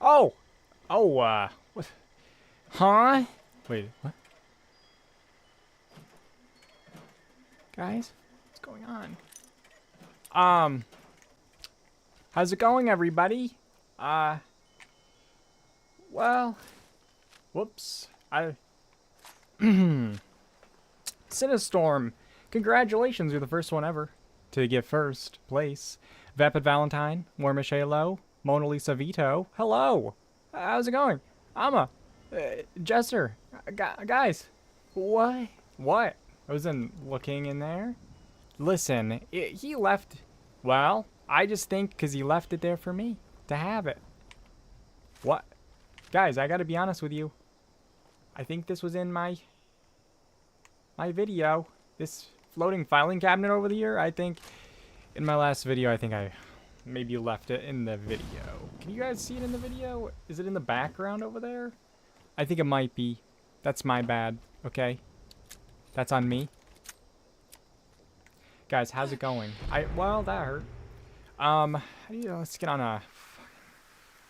Oh! Oh, what? Huh? Wait, what? Guys? What's going on? How's it going, everybody? Well, whoops. Sinistorm, congratulations, you're the first one ever to get first place. Vapid Valentine, Warmish Halo, Mona Lisa Vito, hello! How's it going? Amma, Jester, guys, what? What? I wasn't looking in there. Listen, he left, well, I just think because he left it there for me to have it. What? Guys, I gotta be honest with you. I think this was in my video. This floating filing cabinet over here, I think in my last video, I think I maybe left it in the video. Can you guys see it in the video? Is it in the background over there? I think it might be. That's my bad, okay? That's on me. Guys, how's it going? Well, that hurt. Let's get on a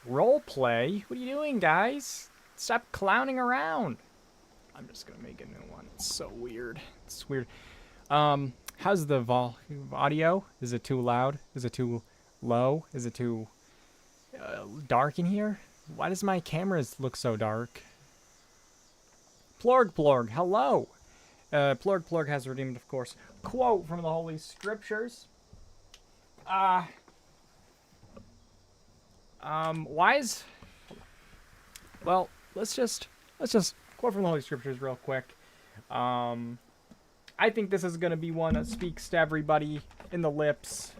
role play. What are you doing, guys? Stop clowning around. I'm just gonna make a new one. It's so weird. It's weird. How's the audio? Is it too loud? Is it too low? Is it too dark in here? Why does my cameras look so dark? Plorg, hello. Plorg has redeemed, of course, quote from the Holy Scriptures. Well, let's just quote from the Holy Scriptures real quick. I think this is gonna be one that speaks to everybody in the lips.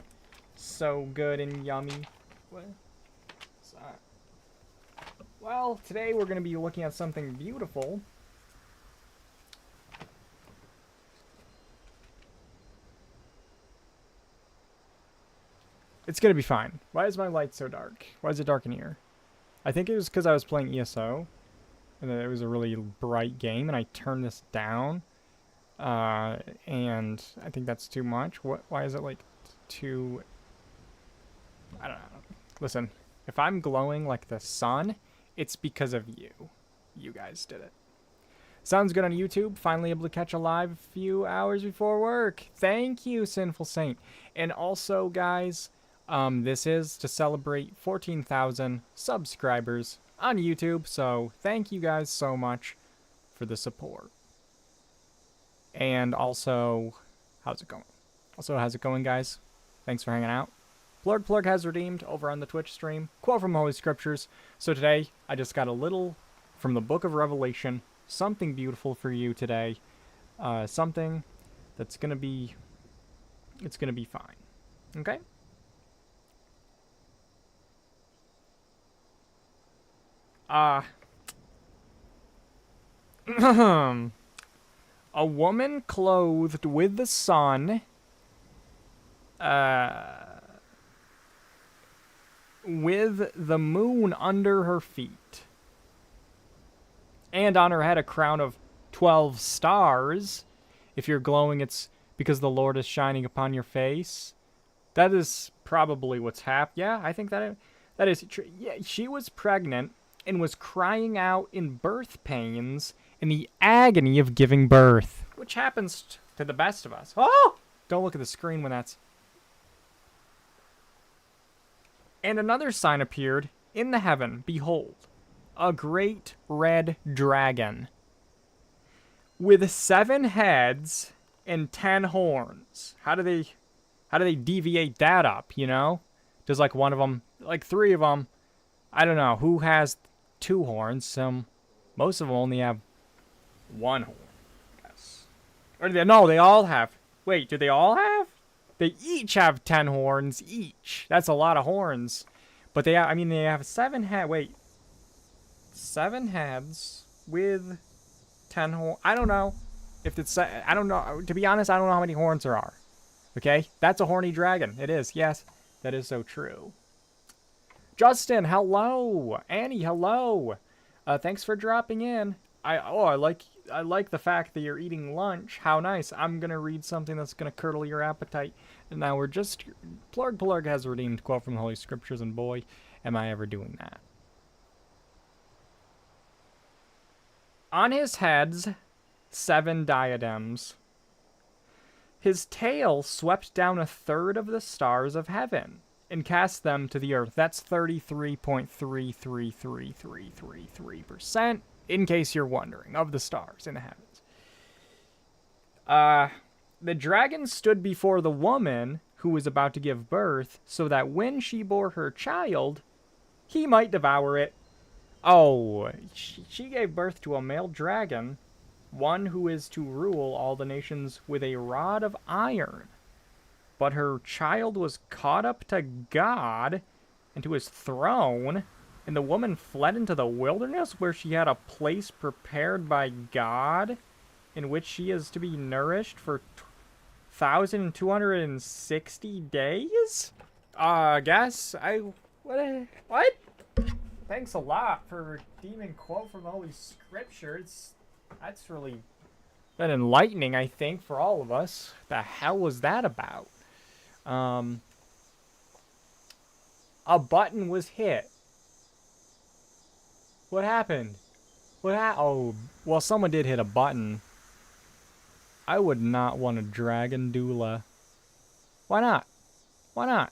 So good and yummy. What? Well, today we're gonna be looking at something beautiful. It's gonna be fine. Why is my light so dark? Why is it dark in here? I think it was because I was playing ESO. And then it was a really bright game, and I turned this down. And I think that's too much. Why is it like too... I don't know. Listen, if I'm glowing like the sun, it's because of you. You guys did it. Sounds good on YouTube. Finally able to catch a live a few hours before work. Thank you, Sinful Saint. And also, guys, this is to celebrate 14,000 subscribers on YouTube, so thank you guys so much for the support. And also, how's it going? How's it going, guys? Thanks for hanging out. Plurg has redeemed over on the Twitch stream. Quote from Holy Scriptures. So today, I just got a little from the Book of Revelation. Something beautiful for you today. Something that's gonna be... It's gonna be fine. Okay? A woman clothed with the sun, with the moon under her feet, and on her head a crown of 12 stars. If you're glowing, it's because the Lord is shining upon your face. That is probably what's happened. Yeah, I think that is true. Yeah, she was pregnant and was crying out in birth pains in the agony of giving birth, which happens to the best of us. Oh! Don't look at the screen when that's... And another sign appeared in the heaven. Behold, a great red dragon with 7 heads and 10 horns. How do they deviate that up, you know? Does like one of them, like 3 of them, I don't know, who has 2 horns? Most of them only have 1 horn, yes. Or no, they all have. Wait, do they all have? They each have 10 horns each. That's a lot of horns. But they have 7 heads. Wait. 7 heads with 10 horns. I don't know. If it's, I don't know. To be honest, I don't know how many horns there are. Okay? That's a horny dragon. It is. Yes. That is so true. Justin, hello. Annie, hello. Thanks for dropping in. I like the fact that you're eating lunch. How nice. I'm gonna read something that's gonna curdle your appetite. And now we're just... Plurg has redeemed quote from the Holy Scriptures, and boy, am I ever doing that. On his heads, 7 diadems. His tail swept down a third of the stars of heaven and cast them to the earth. That's 33.333333%, in case you're wondering, of the stars in the heavens. The dragon stood before the woman who was about to give birth, so that when she bore her child, he might devour it. Oh, she gave birth to a male dragon, one who is to rule all the nations with a rod of iron. But her child was caught up to God and to his throne, and the woman fled into the wilderness where she had a place prepared by God in which she is to be nourished for 1,260 days? What? Thanks a lot for redeeming quote from the Holy Scriptures. That's really been enlightening, I think, for all of us. The hell was that about? A button was hit. What happened? Oh, well, someone did hit a button. I would not want a dragon doula. Why not? Why not?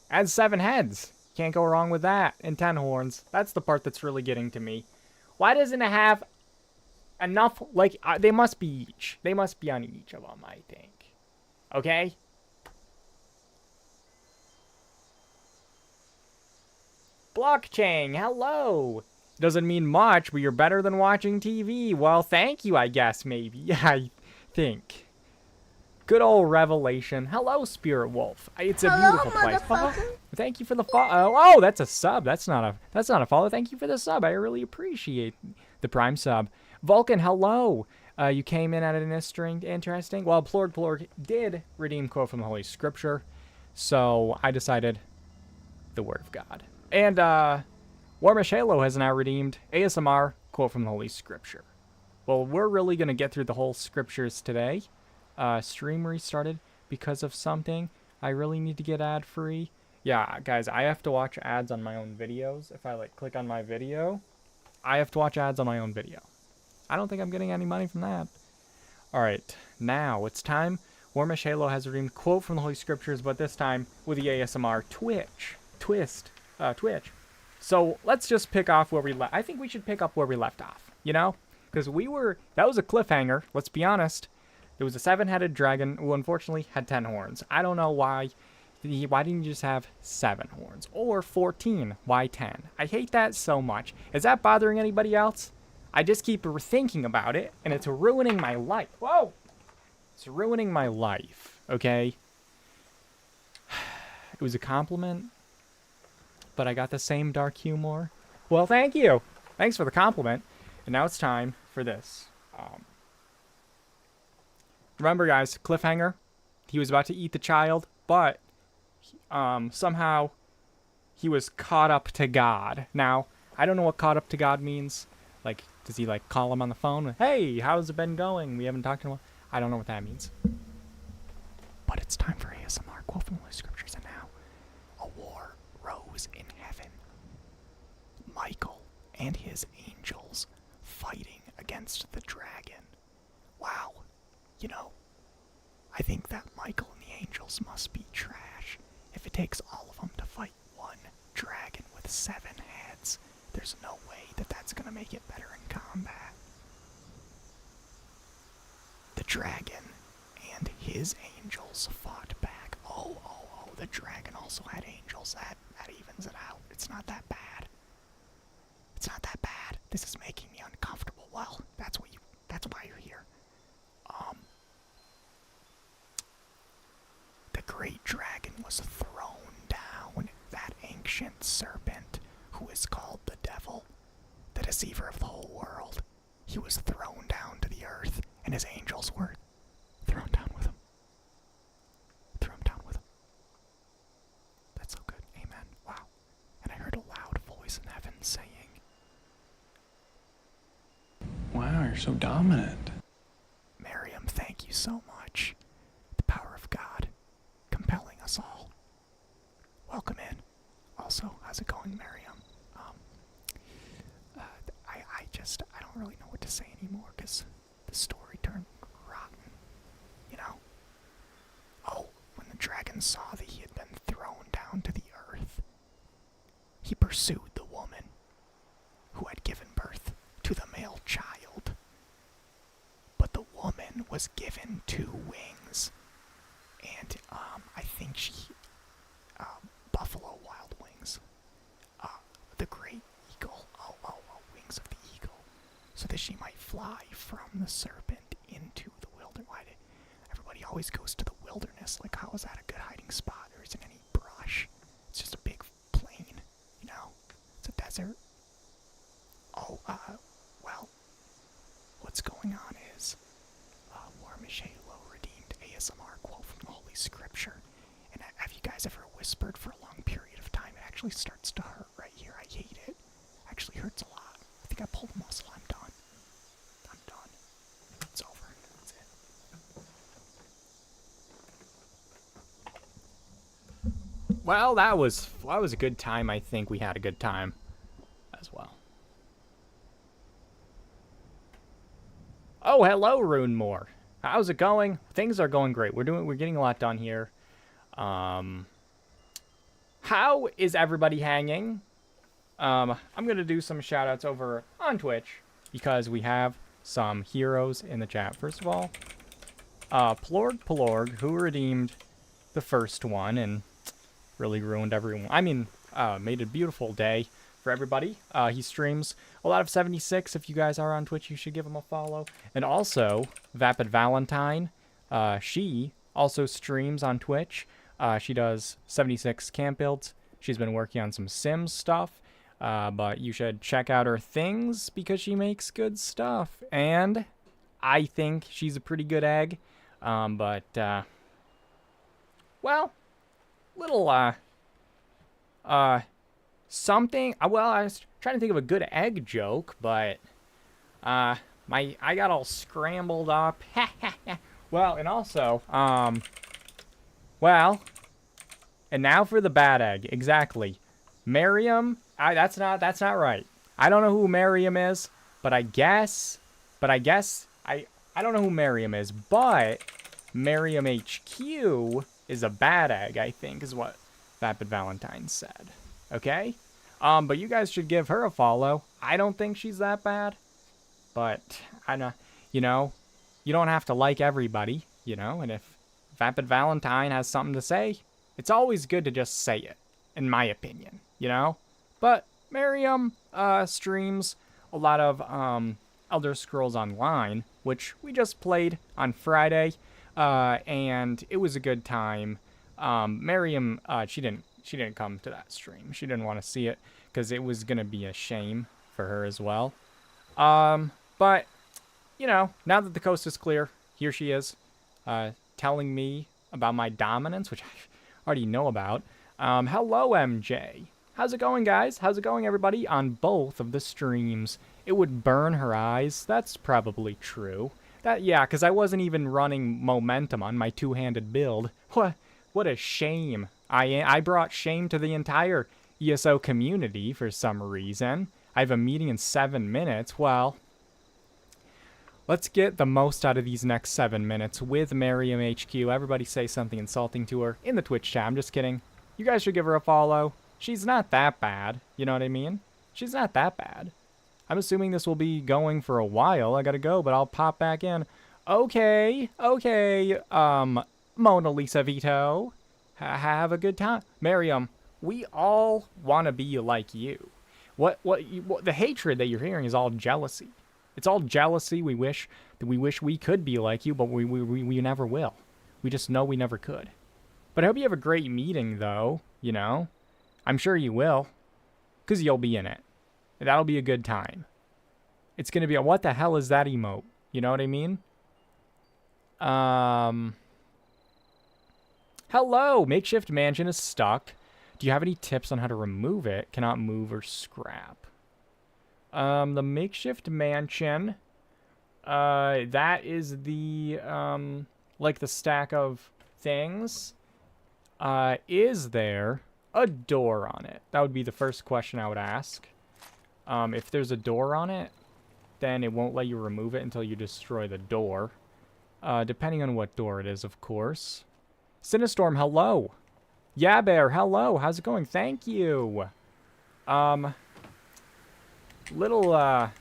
Adds 7 heads. Can't go wrong with that. And 10 horns. That's the part that's really getting to me. Why doesn't it have enough? Like, they must be each. They must be on each of them, I think. Okay? Blockchain, hello! Doesn't mean much, but you're better than watching TV. Well, thank you, I guess, maybe. Yeah, I think. Good old Revelation. Hello, Spirit Wolf. It's a beautiful place. Thank you for the follow. Oh, that's a sub. That's not a follow. Thank you for the sub. I really appreciate the Prime sub. Vulcan, hello. You came in at an interesting. Well, Plorg did redeem quote from the Holy Scripture, so I decided the Word of God. And Warmish Halo has now redeemed ASMR quote from the Holy Scripture. Well, we're really gonna get through the whole scriptures today. Stream restarted because of something. I really need to get ad free. Yeah, guys, I have to watch ads on my own videos. If I like click on my video, I have to watch ads on my own video. I don't think I'm getting any money from that. All right, now it's time. Warmish Halo has redeemed quote from the Holy Scriptures, but this time with the ASMR Twitch. So let's just pick off where we left. I think we should pick up where we left off, you know? Because that was a cliffhanger, let's be honest. It was a 7-headed dragon who unfortunately had 10 horns. I don't know why. Why didn't you just have 7 horns? Or 14, why 10? I hate that so much. Is that bothering anybody else? I just keep thinking about it, and it's ruining my life. Whoa! It's ruining my life, okay? It was a compliment, but I got the same dark humor. Well, thank you. Thanks for the compliment. And now it's time for this. Remember, guys, cliffhanger. He was about to eat the child, but somehow he was caught up to God. Now, I don't know what caught up to God means. Like, does he, like, call him on the phone? Hey, how's it been going? We haven't talked in a while. I don't know what that means. But it's time for ASMR quote from the Holy Scriptures. And now, a war rose in heaven. Michael and his angels fighting against the dragon. Wow. You know, I think that Michael and the angels must be trash. If it takes all of them to fight one dragon with 7 heads, there's no way that that's going to make it better in combat. The dragon and his angels fought back. Oh, the dragon also had angels. That evens it out. It's not that bad. It's not that bad. This is making me uncomfortable. Well, that's why you're here. The great dragon was thrown down. That ancient serpent, who is called the devil, the deceiver of the whole world. He was thrown down to the earth, and his angels were thrown down with him. Thrown down with him. That's so good. Amen. Wow. And I heard a loud voice in heaven saying, "Wow, you're so dominant." Miriam, thank you so much. The power of God, compelling us all. Welcome in. Also, how's it going, Miriam? I don't really know what to say anymore because the story turned rotten. You know? Oh, when the dragon saw that he had been thrown down to the earth, he pursued the woman who had given birth to the male child. But the woman was given 2 wings. And, I think she, Buffalo Wild Wings, the great eagle, wings of the eagle, so that she might fly from the serpent into the wilderness. Why did everybody always goes to the wilderness? Like, how is that a good hiding spot? There isn't any brush. It's just a big plain, you know? It's a desert. Oh, well, what's going on is, War Michelle redeemed ASMR quote from the Holy Scripture. And have you guys ever whispered for a long period of time? It actually starts to hurt right here. I hate it. Actually hurts a lot. I think I pulled a muscle. I'm done. I'm done. It's over. That's it. Well, that was a good time. I think we had a good time as well. Oh, hello, Runemore. How's it going? Things are going great. We're getting a lot done here. How is everybody hanging? I'm gonna do some shout outs over on Twitch because we have some heroes in the chat. First of all, Plorg, who redeemed the first one and really ruined everyone. I mean, made a beautiful day for everybody. He streams a lot of 76. If you guys are on Twitch, you should give him a follow. And also, Vapid Valentine, she also streams on Twitch. She does 76 camp builds. She's been working on some Sims stuff. But you should check out her things because she makes good stuff. And I think she's a pretty good egg. Well, little, something. Well, I was trying to think of a good egg joke, but I got all scrambled up. Well, and also, well, and now for the bad egg. Exactly, Miriam. That's not right. I don't know who Miriam is, but I guess I don't know who Miriam is, but Miriam HQ is a bad egg. I think is what Vapid Valentine said. Okay? But you guys should give her a follow. I don't think she's that bad. But, I know, you know, you don't have to like everybody, you know, and if Vapid Valentine has something to say, it's always good to just say it, in my opinion, you know? But Miriam, streams a lot of, Elder Scrolls Online, which we just played on Friday, and it was a good time. Miriam, she didn't come to that stream. She didn't want to see it because it was going to be a shame for her as well. But, you know, now that the coast is clear, here she is, telling me about my dominance, which I already know about. Hello, MJ. How's it going, guys? How's it going, everybody? On both of the streams. It would burn her eyes. That's probably true. Yeah, because I wasn't even running momentum on my two-handed build. What a shame. I brought shame to the entire ESO community for some reason. I have a meeting in 7 minutes. Well, let's get the most out of these next 7 minutes with Miriam HQ. Everybody say something insulting to her in the Twitch chat. I'm just kidding. You guys should give her a follow. She's not that bad. You know what I mean? She's not that bad. I'm assuming this will be going for a while. I gotta go, but I'll pop back in. Okay. Mona Lisa Vito. Have a good time. Miriam, we all want to be like you. What the hatred that you're hearing is all jealousy. It's all jealousy. We wish we could be like you, but we never will. We just know we never could. But I hope you have a great meeting, though, you know? I'm sure you will, because you'll be in it. That'll be a good time. It's going to be a, what the hell is that emote? You know what I mean? Hello, makeshift mansion is stuck. Do you have any tips on how to remove it? Cannot move or scrap. The makeshift mansion, that is the, like the stack of things. Is there a door on it? That would be the first question I would ask. If there's a door on it, then it won't let you remove it until you destroy the door. Depending on what door it is, of course. Sinistorm, hello. Yeah, Bear, hello. How's it going? Thank you. Little, I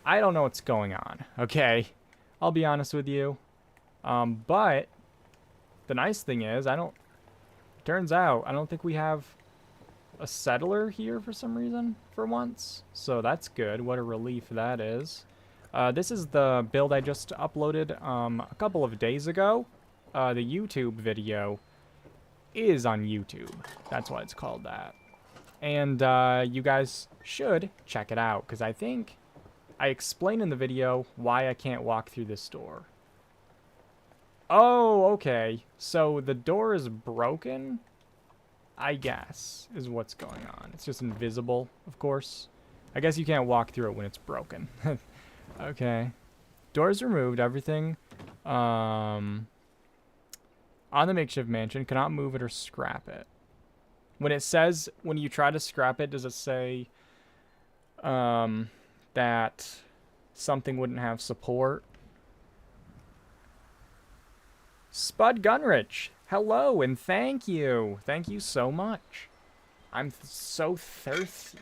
don't know what's going on, okay? I'll be honest with you. But the nice thing is, turns out, I don't think we have a settler here for some reason, for once. So that's good. What a relief that is. This is the build I just uploaded a couple of days ago. The YouTube video is on YouTube. That's why it's called that. And you guys should check it out, because I think I explain in the video why I can't walk through this door. Oh, okay. So the door is broken, I guess, is what's going on. It's just invisible, of course. I guess you can't walk through it when it's broken. Okay. Doors removed, everything. On the makeshift mansion, cannot move it or scrap it. When it says, when you try to scrap it, does it say that something wouldn't have support? Spud Gunrich, hello and thank you. Thank you so much. I'm so thirsty,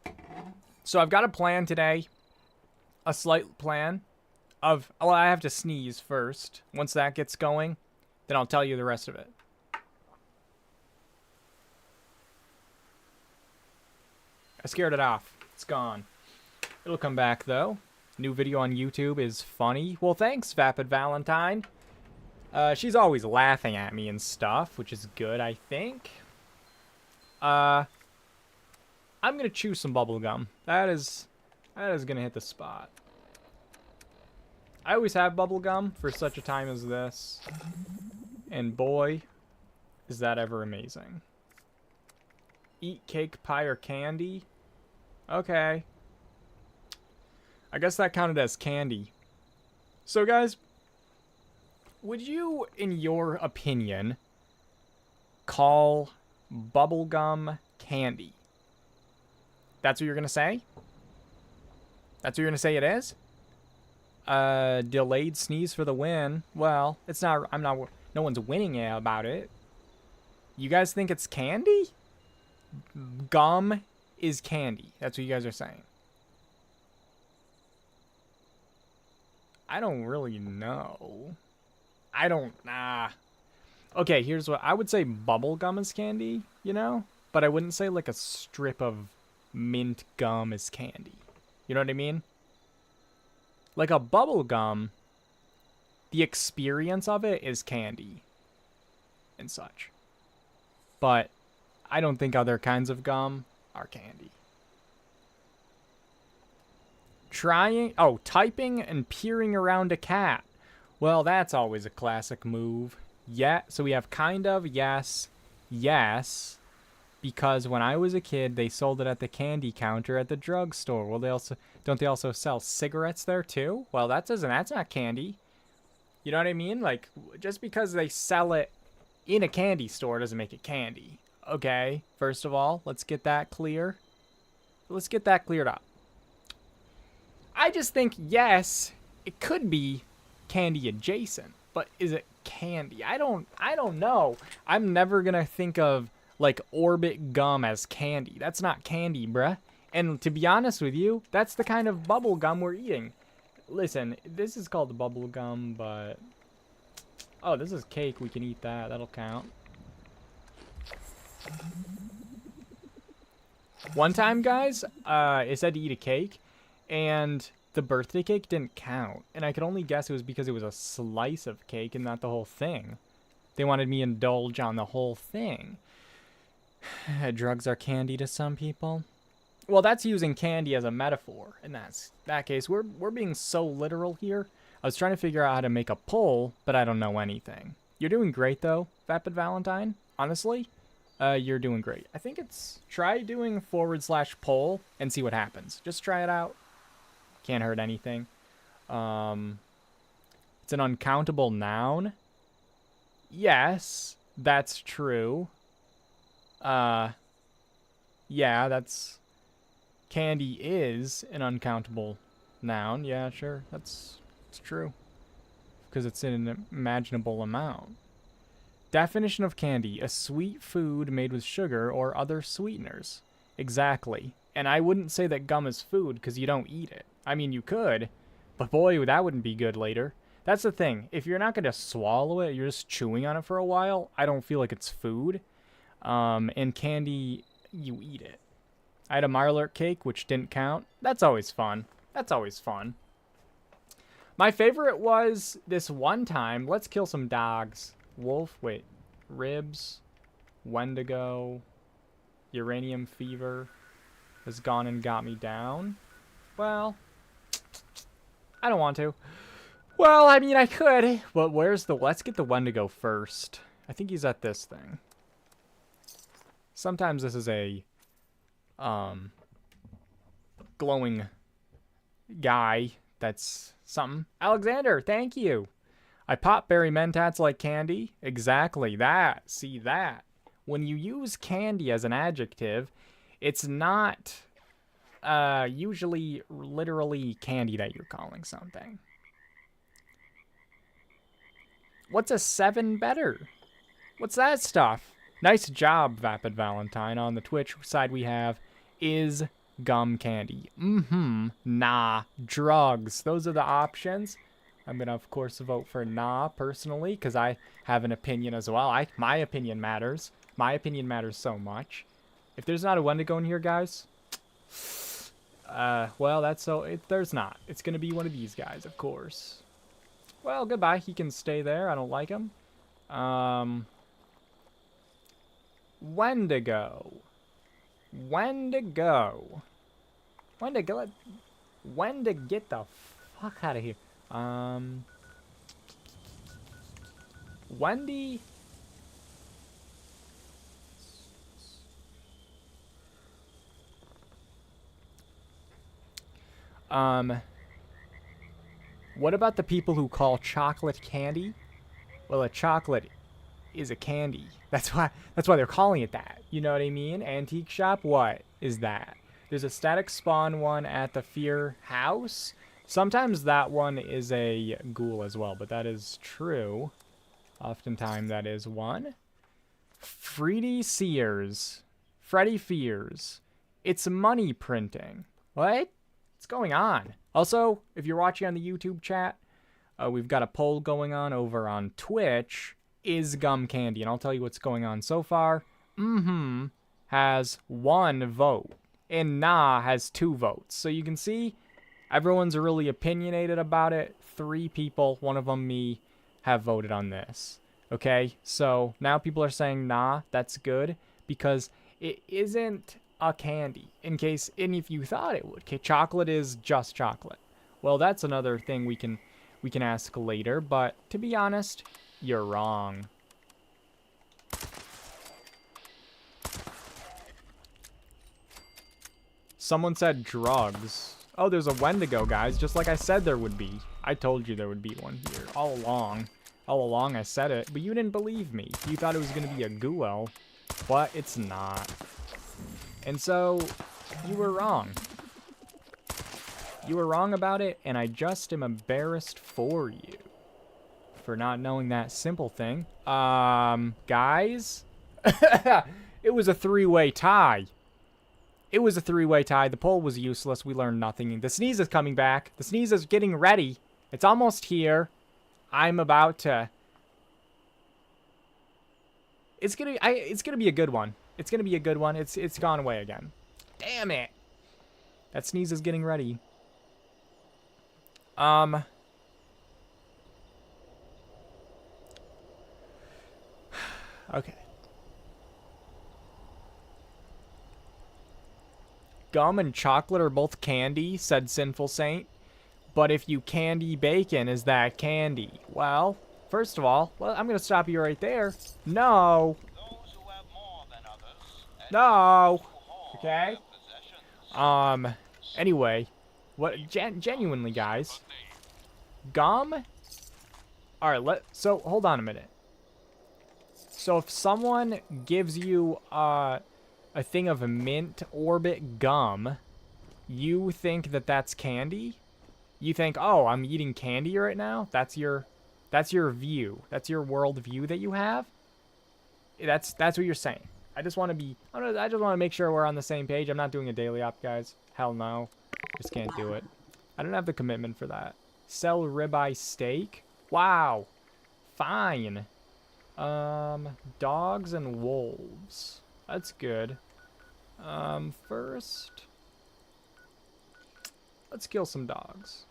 actually. So I've got a plan today. A slight plan of... Well, I have to sneeze first. Once that gets going, then I'll tell you the rest of it. I scared it off. It's gone. It'll come back, though. New video on YouTube is funny. Well, thanks, Vapid Valentine. She's always laughing at me and stuff, which is good, I think. I'm gonna chew some bubblegum. That is gonna hit the spot. I always have bubblegum for such a time as this. And boy, is that ever amazing. Eat cake, pie, or candy? Okay. I guess that counted as candy. So guys, would you, in your opinion, call bubblegum candy? That's what you're gonna say? That's what you're gonna say it is? Delayed sneeze for the win. Well, it's not, no one's winning about it. You guys think it's candy? Gum is candy. That's what you guys are saying. I don't really know. Okay, here's what, I would say bubblegum is candy, you know? But I wouldn't say like a strip of mint gum is candy. You know what I mean? Like a bubble gum, the experience of it is candy and such. But I don't think other kinds of gum are candy. Typing and peering around a cat. Well, that's always a classic move. Yeah, so we have kind of, yes, yes. Because when I was a kid, they sold it at the candy counter at the drugstore. Well, don't they also sell cigarettes there too? Well, that's not candy. You know what I mean? Like, just because they sell it in a candy store doesn't make it candy. Okay, first of all, let's get that clear. Let's get that cleared up. I just think, yes, it could be candy adjacent, but is it candy? I don't know. I'm never gonna think of like Orbit gum as candy. That's not candy, bruh. And to be honest with you, that's the kind of bubble gum we're eating. Listen, this is called bubble gum, but... Oh, this is cake. We can eat that. That'll count. One time, guys, it said to eat a cake, and the birthday cake didn't count. And I could only guess it was because it was a slice of cake and not the whole thing. They wanted me to indulge on the whole thing. Drugs are candy to some people. Well, that's using candy as a metaphor. In that case, we're being so literal here. I was trying to figure out how to make a poll, but I don't know anything. You're doing great, though, Vapid Valentine. Honestly, you're doing great. I think it's... Try doing /poll and see what happens. Just try it out. Can't hurt anything. It's an uncountable noun. Yes, that's true. Yeah, that's... Candy is an uncountable noun. Yeah, sure. It's true. Because it's in an imaginable amount. Definition of candy: a sweet food made with sugar or other sweeteners. Exactly. And I wouldn't say that gum is food because you don't eat it. I mean, you could, but boy, that wouldn't be good later. That's the thing. If you're not going to swallow it, you're just chewing on it for a while, I don't feel like it's food. And candy, you eat it. I had a Mirelurk cake, which didn't count. That's always fun. That's always fun. My favorite was this one time. Let's kill some dogs. Wolf, wait. Ribs. Wendigo. Uranium fever has gone and got me down. Well, I don't want to. Well, I mean, I could. But where's the... Let's get the Wendigo first. I think he's at this thing. Sometimes this is a... glowing guy that's something. Alexander, thank you. I pop berry mentats like candy. Exactly that. See that. When you use candy as an adjective, it's not usually literally candy that you're calling something. What's a 7 better? What's that stuff? Nice job, Vapid Valentine. On the Twitch side we have is gum candy. Nah. Drugs. Those are the options. I'm going to, of course, vote for nah, personally, because I have an opinion as well. My opinion matters. My opinion matters so much. If there's not a Wendigo in here, guys, well, that's so... there's not. It's going to be one of these guys, of course. Well, goodbye. He can stay there. I don't like him. Wendigo. Wendigo. Wendigo. Wendigo, get the fuck out of here. Wendy. What about the people who call chocolate candy? Well, a chocolate is a candy. That's why they're calling it that. You know what I mean? Antique shop, what is that? There's a static spawn one at the Fear House. Sometimes that one is a ghoul as well, but that is true. Oftentimes that is one. Freddy Sears. Freddy Fears. It's money printing. What? What's going on? Also, if you're watching on the YouTube chat, we've got a poll going on over on Twitch. Is gum candy? And I'll tell you what's going on so far. Has 1 vote. And nah has 2 votes. So you can see everyone's really opinionated about it. 3 people, one of them me, have voted on this. Okay? So now people are saying nah, that's good. Because it isn't a candy. And if you thought it would. Okay, chocolate is just chocolate. Well, that's another thing we can ask later. But to be honest, you're wrong. Someone said drugs. Oh, there's a Wendigo, guys. Just like I said there would be. I told you there would be one here all along. All along I said it, but you didn't believe me. You thought it was going to be a Guel, but it's not. And so, you were wrong. You were wrong about it, and I just am embarrassed for you. For not knowing that simple thing. Guys? It was a 3-way tie. It was a 3-way tie. The poll was useless. We learned nothing. The sneeze is coming back. The sneeze is getting ready. It's almost here. I'm about to... It's gonna be a good one. It's gonna be a good one. It's gone away again. Damn it. That sneeze is getting ready. Okay. Gum and chocolate are both candy, said Sinful Saint. But if you candy bacon, is that candy? Well, first of all, I'm going to stop you right there. No. No. Okay. Anyway, genuinely, guys. Gum? Alright, so, hold on a minute. So if someone gives you, a thing of mint orbit gum, you think that that's candy? You think, oh, I'm eating candy right now? That's your view. That's your world view that you have? That's what you're saying. I just want to make sure we're on the same page. I'm not doing a daily op, guys. Hell no. Just can't do it. I don't have the commitment for that. Sell ribeye steak? Wow. Fine. Dogs and wolves. That's good. First, let's kill some dogs.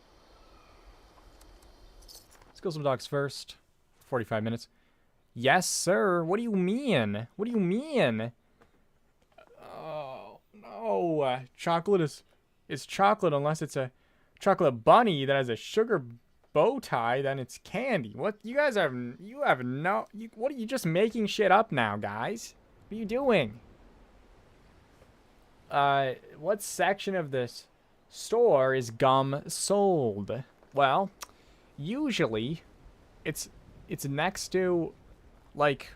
Let's kill some dogs first. 45 minutes. Yes, sir. What do you mean? What do you mean? Oh, no. Chocolate is chocolate unless it's a chocolate bunny that has a sugar bow tie, then it's candy. What? You guys have no... what are you just making shit up now, guys? What are you doing? What section of this store is gum sold? Well, usually it's next to, like,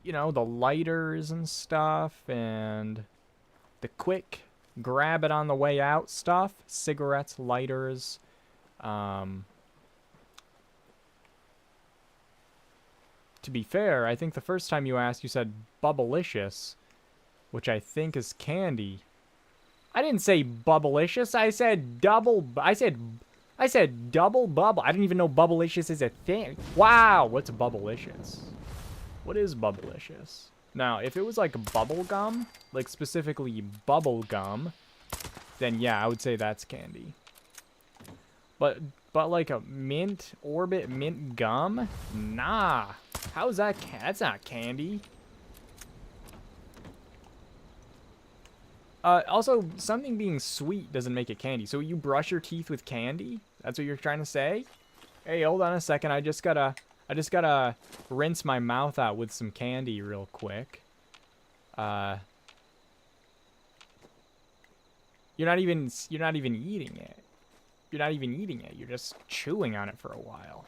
you know, the lighters and stuff, and the quick grab it on the way out stuff. Cigarettes, lighters, to be fair, I think the first time you asked, you said bubblicious, which I think is candy. I didn't say bubblicious. I said double. I said double bubble. I didn't even know bubblicious is a thing. Wow, what's bubblicious? What is bubblicious? Now, if it was like bubble gum, like specifically bubble gum, then yeah, I would say that's candy. But like a mint orbit mint gum? Nah. How's that? That's not candy. Also, something being sweet doesn't make it candy. So you brush your teeth with candy? That's what you're trying to say? Hey, hold on a second. I just gotta rinse my mouth out with some candy real quick. You're not even eating it. You're not even eating it. You're just chewing on it for a while.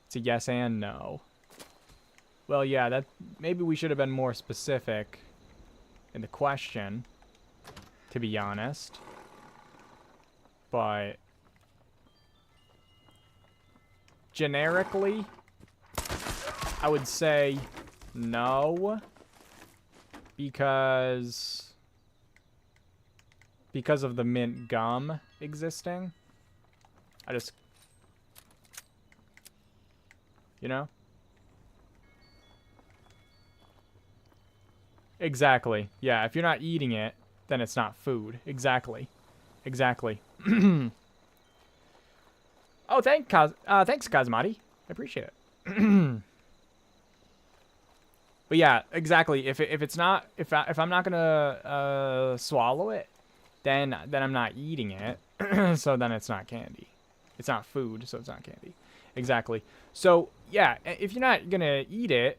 It's a yes and no. Well, yeah, that maybe we should have been more specific in the question, to be honest. But generically, I would say no, because of the mint gum existing. I just, you know? Exactly. Yeah, if you're not eating it, then it's not food. Exactly. Exactly. Oh, thanks, Cosmati. I appreciate it. But yeah, exactly. If I'm not gonna swallow it, then I'm not eating it. So then it's not candy. It's not food, so it's not candy. Exactly. So yeah, if you're not gonna eat it,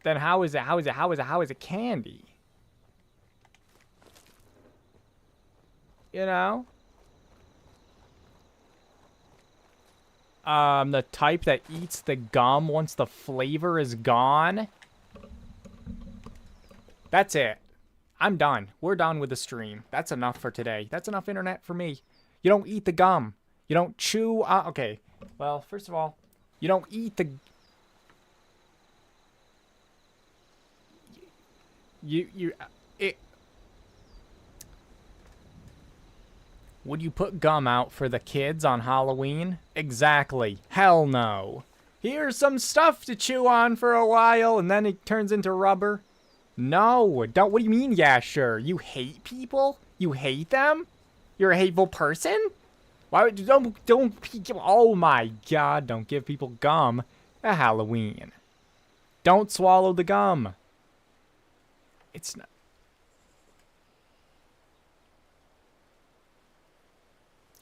then how is it candy? You know? The type that eats the gum once the flavor is gone. That's it. I'm done. We're done with the stream. That's enough for today. That's enough internet for me. You don't eat the gum. You don't chew. Okay. Well, first of all, you don't eat the... Would you put gum out for the kids on Halloween? Exactly. Hell no. Here's some stuff to chew on for a while, and then it turns into rubber. No, don't. What do you mean, yeah, sure? You hate people? You hate them? You're a hateful person? Why would you don't oh my god, don't give people gum at Halloween. Don't swallow the gum. It's not.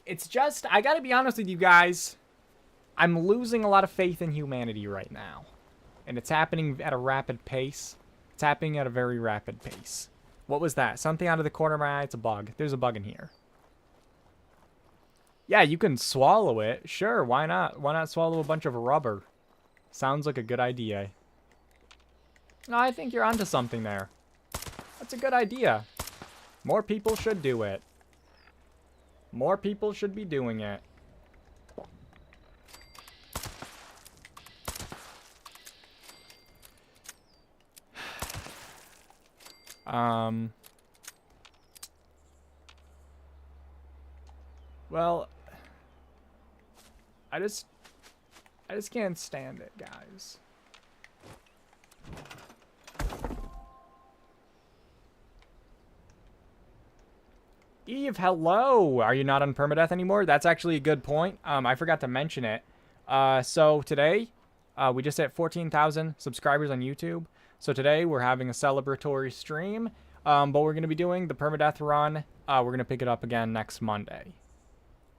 It's just, I gotta be honest with you guys. I'm losing a lot of faith in humanity right now. And it's happening at a rapid pace. It's happening at a very rapid pace. What was that? Something out of the corner of my eye? It's a bug. There's a bug in here. Yeah, you can swallow it. Sure, why not? Why not swallow a bunch of rubber? Sounds like a good idea. I think you're onto something there. That's a good idea. More people should do it. More people should be doing it. Well, I just can't stand it, guys. Eve, hello! Are you not on permadeath anymore? That's actually a good point. I forgot to mention it. So today, we just hit 14,000 subscribers on YouTube. So today, we're having a celebratory stream. But we're going to be doing the permadeath run. We're going to pick it up again next Monday.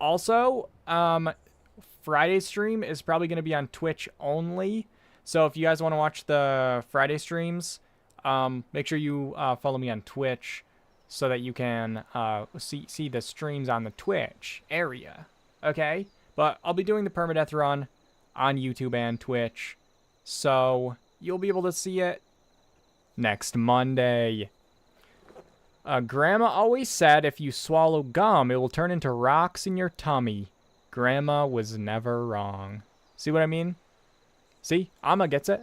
Also, Friday's stream is probably going to be on Twitch only. So if you guys want to watch the Friday streams, make sure you follow me on Twitch so that you can see the streams on the Twitch area. Okay? But I'll be doing the permadeath run on YouTube and Twitch. So you'll be able to see it next Monday. Grandma always said if you swallow gum, it will turn into rocks in your tummy. Grandma was never wrong. See what I mean? See? Amma gets it.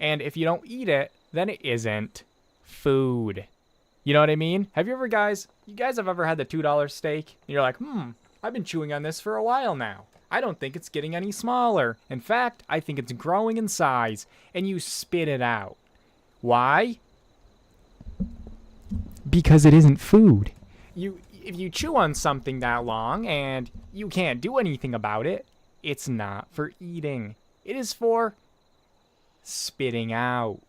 And if you don't eat it, then it isn't food. You know what I mean? Have you guys have ever had the $2 steak? And you're like, I've been chewing on this for a while now. I don't think it's getting any smaller. In fact, I think it's growing in size. And you spit it out. Why? Because it isn't food. If you chew on something that long and you can't do anything about it, it's not for eating. It is for spitting out.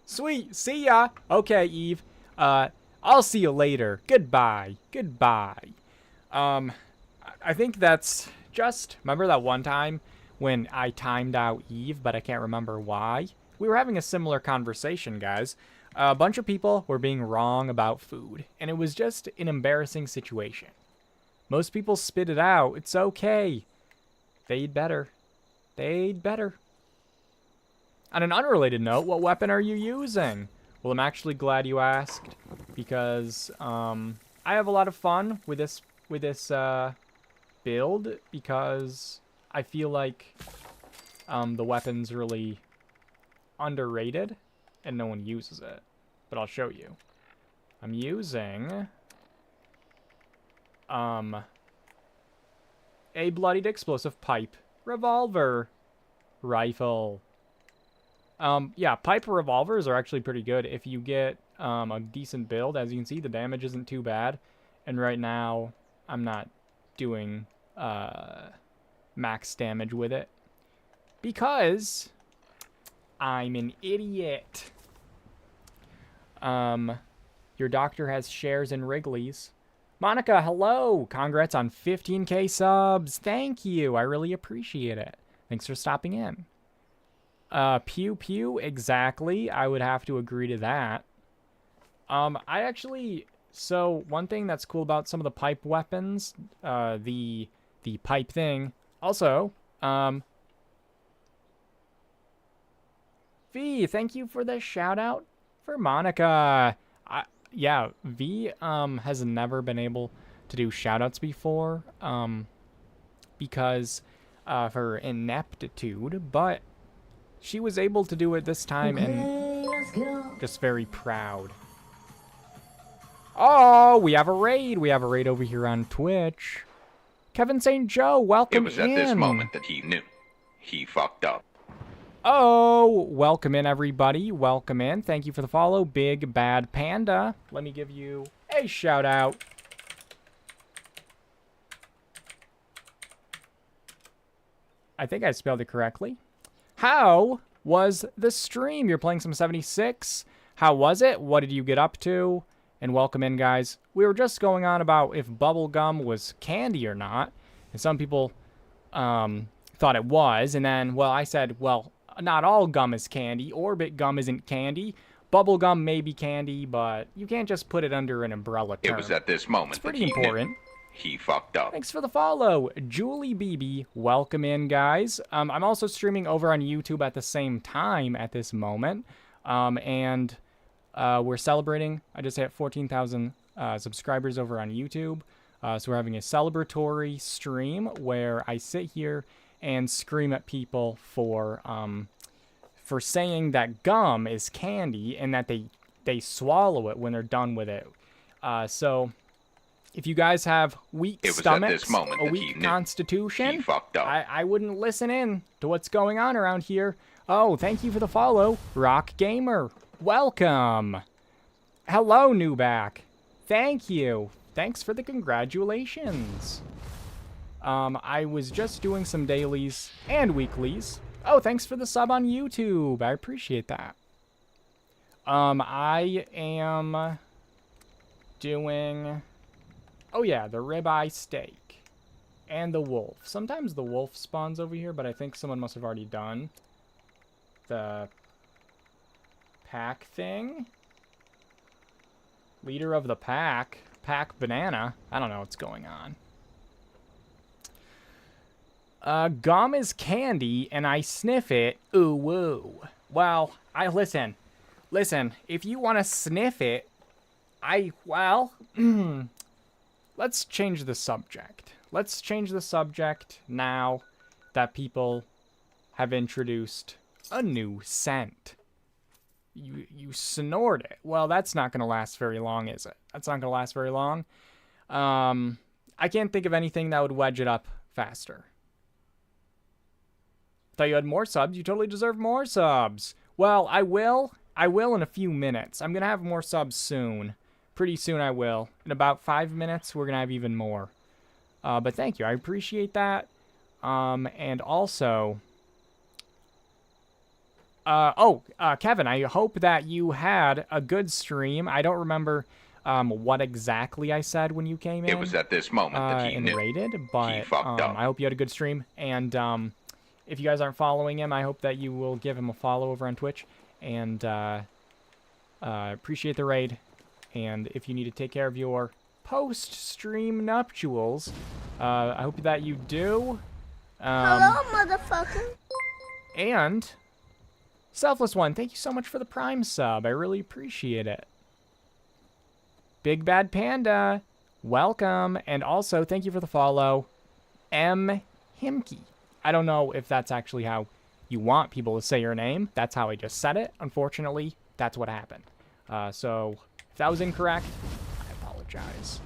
Sweet. See ya. Okay, Eve. I'll see you later. Goodbye. Goodbye. I think that's just... Remember that one time when I timed out Eve, but I can't remember why? We were having a similar conversation, guys. A bunch of people were being wrong about food, and it was just an embarrassing situation. Most people spit it out. It's okay. They'd better. They'd better. On an unrelated note, what weapon are you using? Well, I'm actually glad you asked, because I have a lot of fun with this build, because I feel like the weapon's really underrated and no one uses it. But I'll show you. I'm using a bloodied explosive pipe revolver rifle. Yeah, pipe revolvers are actually pretty good if you get a decent build. As you can see, the damage isn't too bad. And right now, I'm not doing max damage with it because I'm an idiot. Your doctor has shares in Wrigley's. Monica, hello! Congrats on 15K subs. Thank you. I really appreciate it. Thanks for stopping in. Pew pew, exactly. I would have to agree to that. So one thing that's cool about some of the pipe weapons, the pipe thing. Also, V, thank you for the shout out for Monica. Yeah, V has never been able to do shout outs before because of her ineptitude, but she was able to do it this time, and just very proud. Oh, we have a raid. We have a raid over here on Twitch. Kevin St. Joe, welcome in. It was at this moment that he knew. He fucked up. Oh, welcome in, everybody. Welcome in. Thank you for the follow, Big Bad Panda. Let me give you a shout out. I think I spelled it correctly. How was the stream? You're playing some 76. How was it? What did you get up to? And welcome in, guys. We were just going on about if bubblegum was candy or not. And some people thought it was. And then, well, I said, well, not all gum is candy. Orbit gum isn't candy. Bubblegum may be candy, but you can't just put it under an umbrella term. It was at this moment it's pretty that he important. knew. He fucked up. Thanks for the follow, Julie BB. Welcome in, guys. I'm also streaming over on YouTube at the same time at this moment. And we're celebrating. I just hit 14,000 subscribers over on YouTube. So we're having a celebratory stream where I sit here and scream at people for saying that gum is candy and that they swallow it when they're done with it. So if you guys have weak stomachs, a weak constitution, I wouldn't listen in to what's going on around here. Oh, thank you for the follow, Rock Gamer. Welcome. Hello, Newback. Thank you. Thanks for the congratulations. I was just doing some dailies and weeklies. Oh, thanks for the sub on YouTube. I appreciate that. I am doing... Oh yeah, the ribeye steak. And the wolf. Sometimes the wolf spawns over here, but I think someone must have already done the pack thing. Leader of the pack. Pack banana. I don't know what's going on. Gum is candy, and I sniff it. Ooh, woo. Well, listen, if you want to sniff it, let's change the subject. Let's change the subject now that people have introduced a new scent. You snort it. Well, that's not going to last very long, is it? That's not going to last very long. I can't think of anything that would wedge it up faster. Thought you had more subs. You totally deserve more subs. Well, I will in a few minutes. I'm going to have more subs soon. Pretty soon I will. In about 5 minutes, we're going to have even more. But thank you. I appreciate that. And also... Kevin, I hope that you had a good stream. I don't remember what exactly I said when you came in. It was at this moment that he knew. Rated, but he fucked up. I hope you had a good stream. And if you guys aren't following him, I hope that you will give him a follow over on Twitch. And appreciate the raid. And if you need to take care of your post-stream nuptials, I hope that you do. Hello, motherfucker. And... Selfless One, thank you so much for the Prime sub. I really appreciate it. Big Bad Panda, welcome. And also, thank you for the follow, M. Himke. I don't know if that's actually how you want people to say your name. That's how I just said it. Unfortunately, that's what happened. So, if that was incorrect, I apologize.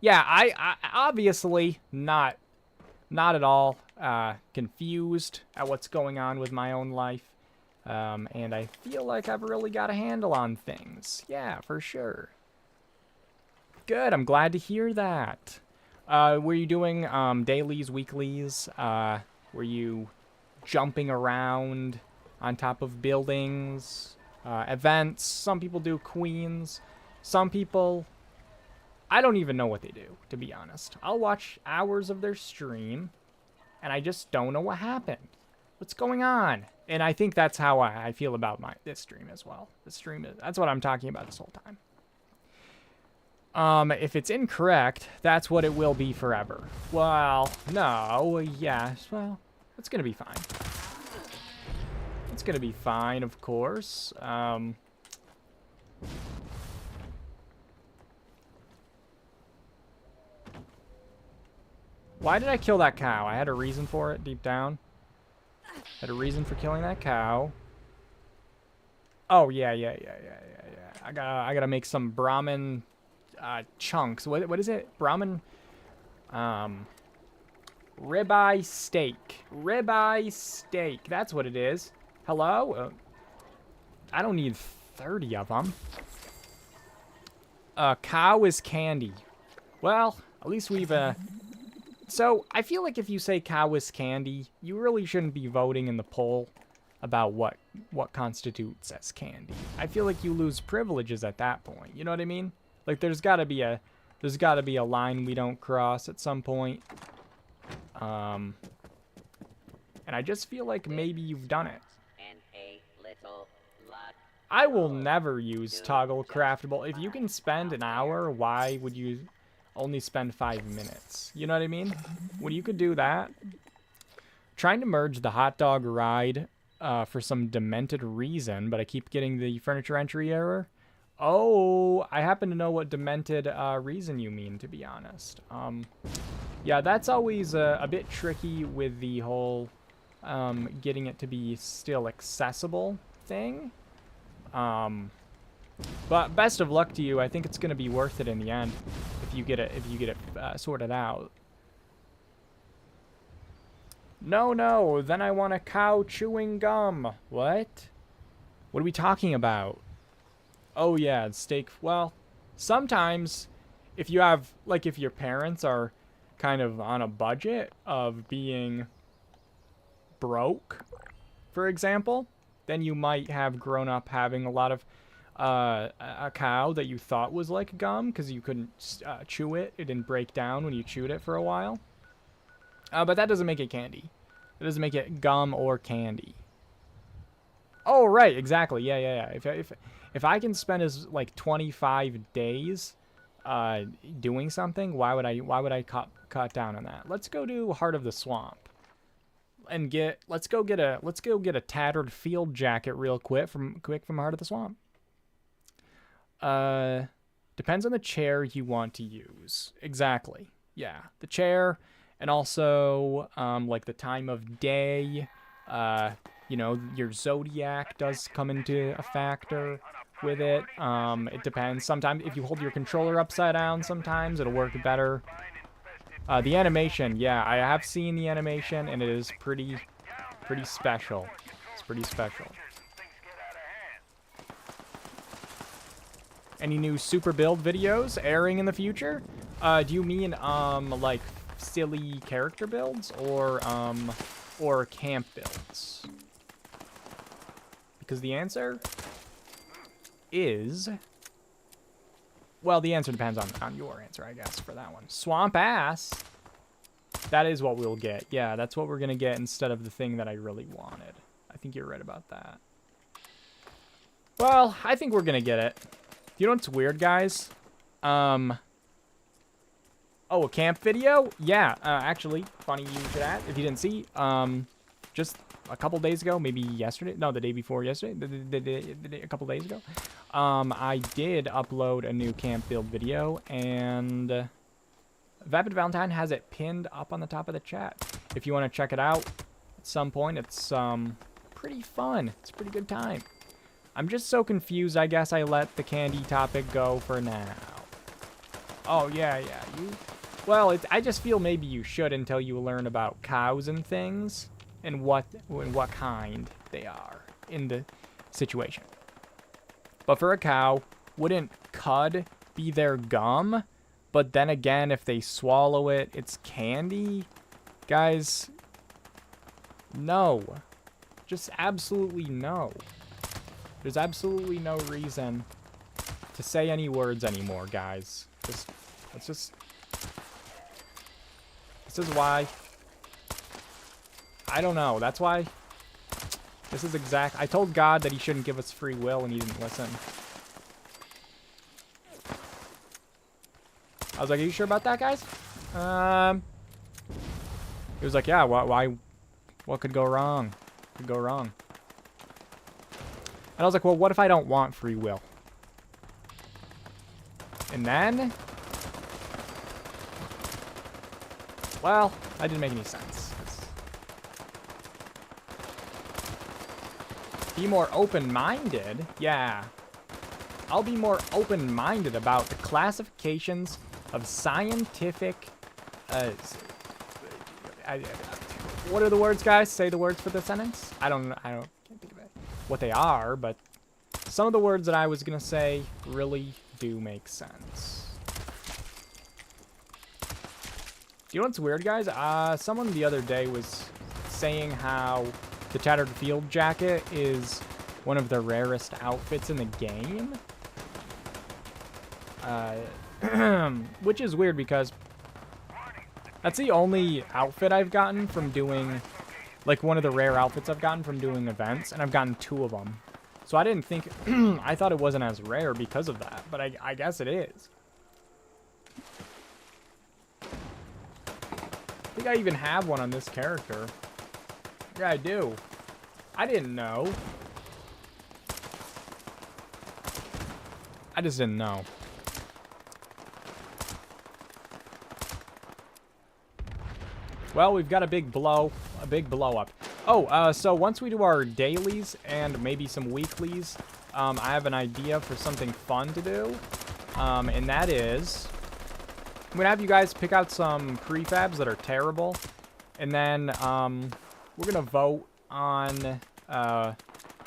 Yeah, I obviously not at all confused at what's going on with my own life. And I feel like I've really got a handle on things. Yeah, for sure. Good, I'm glad to hear that. Were you doing dailies, weeklies? Were you jumping around on top of buildings? Events? Some people do queens. Some people... I don't even know what they do, to be honest. I'll watch hours of their stream, and I just don't know what happened. What's going on? And I think that's how I feel about this stream as well. That's what I'm talking about this whole time. If it's incorrect, that's what it will be forever. Well, no, yes, well, it's gonna be fine. It's gonna be fine, of course. Why did I kill that cow? I had a reason for it deep down. Had a reason for killing that cow. Oh, yeah. I gotta make some Brahmin chunks. What is it? Brahmin ribeye steak. Ribeye steak. That's what it is. Hello? I don't need 30 of them. Cow is candy. Well, at least we've So, I feel like if you say cow is candy, you really shouldn't be voting in the poll about what constitutes as candy. I feel like you lose privileges at that point. You know what I mean? Like there's got to be a line we don't cross at some point. And I just feel like maybe you've done it. I will never use toggle craftable. If you can spend an hour, why would you only spend 5 minutes? You know what I mean? When you could do that. Trying to merge the hot dog ride for some demented reason, but I keep getting the furniture entry error. Oh, I happen to know what demented reason you mean, to be honest. Yeah, that's always a bit tricky with the whole getting it to be still accessible thing. But best of luck to you. I think it's going to be worth it in the end if you get it sorted out. No, then I want a cow chewing gum. What? What are we talking about? Oh yeah, steak. Well, sometimes if you have, like, if your parents are kind of on a budget of being broke, for example, then you might have grown up having a lot of a cow that you thought was like gum because you couldn't chew it. It didn't break down when you chewed it for a while. But that doesn't make it candy. It doesn't make it gum or candy. Oh, right, exactly. Yeah. If I can spend as like 25 days doing something, why would I cut down on that? Let's go to Heart of the Swamp and let's go get a tattered field jacket real quick from Heart of the Swamp. Depends on the chair you want to use. Exactly. Yeah, the chair. And also, like, the time of day, you know, your zodiac does come into a factor with it. It depends. Sometimes, if you hold your controller upside down, sometimes it'll work better. The animation, yeah, I have seen the animation, and it is pretty special. It's pretty special. Any new super build videos airing in the future? Do you mean, like, silly character builds or camp builds? Because the answer is, well, the answer depends on your answer, I guess, for that one. Swamp ass. That is what we'll get. Yeah, that's what we're gonna get instead of the thing that I really wanted. I think you're right about that. Well, I think we're gonna get it. You know what's weird, guys? Oh, a camp video? Yeah, actually, funny you should ask. If you didn't see, just a couple days ago, maybe yesterday. No, the day before yesterday. A couple days ago. I did upload a new camp build video, and Vapid Valentine has it pinned up on the top of the chat. If you want to check it out at some point, it's pretty fun. It's a pretty good time. I'm just so confused. I guess I let the candy topic go for now. Oh, yeah. Well, I just feel maybe you should until you learn about cows and things and what kind they are in the situation. But for a cow, wouldn't cud be their gum? But then again, if they swallow it, it's candy? Guys, no. Just absolutely no. There's absolutely no reason to say any words anymore, guys. This is why. I don't know. That's why. This is exact. I told God that he shouldn't give us free will, and he didn't listen. I was like, are you sure about that, guys? He was like, yeah, why? What could go wrong? Could go wrong. And I was like, well, what if I don't want free will? And then, well, that didn't make any sense. Be more open-minded? Yeah. I'll be more open-minded about the classifications of scientific, what are the words, guys? Say the words for the sentence. I can't think of it. What they are, but some of the words that I was gonna say really do make sense. You know what's weird, guys? Someone the other day was saying how the tattered field jacket is one of the rarest outfits in the game. Which is weird because that's the only outfit I've gotten from doing, like, one of the rare outfits I've gotten from doing events, and I've gotten 2 of them. So I didn't think, I thought it wasn't as rare because of that, but I guess it is. I think I even have one on this character. Yeah, I do. I didn't know. I just didn't know. Well, we've got a big blow up. Oh, so once we do our dailies and maybe some weeklies, I have an idea for something fun to do. And that is, I'm gonna have you guys pick out some prefabs that are terrible, and then we're gonna vote on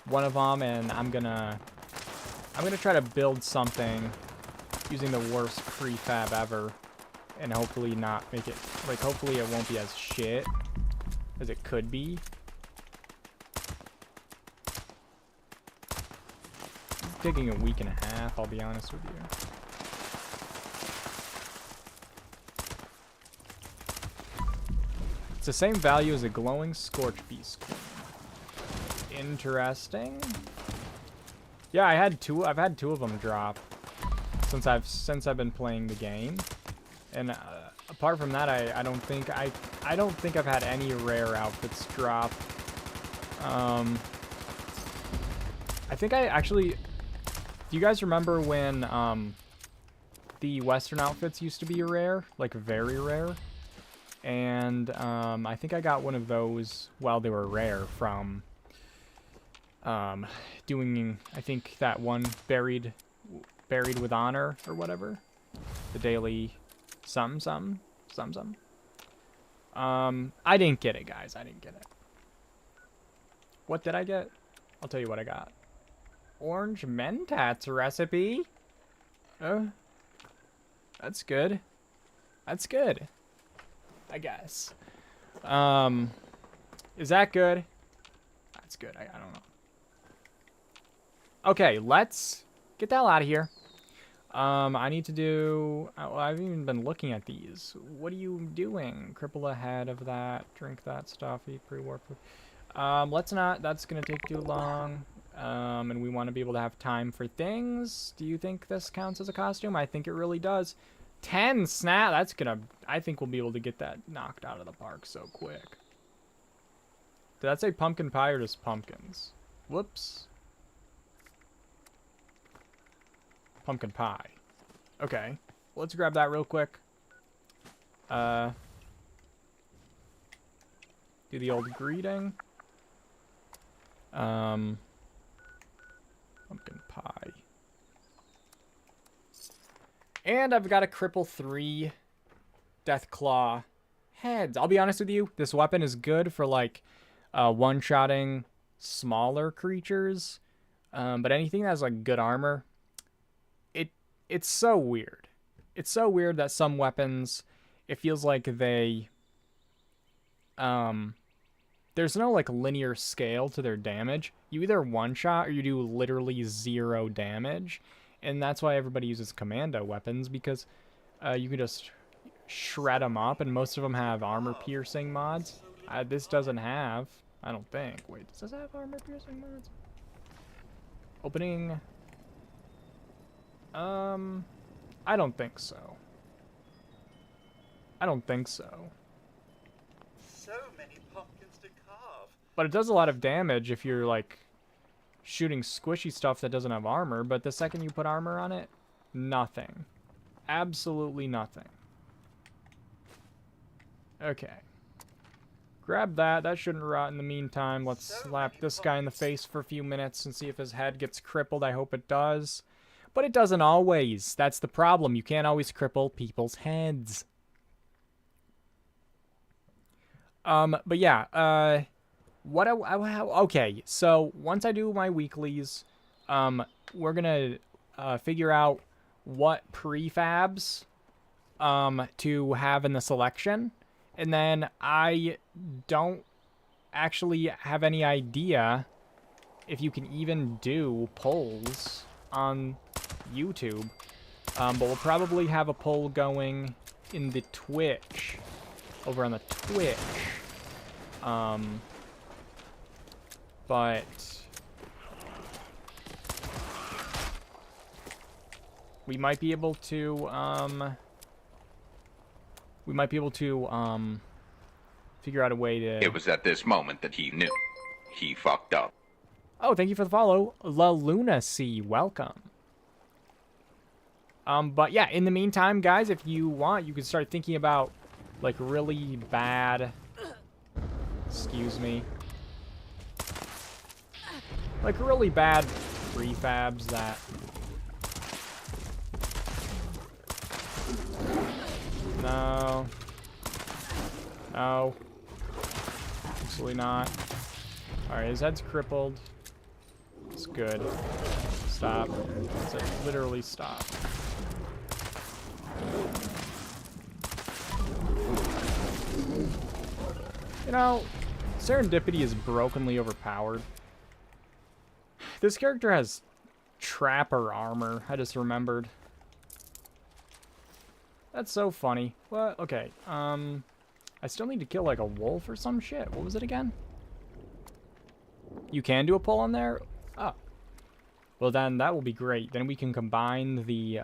one of them, and I'm gonna try to build something using the worst prefab ever, and hopefully not make it, like, hopefully it won't be as shit as it could be. It's taking a week and a half, I'll be honest with you. It's the same value as a glowing scorch beast coin. Interesting. Yeah, I've had two of them drop since I've been playing the game. And apart from that, I don't think I've had any rare outfits drop. I think I actually, do you guys remember when the Western outfits used to be rare, like very rare? And I think I got one of those while they were rare from doing, I think, that one buried with honor or whatever, the daily something. I didn't get it, guys. I didn't get it. What did I get? I'll tell you what I got. Orange Mentats recipe. That's good. That's good, I guess. Is that good? That's good. I don't know. Okay, let's get the hell out of here. I need to do... well, I've even been looking at these. What are you doing? Cripple ahead of that. Drink that stuff. Eat pre-warp. Let's not. That's going to take too long. And we want to be able to have time for things. Do you think this counts as a costume? I think it really does. 10 snap. That's going to... I think we'll be able to get that knocked out of the park so quick. Did that say pumpkin pie or just pumpkins? Whoops. Pumpkin pie. Okay. Let's grab that real quick. Do the old greeting. Pumpkin pie. And I've got a cripple 3 Deathclaw heads. I'll be honest with you, this weapon is good for like one-shotting smaller creatures. But anything that has like good armor, it's so weird. It's so weird that some weapons, it feels like they, there's no like linear scale to their damage. You either one-shot or you do literally 0 damage. And that's why everybody uses commando weapons, because you can just shred them up, and most of them have armor-piercing mods. This doesn't have, I don't think. Wait, does this have armor-piercing mods? Opening... I don't think so. I don't think so. So many pumpkins to carve. But it does a lot of damage if you're like shooting squishy stuff that doesn't have armor, but the second you put armor on it, nothing. Absolutely nothing. Okay. Grab that. That shouldn't rot in the meantime. Let's slap this guy in the face for a few minutes and see if his head gets crippled. I hope it does. But it doesn't always. That's the problem. You can't always cripple people's heads. But yeah, okay, so once I do my weeklies, we're gonna figure out what prefabs to have in the selection, and then I don't actually have any idea if you can even do polls on YouTube, but we'll probably have a poll going in the Twitch, over on the Twitch, but we might be able to, figure out a way to... It was at this moment that he knew. He fucked up. Oh, thank you for the follow. La Lunacy, welcome. But yeah, in the meantime, guys, if you want, you can start thinking about, like, really bad... Excuse me. Like, really bad prefabs that... No. No. Absolutely not. Alright, his head's crippled. It's good. Stop. It's literally stop. You know, Serendipity is brokenly overpowered. This character has Trapper armor, I just remembered. That's so funny. What? Okay, I still need to kill, like, a wolf or some shit. What was it again? You can do a pull on there? Oh. Well, then that will be great. Then we can combine the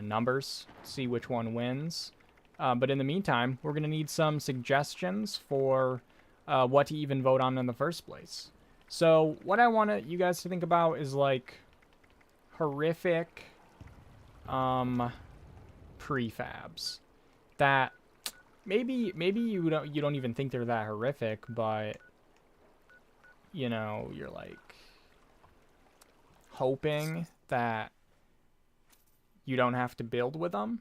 numbers, see which one wins. But in the meantime, we're going to need some suggestions for what to even vote on in the first place. So what I want you guys to think about is, like, horrific prefabs that maybe you don't even think they're that horrific, but you know, you're like hoping that you don't have to build with them.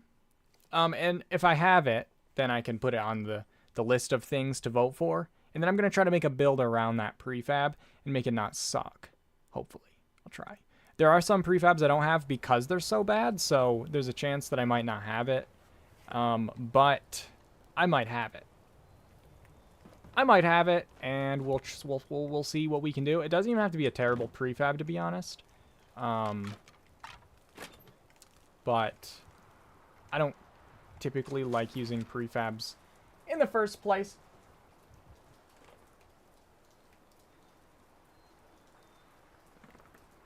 And if I have it, then I can put it on the list of things to vote for. And then I'm going to try to make a build around that prefab and make it not suck. Hopefully. I'll try. There are some prefabs I don't have because they're so bad, so there's a chance that I might not have it. But I might have it. I might have it, and we'll see what we can do. It doesn't even have to be a terrible prefab, to be honest. But I don't typically like using prefabs in the first place.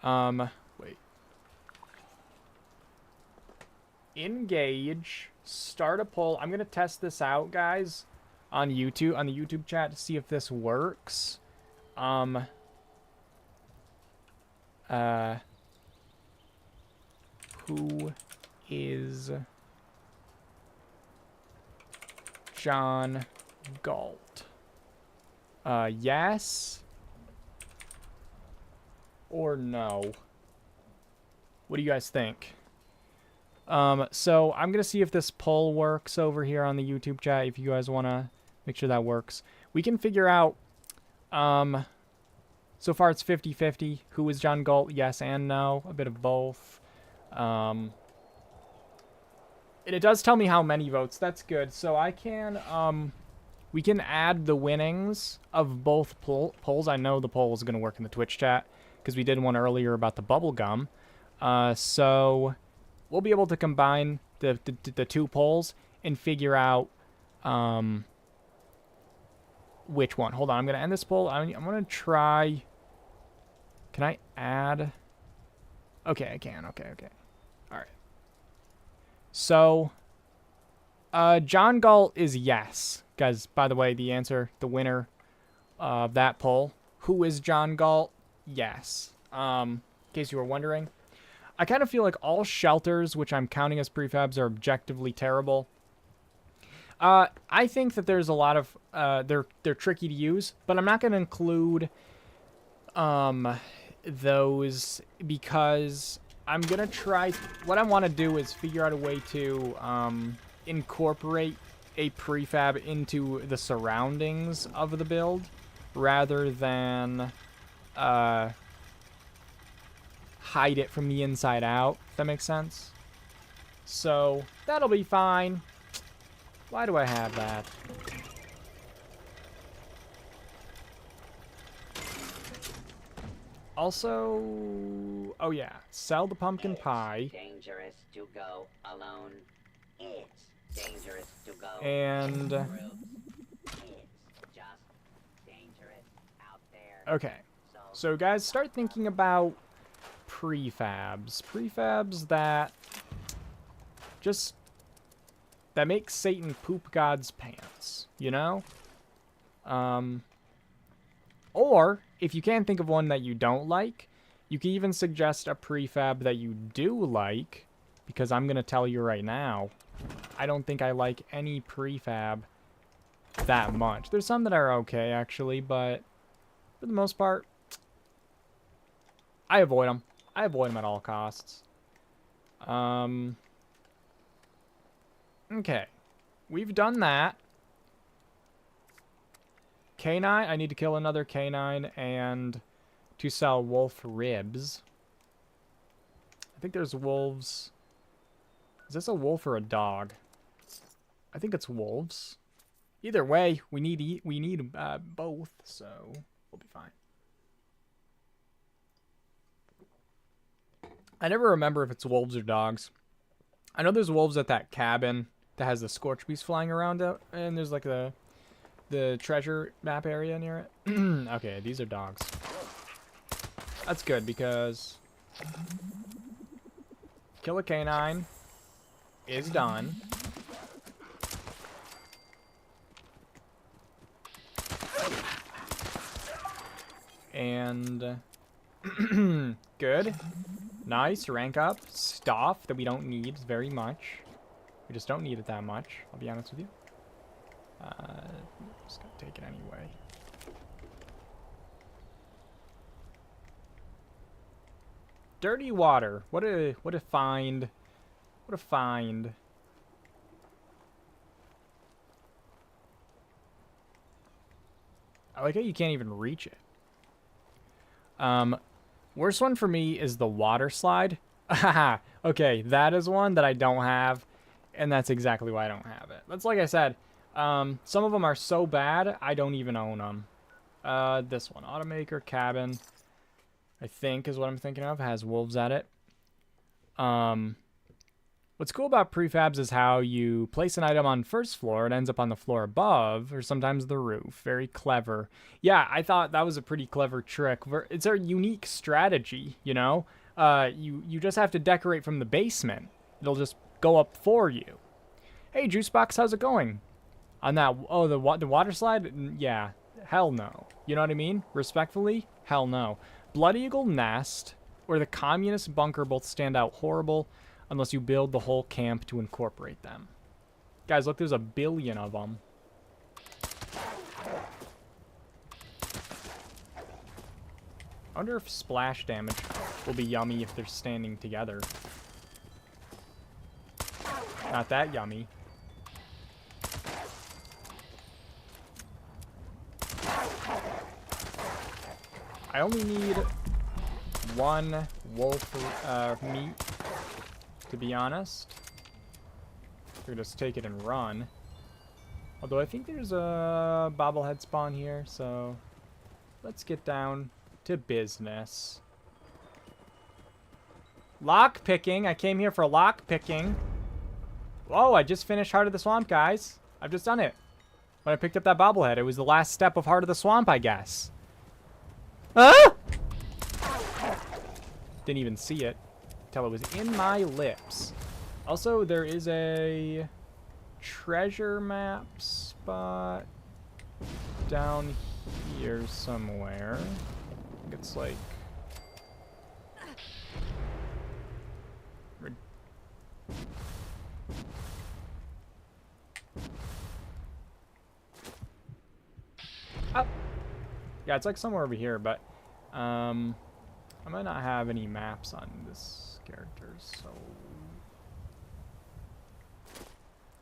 Wait. Engage. Start a poll. I'm gonna test this out, guys, on YouTube, on the YouTube chat, to see if this works. Who is John Galt? Yes or no? What do you guys think? So I'm going to see if this poll works over here on the YouTube chat, if you guys want to make sure that works. We can figure out, so far it's 50-50. Who is John Galt? Yes and no. A bit of both. And it does tell me how many votes. That's good. So I can, we can add the winnings of both polls. I know the poll is going to work in the Twitch chat, because we did one earlier about the bubblegum. So we'll be able to combine the two polls and figure out which one. Hold on, I'm going to end this poll. I'm going to try... Can I add... Okay, I can. Okay. All right. So, John Galt is yes. Guys, by the way, the answer, the winner of that poll. Who is John Galt? Yes. In case you were wondering. I kind of feel like all shelters, which I'm counting as prefabs, are objectively terrible. I think that there's a lot of... they're tricky to use, but I'm not going to include those because I'm going to try... What I want to do is figure out a way to incorporate a prefab into the surroundings of the build rather than... hide it from the inside out, if that makes sense. So, that'll be fine. Why do I have that? Also, oh yeah, sell the pumpkin pie. Dangerous to go alone. It's dangerous to go. And it's just dangerous out there. okay. So guys, start thinking about prefabs. Prefabs that just... that make Satan poop God's pants, you know? Or, if you can't think of one that you don't like, you can even suggest a prefab that you do like, because I'm going to tell you right now, I don't think I like any prefab that much. There's some that are okay, actually, but for the most part, I avoid them. I avoid them at all costs. Okay. We've done that. Canine. I need to kill another canine and to sell wolf ribs. I think there's wolves. Is this a wolf or a dog? I think it's wolves. Either way, we need both, so we'll be fine. I never remember if it's wolves or dogs. I know there's wolves at that cabin that has the scorch beast flying around it, and there's like the treasure map area near it. Okay, these are dogs. That's good because kill a canine is done. And good. Nice. Rank up. Stuff that we don't need very much. We just don't need it that much, I'll be honest with you. Just gonna take it anyway. Dirty water. What a find. What a find. I like how you can't even reach it. Worst one for me is the water slide. Okay, that is one that I don't have, and that's exactly why I don't have it. That's like I said, some of them are so bad, I don't even own them. This one, Automaker Cabin, I think is what I'm thinking of, has wolves at it. What's cool about prefabs is how you place an item on first floor, it ends up on the floor above, or sometimes the roof. Very clever. Yeah, I thought that was a pretty clever trick. It's a unique strategy, you know? You just have to decorate from the basement. It'll just go up for you. Hey, Juicebox, how's it going? On that, oh, the water slide? Yeah, hell no. You know what I mean? Respectfully, hell no. Blood Eagle Nest or the Communist Bunker both stand out horrible unless you build the whole camp to incorporate them. Guys, look, there's a billion of them. I wonder if splash damage will be yummy if they're standing together. Not that yummy. I only need one wolf meat, to be honest. We'll just take it and run. Although I think there's a bobblehead spawn here, so let's get down to business. Lock picking. I came here for lock picking. Whoa, I just finished Heart of the Swamp, guys. I've just done it. When I picked up that bobblehead, it was the last step of Heart of the Swamp, I guess. Ah! Didn't even see it till it was in my lips. Also, there is a treasure map spot down here somewhere. I think it's like... Oh. Yeah, it's like somewhere over here, but I might not have any maps on this character, so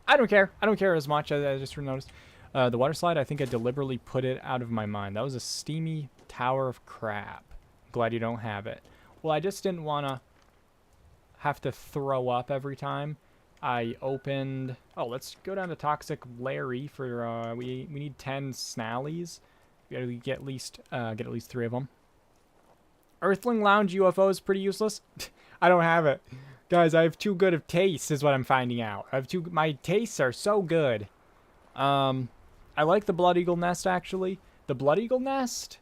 I don't care. I don't care as much. I just noticed the water slide. I think I deliberately put it out of my mind. That was a steamy tower of crap. Glad you don't have it. Well, I just didn't want to have to throw up every time I opened. Oh, let's go down to Toxic Larry for we need 10 Snallies. We gotta get at least 3 of them. Earthling Lounge UFO is pretty useless. I don't have it, guys. I have too good of taste, is what I'm finding out. My tastes are so good. I like the Blood Eagle Nest actually. The Blood Eagle Nest,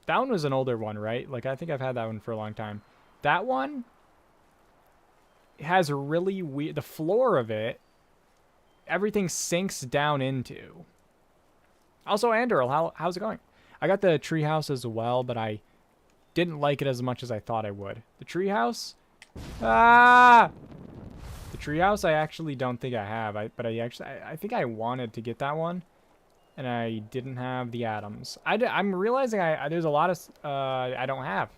That one was an older one, right? Like, I think I've had that one for a long time. That one has a really weird... The floor of it, everything sinks down into. Also, Andoril, how's it going? I got the treehouse as well, but I didn't like it as much as I thought I would. The treehouse? Ah! The treehouse I actually don't think I have. But I think I wanted to get that one. And I didn't have the atoms. I'm realizing there's a lot of I don't have.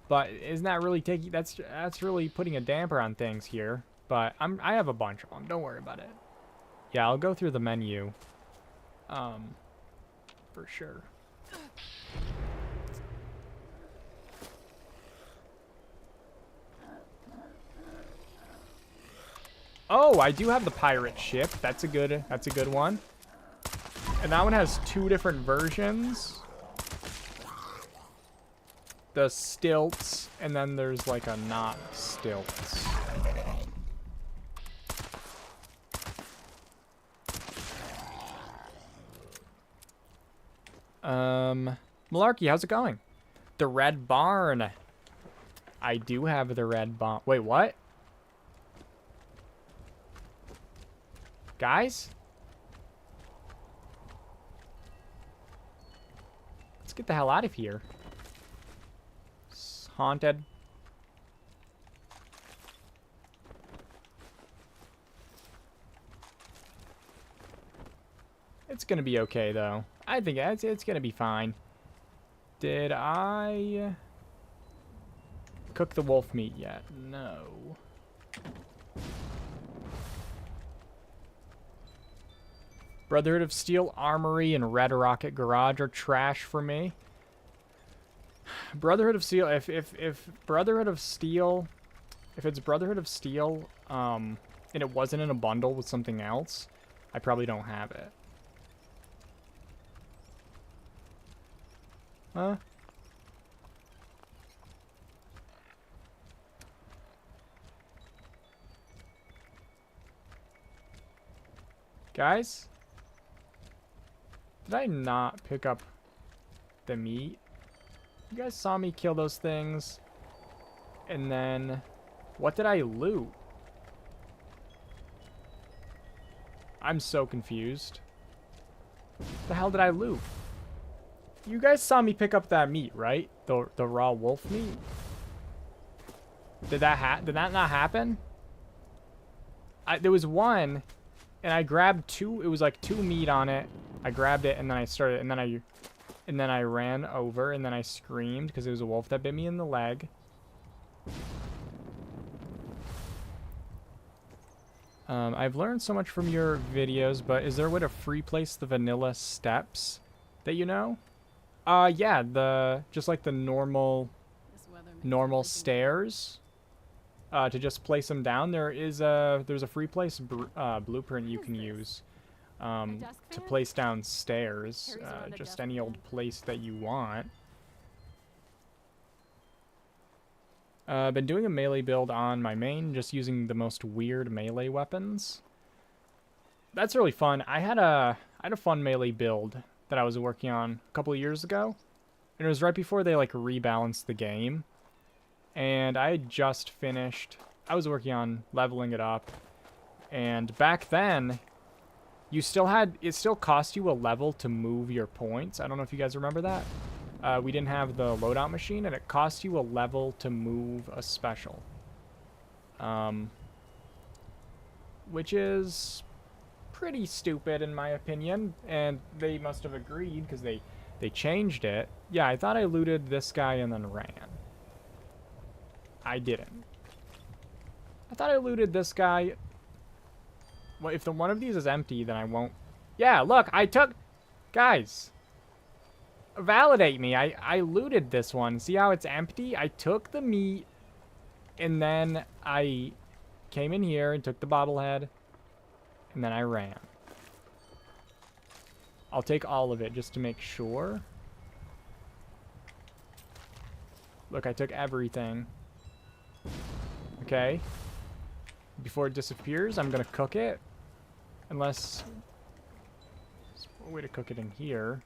But isn't that really taking... That's really putting a damper on things here. But I have a bunch of them. Don't worry about it. Yeah, I'll go through the menu. For sure. Oh, I do have the pirate ship. That's a good one. And that one has 2 different versions. The stilts, and then there's like a not stilts. Malarkey, how's it going? The Red Barn. I do have the Red Barn. Wait, what? Guys? Let's get the hell out of here. It's haunted. It's gonna be okay, though. I think it's gonna be fine. Did I cook the wolf meat yet? No. Brotherhood of Steel Armory and Red Rocket Garage are trash for me. Brotherhood of Steel, if Brotherhood of Steel, if it's Brotherhood of Steel, and it wasn't in a bundle with something else, I probably don't have it. Huh? Guys? Did I not pick up the meat? You guys saw me kill those things. And then, what did I loot? I'm so confused. What the hell did I loot? You guys saw me pick up that meat, right? The raw wolf meat. Did that not happen? There was one, and I grabbed 2. It was like 2 meat on it. I grabbed it, and then I started, and then I ran over, and then I screamed because it was a wolf that bit me in the leg. I've learned so much from your videos, but is there a way to free place the vanilla steps that you know? Yeah, just like the normal stairs. To just place them down, there's a free place blueprint you can use to place down stairs. Just any old place that you want. Been doing a melee build on my main, just using the most weird melee weapons. That's really fun. I had a fun melee build that I was working on a couple of years ago, and it was right before they like rebalanced the game. And I had just finished. I was working on leveling it up, and back then, it still cost you a level to move your points. I don't know if you guys remember that. We didn't have the loadout machine, and it cost you a level to move a special. Which is pretty stupid in my opinion, and they must have agreed because they changed it. Yeah, I thought I looted this guy and then ran. I didn't. I thought I looted this guy. Well, if one of these is empty, then I won't. Yeah, look, I took... Guys. Validate me. I looted this one. See how it's empty? I took the meat, and then I came in here and took the bobblehead, and then I ran. I'll take all of it just to make sure. Look, I took everything. Okay. Before it disappears, I'm gonna cook it. Unless... There's a way to cook it in here.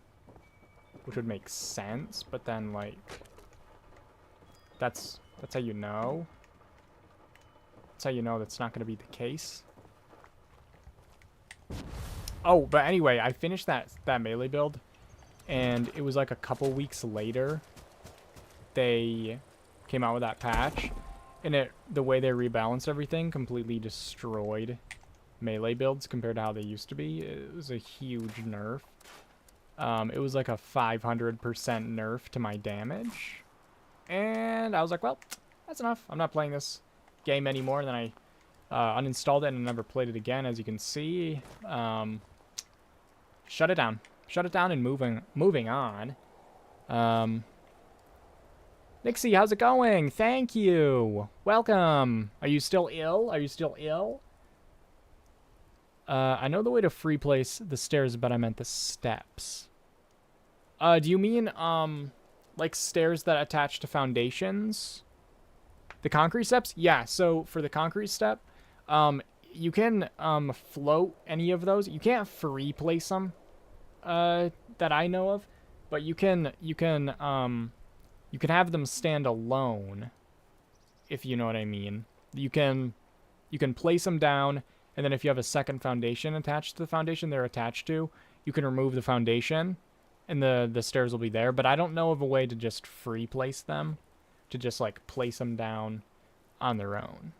which would make sense, but then, like, that's how you know. That's how you know that's not going to be the case. Oh, but anyway, I finished that melee build, and it was like a couple weeks later they came out with that patch, and the way they rebalanced everything completely destroyed melee builds compared to how they used to be. It was a huge nerf. It was like a 500% nerf to my damage, and I was like, well, that's enough. I'm not playing this game anymore. And then I uninstalled it and never played it again, as you can see. Shut it down. Shut it down and moving on. Nixie, how's it going? Thank you. Welcome. Are you still ill? Are you still ill? I know the way to free place the stairs, but I meant the steps. Do you mean, like stairs that attach to foundations? The concrete steps? Yeah, so for the concrete step, you can, float any of those. You can't free place them, that I know of, but you can have them stand alone, if you know what I mean. You can place them down, and then if you have a second foundation attached to the foundation they're attached to, you can remove the foundation, and the stairs will be there. But I don't know of a way to just free place them, to just like place them down on their own.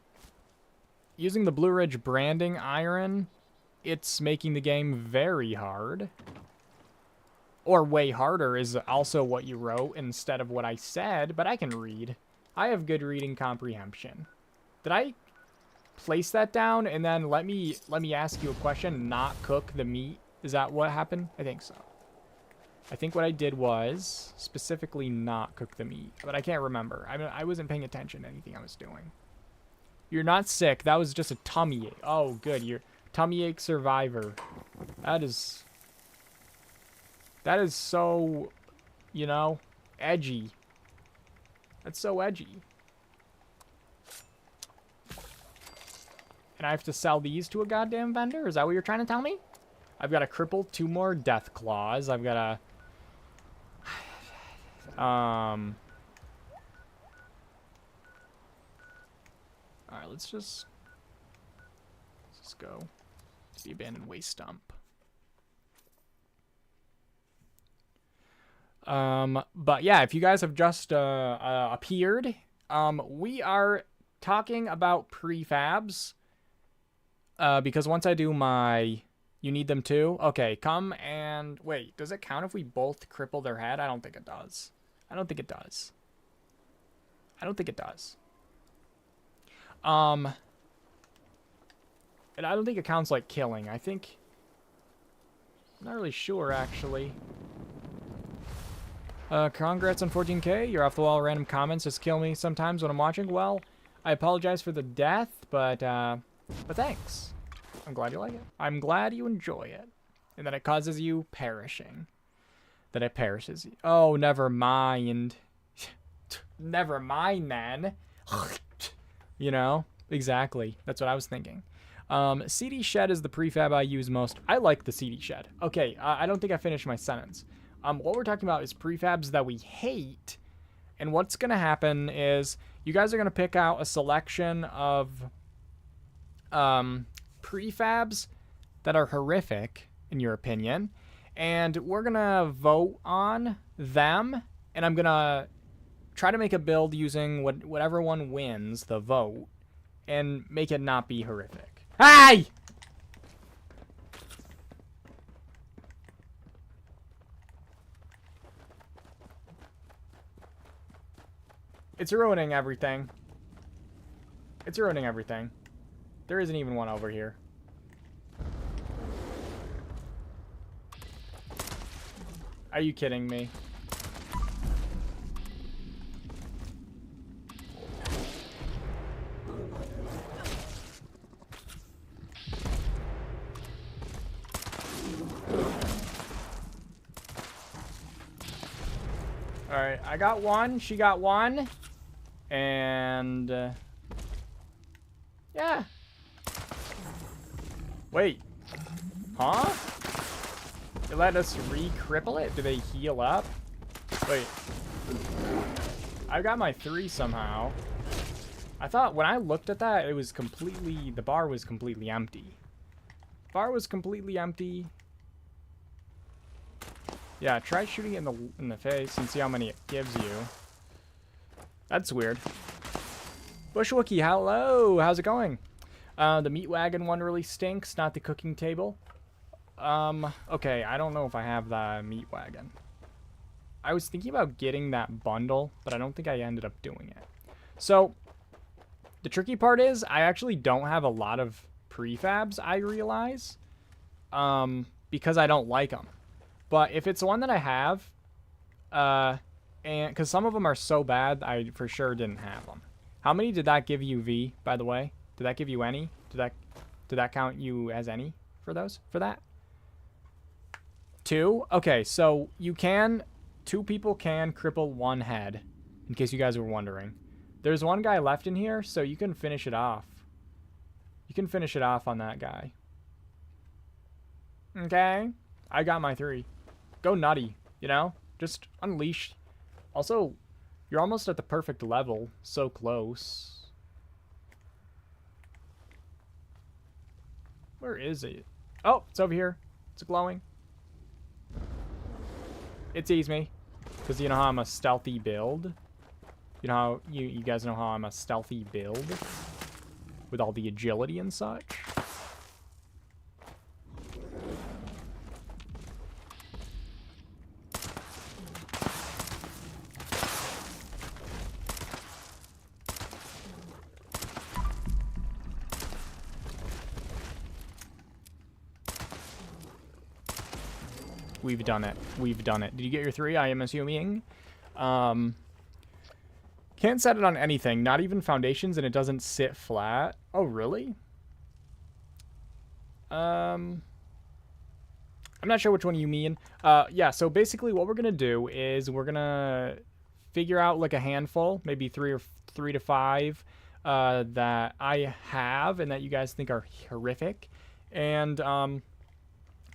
Using the Blue Ridge branding iron, it's making the game very hard. Or way harder is also what you wrote instead of what I said, but I can read. I have good reading comprehension. Did I place that down and then let me ask you a question, not cook the meat? Is that what happened? I think so. I think what I did was specifically not cook the meat, but I can't remember. I mean, I wasn't paying attention to anything I was doing. You're not sick. That was just a tummy ache. Oh, good. You're tummy ache survivor. That is so, you know, edgy. That's so edgy. And I have to sell these to a goddamn vendor? Is that what you're trying to tell me? I've got to cripple 2 more death claws. I've got to... Alright, let's just go to the abandoned waste dump. But yeah, if you guys have just appeared, we are talking about prefabs. Because once I do my... You need them too? Okay, come and... Wait, does it count if we both cripple their head? I don't think it does. I don't think it does. I don't think it does. And I don't think it counts like killing. I think... I'm not really sure, actually. Congrats on 14K. You're off the wall. Random comments just kill me sometimes when I'm watching. Well, I apologize for the death, but thanks. I'm glad you like it. I'm glad you enjoy it. And that it causes you perishing. That it perishes you. Oh, never mind. Never mind, then. You know? Exactly. That's what I was thinking. CD shed is the prefab I use most. I like the CD shed. Okay, I don't think I finished my sentence. What we're talking about is prefabs that we hate. And what's going to happen is you guys are going to pick out a selection of prefabs that are horrific, in your opinion. And we're going to vote on them. And I'm going to try to make a build using whatever one wins the vote. And make it not be horrific. Hey! It's ruining everything. It's ruining everything. There isn't even one over here. Are you kidding me? Alright, I got one. She got one. And... yeah. Wait. Huh? It let us re-cripple it? Do they heal up? Wait. I got my 3 somehow. I thought when I looked at that, it was completely... The bar was completely empty. Bar was completely empty. Yeah, try shooting it in the face and see how many it gives you. That's weird. Bushwookie, hello! How's it going? The meat wagon one really stinks, not the cooking table. Okay, I don't know if I have the meat wagon. I was thinking about getting that bundle, but I don't think I ended up doing it. So, the tricky part is, I actually don't have a lot of prefabs, I realize. Because I don't like them. But if it's one that I have, and because some of them are so bad, I for sure didn't have them. How many did that give you, V, by the way? Did that give you any? Did that count you as any for that? 2? Okay, so you can... 2 people can cripple 1 head, in case you guys were wondering. There's 1 guy left in here, so you can finish it off. You can finish it off on that guy. Okay. I got my 3. Go nutty, you know? Just unleash. Also, you're almost at the perfect level. So close. Where is it? Oh, it's over here. It's glowing. It sees me. Because you know how I'm a stealthy build? You know how... You guys know how I'm a stealthy build? With all the agility and such? We've done it. We've done it. Did you get your 3? I am assuming. Can't set it on anything. Not even foundations, and it doesn't sit flat. Oh, really? I'm not sure which one you mean. Yeah, so basically what we're going to do is we're going to figure out like a handful, maybe 3 to 5 that I have and that you guys think are horrific. And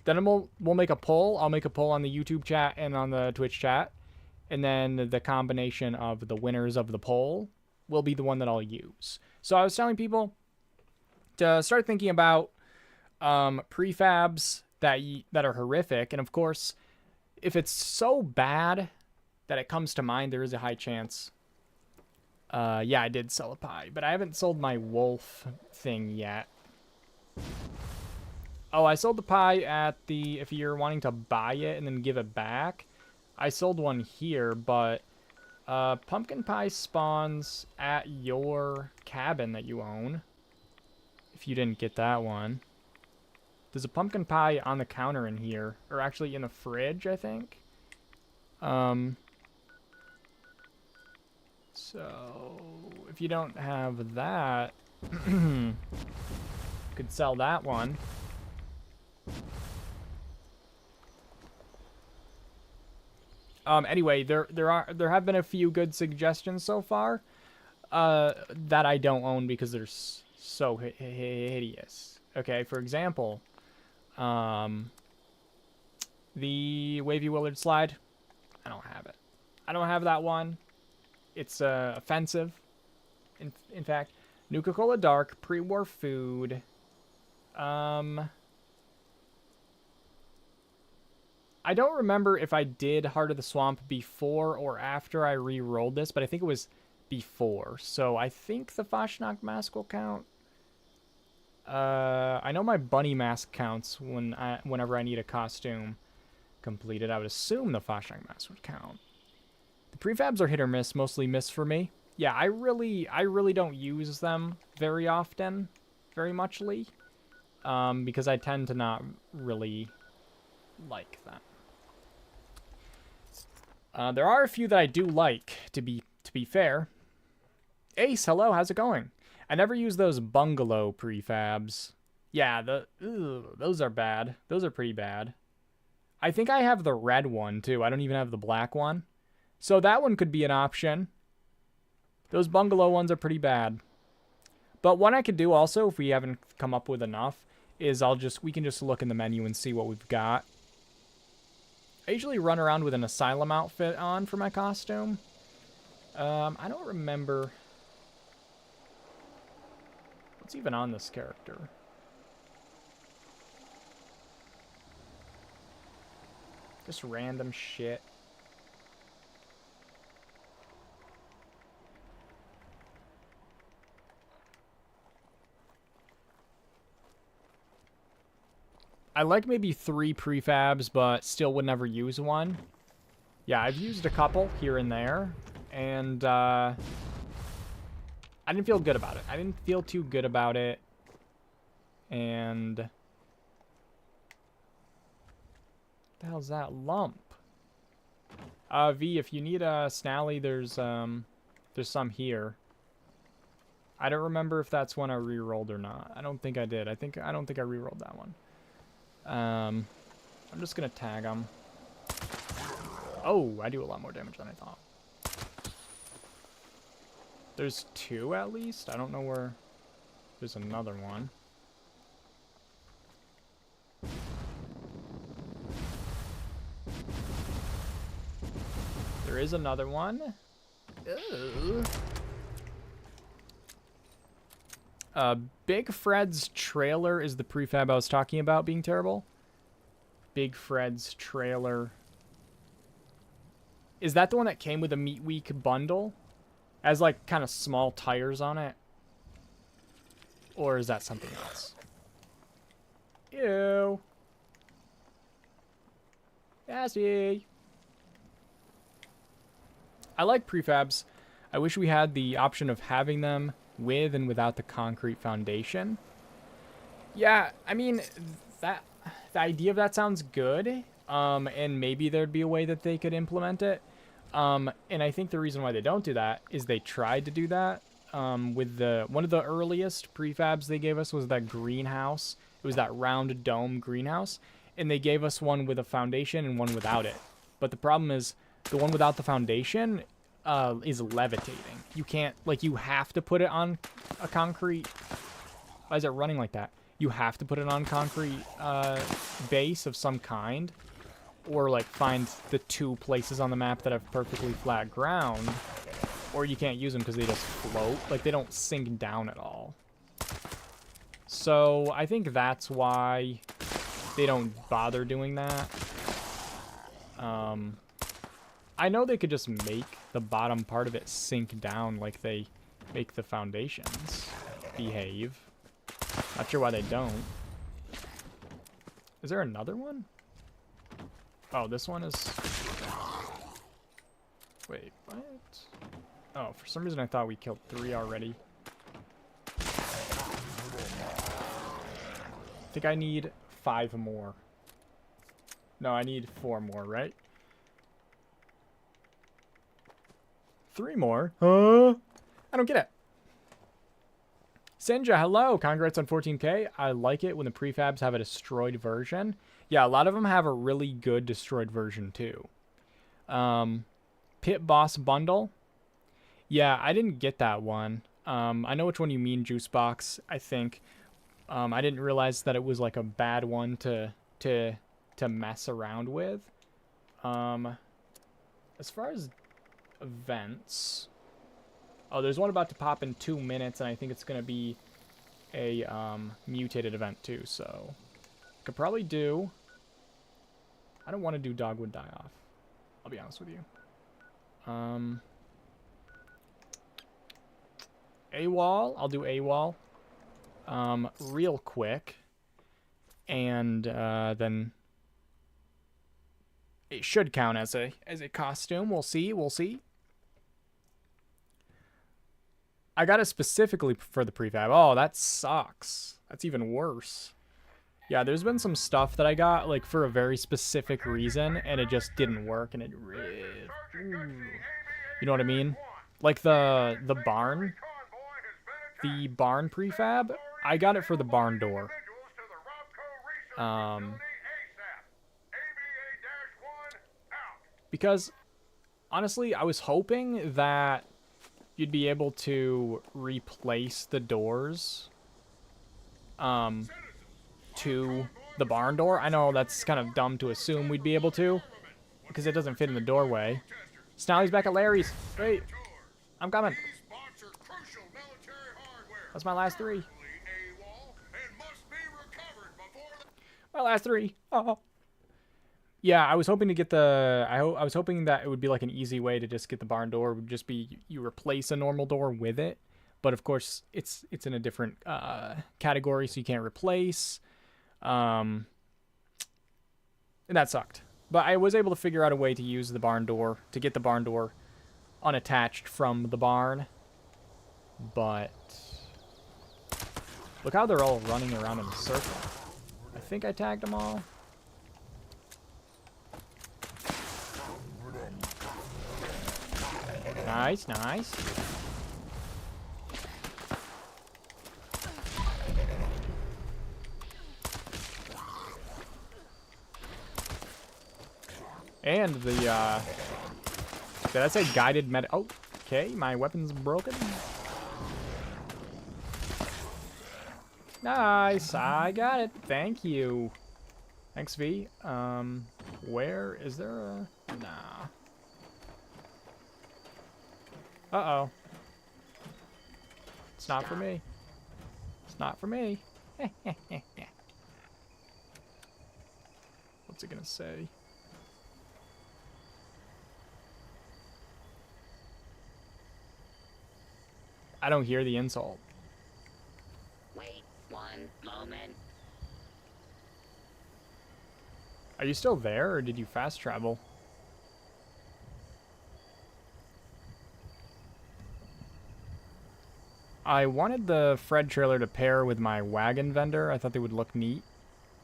then we'll make a poll. I'll make a poll on the YouTube chat and on the Twitch chat. And then the combination of the winners of the poll will be the one that I'll use. So I was telling people to start thinking about prefabs that are horrific. And of course, if it's so bad that it comes to mind, there is a high chance. Yeah, I did sell a pie, but I haven't sold my wolf thing yet. Oh, I sold the pie at the, if you're wanting to buy it and then give it back, I sold one here, but pumpkin pie spawns at your cabin that you own. If you didn't get that one. There's a pumpkin pie on the counter in here, or actually in the fridge, I think. So, if you don't have that, you could sell that one. Anyway, there have been a few good suggestions so far that I don't own because they're so hideous. Okay, for example, the Wavy Willard slide. I don't have it. I don't have that one. It's offensive. In fact, Nuka-Cola Dark, pre-war food. I don't remember if I did Heart of the Swamp before or after I re-rolled this, but I think it was before. So I think the Fashnak mask will count. I know my bunny mask counts whenever I need a costume completed. I would assume the Fashnak mask would count. The prefabs are hit or miss, mostly miss for me. Yeah, I really don't use them very often, very muchly, because I tend to not really like them. There are a few that I do like, to be fair. Ace, hello, how's it going? I never use those bungalow prefabs. Yeah, those are bad. Those are pretty bad. I think I have the red one, too. I don't even have the black one. So that one could be an option. Those bungalow ones are pretty bad. But what I could do also, if we haven't come up with enough, is we can just look in the menu and see what we've got. I usually run around with an asylum outfit on for my costume. I don't remember what's even on this character. Just random shit. I like maybe 3 prefabs, but still would never use one. Yeah, I've used a couple here and there, and I didn't feel good about it. I didn't feel too good about it, and what the hell's that lump? V, if you need a Snally, there's some here. I don't remember if that's one I re-rolled or not. I don't think I did. I don't think I re-rolled that one. I'm just gonna tag them. Oh, I do a lot more damage than I thought. There's 2 at least. I don't know where. There's another one. There is another one. Ooh. Big Fred's trailer is the prefab I was talking about being terrible. Big Fred's trailer. Is that the one that came with a Meat Week bundle? Has like kind of small tires on it? Or is that something else? Ew. Nasty. I like prefabs. I wish we had the option of having them with and without the concrete foundation. Yeah, I mean, the idea of that sounds good. And maybe there'd be a way that they could implement it. And I think the reason why they don't do that is they tried to do that. With one of the earliest prefabs they gave us was that greenhouse. It was that round dome greenhouse. And they gave us one with a foundation and one without it. But the problem is, the one without the foundation is levitating. You can't, like, you have to put it on a concrete. Why is it running like that? You have to put it on concrete base of some kind. Or, like, find the 2 places on the map that have perfectly flat ground. Or you can't use them because they just float. Like, they don't sink down at all. So, I think that's why they don't bother doing that. I know they could just make the bottom part of it sink down like they make the foundations behave. Not sure why they don't. Is there another one? Oh, this one is... Wait, what? Oh, for some reason I thought we killed 3 already. I think I need 5 more. No, I need 4 more, right? 3 more? Huh? I don't get it. Sinja, hello. Congrats on 14K. I like it when the prefabs have a destroyed version. Yeah, a lot of them have a really good destroyed version too. Pit Boss Bundle. Yeah, I didn't get that one. I know which one you mean, Juicebox, I think. I didn't realize that it was like a bad one to mess around with. As far as events, oh, there's one about to pop in 2 minutes, and I think it's gonna be a mutated event too. So could probably do. I don't want to do Dogwood Die Off. I'll be honest with you. AWOL. I'll do AWOL. Real quick, and then it should count as a costume. We'll see. We'll see. I got it specifically for the prefab. Oh, that sucks. That's even worse. Yeah, there's been some stuff that I got like for a very specific reason, and it just didn't work, and it really, you know what I mean? Like the barn prefab. I got it for the barn door. Because honestly, I was hoping that you'd be able to replace the doors to the barn door. I know that's kind of dumb to assume we'd be able to, because it doesn't fit in the doorway. Snally's back at Larry's. Wait, I'm coming. That's my last 3. My last 3. Oh. Yeah, I was hoping to get the. I was hoping that it would be like an easy way to just get the barn door. It would just be you replace a normal door with it, but of course it's in a different category, so you can't replace. And that sucked. But I was able to figure out a way to use the barn door to get the barn door unattached from the barn. But look how they're all running around in a circle. I think I tagged them all. Nice, nice. And the, did I say guided med- Oh, okay, my weapon's broken. Nice, I got it. Thank you. Thanks, V. Where is there a... Nah. Uh-oh. It's not for me. It's not for me. What's it gonna say? I don't hear the insult. Wait one moment. Are you still there, or did you fast travel? I wanted the Fred trailer to pair with my wagon vendor. I thought they would look neat.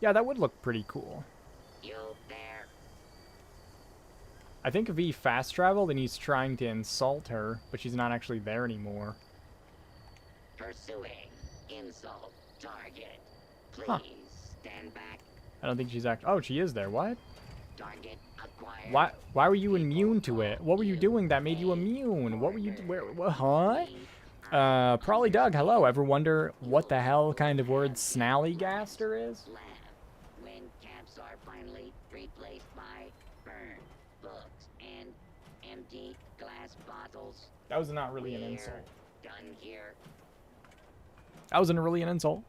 Yeah, that would look pretty cool. You there? I think V fast traveled and he's trying to insult her, but she's not actually there anymore. Pursuing. Insult. Target. Please Huh. stand back. I don't think she's oh, she is there. What? Target acquired. Why were you immune to it? What were you doing that made you immune? What were you what, huh? Probably Doug, hello. Ever wonder what the hell kind of word snallygaster is? Lab. When caps are finally replaced by burned books and empty glass bottles. That was not really an We're insult. done here. That wasn't really an insult.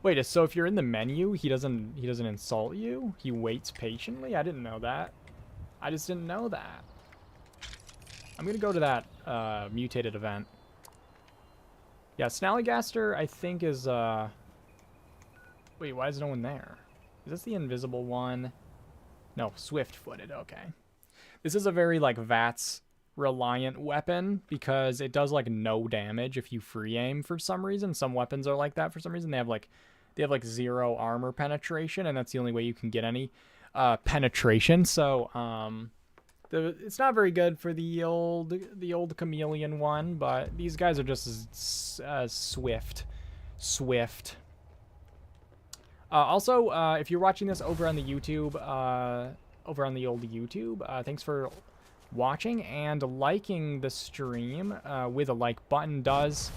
Wait, so if you're in the menu, he doesn't insult you? He waits patiently? I didn't know that. I just didn't know that. I'm gonna go to that mutated event. Yeah, Snallygaster, I think is wait, why is no one there? Is this the invisible one? No, swift-footed, okay. This is a very like VATS reliant weapon because it does like no damage if you free aim for some reason. Some weapons are like that for some reason. They have like 0 armor penetration, and that's the only way you can get any penetration. So it's not very good for the old chameleon one, but these guys are just as swift. Also, if you're watching this over on the YouTube, over on the old YouTube, thanks for watching and liking the stream. With a like button does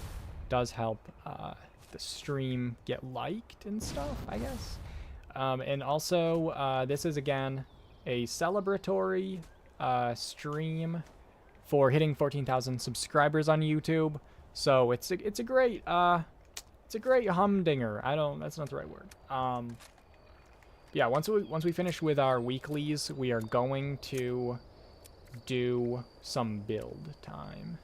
help the stream get liked and stuff, I guess. And also, this is again a celebratory stream for hitting 14,000 subscribers on YouTube. So it's a great humdinger. That's not the right word. Yeah, once we finish with our weeklies, we are going to do some build time.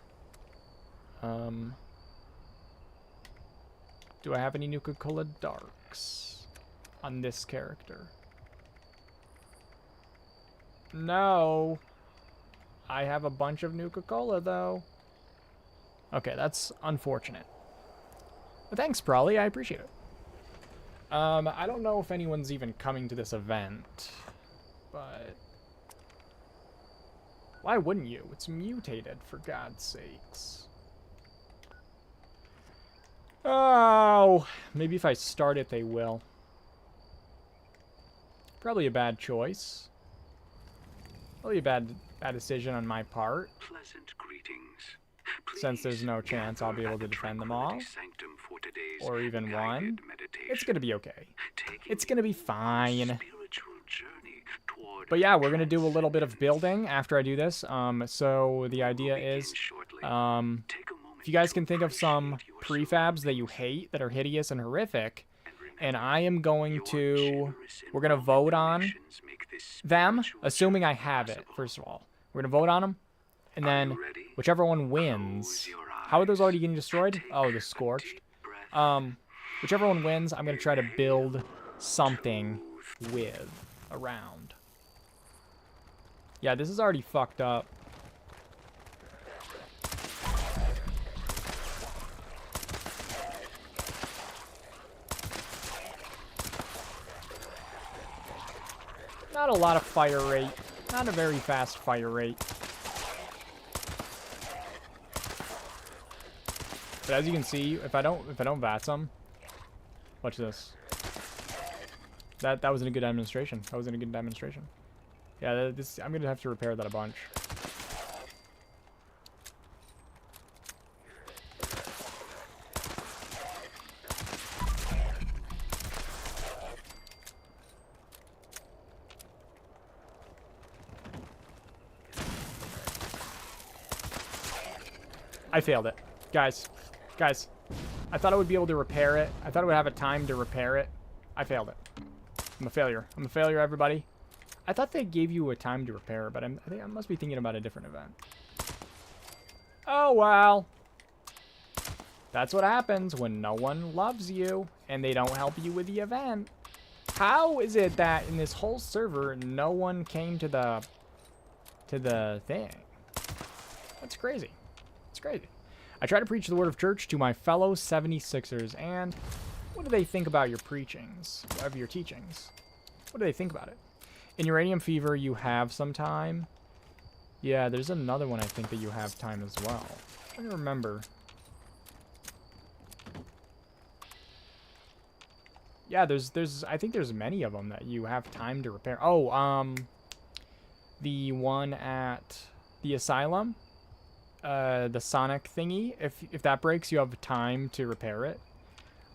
Do I have any Nuka-Cola Darks on this character? No. I have a bunch of Nuka-Cola though. Okay, that's unfortunate. But thanks, Prawley. I appreciate it. I don't know if anyone's even coming to this event, but why wouldn't you? It's mutated, for God's sakes. Oh, maybe if I start it, they will. Probably a bad choice. Probably a bad decision on my part. Pleasant greetings. Since there's no chance I'll be able to defend them all. Or even one. It's gonna be okay. It's gonna be fine. But yeah, we're gonna do a little bit of building after I do this. So the idea is, if you guys can think of some prefabs that you hate, that are hideous and horrific, and we're gonna vote on them, assuming I have it, first of all. We're gonna vote on them, and then whichever one wins. How are those already getting destroyed? Oh, the scorched. Whichever one wins, I'm gonna try to build something around. Yeah, this is already fucked up. Not a lot of fire rate. Not a very fast fire rate. But as you can see, if I don't VATS them, watch this. That was in a good demonstration. That was in a good demonstration. Yeah, I'm gonna have to repair that a bunch. I failed it. Guys. I thought I would be able to repair it. I thought I would have a time to repair it. I failed it. I'm a failure. I'm a failure, everybody. I thought they gave you a time to repair, but I think I must be thinking about a different event. Oh, well. That's what happens when no one loves you and they don't help you with the event. How is it that in this whole server, no one came to the thing? That's crazy. It's crazy. I try to preach the word of church to my fellow 76ers, and what do they think about your preachings, of your teachings? What do they think about it? In Uranium Fever, you have some time. Yeah, there's another one I think that you have time as well. I'm trying to remember. Yeah, I think there's many of them that you have time to repair. Oh, the one at the asylum, the Sonic thingy. If that breaks, you have time to repair it.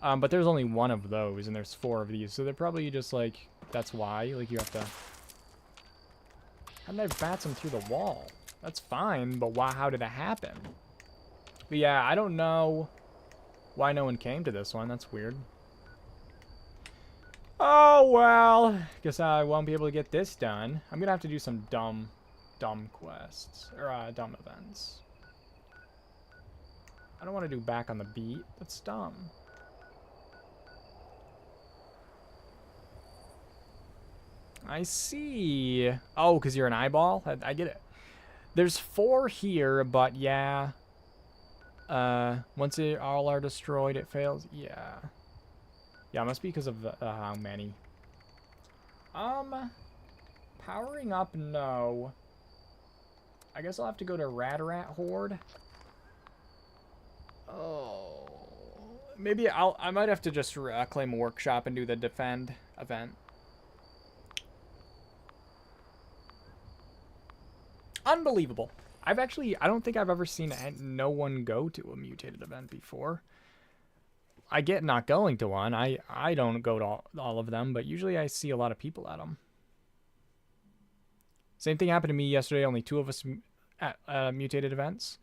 But there's only one of those, and there's 4 of these, so they're probably just like, that's why, like, you have to. How did I bats them through the wall? That's fine, but why? How did it happen? But yeah, I don't know why no one came to this one. That's weird. Oh, well. Guess I won't be able to get this done. I'm gonna have to do some dumb quests. Or, dumb events. I don't want to do back on the beat. That's dumb. I see. Oh, because you're an eyeball? I get it. There's 4 here, but yeah. Once all are destroyed, it fails. Yeah. Yeah, it must be because of how many. Powering up, no. I guess I'll have to go to Radarat Horde. Oh. Maybe I might have to just claim a workshop and do the defend event. Unbelievable. I don't think I've ever seen no one go to a mutated event before. I get not going to one. I don't go to all of them, but usually I see a lot of people at them. Same thing happened to me yesterday. Only 2 of us at mutated events.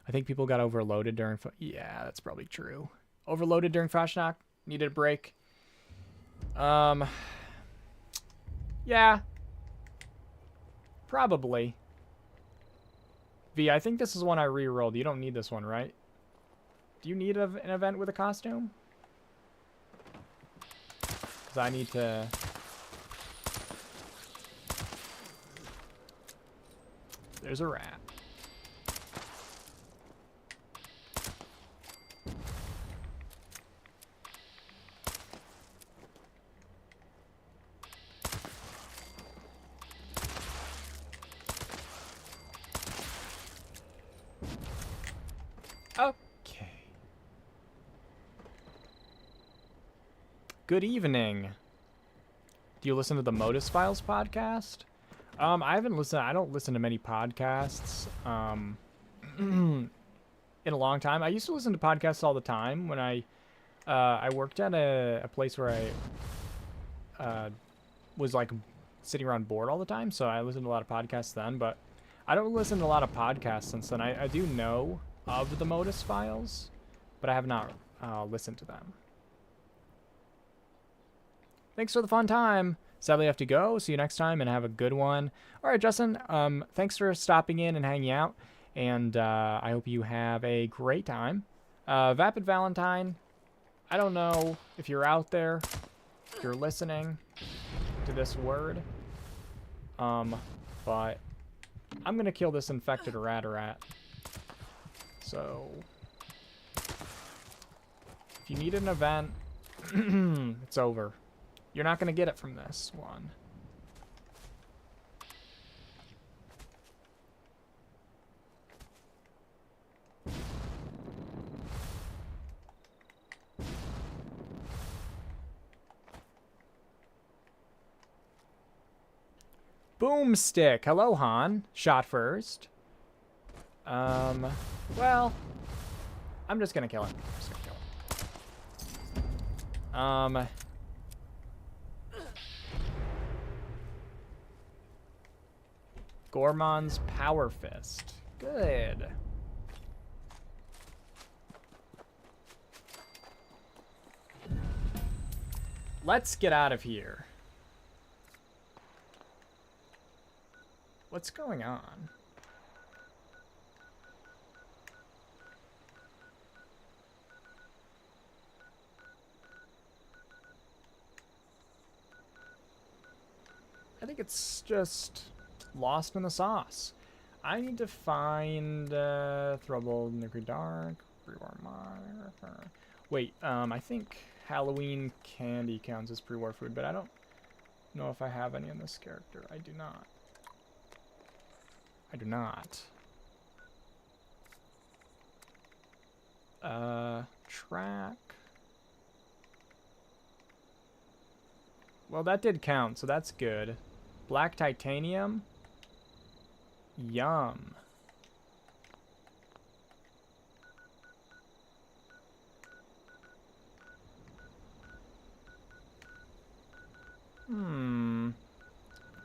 I think people got overloaded during... Yeah, that's probably true. Overloaded during Fashnak. Needed a break. Yeah. Probably. V, I think this is one I re-rolled. You don't need this one, right? Do you need an event with a costume? Because I need to... There's a rat. Okay. Good evening. Do you listen to the Modus Files podcast? I haven't listened. I don't listen to many podcasts in a long time. I used to listen to podcasts all the time when I worked at a place where I was like sitting around bored all the time, so I listened to a lot of podcasts then, but I don't listen to a lot of podcasts since then. I do know of the Modus Files, but I have not listened to them. Thanks for the fun time. Sadly, I have to go. See you next time, and have a good one. All right, Justin, thanks for stopping in and hanging out, and I hope you have a great time. Vapid Valentine, I don't know if you're out there, if you're listening to this word, but I'm going to kill this infected rat. So, if you need an event, it's over. You're not going to get it from this one. Boomstick. Hello, Han. Shot first. Well, I'm just going to kill it. Gormon's Power Fist. Good. Let's get out of here. What's going on? I think it's just lost in the sauce. I need to find Trouble, Nuclear Dark, Pre-War Monitor. Wait, I think Halloween candy counts as pre-war food, but I don't know if I have any in this character. I do not. I do not. Track. Well, that did count, so that's good. Black titanium. Yum.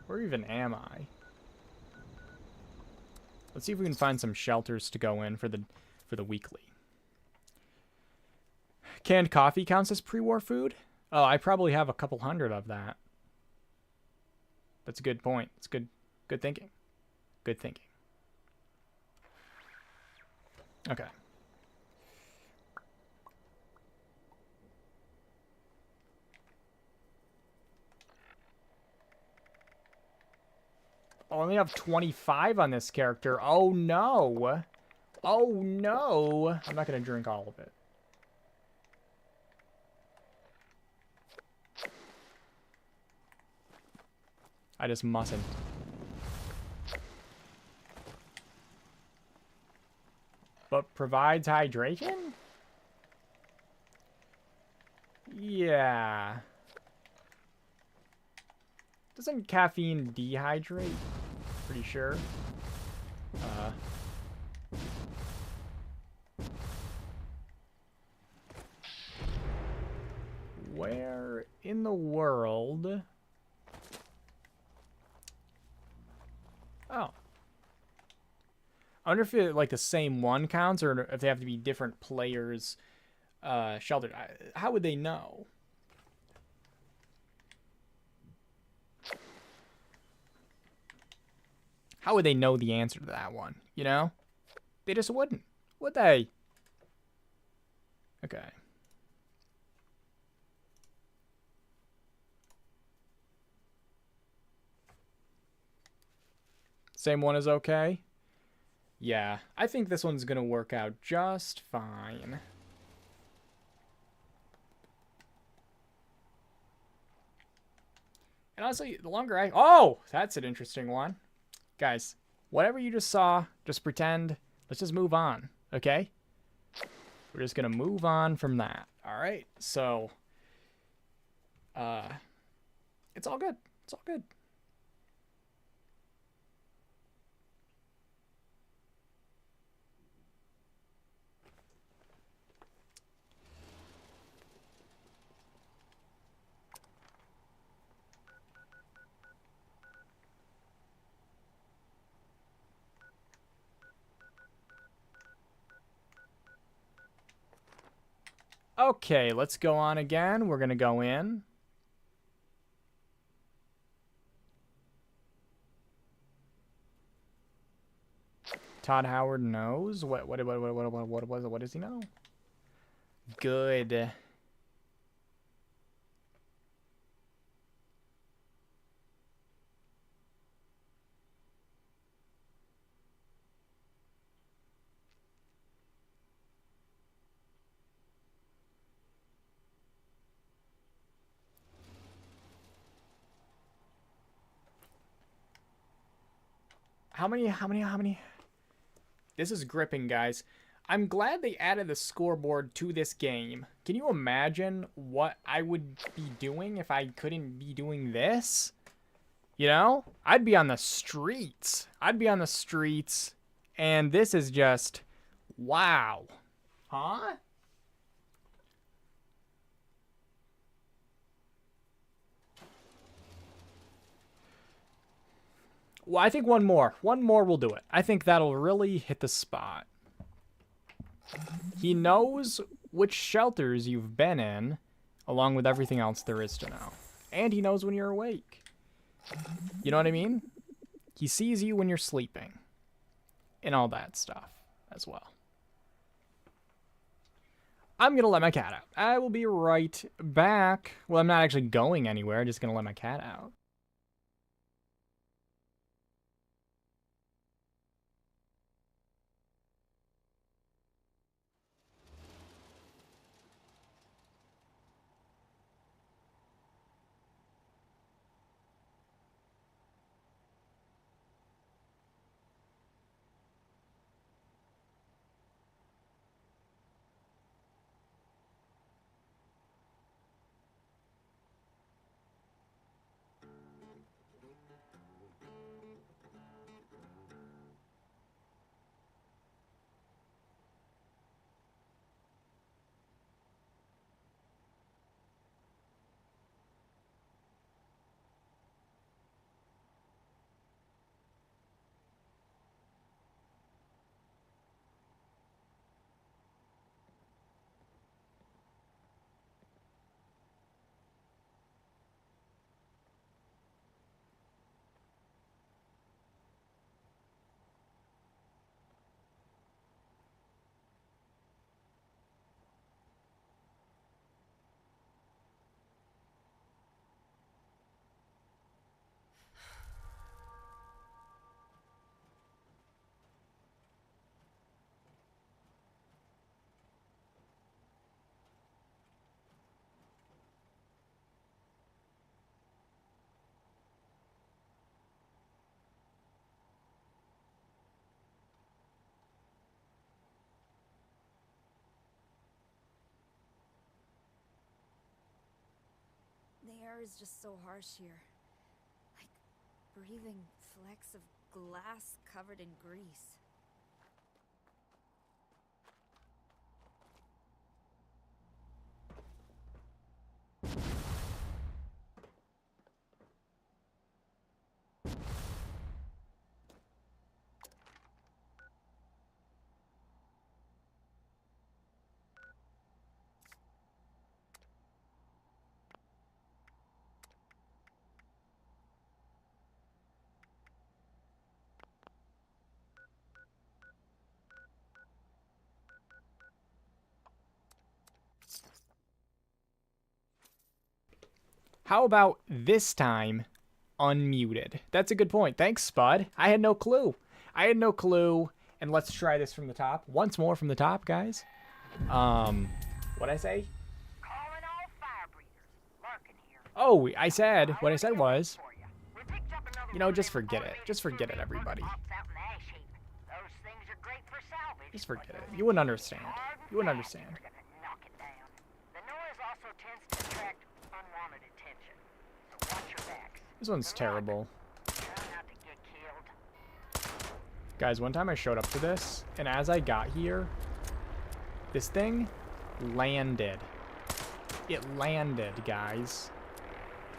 Where even am I? Let's see if we can find some shelters to go in for the weekly. Canned coffee counts as pre-war food? Oh, I probably have a couple hundred of that. That's a good point. It's good thinking. Good thinking. Okay. I only have 25 on this character. Oh no. Oh no. I'm not going to drink all of it. I just mustn't. But provides hydration? Yeah. Doesn't caffeine dehydrate? Pretty sure. Where in the world? Oh. I wonder if it, like, the same one counts, or if they have to be different players sheltered. How would they know? How would they know the answer to that one? You know? They just wouldn't. Would they? Okay. Same one is okay? Yeah, I think this one's gonna work out just fine. And honestly, the longer I... Oh! That's an interesting one. Guys, whatever you just saw, just pretend. Let's just move on, okay? We're just gonna move on from that. Alright, so... it's all good. It's all good. Okay, let's go on again. We're gonna go in. Todd Howard knows. What was it? What does he know? Good. How many? This is gripping, guys. I'm glad they added the scoreboard to this game. Can you imagine what I would be doing if I couldn't be doing this? You know? I'd be on the streets. And this is just... wow. Huh? Well, I think one more. One more will do it. I think that'll really hit the spot. He knows which shelters you've been in, along with everything else there is to know. And he knows when you're awake. You know what I mean? He sees you when you're sleeping. And all that stuff as well. I'm going to let my cat out. I will be right back. Well, I'm not actually going anywhere. I'm just going to let my cat out. The air is just so harsh here. Like breathing flecks of glass covered in grease. How about this time, unmuted? That's a good point. Thanks, Spud. I had no clue. And let's try this from the top. Once more from the top, guys. What'd I say? Calling all fire breathers. Larkin here. Oh, what I said was, you know, just forget it. Just forget it, everybody. Just forget it. You wouldn't understand. You wouldn't understand. The noise also tends to attract unwanted attention. So watch your backs. This one's terrible. Try not to get killed. Guys, one time I showed up to this, and as I got here, this thing landed. It landed, guys.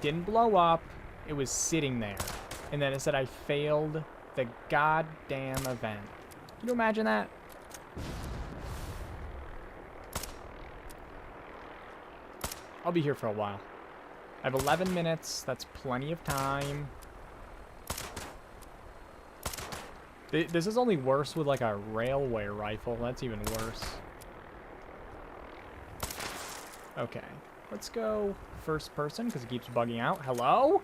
Didn't blow up. It was sitting there. And then it said I failed the goddamn event. Can you imagine that? I'll be here for a while. I have 11 minutes. That's plenty of time. This is only worse with like a railway rifle. That's even worse. Okay. Let's go first person because it keeps bugging out. Hello?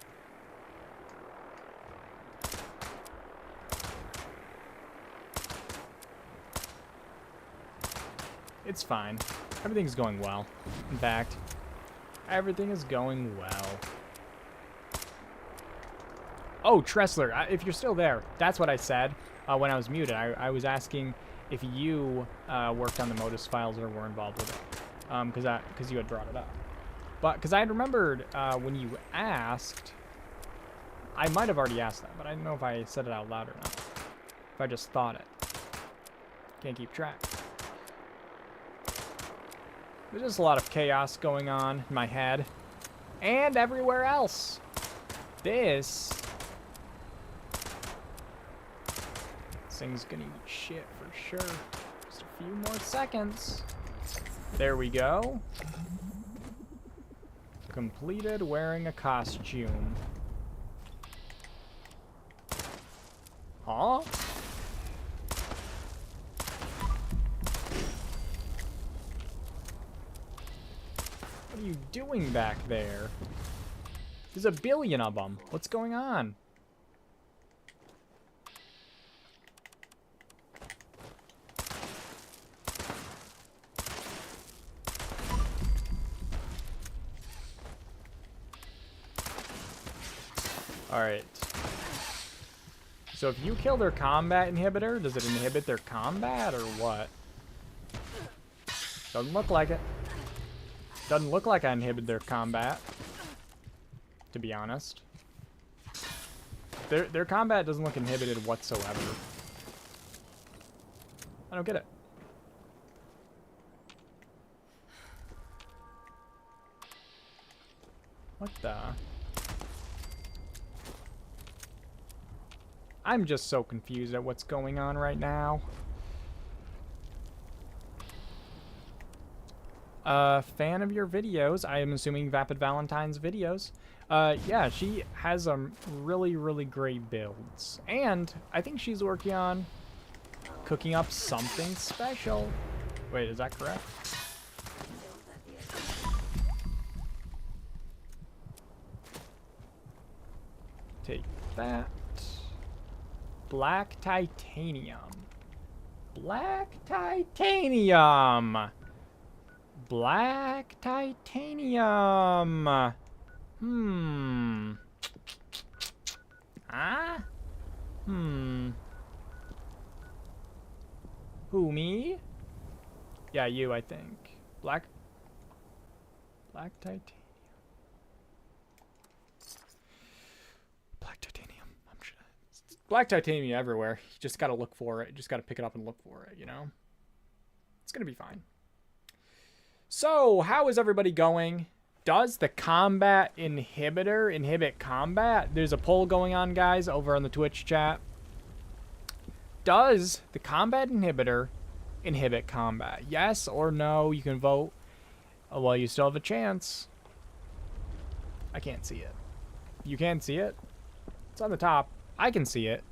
It's fine. Everything's going well. In fact, everything is going well. Oh, Tressler, if you're still there, that's what I said when I was muted. I was asking if you worked on the Modus files or were involved with it, because you had brought it up. But because I had remembered when you asked, I might have already asked that, but I didn't know if I said it out loud or not. If I just thought it. Can't keep track. There's just a lot of chaos going on in my head and everywhere else. This thing's gonna eat shit for sure. Just a few more seconds. There we go. Completed wearing a costume. Huh? What are you doing back there? There's a billion of them. What's going on? Alright. So if you kill their combat inhibitor, does it inhibit their combat or what? Doesn't look like it. Doesn't look like I inhibited their combat, to be honest. Their combat doesn't look inhibited whatsoever. I don't get it. What the? I'm just so confused at what's going on right now. Fan of your videos. I am assuming Vapid Valentine's videos. Yeah, she has really, really great builds. And I think she's working on cooking up something special. Wait, is that correct? Take that. Black titanium. Black titanium. Black titanium. Ah? Who, me? Yeah, you, I think. Black titanium. Black titanium. I'm sure. Black titanium everywhere. You just gotta look for it. You just gotta pick it up and look for it, you know? It's gonna be fine. So, how is everybody going? Does the combat inhibitor inhibit combat? There's a poll going on, guys, over on the Twitch chat. Does the combat inhibitor inhibit combat? Yes or no? You can vote. Well, you still have a chance. I can't see it. You can see it? It's on the top. I can see it.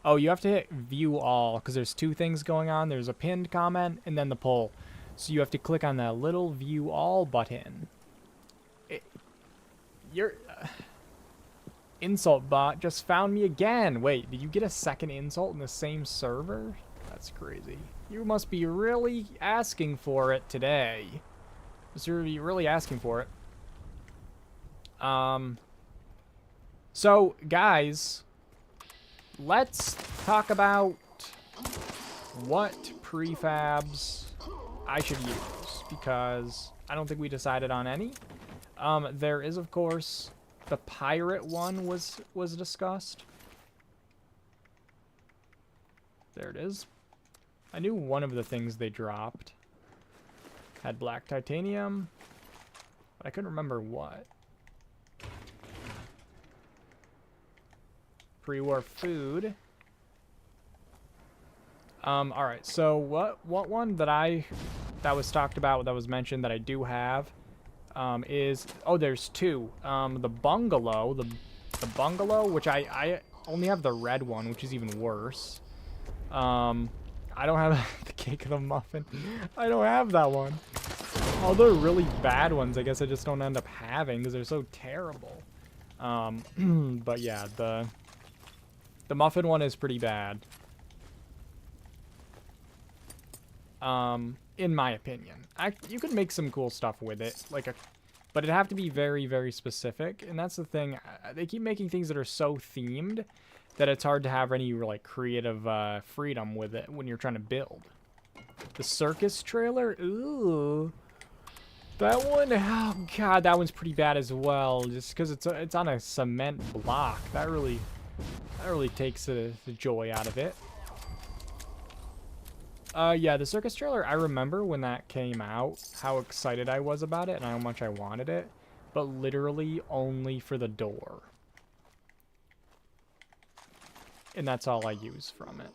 Oh, you have to hit view all because there's two things going on. There's a pinned comment and then the poll. So you have to click on that little view all button. Your insult bot just found me again. Wait, did you get a second insult in the same server? That's crazy. You must be really asking for it today. You're really asking for it. So, guys, let's talk about what prefabs I should use, because I don't think we decided on any. There is, of course, the pirate one was discussed. There it is. I knew one of the things they dropped had black titanium, but I couldn't remember what. Pre-war food. Alright, so what one that was talked about, that was mentioned, that I do have, is... Oh, there's two. The bungalow, the bungalow, which I only have the red one, which is even worse. I don't have the cake of the muffin. I don't have that one. All the really bad ones, I guess I just don't end up having because they're so terrible. But yeah, the muffin one is pretty bad. In my opinion. You could make some cool stuff with it, but it'd have to be very, very specific, and that's the thing. They keep making things that are so themed that it's hard to have any, like, creative freedom with it when you're trying to build. The circus trailer? Ooh. That one, oh god, that one's pretty bad as well, just because it's on a cement block. That really takes the joy out of it. Yeah, the circus trailer, I remember when that came out, how excited I was about it and how much I wanted it, but literally only for the door. And that's all I use from it.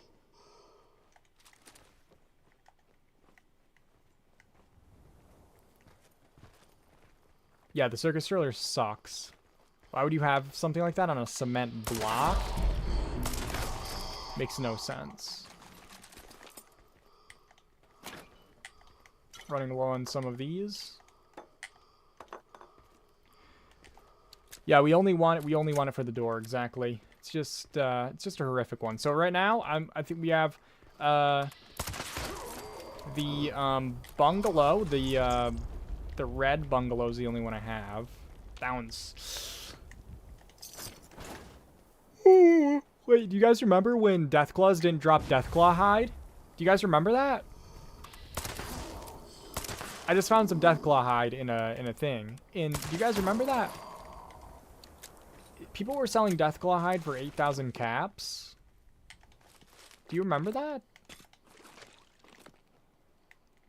Yeah, the circus trailer sucks. Why would you have something like that on a cement block? Makes no sense. Running low on some of these. Yeah, we only want it for the door, exactly. It's just a horrific one. So right now, I think we have the bungalow, the red bungalow is the only one I have. That one's... Wait, do you guys remember when Deathclaws didn't drop Deathclaw hide? Do you guys remember that? I just found some Deathclaw hide in a thing. And do you guys remember that? People were selling Deathclaw hide for 8,000 caps. Do you remember that?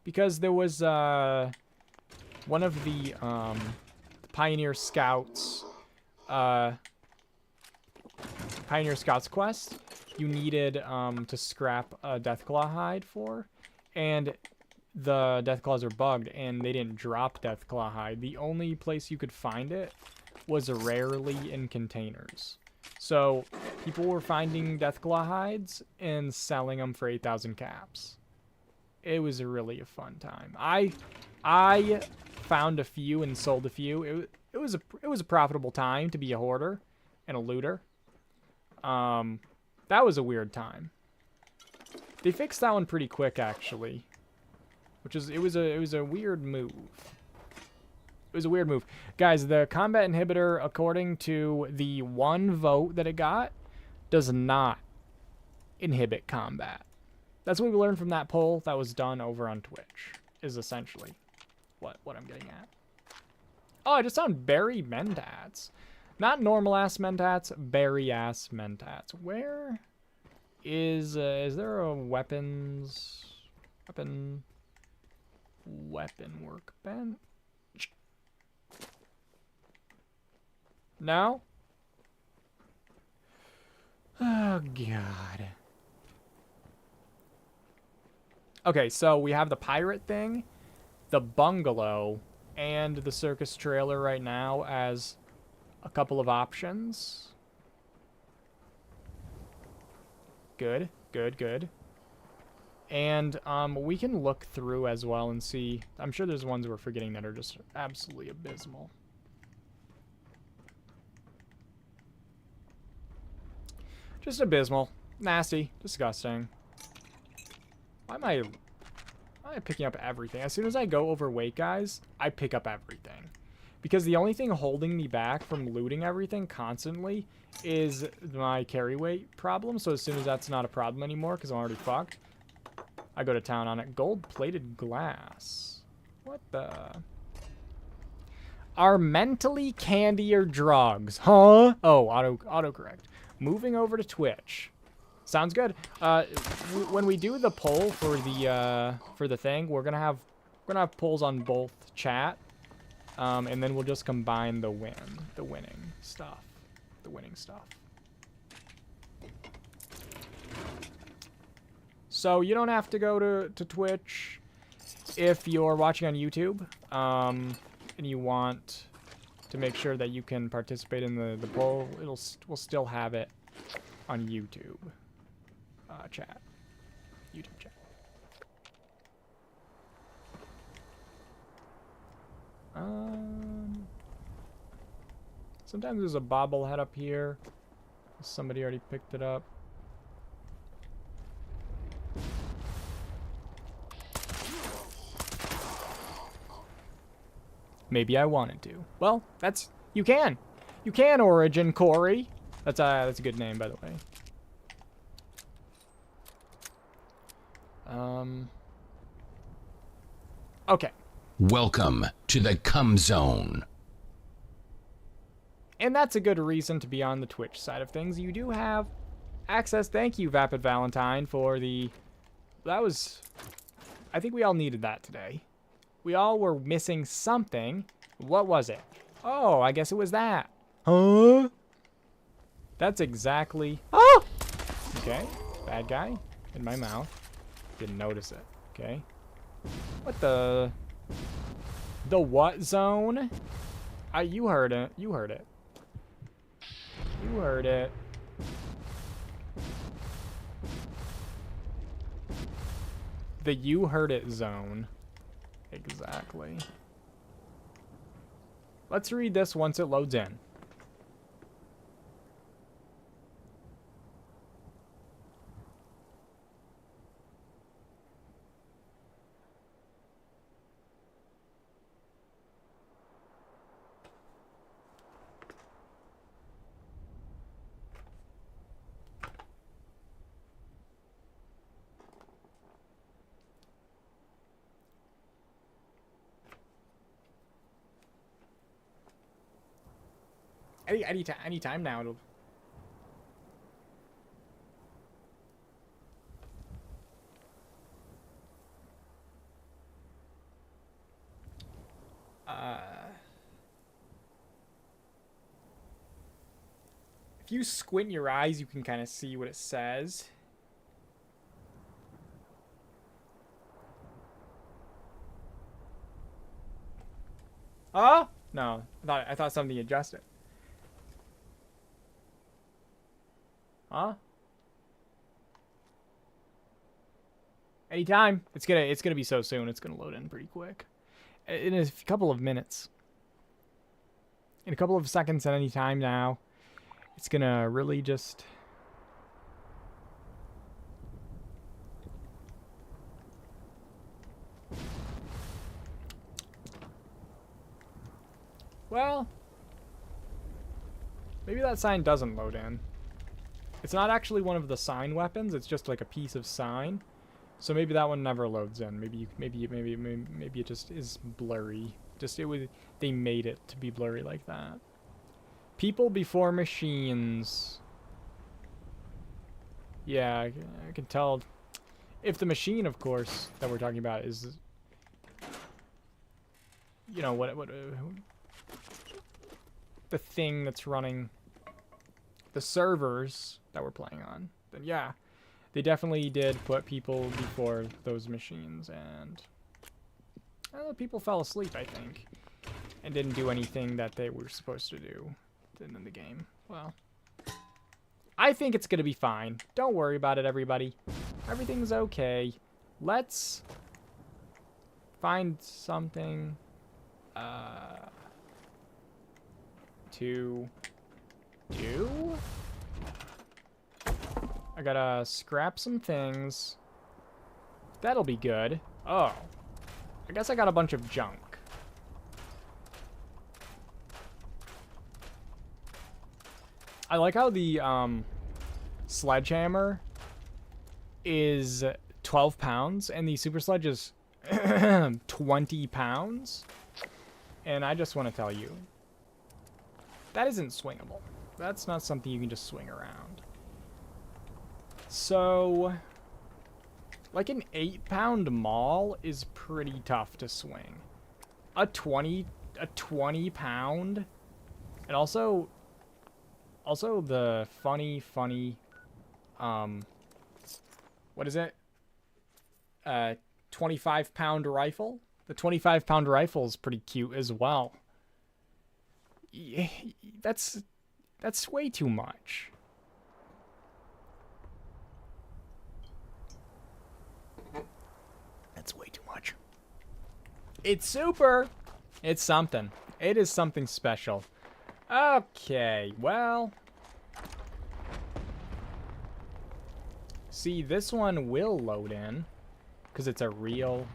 Because there was one of the Pioneer Scouts quest you needed to scrap a Deathclaw hide for, and the Deathclaws are bugged and they didn't drop Deathclaw hide. The only place you could find it was rarely in containers. So people were finding Deathclaw hides and selling them for 8,000 caps. It was really a fun time. I found a few and sold a few. It was a profitable time to be a hoarder and a looter. That was a weird time. They fixed that one pretty quick, actually, which is it was a weird move. It was a weird move, guys. The combat inhibitor, according to the one vote that it got, does not inhibit combat. That's what we learned from that poll that was done over on Twitch. Is essentially what I'm getting at. Oh, I just found berry mentats. Not normal ass mentats, berry ass mentats. Where is there a weapon workbench? No? Oh god. Okay, so we have the pirate thing, the bungalow, and the circus trailer right now as a couple of options. Good, good, good. And we can look through as well and see. I'm sure there's ones we're forgetting that are just absolutely abysmal. Just abysmal. Nasty. Disgusting. Why am I picking up everything? As soon as I go overweight, guys, I pick up everything. Because the only thing holding me back from looting everything constantly is my carry weight problem. So as soon as that's not a problem anymore, because I'm already fucked, I go to town on it. Gold-plated glass. What the... Are mentally candy or drugs? Huh? Oh, autocorrect. Moving over to Twitch. Sounds good. When we do the poll for the thing, we're gonna have polls on both chat, and then we'll just combine the winning stuff. So you don't have to go to Twitch if you're watching on YouTube. and you want to make sure that you can participate in the poll, we'll still have it on YouTube chat. YouTube chat. Sometimes there's a bobblehead up here. Somebody already picked it up. Maybe I wanted to. Well, that's... You can! You can, Origin Corey! That's a good name, by the way. Okay. Welcome to the Cum Zone. And that's a good reason to be on the Twitch side of things. You do have access. Thank you, Vapid Valentine, for the... That was... I think we all needed that today. We all were missing something. What was it? Oh, I guess it was that. Huh? That's exactly... Oh! Okay. Bad guy. In my mouth. Didn't notice it. Okay. What the... The what zone? You heard it. You heard it. You heard it. The you heard it zone. Exactly. Let's read this once it loads in. Any time now. It'll... If you squint your eyes, you can kind of see what it says. Oh? No, I thought something adjusted. Huh? Anytime. It's gonna be so soon. It's gonna load in pretty quick. In a couple of minutes. In a couple of seconds at any time now. It's gonna really just... Well... Maybe that sign doesn't load in. It's not actually one of the sign weapons. It's just like a piece of sign. So maybe that one never loads in. Maybe it just is blurry. They made it to be blurry like that. People before machines. Yeah, I can tell. If the machine, of course, that we're talking about is, you know, what the thing that's running the servers that we're playing on, then yeah, they definitely did put people before those machines, and people fell asleep, I think, and didn't do anything that they were supposed to do in the game. Well, I think it's gonna be fine. Don't worry about it, everybody. Everything's okay. Let's find something to do. I gotta scrap some things. That'll be good. Oh, I guess I got a bunch of junk. I like how the sledgehammer is 12 pounds and the super sledge is 20 pounds. And I just want to tell you, that isn't swingable. That's not something you can just swing around. So, like an 8-pound maul is pretty tough to swing. A 20 pound, and also the funny, what is it? 25-pound rifle The 25-pound rifle is pretty cute as well. Yeah, that's way too much. That's way too much. It's super. It's something. It is something special. Okay, well. See, this one will load in because it's a real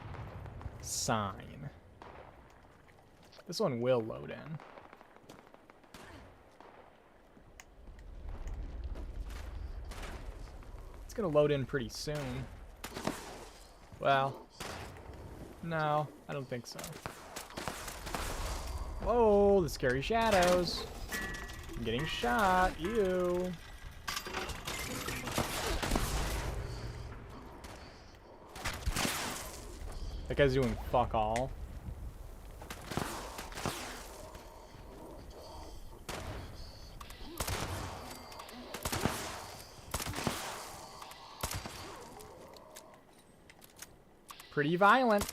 sign. This one will load in. It's gonna load in pretty soon. Well, no, I don't think so. Whoa, the scary shadows. I'm getting shot. Ew. That guy's doing fuck all. Pretty violent.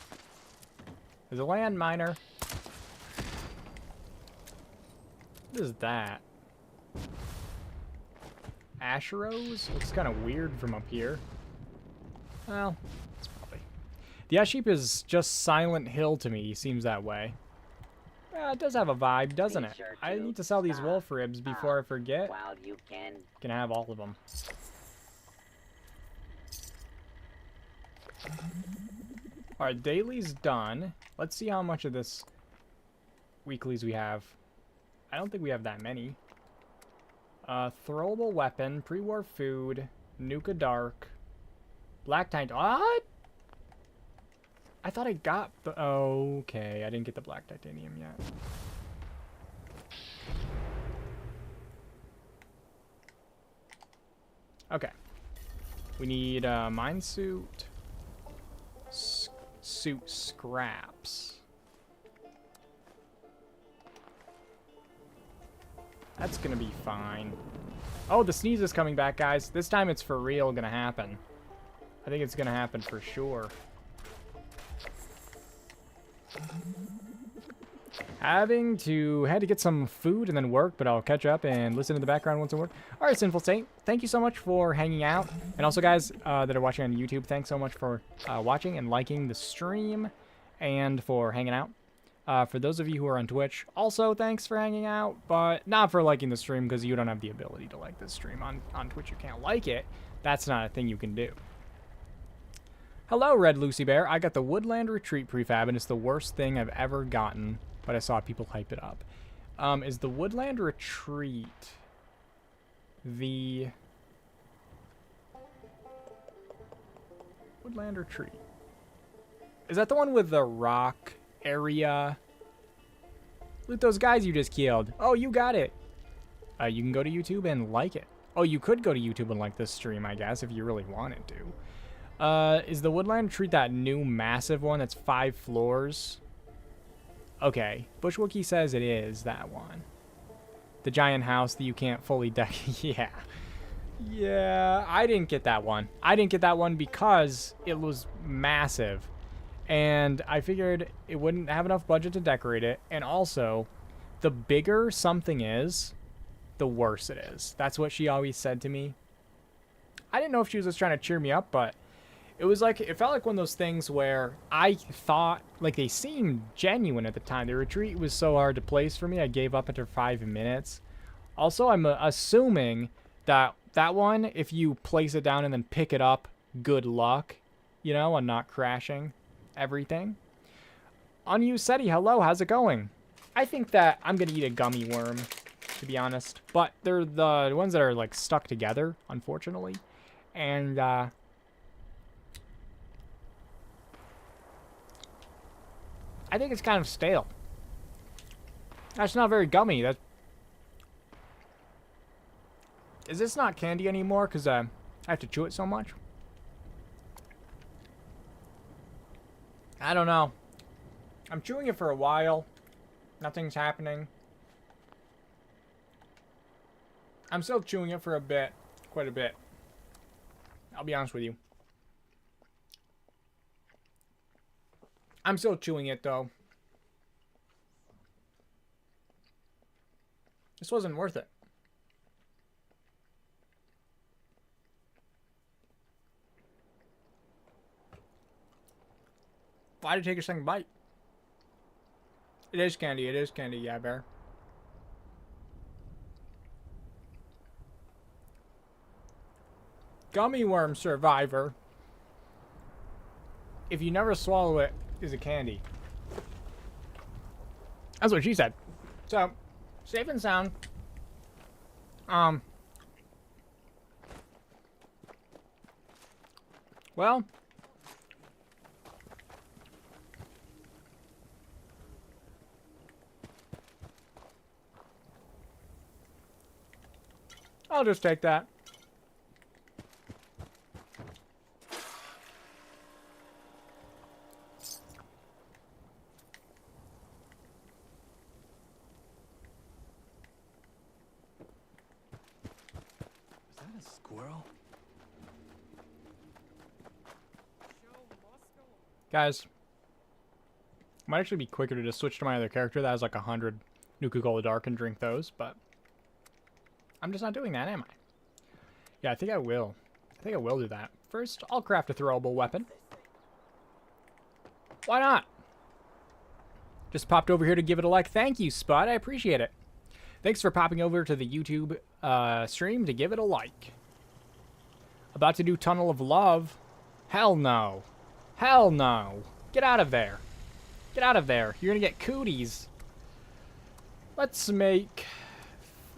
There's a landminer. What is that? Asheros? Looks kind of weird from up here. Well, it's probably... The Ash Heap is just Silent Hill to me. Seems that way. Yeah, it does have a vibe, doesn't it? I need to sell these wolf ribs before I forget. While you Can have all of them. Alright, daily's done. Let's see how much of this weeklies we have. I don't think we have that many. Throwable weapon, pre-war food, Nuka Dark, Black Titanium. What? I thought I got the... Oh, okay, I didn't get the Black Titanium yet. Okay. We need mine suit. Suit scraps. That's gonna be fine. Oh, the sneeze is coming back, guys. This time it's for real gonna happen. I think it's gonna happen for sure. Had to get some food and then work, but I'll catch up and listen to the background once I work. All right, Sinful Saint, thank you so much for hanging out. And also, guys that are watching on YouTube, thanks so much for watching and liking the stream and for hanging out. For those of you who are on Twitch, also thanks for hanging out, but not for liking the stream because you don't have the ability to like this stream. On Twitch, you can't like it. That's not a thing you can do. Hello, Red Lucy Bear. I got the Woodland Retreat prefab, and it's the worst thing I've ever gotten, but I saw people hype it up. Is the Woodland Retreat the... Woodland Retreat. Is that the one with the rock area? Loot those guys you just killed. Oh, you got it. You can go to YouTube and like it. Oh, you could go to YouTube and like this stream, I guess, if you really wanted to. Is the Woodland Retreat that new massive one that's 5 floors? Okay. Bushwookie says it is that one. The giant house that you can't fully deck. Yeah. Yeah, I didn't get that one. I didn't get that one because it was massive. And I figured it wouldn't have enough budget to decorate it. And also, the bigger something is, the worse it is. That's what she always said to me. I didn't know if she was just trying to cheer me up, but it was like, it felt like one of those things where I thought, like, they seemed genuine at the time. The retreat was so hard to place for me, I gave up after 5 minutes. Also, I'm assuming that that one, if you place it down and then pick it up, good luck, you know, on not crashing everything. Unused SETI, hello, how's it going? I think that I'm going to eat a gummy worm, to be honest. But they're the ones that are, like, stuck together, unfortunately. And, I think it's kind of stale. That's not very gummy. Is this not candy anymore? Because I have to chew it so much. I don't know. I'm chewing it for a while. Nothing's happening. I'm still chewing it for a bit. Quite a bit. I'll be honest with you. I'm still chewing it, though. This wasn't worth it. Why did it take a second bite? It is candy. It is candy, yeah, bear. Gummy worm survivor. If you never swallow it, is it candy? That's what she said. So, safe and sound. Well. I'll just take that. Is that a squirrel? Guys, might actually be quicker to just switch to my other character that has like 100 Nuka-Cola Dark and drink those, but I'm just not doing that, am I? Yeah, I think I will. I think I will do that. First, I'll craft a throwable weapon. Why not? Just popped over here to give it a like. Thank you, Spud. I appreciate it. Thanks for popping over to the YouTube stream to give it a like. About to do Tunnel of Love? Hell no. Hell no. Get out of there. Get out of there. You're gonna get cooties. Let's make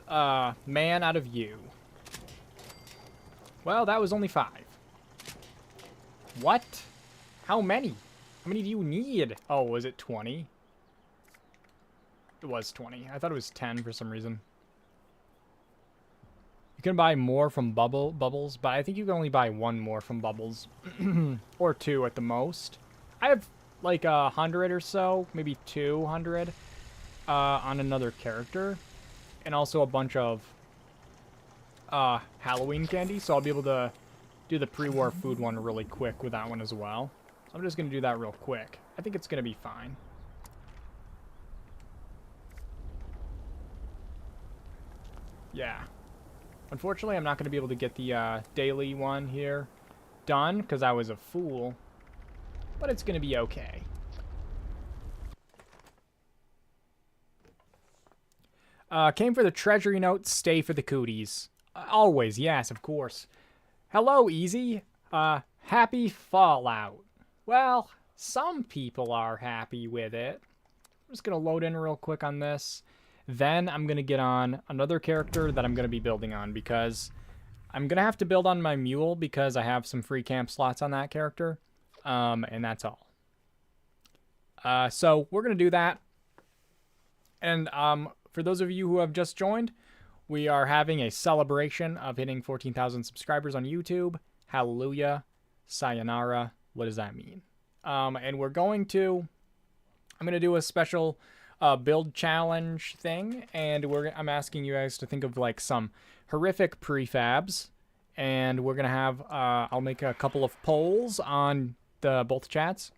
man out of you. Well, that was only 5. What? How many? How many do you need? Oh, was it 20? It was 20. I thought it was 10 for some reason. You can buy more from Bubbles, but I think you can only buy 1 more from Bubbles. Or 2 at the most. I have like 100 or so, maybe 200 on another character. And also a bunch of Halloween candy, so I'll be able to do the pre-war food one really quick with that one as well. So I'm just going to do that real quick. I think it's going to be fine. Yeah. Unfortunately, I'm not going to be able to get the daily one here done because I was a fool. But it's going to be okay. Came for the treasury notes, stay for the cooties. Always, yes, of course. Hello, Easy. Happy Fallout. Well, some people are happy with it. I'm just going to load in real quick on this. Then I'm going to get on another character that I'm going to be building on because I'm going to have to build on my mule because I have some free camp slots on that character. And that's all. So we're going to do that. And for those of you who have just joined, we are having a celebration of hitting 14,000 subscribers on YouTube. Hallelujah. Sayonara. What does that mean? And I'm going to do a special build challenge thing, and I'm asking you guys to think of like some horrific prefabs, and we're gonna have I'll make a couple of polls on both chats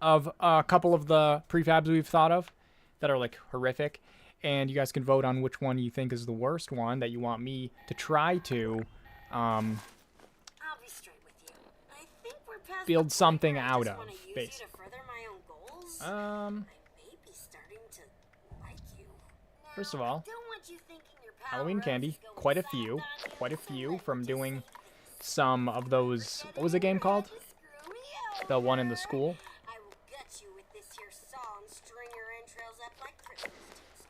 of a couple of the prefabs we've thought of that are like horrific, and you guys can vote on which one you think is the worst one that you want me to try to I'll be straight with you. I think we're past build the something point where I out just of, wanna use you basically. to further my own goals. I may be starting to like you. First of Now, all, I don't want you thinking your Power Halloween Rose candy, is going quite a soft few on you, from just doing say some of those. What was the game called? screw me The one in the over. school. I will gut you with this here saw and string your entrails up like Christmas tinsel.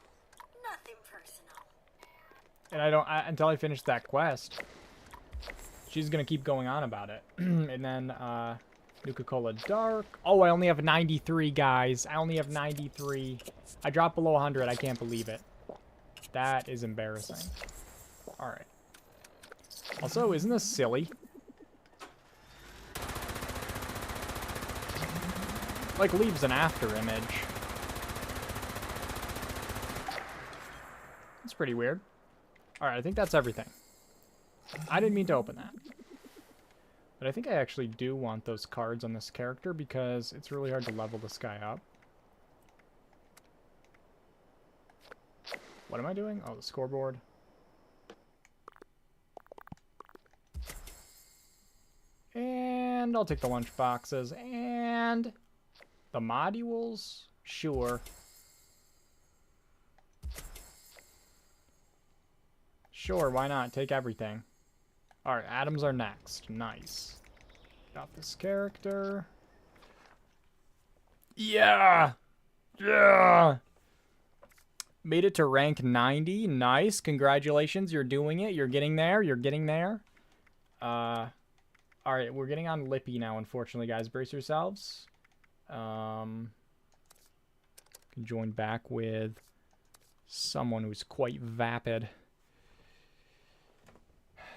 Nothing personal. And until I finish that quest, she's gonna keep going on about it. And then Nuka-Cola Dark. Oh, I only have 93, guys. I only have 93. I dropped below 100. I can't believe it. That is embarrassing. All right. Also, isn't this silly? Like leaves an after image. It's pretty weird. All right, I think that's everything. I didn't mean to open that. But I think I actually do want those cards on this character because it's really hard to level this guy up. What am I doing? Oh, the scoreboard. And I'll take the lunch boxes and the modules. Sure. Sure, why not? Take everything. Alright, atoms are next. Nice. Got this character. Yeah! Yeah! Made it to rank 90. Nice. Congratulations. You're doing it. You're getting there. You're getting there. Alright, we're getting on Lippy now, unfortunately, guys. Brace yourselves. Can join back with someone who's quite vapid.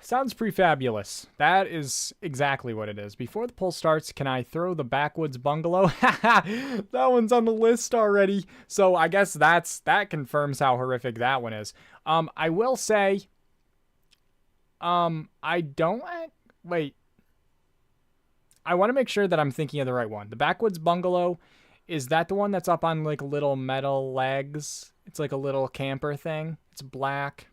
Sounds pre-fabulous. That is exactly what it is. Before the poll starts, can I throw the backwoods bungalow? That one's on the list already. So I guess that confirms how horrific that one is. I will say, I don't... Wait. I want to make sure that I'm thinking of the right one. The backwoods bungalow, is that the one that's up on like little metal legs? It's like a little camper thing. It's black.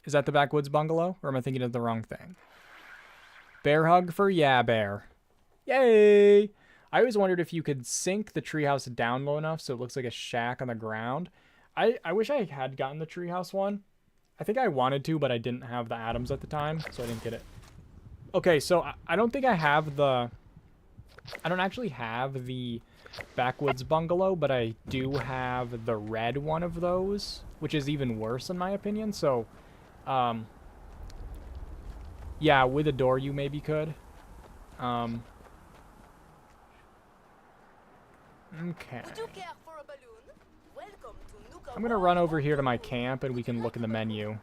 Is that the backwoods bungalow? Or am I thinking of the wrong thing? Bear hug for Yeah Bear. Yay! I always wondered if you could sink the treehouse down low enough so it looks like a shack on the ground. I wish I had gotten the treehouse one. I think I wanted to, but I didn't have the atoms at the time, so I didn't get it. Okay, so I don't think I have the... I don't actually have the backwoods bungalow, but I do have the red one of those, which is even worse in my opinion, so... yeah, with a door you maybe could. Okay. I'm gonna run over here to my camp and we can look in the menu.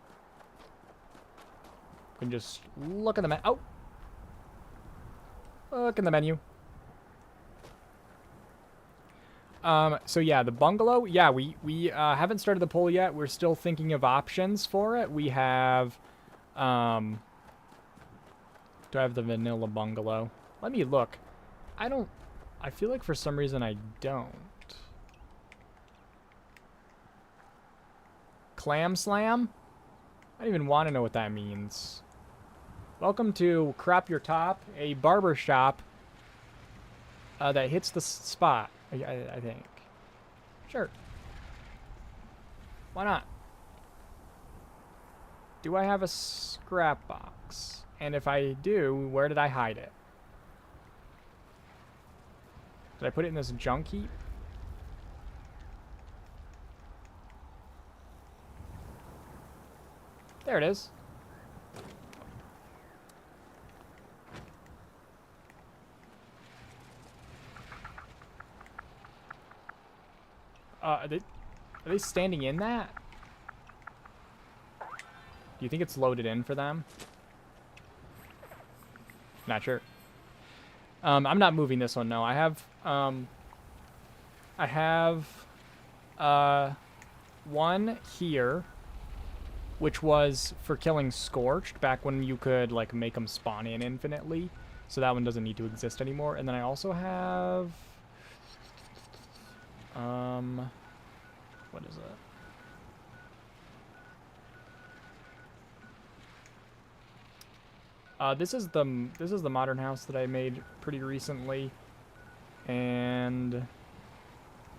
We can just look in the oh! Look in the menu. So yeah, the bungalow, yeah, we haven't started the poll yet. We're still thinking of options for it. We have, do I have the vanilla bungalow? Let me look. I feel like for some reason I don't. Clam Slam? I don't even want to know what that means. Welcome to Crop Your Top, a barber shop that hits the spot. I think. Sure. Why not? Do I have a scrap box? And if I do, where did I hide it? Did I put it in this junk heap? There it is. Are they standing in that? Do you think it's loaded in for them? Not sure. I'm not moving this one, no. I have one here, which was for killing Scorched back when you could like make them spawn in infinitely. So that one doesn't need to exist anymore. And then I also have what is it? This is the modern house that I made pretty recently. And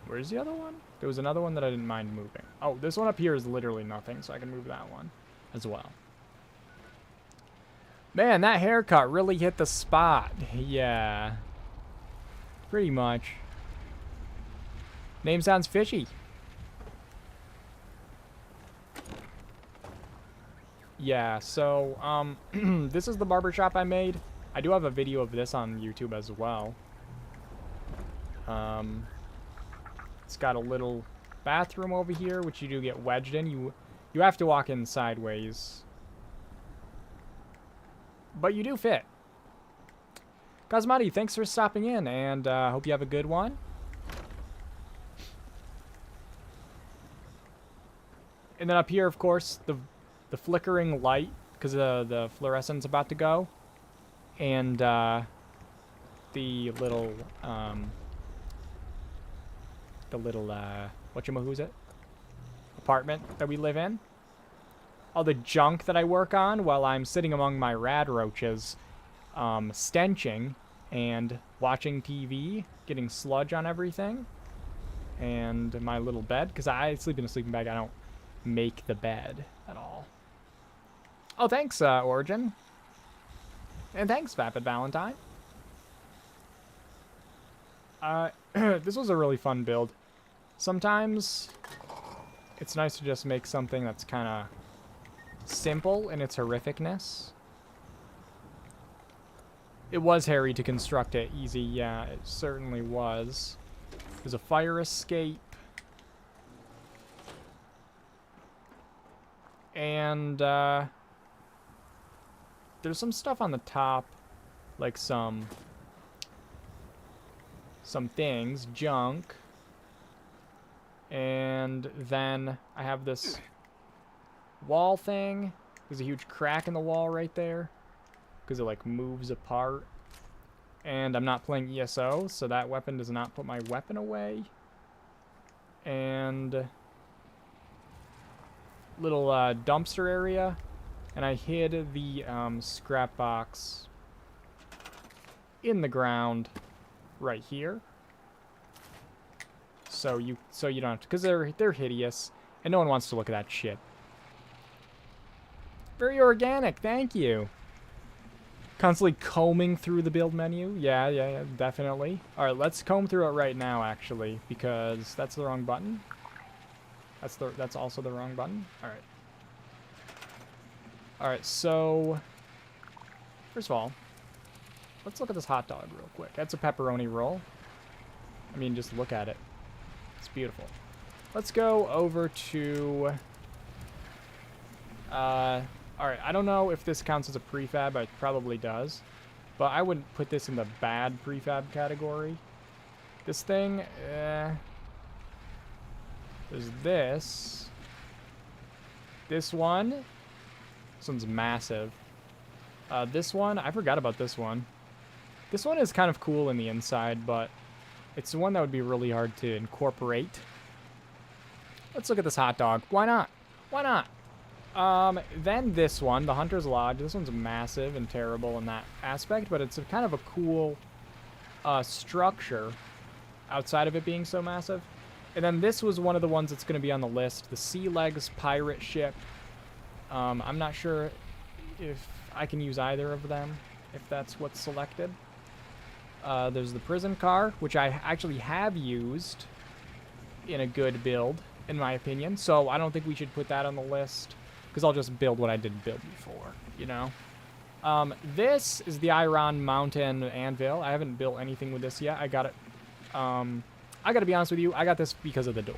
where's the other one? There was another one that I didn't mind moving. Oh, this one up here is literally nothing, so I can move that one as well. Man, that haircut really hit the spot. Yeah. Pretty much. Name sounds fishy. Yeah, so, this is the barbershop I made. I do have a video of this on YouTube as well. It's got a little bathroom over here, which you do get wedged in. You have to walk in sideways. But you do fit. Cosmati, thanks for stopping in, and hope you have a good one. And then up here, of course, the flickering light, because the fluorescent's about to go. and the little whatchamahoo's it? Apartment that we live in. All the junk that I work on while I'm sitting among my rad roaches, stenching and watching TV, getting sludge on everything, and my little bed, because I sleep in a sleeping bag. I don't make the bed at all. Oh, thanks, Origin. And thanks, Vapid Valentine. This was a really fun build. Sometimes it's nice to just make something that's kind of simple in its horrificness. It was hairy to construct it easy, yeah, it certainly was. There's a fire escape. And, there's some stuff on the top, like some things, junk. And then I have this wall thing. There's a huge crack in the wall right there because it like moves apart. And I'm not playing ESO, so that weapon does not put my weapon away. And little dumpster area. And I hid the scrap box in the ground right here. So you don't have to, because they're hideous, and no one wants to look at that shit. Very organic, thank you. Constantly combing through the build menu. Yeah, definitely. All right, let's comb through it right now, actually, because that's the wrong button. That's also the wrong button. All right. All right, so first of all, let's look at this hot dog real quick. That's a pepperoni roll. I mean, just look at it. It's beautiful. Let's go over to... Alright, I don't know if this counts as a prefab. It probably does. But I wouldn't put this in the bad prefab category. This thing, there's this. This one. This one's massive. This one, I forgot about this one. This one is kind of cool in the inside, but it's the one that would be really hard to incorporate. Let's look at this hot dog. Why not? Why not? Then this one, the Hunter's Lodge. This one's massive and terrible in that aspect, but it's a kind of a cool structure outside of it being so massive. And then this was one of the ones that's going to be on the list, the Sea Legs pirate ship. I'm not sure if I can use either of them, if that's what's selected. There's the prison car, which I actually have used in a good build, in my opinion. So I don't think we should put that on the list, because I'll just build what I did build before, you know? This is the Iron Mountain Anvil. I haven't built anything with this yet. I got it. I gotta be honest with you, I got this because of the door.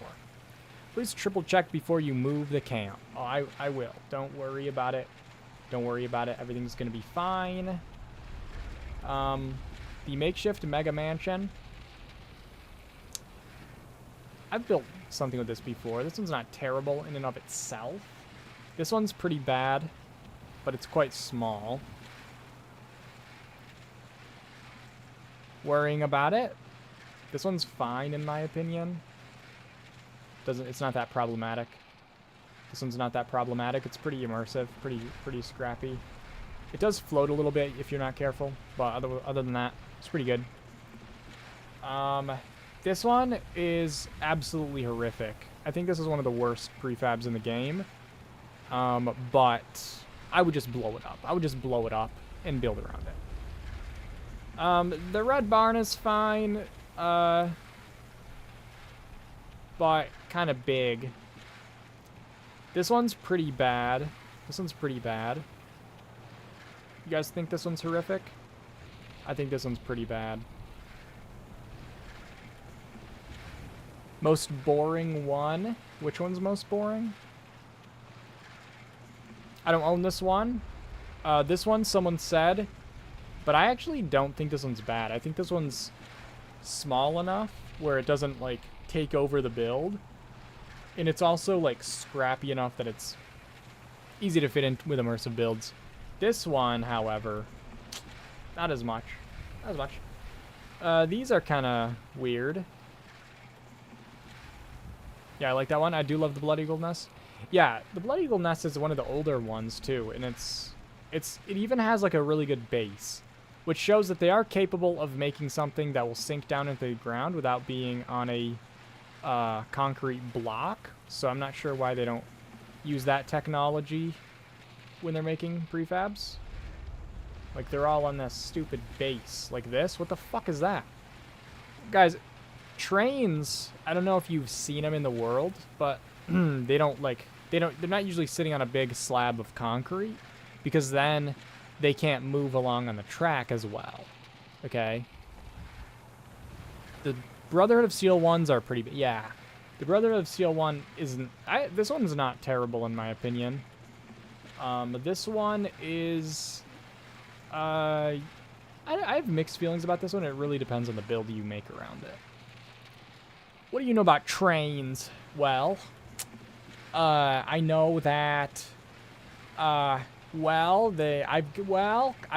Please triple check before you move the camp. Oh, I will. Don't worry about it. Don't worry about it. Everything's gonna be fine. The makeshift mega mansion. I've built something with this before. This one's not terrible in and of itself. This one's pretty bad, but it's quite small. Worrying about it. This one's fine in my opinion. It's not that problematic. This one's not that problematic. It's pretty immersive, pretty scrappy. It does float a little bit if you're not careful, but other than that, it's pretty good. This one is absolutely horrific. I think this is one of the worst prefabs in the game. But I would just blow it up. I would just blow it up and build around it. The red barn is fine, but kind of big. This one's pretty bad. This one's pretty bad. You guys think this one's horrific? I think this one's pretty bad. Most boring one. Which one's most boring? I don't own this one. This one, someone said. But I actually don't think this one's bad. I think this one's small enough where it doesn't, like, take over the build. And it's also, like, scrappy enough that it's easy to fit in with immersive builds. This one, however, Not as much. Not as much. These are kind of weird. Yeah, I like that one. I do love the Blood Eagle nest. Yeah, the Blood Eagle nest is one of the older ones too, and it even has like a really good base, which shows that they are capable of making something that will sink down into the ground without being on a concrete block. So I'm not sure why they don't use that technology when they're making prefabs. Like, they're all on this stupid base like this. What the fuck is that? Guys, trains, I don't know if you've seen them in the world, but they're not usually sitting on a big slab of concrete, because then they can't move along on the track as well. Okay? The Brotherhood of Steel ones are pretty big. Yeah. The Brotherhood of Steel one isn't... this one's not terrible in my opinion. This one is... I have mixed feelings about this one. It really depends on the build you make around it. What do you know about trains? Well, I know that, I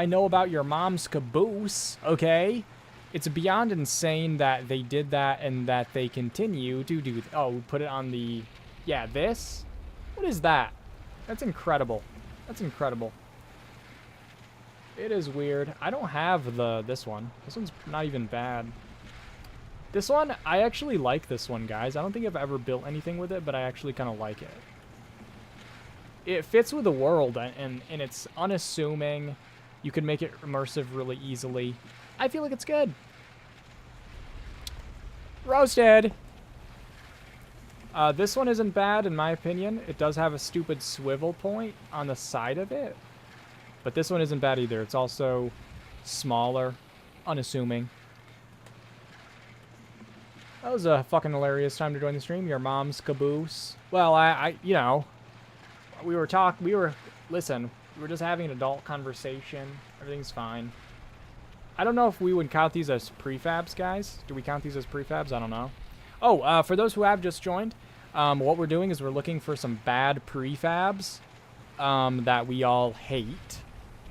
know about your mom's caboose, okay? It's beyond insane that they did that and that they continue to do... Oh, put it on the... Yeah, this? What is that? That's incredible. That's incredible. It is weird. I don't have this one. This one's not even bad. This one, I actually like this one, guys. I don't think I've ever built anything with it, but I actually kind of like it. It fits with the world, and it's unassuming. You can make it immersive really easily. I feel like it's good. Roasted! This one isn't bad, in my opinion. It does have a stupid swivel point on the side of it. But this one isn't bad either. It's also smaller, unassuming. That was a fucking hilarious time to join the stream. Your mom's caboose. Well, you know, listen, we were just having an adult conversation. Everything's fine. I don't know if we would count these as prefabs, guys. Do we count these as prefabs? I don't know. Oh, for those who have just joined, what we're doing is we're looking for some bad prefabs that we all hate.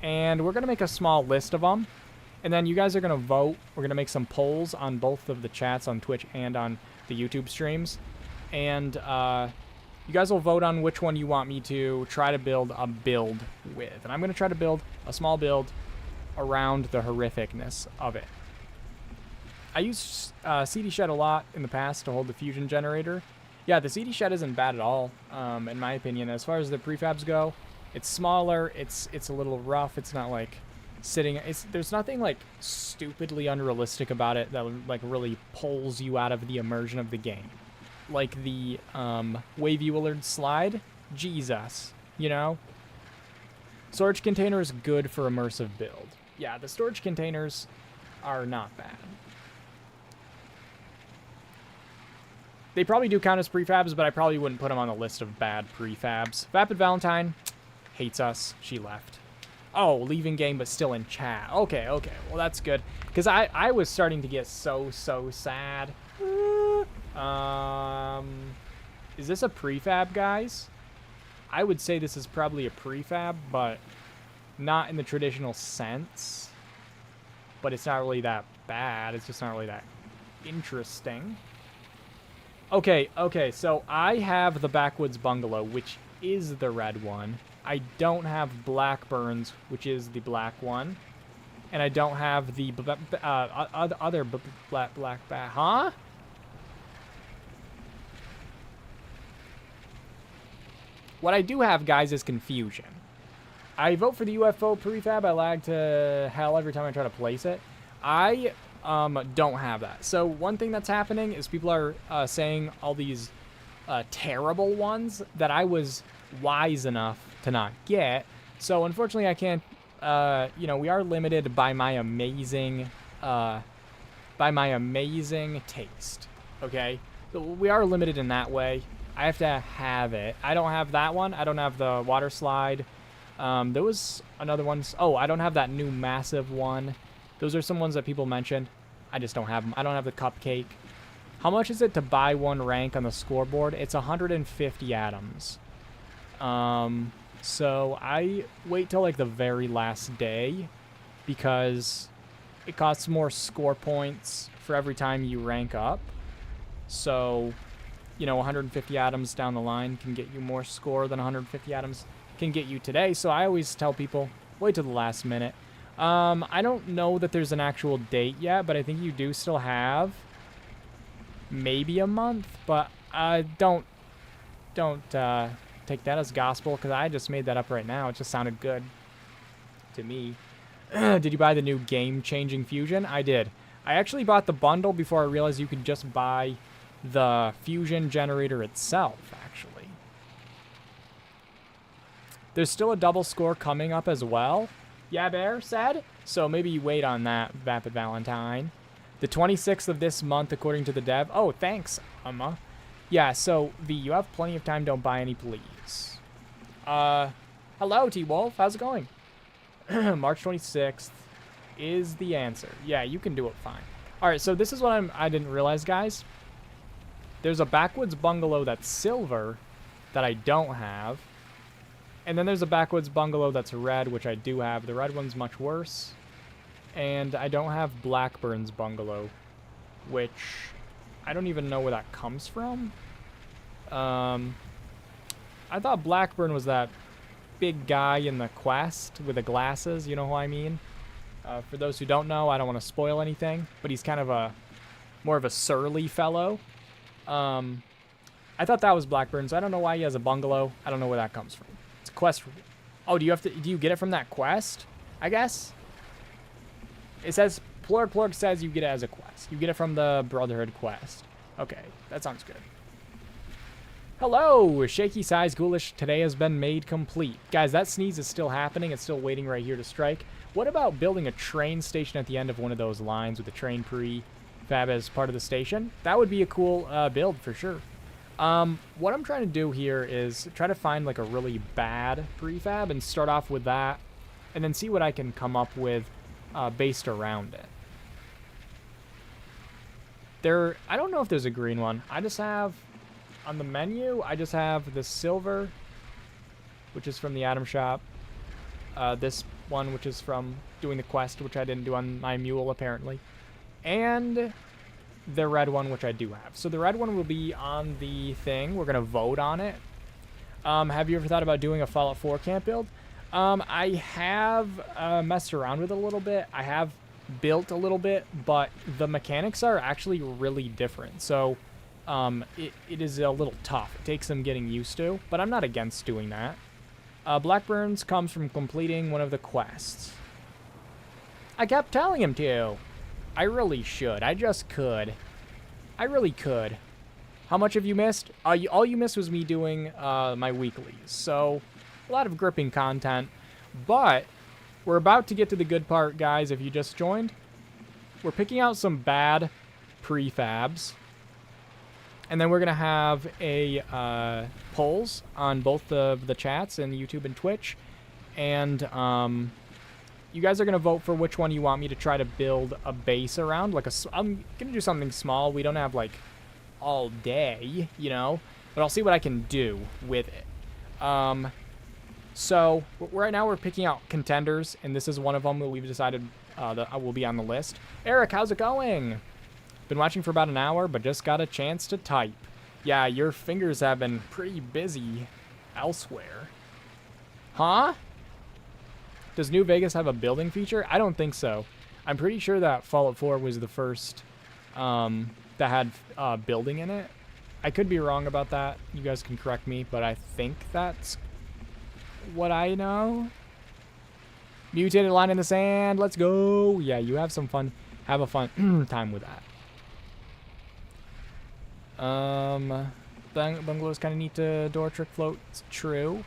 And we're going to make a small list of them. And then you guys are going to vote. We're going to make some polls on both of the chats on Twitch and on the YouTube streams. And you guys will vote on which one you want me to try to build a build with. And I'm going to try to build a small build around the horrificness of it. I used CD Shed a lot in the past to hold the fusion generator. Yeah, the CD Shed isn't bad at all, in my opinion. As far as the prefabs go, it's smaller, it's a little rough, it's not like sitting... There's nothing like stupidly unrealistic about it that like really pulls you out of the immersion of the game. Like the wavy Willard slide, Jesus, you know? Storage container is good for immersive build. Yeah, the storage containers are not bad. They probably do count as prefabs, but I probably wouldn't put them on the list of bad prefabs. Vapid Valentine hates us. She left. Oh, leaving game, but still in chat. Okay, okay. Well, that's good. Because I was starting to get so sad. Is this a prefab, guys? I would say this is probably a prefab, but not in the traditional sense. But it's not really that bad. It's just not really that interesting. Okay, so I have the Backwoods Bungalow, which is the red one. I don't have Blackburns, which is the black one. And I don't have the other black huh? What I do have, guys, is confusion. I vote for the UFO prefab. I lag to hell every time I try to place it. I don't have that. So one thing that's happening is people are saying all these terrible ones that I was wise enough to not get. So unfortunately I can't, you know, we are limited by my amazing taste. Okay? So we are limited in that way. I have to have it. I don't have that one. I don't have the water slide. There was another one. Oh, I don't have that new massive one. Those are some ones that people mentioned. I just don't have them. I don't have the cupcake. How much is it to buy one rank on the scoreboard? It's 150 atoms. So I wait till like the very last day because it costs more score points for every time you rank up. So, you know, 150 atoms down the line can get you more score than 150 atoms can get you today. So I always tell people, wait till the last minute. I don't know that there's an actual date yet, but I think you do still have maybe a month, but don't take that as gospel, because I just made that up right now. It just sounded good to me. Did you buy the new game-changing fusion? I did. I actually bought the bundle before I realized you could just buy the fusion generator itself, actually. There's still a double score coming up as well, Yeah Bear said. So maybe you wait on that, Vapid Valentine. The 26th of this month, according to the dev. Oh, thanks, Emma. Yeah, so, V, you have plenty of time. Don't buy any, please. Hello, T-Wolf. How's it going? March 26th is the answer. Yeah, you can do it fine. All right, so this is what I didn't realize, guys. There's a backwoods bungalow that's silver that I don't have. And then there's a backwoods bungalow that's red, which I do have. The red one's much worse. And I don't have Blackburn's bungalow, which I don't even know where that comes from. I thought Blackburn was that big guy in the quest with the glasses, you know who I mean? For those who don't know, I don't want to spoil anything, but he's kind of more of a surly fellow. I thought that was Blackburn, so I don't know why he has a bungalow. I don't know where that comes from. It's a quest. Oh, do you get it from that quest? I guess. It says, Plurg says you get it as a quest. You get it from the Brotherhood quest. Okay, that sounds good. Hello, Shaky Size Ghoulish. Today has been made complete. Guys, that sneeze is still happening. It's still waiting right here to strike. What about building a train station at the end of one of those lines with a train prefab as part of the station? That would be a cool build for sure. What I'm trying to do here is try to find like a really bad prefab and start off with that, and then see what I can come up with based around it. I don't know if there's a green one. I just have, on the menu, I just have the silver, which is from the Atom Shop. This one, which is from doing the quest, which I didn't do on my mule, apparently. And the red one, which I do have. So the red one will be on the thing. We're going to vote on it. Have you ever thought about doing a Fallout 4 camp build? I have messed around with it a little bit. I have built a little bit, but the mechanics are actually really different. So it is a little tough. It takes some getting used to, but I'm not against doing that. Blackburns comes from completing one of the quests. I kept telling him to. I really should. I just could. I really could. How much have you missed? All you missed was me doing my weeklies. So a lot of gripping content, but we're about to get to the good part, guys. If you just joined, we're picking out some bad prefabs, and then we're gonna have a polls on both the chats and YouTube and Twitch, and you guys are gonna vote for which one you want me to try to build a base around. I'm gonna do something small. We don't have like all day, you know, but I'll see what I can do with it. So right now we're picking out contenders, and this is one of them that we've decided that will be on the list. Eric, how's it going? Been watching for about an hour, but just got a chance to type. Yeah, your fingers have been pretty busy elsewhere. Huh? Does New Vegas have a building feature? I don't think so. I'm pretty sure that Fallout 4 was the first that had building in it. I could be wrong about that. You guys can correct me, but I think that's what I know. Mutated line in the sand. Let's go. Yeah, you have some fun. Have a fun time with that. Bungalow's kind of neat to door trick float. It's true.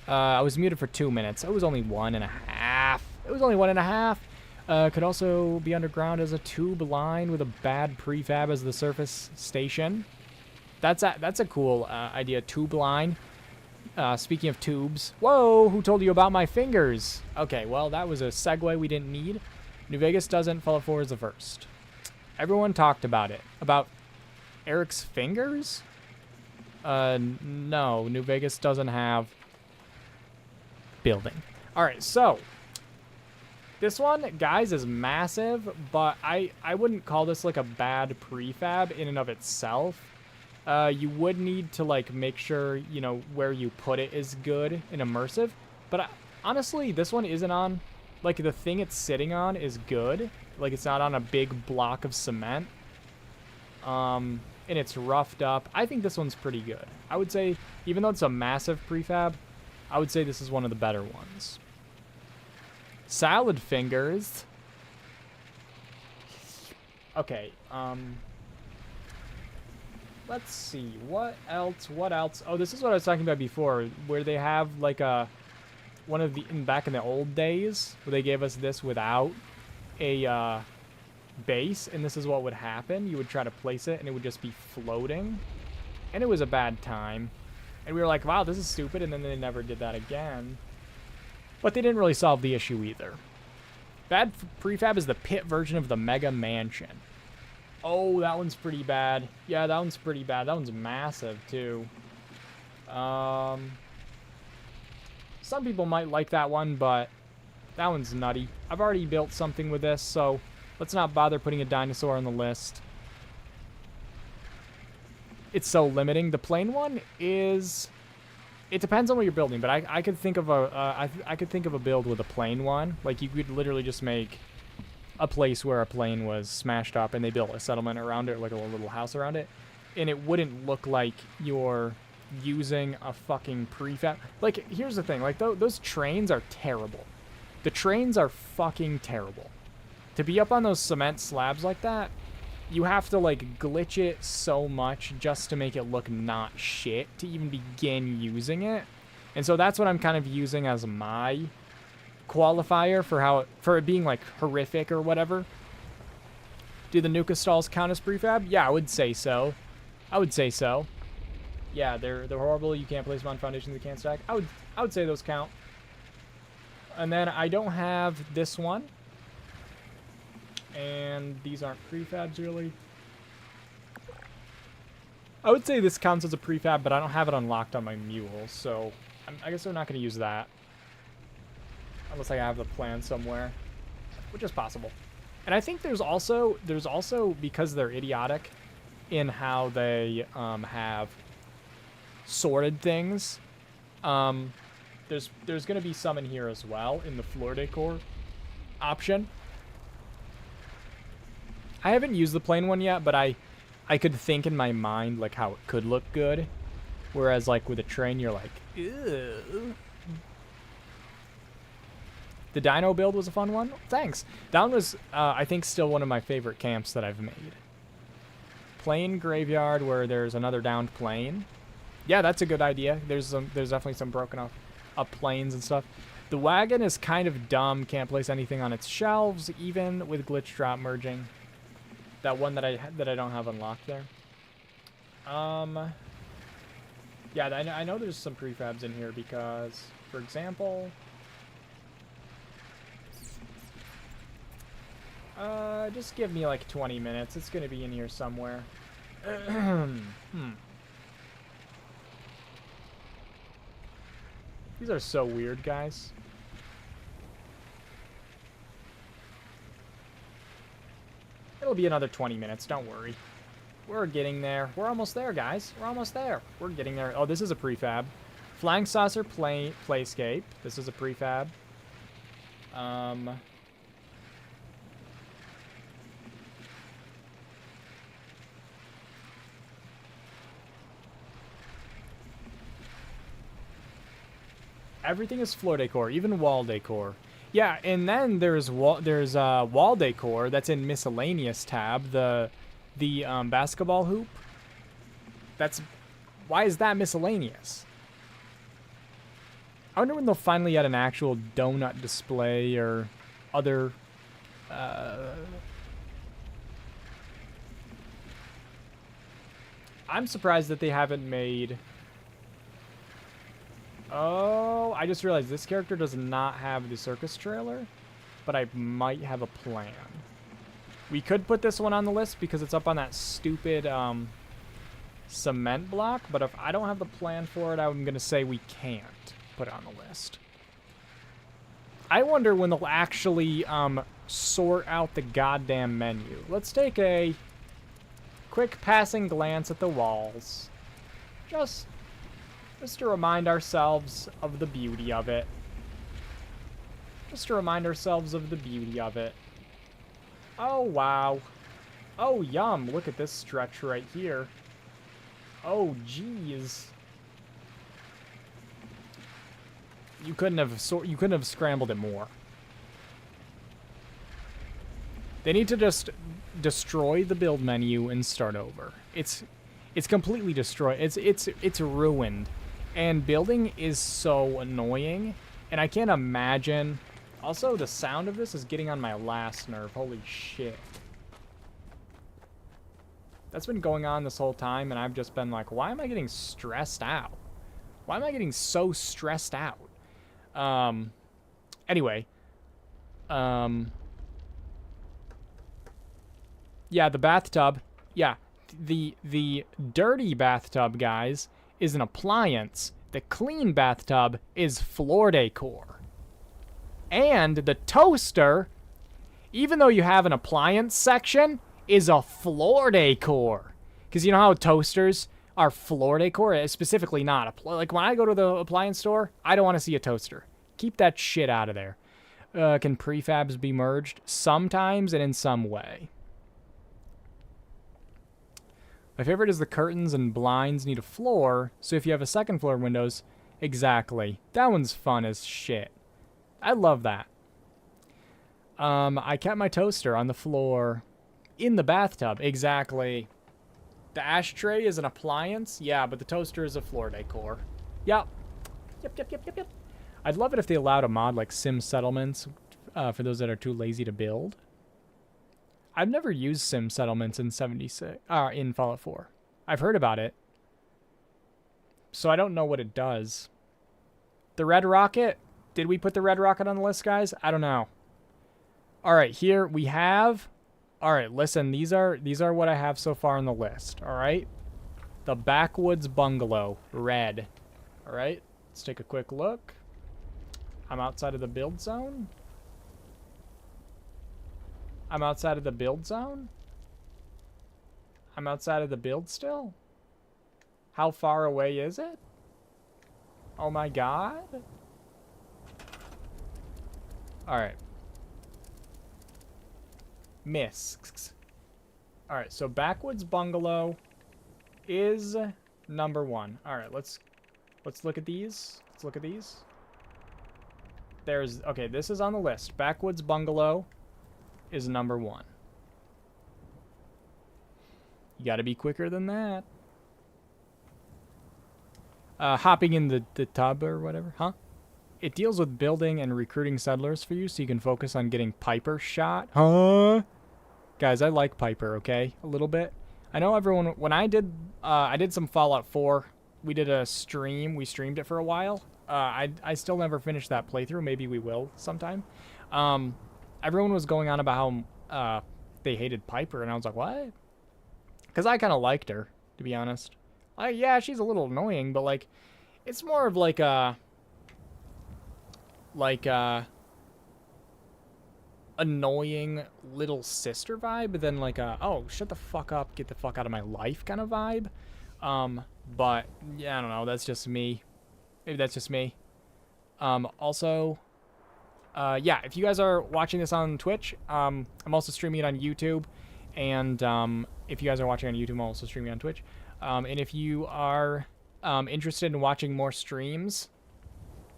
I was muted for 2 minutes. It was only 1.5. It was only 1.5. Could also be underground as a tube line with a bad prefab as the surface station. That's a cool idea. Tube line. Speaking of tubes. Whoa, who told you about my fingers? Okay, well, that was a segue we didn't need. New Vegas doesn't. Fallout 4 is the first. Everyone talked about it. About Eric's fingers? No, New Vegas doesn't have building. Alright, so This one, guys, is massive, but I wouldn't call this like a bad prefab in and of itself. You would need to like make sure, you know, where you put it is good and immersive. But honestly, this one isn't on, like the thing it's sitting on is good. Like it's not on a big block of cement. And it's roughed up. I think this one's pretty good. I would say, even though it's a massive prefab, I would say this is one of the better ones. Salad fingers. Okay, let's see, what else? Oh, this is what I was talking about before, where they have like one of the, back in the old days, where they gave us this without a, base, and this is what would happen. You would try to place it, and it would just be floating, and it was a bad time. And we were like, wow, this is stupid, and then they never did that again. But they didn't really solve the issue either. Bad prefab is the pit version of the Mega Mansion. Oh, that one's pretty bad. Yeah, that one's pretty bad. That one's massive, too. Some people might like that one, but that one's nutty. I've already built something with this, so let's not bother putting a dinosaur on the list. It's so limiting. The plain one is... It depends on what you're building, but I could think of a I could think of a build with a plain one. Like you could literally just make a place where a plane was smashed up and they built a settlement around it, like a little house around it, and it wouldn't look like you're using a fucking prefab. Like here's the thing, like those trains are terrible. The trains are fucking terrible. To be up on those cement slabs like that, you have to like glitch it so much just to make it look not shit to even begin using it. And so that's what I'm kind of using as my qualifier for it being like horrific or whatever. Do the Nuka stalls count as prefab? Yeah, I would say so. Yeah, they're horrible. You can't place them on foundations. You can't stack. I would say those count. And then I don't have this one. And these aren't prefabs, really. I would say this counts as a prefab, but I don't have it unlocked on my mule, so I guess we're not going to use that. Unless I have the plan somewhere, which is possible. And I think there's also because they're idiotic in how they have sorted things, there's going to be some in here as well in the floor decor option. I haven't used the plain one yet, but I could think in my mind like how it could look good. Whereas like with a train, you're like, ew. The dino build was a fun one. Thanks. That one was, I think, still one of my favorite camps that I've made. Plane graveyard where there's another downed plane. Yeah, that's a good idea. There's definitely some broken up planes and stuff. The wagon is kind of dumb. Can't place anything on its shelves, even with glitch drop merging. That one that I don't have unlocked there. Yeah, I know there's some prefabs in here because, for example, just give me like 20 minutes. It's gonna be in here somewhere. These are so weird, guys. It'll be another 20 minutes, don't worry. We're getting there. We're almost there, guys. We're almost there. We're getting there. Oh, this is a prefab. Flying saucer playscape. This is a prefab. Everything is floor decor, even wall decor. Yeah, and then there's wall decor that's in miscellaneous tab. The basketball hoop. Why is that miscellaneous? I wonder when they'll finally add an actual donut display or other. I'm surprised that they haven't made. Oh, I just realized this character does not have the circus trailer, but I might have a plan. We could put this one on the list because it's up on that stupid cement block, but if I don't have the plan for it, I'm going to say we can't put it on the list. I wonder when they'll actually sort out the goddamn menu. Let's take a quick passing glance at the walls. Just to remind ourselves of the beauty of it. Just to remind ourselves of the beauty of it. Oh, wow. Oh, yum. Look at this stretch right here. Oh, jeez. You couldn't have scrambled it more. They need to just destroy the build menu and start over. It's completely destroyed. It's ruined. And building is so annoying, and I can't imagine. Also, the sound of this is getting on my last nerve. Holy shit. That's been going on this whole time, and I've just been like, why am I getting stressed out? Why am I getting so stressed out? Anyway. Yeah, the bathtub. Yeah, the dirty bathtub, guys, is an appliance. The clean bathtub is floor decor. And the toaster, even though you have an appliance section, is a floor decor. Because you know how toasters are floor decor? Specifically not. Like when I go to the appliance store, I don't want to see a toaster. Keep that shit out of there. Can prefabs be merged? Sometimes and in some way. My favorite is the curtains and blinds need a floor, so if you have a second floor windows, exactly. That one's fun as shit. I love that. I kept my toaster on the floor in the bathtub. Exactly. The ashtray is an appliance? Yeah, but the toaster is a floor decor. Yep. Yep. I'd love it if they allowed a mod like Sim Settlements for those that are too lazy to build. I've never used Sim Settlements in in Fallout 4. I've heard about it, so I don't know what it does. The red rocket? Did we put the red rocket on the list, guys? I don't know. All right, here we have. All right, listen. These are what I have so far on the list. All right, the Backwoods Bungalow, red. All right, let's take a quick look. I'm outside of the build zone. I'm outside of the build zone? I'm outside of the build still? How far away is it? Oh my god. Alright. Miss. Alright, so Backwoods Bungalow is number 1. Alright, let's look at these. Let's look at these. Okay, this is on the list. Backwoods Bungalow is number 1. You gotta be quicker than that. Hopping in the tub or whatever, huh? It deals with building and recruiting settlers for you so you can focus on getting Piper shot. Huh? Guys, I like Piper, okay? A little bit. I know everyone, when I did some Fallout 4, we did a stream, we streamed it for a while. I still never finished that playthrough, maybe we will sometime. Everyone was going on about how they hated Piper, and I was like, what? Because I kind of liked her, to be honest. Yeah, she's a little annoying, but, like, it's more of, like, annoying little sister vibe than, like, oh, shut the fuck up, get the fuck out of my life kind of vibe. But, yeah, I don't know, that's just me. Maybe that's just me. Also... yeah, if you guys are watching this on Twitch, I'm also streaming it on YouTube. And if you guys are watching on YouTube, I'm also streaming on Twitch. And if you are interested in watching more streams,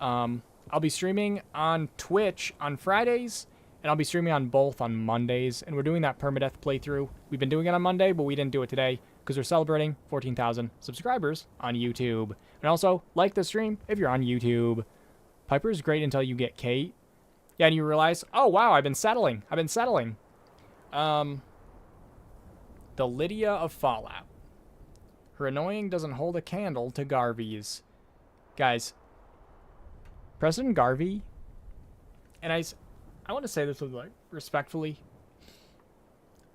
I'll be streaming on Twitch on Fridays, and I'll be streaming on both on Mondays. And we're doing that permadeath playthrough. We've been doing it on Monday, but we didn't do it today because we're celebrating 14,000 subscribers on YouTube. And also, like the stream if you're on YouTube. Piper's great until you get Kate. Yeah, and you realize, oh, wow, I've been settling. The Lydia of Fallout. Her annoying doesn't hold a candle to Garvey's. Guys, President Garvey, and I want to say this with, like, respectfully,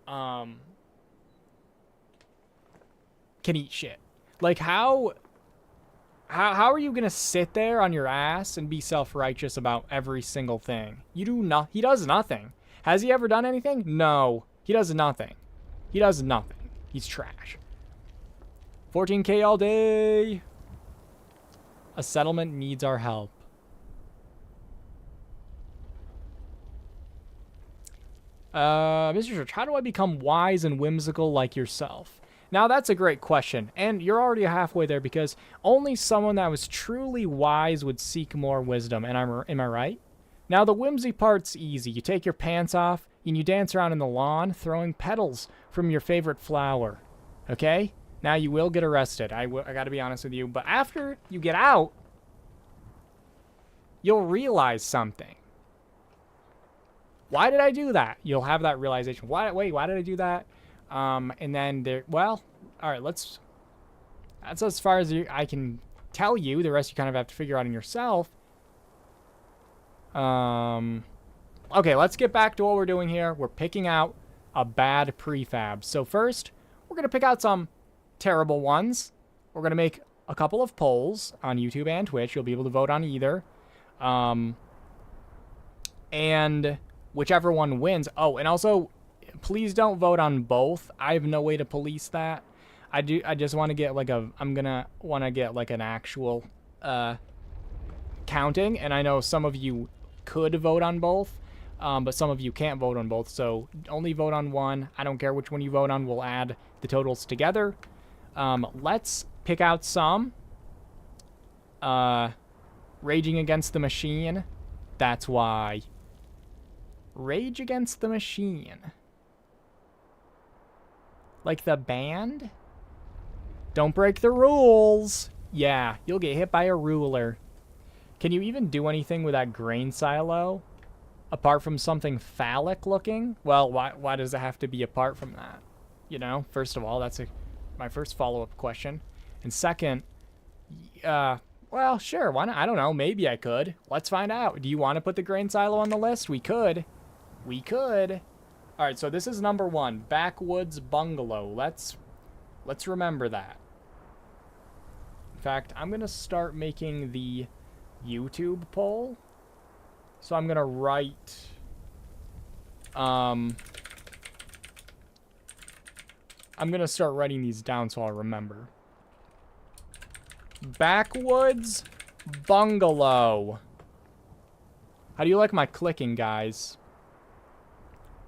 can eat shit. Like, how How are you gonna sit there on your ass and be self-righteous about every single thing? You do not. He does nothing. Has he ever done anything? No. He does nothing. He does nothing. He's trash. 14K all day. A settlement needs our help. Mr. Church, how do I become wise and whimsical like yourself? Now, that's a great question, and you're already halfway there because only someone that was truly wise would seek more wisdom, and am I right? Now, the whimsy part's easy. You take your pants off, and you dance around in the lawn throwing petals from your favorite flower, okay? Now, you will get arrested. I gotta be honest with you, but after you get out, you'll realize something. Why did I do that? You'll have that realization. Why did I do that? And then there, well, all right, that's as far as I can tell you. The rest you kind of have to figure out in yourself. Okay, let's get back to what we're doing here. We're picking out a bad prefab. So first, we're going to pick out some terrible ones. We're going to make a couple of polls on YouTube and Twitch. You'll be able to vote on either. And whichever one wins. Oh, and also, please don't vote on both. I have no way to police that. I just want to get like I'm gonna want to get like an actual counting, and I know some of you could vote on both, but some of you can't vote on both, so only vote on one. I don't care which one you vote on. We'll add the totals together. Let's pick out some. Raging Against the Machine. That's why. Rage Against the Machine. Like the band? Don't break the rules. Yeah, you'll get hit by a ruler. Can you even do anything with that grain silo? Apart from something phallic looking? Well, why does it have to be apart from that? You know, first of all, that's my first follow-up question. And second, well, sure, why not? I don't know, maybe I could. Let's find out. Do you want to put the grain silo on the list? We could. We could. All right, so this is number 1, Backwoods Bungalow. Let's remember that. In fact, I'm going to start making the YouTube poll. So I'm going to write I'm going to start writing these down so I'll remember. Backwoods Bungalow. How do you like my clicking, guys?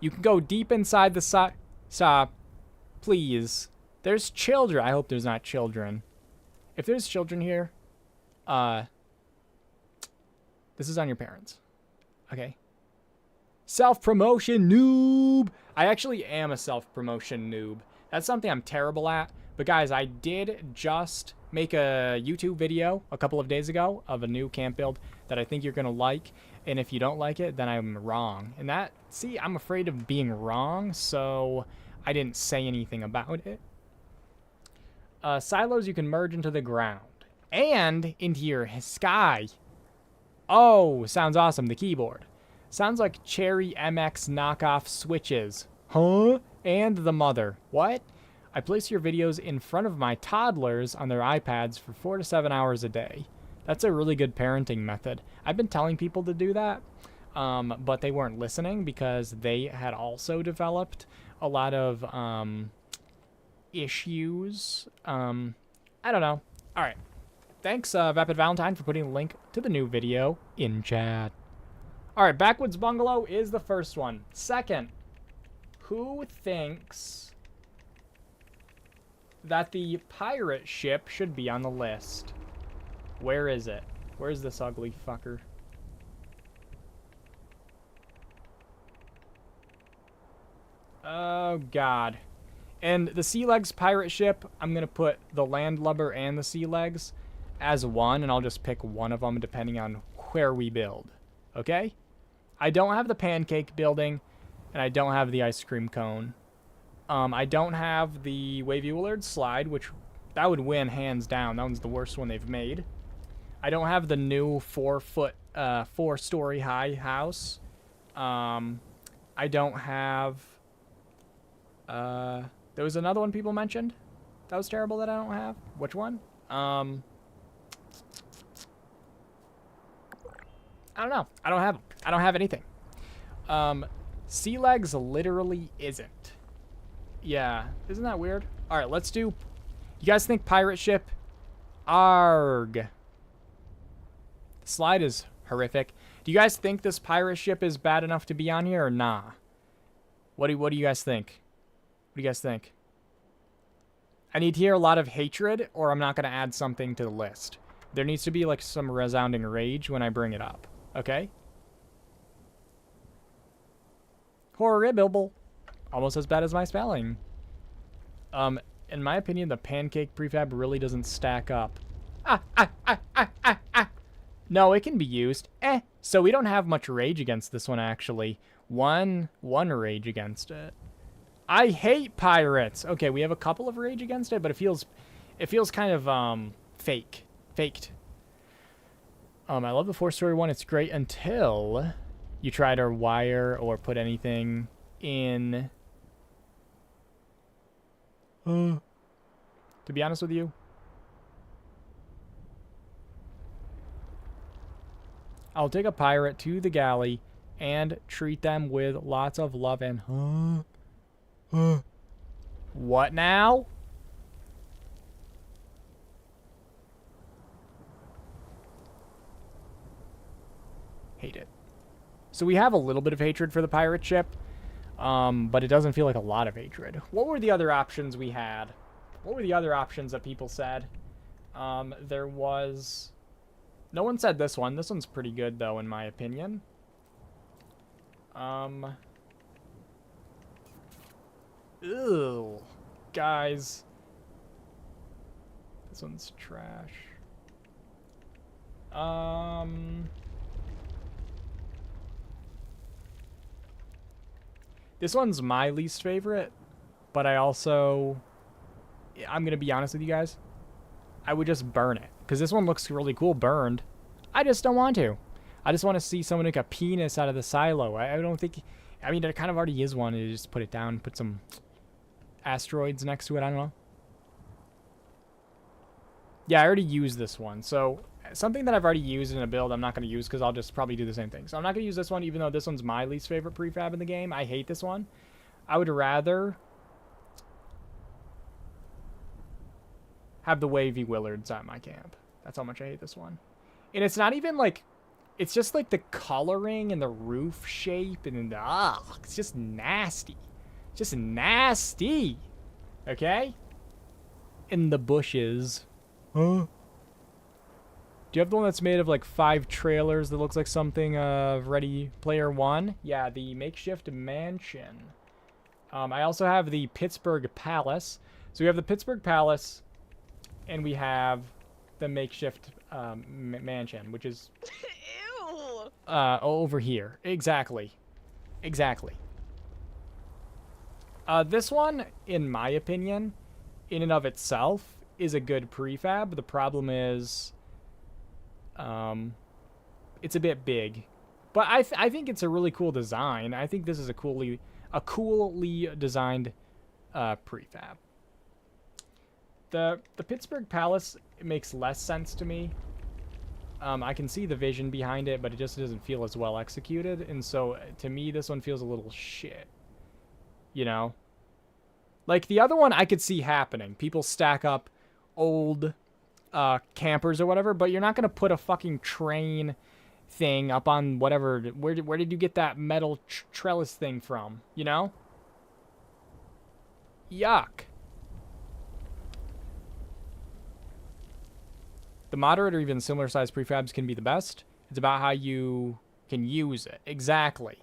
You can go deep inside the stop, please. There's children. I hope there's not children. If there's children here, this is on your parents. Okay. Self-promotion noob. I actually am a self-promotion noob. That's something I'm terrible at. But guys, I did just make a YouTube video a couple of days ago of a new camp build that I think you're going to like. And if you don't like it, then I'm wrong. And that, see, I'm afraid of being wrong, so I didn't say anything about it. Silos you can merge into the ground. And into your sky. Oh, sounds awesome, the keyboard. Sounds like Cherry MX knockoff switches. Huh? And the mother. What? I place your videos in front of my toddlers on their iPads for 4 to 7 hours a day. That's a really good parenting method. I've been telling people to do that, but they weren't listening because they had also developed a lot of issues. I don't know. All right. Thanks, Vapid Valentine, for putting a link to the new video in chat. All right, Backwoods Bungalow is the first one. Second, who thinks that the pirate ship should be on the list? Where is it? Where's this ugly fucker? Oh, God. And the Sea Legs pirate ship, I'm going to put the Landlubber and the Sea Legs as one, and I'll just pick one of them depending on where we build. Okay? I don't have the pancake building, and I don't have the ice cream cone. I don't have the Wavy Willard slide, which that would win hands down. That one's the worst one they've made. I don't have the new 4-story high house. I don't have... there was another one people mentioned that was terrible that I don't have. Which one? I don't know. I don't have them. I don't have anything. Sea legs literally isn't. Yeah, isn't that weird? All right, let's do. You guys think pirate ship? Arg. The slide is horrific. Do you guys think this pirate ship is bad enough to be on here or nah? What do you guys think? What do you guys think? I need to hear a lot of hatred, or I'm not going to add something to the list. There needs to be like some resounding rage when I bring it up. Okay? Horrible. Almost as bad as my spelling. In my opinion, the pancake prefab really doesn't stack up. No, it can be used. So we don't have much rage against this one, actually. One rage against it. I hate pirates. Okay, we have a couple of rage against it, but it feels kind of faked. I love the 4-story one. It's great until you try to wire or put anything in. To be honest with you, I'll take a pirate to the galley and treat them with lots of love and What now? Hate it. So we have a little bit of hatred for the pirate ship, but it doesn't feel like a lot of hatred. What were the other options we had? What were the other options that people said? There was... No one said this one. This one's pretty good, though, in my opinion. Ew. Guys. This one's trash. This one's my least favorite, but I also... I'm going to be honest with you guys. I would just burn it, because this one looks really cool burned. I just don't want to. I just want to see someone make a penis out of the silo. I don't think... I mean, there kind of already is one. You just put it down, put some asteroids next to it. I don't know. Yeah, I already used this one. So, something that I've already used in a build I'm not going to use because I'll just probably do the same thing. So, I'm not going to use this one, even though this one's my least favorite prefab in the game. I hate this one. I would rather have the wavy Willards at my camp. That's how much I hate this one. And it's not even like... It's just like the coloring and the roof shape and it's just nasty. Just nasty. Okay? In the bushes. Huh? Do you have the one that's made of like 5 trailers that looks like something of Ready Player One? Yeah, the makeshift mansion. I also have the Pittsburgh Palace. So we have the Pittsburgh Palace, and we have the makeshift mansion, which is Ew. Over here. Exactly. This one, in my opinion, in and of itself, is a good prefab. The problem is, it's a bit big, but I think it's a really cool design. I think this is a coolly designed prefab. The Pittsburgh Palace makes less sense to me. I can see the vision behind it, but it just doesn't feel as well executed, and so to me this one feels a little shit. You know? Like the other one I could see happening. People stack up old campers or whatever, but you're not going to put a fucking train thing up on whatever. Where did you get that metal trellis thing from? You know? Yuck. The moderate or even similar sized prefabs can be the best. It's about how you can use it. Exactly.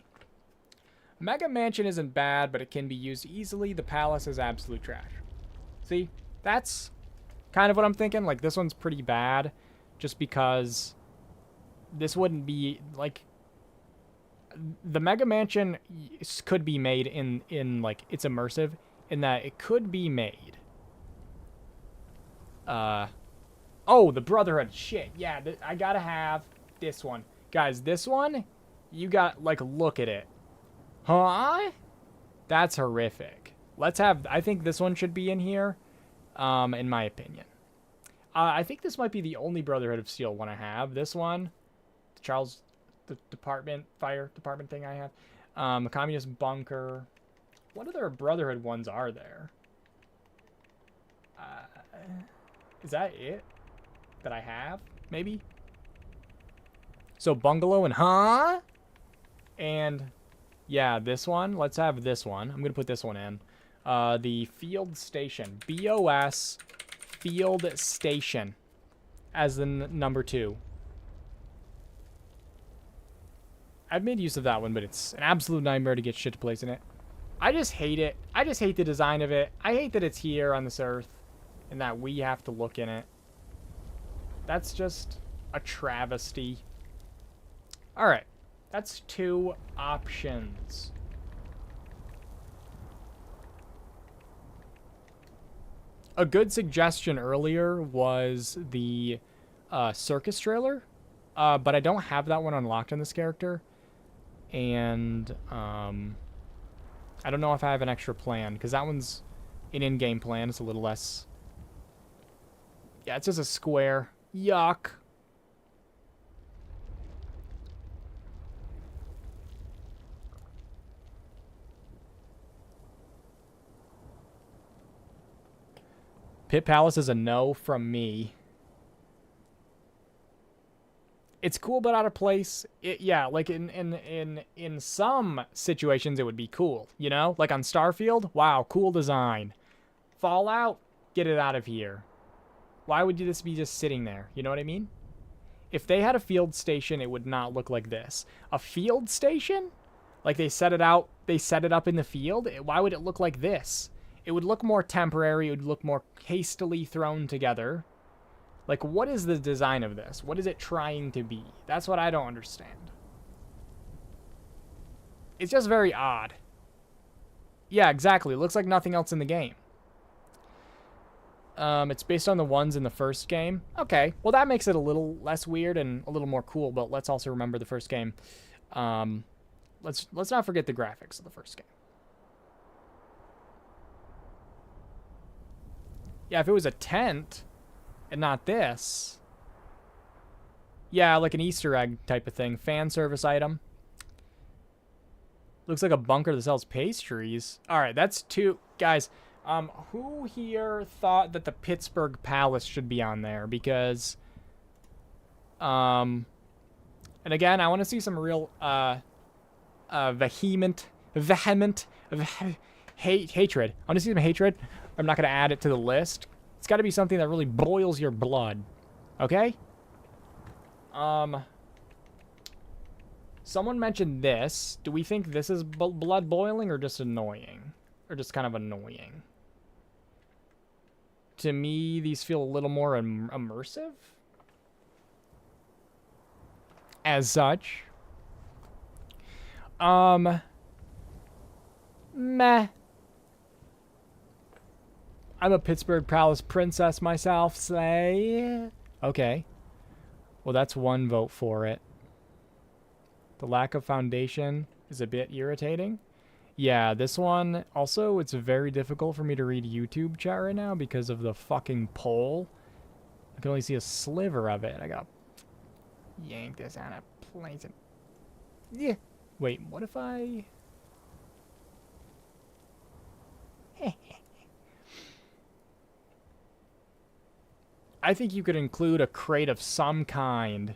Mega Mansion isn't bad, but it can be used easily. The Palace is absolute trash. See? That's kind of what I'm thinking. Like, this one's pretty bad just because this wouldn't be, like... The Mega Mansion could be made in like, it's immersive in that it could be made. Oh, the Brotherhood. Shit. Yeah, I gotta have this one. Guys, this one, you got, like, look at it. Huh? That's horrific. Let's have... I think this one should be in here, in my opinion. The Brotherhood of Steel one I have. This one, the the fire department thing I have. A communist bunker. What other Brotherhood ones are there? Is that it that I have? Maybe? So bungalow and and yeah, this one. Let's have this one. I'm gonna put this one in. The field station. BOS field station as the number 2. I've made use of that one, but it's an absolute nightmare to get shit to place in it. I just hate it. I just hate the design of it. I hate that it's here on this earth and that we have to look in it. That's just a travesty. Alright. That's 2 options. A good suggestion earlier was the circus trailer, but I don't have that one unlocked on this character. And I don't know if I have an extra plan, because that one's an in-game plan. It's a little less... Yeah, it's just a square. Yuck. Pit Palace is a no from me. It's cool but out of place. Yeah, like in some situations it would be cool, you know? Like on Starfield, wow, cool design. Fallout, get it out of here. Why would this be just sitting there? You know what I mean? If they had a field station, it would not look like this. A field station? Like they set it out, they set it up in the field? Why would it look like this? It would look more temporary, it would look more hastily thrown together. Like, what is the design of this? What is it trying to be? That's what I don't understand. It's just very odd. Yeah, exactly. It looks like nothing else in the game. It's based on the ones in the first game. Okay, well that makes it a little less weird and a little more cool, but let's also remember the first game. Let's not forget the graphics of the first game. Yeah, if it was a tent and not this. Yeah, like an Easter egg type of thing. Fan service item. Looks like a bunker that sells pastries. Alright, that's 2. Guys, who here thought that the Pittsburgh Palace should be on there? Because, and again, I want to see some real, vehement hatred. I want to see some hatred. I'm not going to add it to the list. It's got to be something that really boils your blood. Okay? Someone mentioned this. Do we think this is blood boiling or just annoying? Or just kind of annoying? To me, these feel a little more immersive. As such. Meh. I'm a Pittsburgh Palace princess myself, say. Okay. Well, that's 1 vote for it. The lack of foundation is a bit irritating. Yeah, this one, also, it's very difficult for me to read YouTube chat right now because of the fucking poll. I can only see a sliver of it. I gotta yank this out of place. Yeah. Wait, what if I... I think you could include a crate of some kind.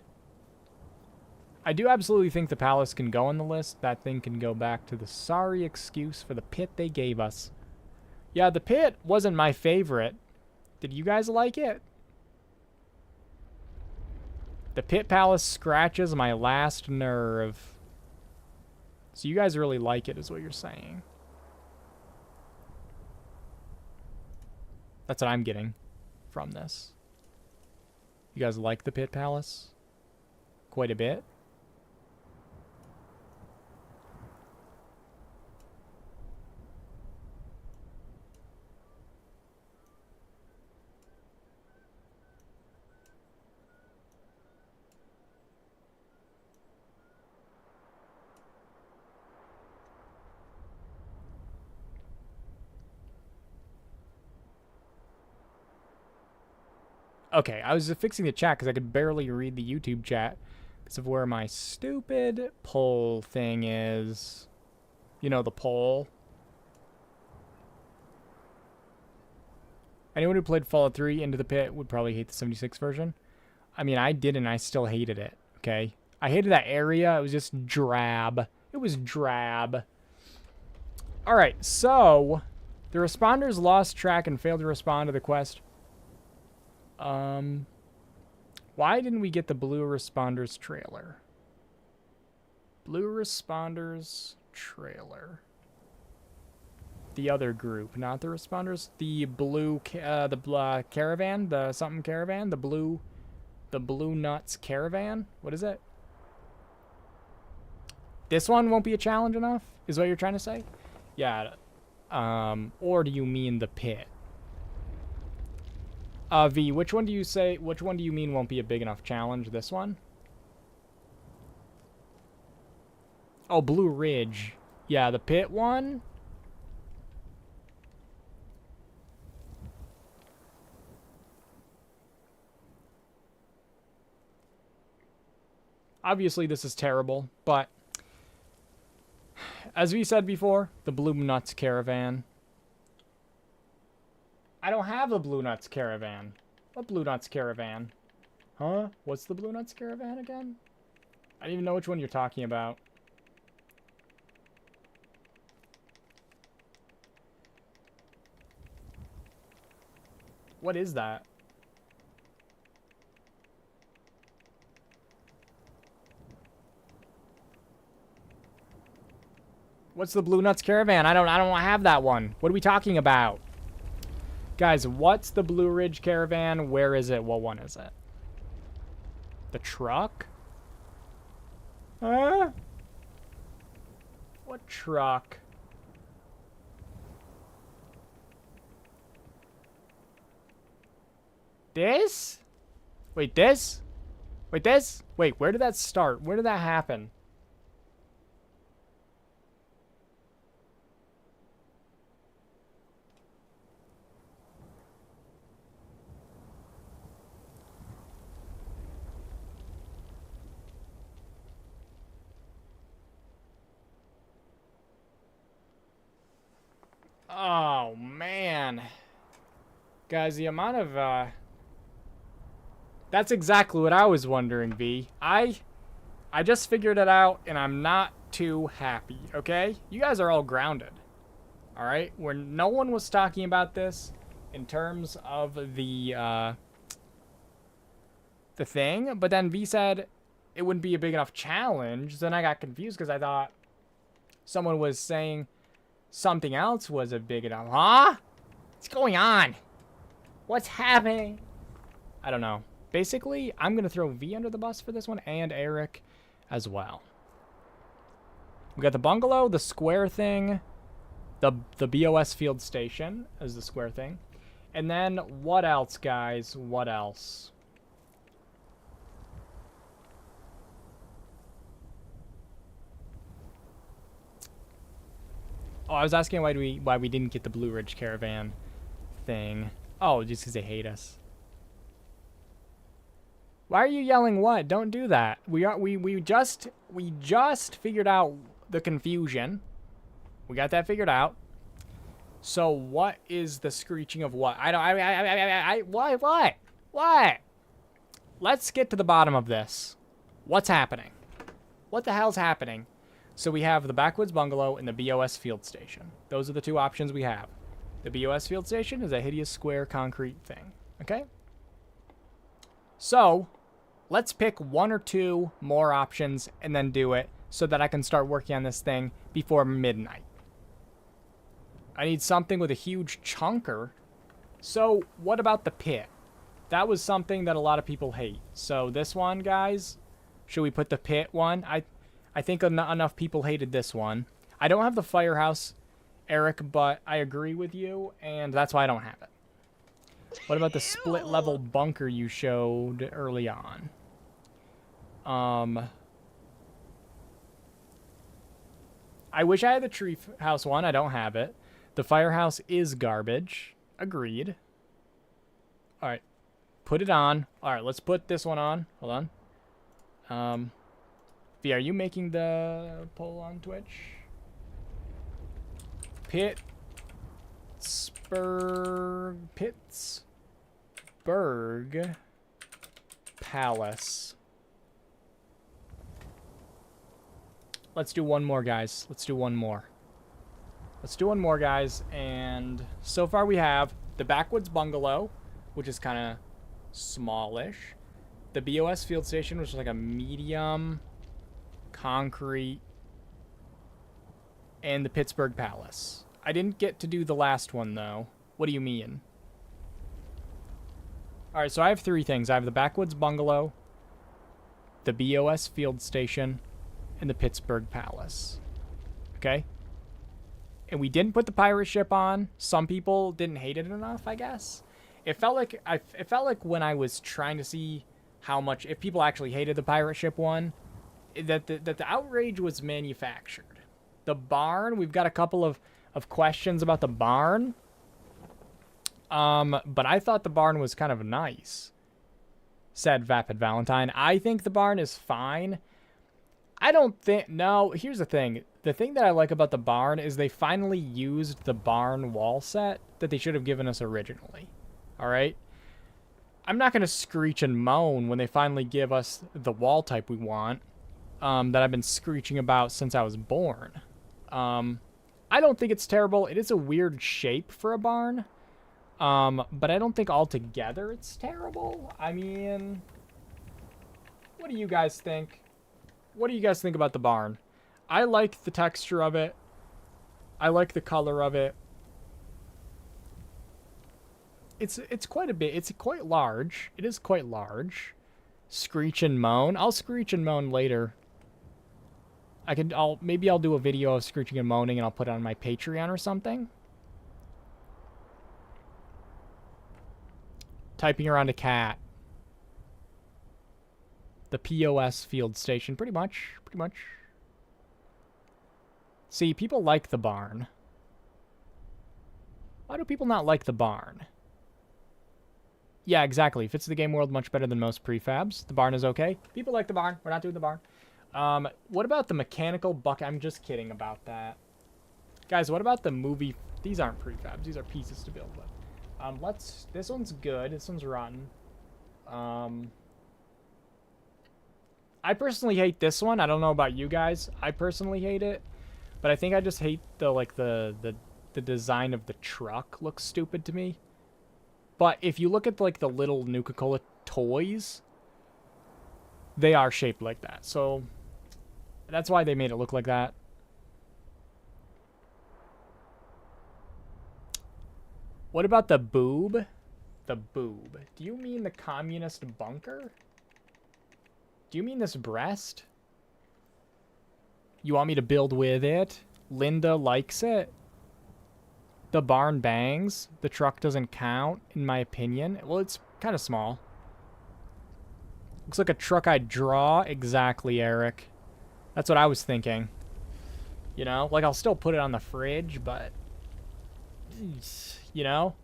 I do absolutely think the palace can go on the list. That thing can go back to the sorry excuse for the pit they gave us. Yeah, the pit wasn't my favorite. Did you guys like it? The pit palace scratches my last nerve. So you guys really like it, is what you're saying. That's what I'm getting from this. You guys like the pit palace? Quite a bit? Okay, I was fixing the chat because I could barely read the YouTube chat. Because of where my stupid pole thing is. You know, the pole. Anyone who played Fallout 3 Into the Pit would probably hate the 76 version. I mean, I didn't. I still hated it. Okay? I hated that area. It was just drab. It was drab. Alright, so... the responders lost track and failed to respond to the quest. Why didn't we get the Blue Responders trailer? Blue Responders trailer. The other group, not the responders. The blue, caravan, the something caravan, the blue nuts caravan. What is it? This one won't be a challenge enough, is what you're trying to say? Yeah. Or do you mean the pit? V, which one do you mean won't be a big enough challenge? This one? Oh, Blue Ridge. Yeah, the pit one. Obviously, this is terrible, but as we said before, the Blue Nuts Caravan. I don't have a Blue Nuts Caravan. What Blue Nuts Caravan? Huh? What's the Blue Nuts Caravan again? I don't even know which one you're talking about. What is that? What's the Blue Nuts Caravan? I don't have that one. What are we talking about? Guys, what's the Blue Ridge Caravan? Where is it? What one is it? The truck? Huh? What truck? This? Wait, this? Wait, this? Wait, where did that start? Where did that happen? Oh, man. Guys, the amount of, that's exactly what I was wondering, V. I just figured it out, and I'm not too happy, okay? You guys are all grounded, all right? Where no one was talking about this in terms of the thing, but then V said it wouldn't be a big enough challenge. Then I got confused because I thought someone was saying something else was a big enough. Huh? What's going on? What's happening? I don't know. Basically, I'm going to throw V under the bus for this one, and Eric as well. We got the bungalow, the square thing, the BOS field station as the square thing. And then what else, guys? What else? Oh, I was asking why we didn't get the Blue Ridge Caravan thing. Oh, just because they hate us. Why are you yelling what? Don't do that. We just figured out the confusion. We got that figured out. So what is the screeching of what? What? Let's get to the bottom of this. What's happening? What the hell's happening? So we have the Backwoods Bungalow and the BOS Field Station. Those are the two options we have. The BOS Field Station is a hideous square concrete thing. Okay? So, let's pick one or two more options and then do it so that I can start working on this thing before midnight. I need something with a huge chunker. So, what about the pit? That was something that a lot of people hate. So, this one, guys, should we put the pit one? I think enough people hated this one. I don't have the firehouse, Eric, but I agree with you, and that's why I don't have it. What about the split-level bunker you showed early on? I wish I had the tree house one. I don't have it. The firehouse is garbage. Agreed. All right. Put it on. All right, let's put this one on. Hold on. V, are you making the poll on Twitch? Pittsburgh Palace. Let's do one more, guys. Let's do one more. Let's do one more, guys. And so far we have the Backwoods Bungalow, which is kind of smallish. The BOS Field Station, which is like a medium concrete. And the Pittsburgh Palace. I didn't get to do the last one, though. What do you mean? Alright, so I have three things. I have the Backwoods Bungalow, the BOS Field Station, and the Pittsburgh Palace. Okay? And we didn't put the pirate ship on. Some people didn't hate it enough, I guess. It felt like when I was trying to see how much, if people actually hated the pirate ship one, that the outrage was manufactured. The barn, we've got a couple of questions about the barn. But I thought the barn was kind of nice, said Vapid Valentine. I think the barn is fine. I don't think... No, here's the thing. The thing that I like about the barn is they finally used the barn wall set that they should have given us originally. Alright? I'm not going to screech and moan when they finally give us the wall type we want, that I've been screeching about since I was born. I don't think it's terrible. It is a weird shape for a barn. But I don't think altogether it's terrible. I mean, what do you guys think? What do you guys think about the barn? I like the texture of it. I like the color of it. It's quite a bit. It's quite large. It is quite large. Screech and moan. I'll screech and moan later. Maybe I'll do a video of screeching and moaning and I'll put it on my Patreon or something. Typing around a cat. The POS Field Station. Pretty much. Pretty much. See, people like the barn. Why do people not like the barn? Yeah, exactly. Fits the game world much better than most prefabs. The barn is okay. People like the barn. We're not doing the barn. What about the mechanical bucket? I'm just kidding about that. Guys, what about the movie? These aren't prefabs. These are pieces to build with. This one's good. This one's rotten. I personally hate this one. I don't know about you guys. I personally hate it. But I think I just hate the design of the truck looks stupid to me. But if you look at like the little Nuka-Cola toys, they are shaped like that. So that's why they made it look like that. What about the boob? The boob. Do you mean the communist bunker? Do you mean this breast? You want me to build with it? Linda likes it. The barn bangs. The truck doesn't count, in my opinion. Well, it's kind of small. Looks like a truck I'd draw. Exactly, Eric. That's what I was thinking. You know? Like, I'll still put it on the fridge, but... You know?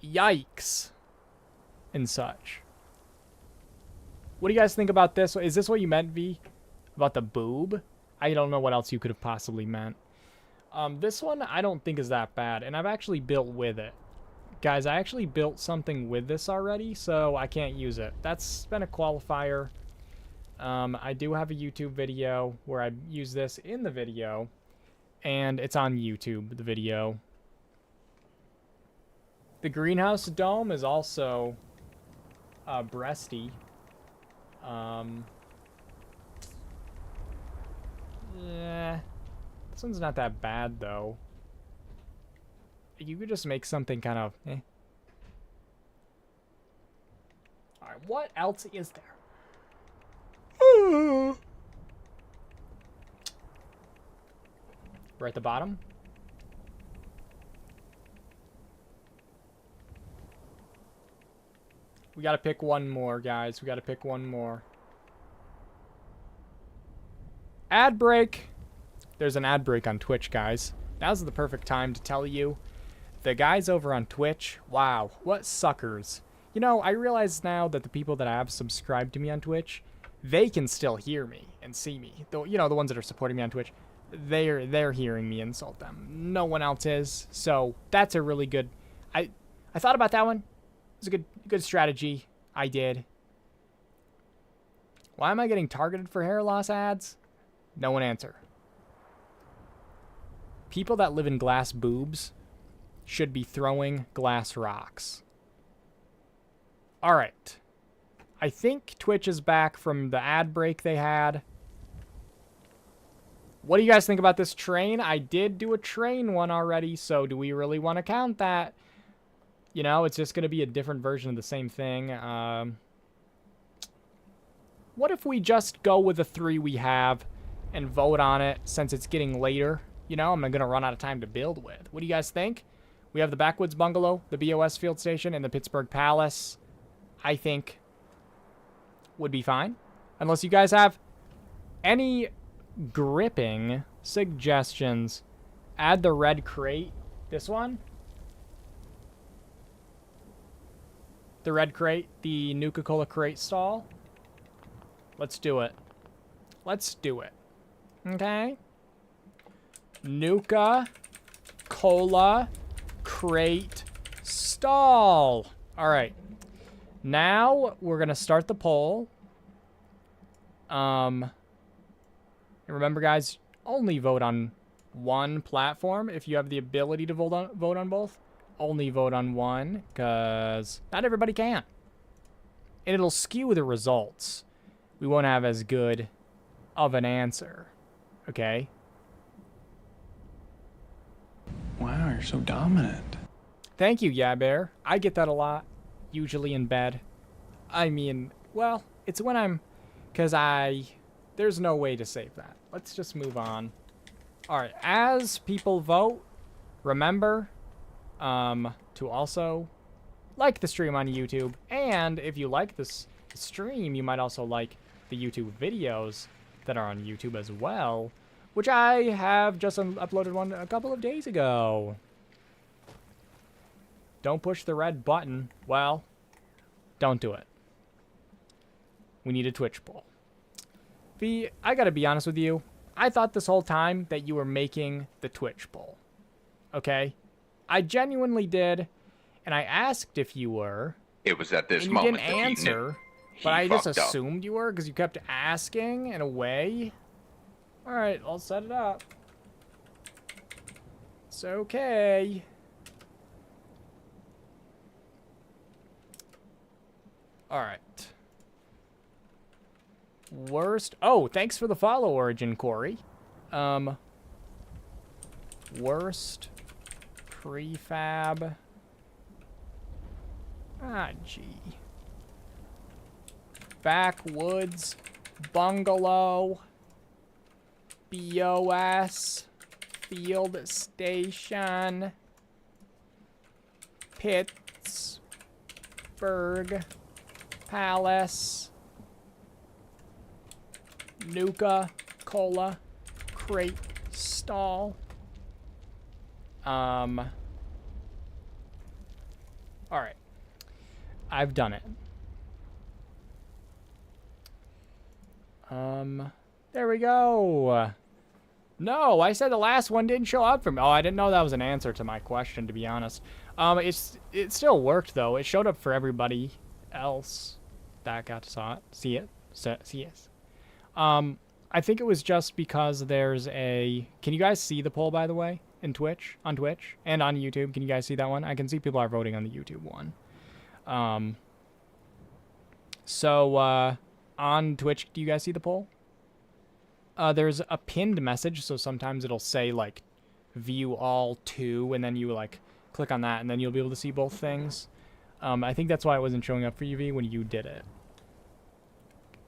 Yikes. And such. What do you guys think about this? Is this what you meant, V? About the boob? I don't know what else you could have possibly meant. This one I don't think is that bad, and I've actually built with it. Guys, I actually built something with this already, so I can't use it. That's been a qualifier. I do have a YouTube video where I use this in the video, and it's on YouTube, the video. The greenhouse dome is also breasty. Yeah. This one's not that bad, though. You could just make something kind of... eh. Alright, what else is there? We're at the bottom. We gotta pick one more, guys. We gotta pick one more. Ad break! There's an ad break on Twitch, guys. Now's the perfect time to tell you. The guys over on Twitch, wow, what suckers. You know, I realize now that the people that have subscribed to me on Twitch, they can still hear me and see me. Though, you know, the ones that are supporting me on Twitch, they're hearing me insult them. No one else is. So that's a really good. I thought about that one. It was a good strategy. I did. Why am I getting targeted for hair loss ads? No one answer. People that live in glass boobs should be throwing glass rocks. All right. I think Twitch is back from the ad break they had. What do you guys think about this train? I did do a train one already, so do we really want to count that? You know, it's just going to be a different version of the same thing. What if we just go with the 3 we have and vote on it since it's getting later? You know, I'm going to run out of time to build with. What do you guys think? We have the Backwoods Bungalow, the BOS Field Station, and the Pittsburgh Palace. I think would be fine. Unless you guys have any gripping suggestions. Add the red crate. This one? The red crate, the Nuka-Cola crate stall. Let's do it. Let's do it. Okay? Nuka-Cola crate stall. All right. Now we're going to start the poll. And remember, guys, only vote on one platform. If you have the ability to vote on both, only vote on one, because not everybody can. And it'll skew the results. We won't have as good of an answer. Okay? Wow, you're so dominant. Thank you, Yeah Bear. I get that a lot, usually in bed. I mean, well, it's when I'm... Because there's no way to save that. Let's just move on. Alright, as people vote, remember to also like the stream on YouTube. And if you like this stream, you might also like the YouTube videos that are on YouTube as well, which I have just uploaded one a couple of days ago. Don't push the red button. Well, don't do it. We need a Twitch poll. V, I gotta be honest with you. I thought this whole time that you were making the Twitch poll. Okay? I genuinely did, and I asked if you were. It was at this and you moment didn't that answer, he but I just fucked up. assumed you were because you kept asking in a way. All right, I'll set it up. It's okay. All right. Worst. Oh, thanks for the follow, Origin Corey. Worst prefab. Ah, gee. Backwoods Bungalow. BOS Field Station. Pittsburgh Palace. Nuka-Cola crate stall. All right. I've done it. There we go. No, I said the last one didn't show up for me. Oh, I didn't know that was an answer to my question, to be honest. It still worked though. It showed up for everybody else that got to see it. I think it was just because there's a... Can you guys see the poll, by the way, on Twitch, and on YouTube? Can you guys see that one? I can see people are voting on the YouTube one. On Twitch, do you guys see the poll? There's a pinned message, so sometimes it'll say, like, view all 2, and then you, like, click on that, and then you'll be able to see both things. I think that's why it wasn't showing up for you, V, when you did it.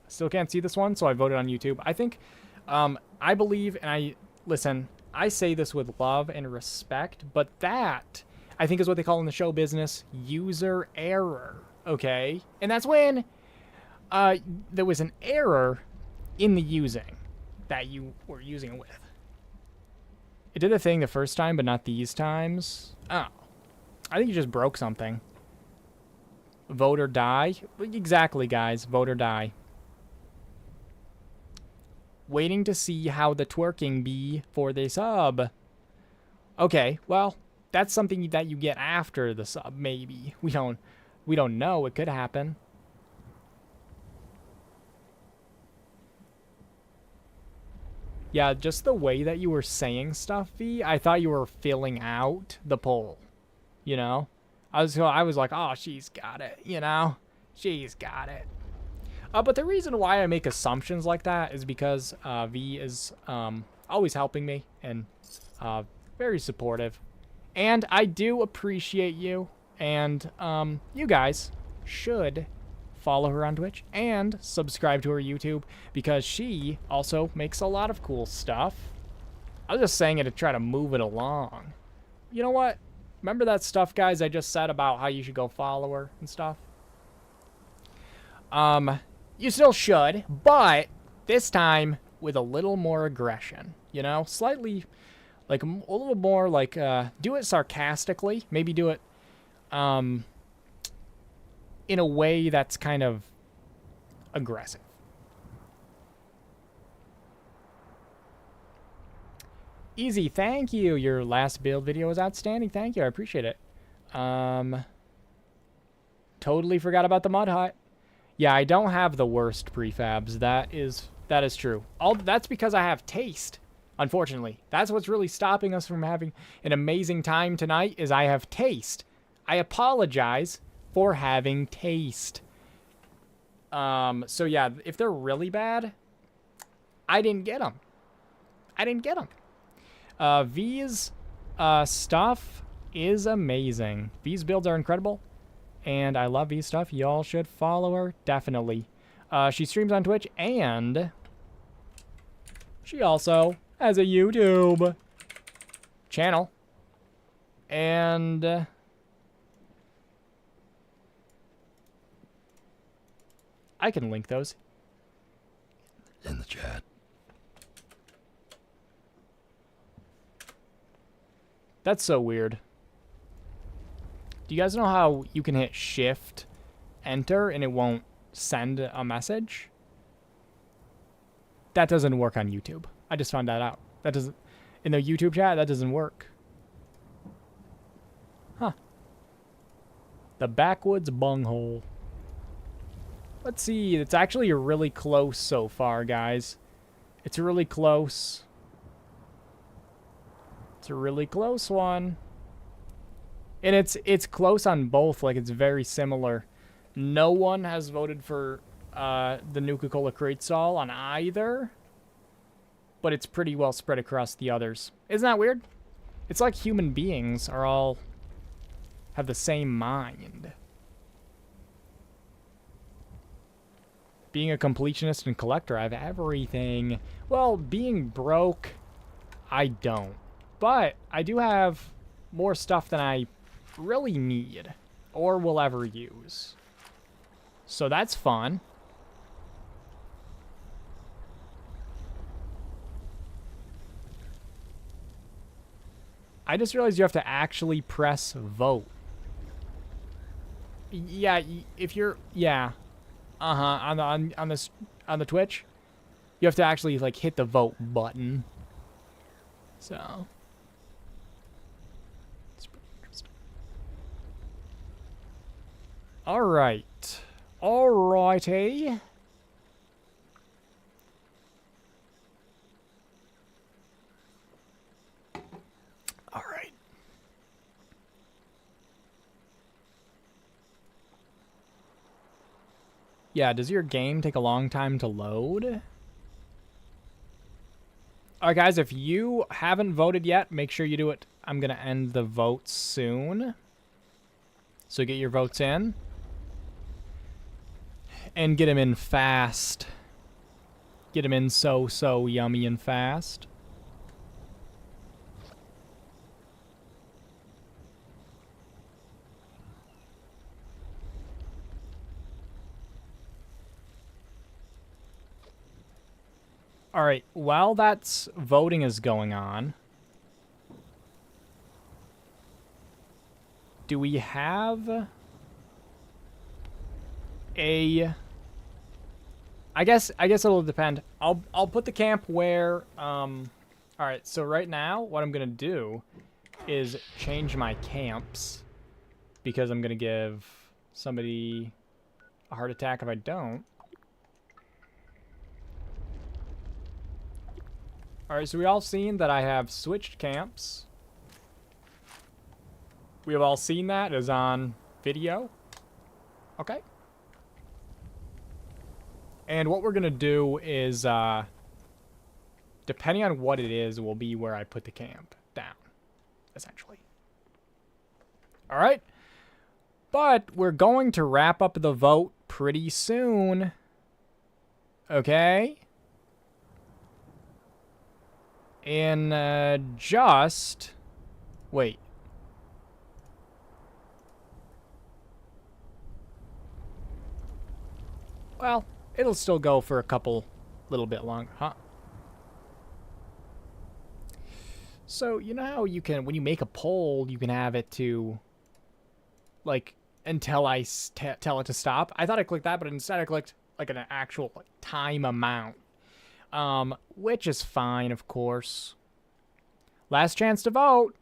Still can't see this one, so I voted on YouTube. I think, I believe, and listen, I say this with love and respect, but that, I think is what they call in the show business, user error, okay? And that's when there was an error in the using that you were using it with. It did the thing the first time, but not these times. Oh. I think you just broke something. Vote or die? Exactly, guys. Vote or die. Waiting to see how the twerking be for the sub. Okay, well, that's something that you get after the sub, maybe. We don't know. It could happen. Yeah, just the way that you were saying stuff, V, I thought you were filling out the poll. You know? I was like, oh, she's got it, you know? She's got it. But the reason why I make assumptions like that is because V is always helping me and very supportive. And I do appreciate you. And you guys should follow her on Twitch and subscribe to her YouTube because she also makes a lot of cool stuff. I was just saying it to try to move it along. You know what? Remember that stuff, guys, I just said about how you should go follow her and stuff? You still should, but this time with a little more aggression, you know? Slightly, like, a little more, like, do it sarcastically. Maybe do it, in a way that's kind of aggressive. Easy, thank you. Your last build video was outstanding. Thank you, I appreciate it. Totally forgot about the mud hut. Yeah, I don't have the worst prefabs. That is true. That's because I have taste, unfortunately. That's what's really stopping us from having an amazing time tonight is I have taste. I apologize for having taste. So yeah, if they're really bad, I didn't get them. V's stuff is amazing. V's builds are incredible. And I love V's stuff. Y'all should follow her. Definitely. She streams on Twitch. And she also has a YouTube channel. And I can link those in the chat. That's so weird. Do you guys know how you can hit Shift Enter and it won't send a message? That doesn't work on YouTube. I just found that out. That doesn't in the YouTube chat, that doesn't work. Huh. The backwoods bunghole. Let's see. It's actually really close so far, guys. It's really close. It's a really close one. And it's close on both. Like, it's very similar. No one has voted for the Nuka-Cola crate stall on either. But it's pretty well spread across the others. Isn't that weird? It's like human beings are all have the same mind. Being a completionist and collector, I have everything. Well, being broke, I don't. But I do have more stuff than I really need or will ever use. So that's fun. I just realized you have to actually press vote. Yeah, if you're on the Twitch, you have to actually like hit the vote button. So it's pretty interesting. All right. Alrighty. All right. Yeah, does your game take a long time to load? Alright guys, if you haven't voted yet, make sure you do it. I'm going to end the votes soon. So get your votes in. And get them in fast. Get them in so yummy and fast. All right, while that's voting is going on, do we have a I guess it'll depend. I'll put the camp where all right, so right now what I'm going to do is change my camps because I'm going to give somebody a heart attack if I don't. All right, so we all seen that I have switched camps. We have all seen that as on video. Okay. And what we're going to do is, depending on what it is, will be where I put the camp down, essentially. All right. But we're going to wrap up the vote pretty soon. Okay? In just... Wait. Well, it'll still go for a little bit longer, huh? So, you know how you can, when you make a poll, you can have it to, like, until I tell it to stop? I thought I clicked that, but instead I clicked, like, an actual time amount. Which is fine, of course. Last chance to vote!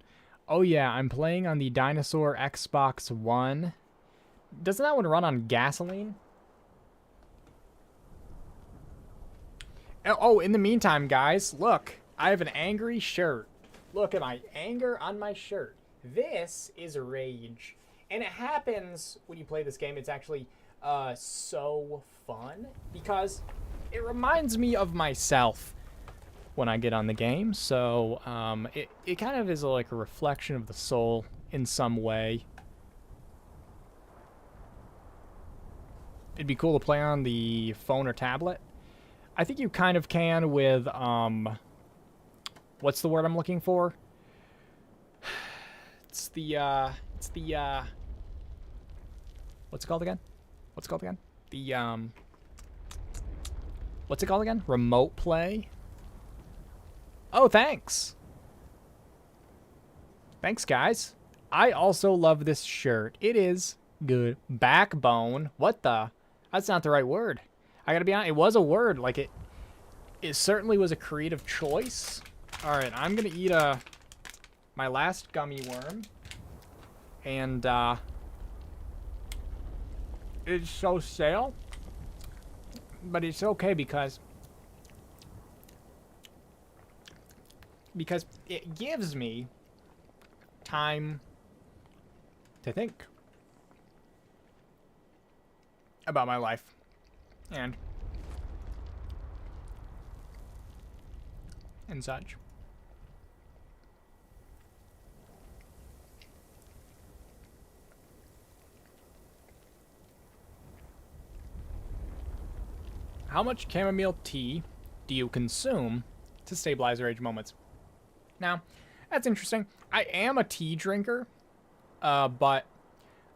Oh yeah, I'm playing on the Dinosaur Xbox One. Doesn't that one run on gasoline? Oh, in the meantime, guys, look. I have an angry shirt. Look at my anger on my shirt. This is rage. And it happens when you play this game. It's actually so fun because it reminds me of myself when I get on the game. So it kind of is like a reflection of the soul in some way. It'd be cool to play on the phone or tablet. I think you kind of can with, what's the word I'm looking for? It's the, what's it called again? What's it called again? The, what's it called again? Remote play? Oh, thanks. Thanks, guys. I also love this shirt. It is good. Backbone. What the? That's not the right word. I gotta be honest, it was a word. Like, it certainly was a creative choice. Alright, I'm gonna eat my last gummy worm. And, it's so stale. But it's okay because it gives me time to think about my life. And such. How much chamomile tea do you consume to stabilize rage moments? Now, that's interesting. I am a tea drinker, but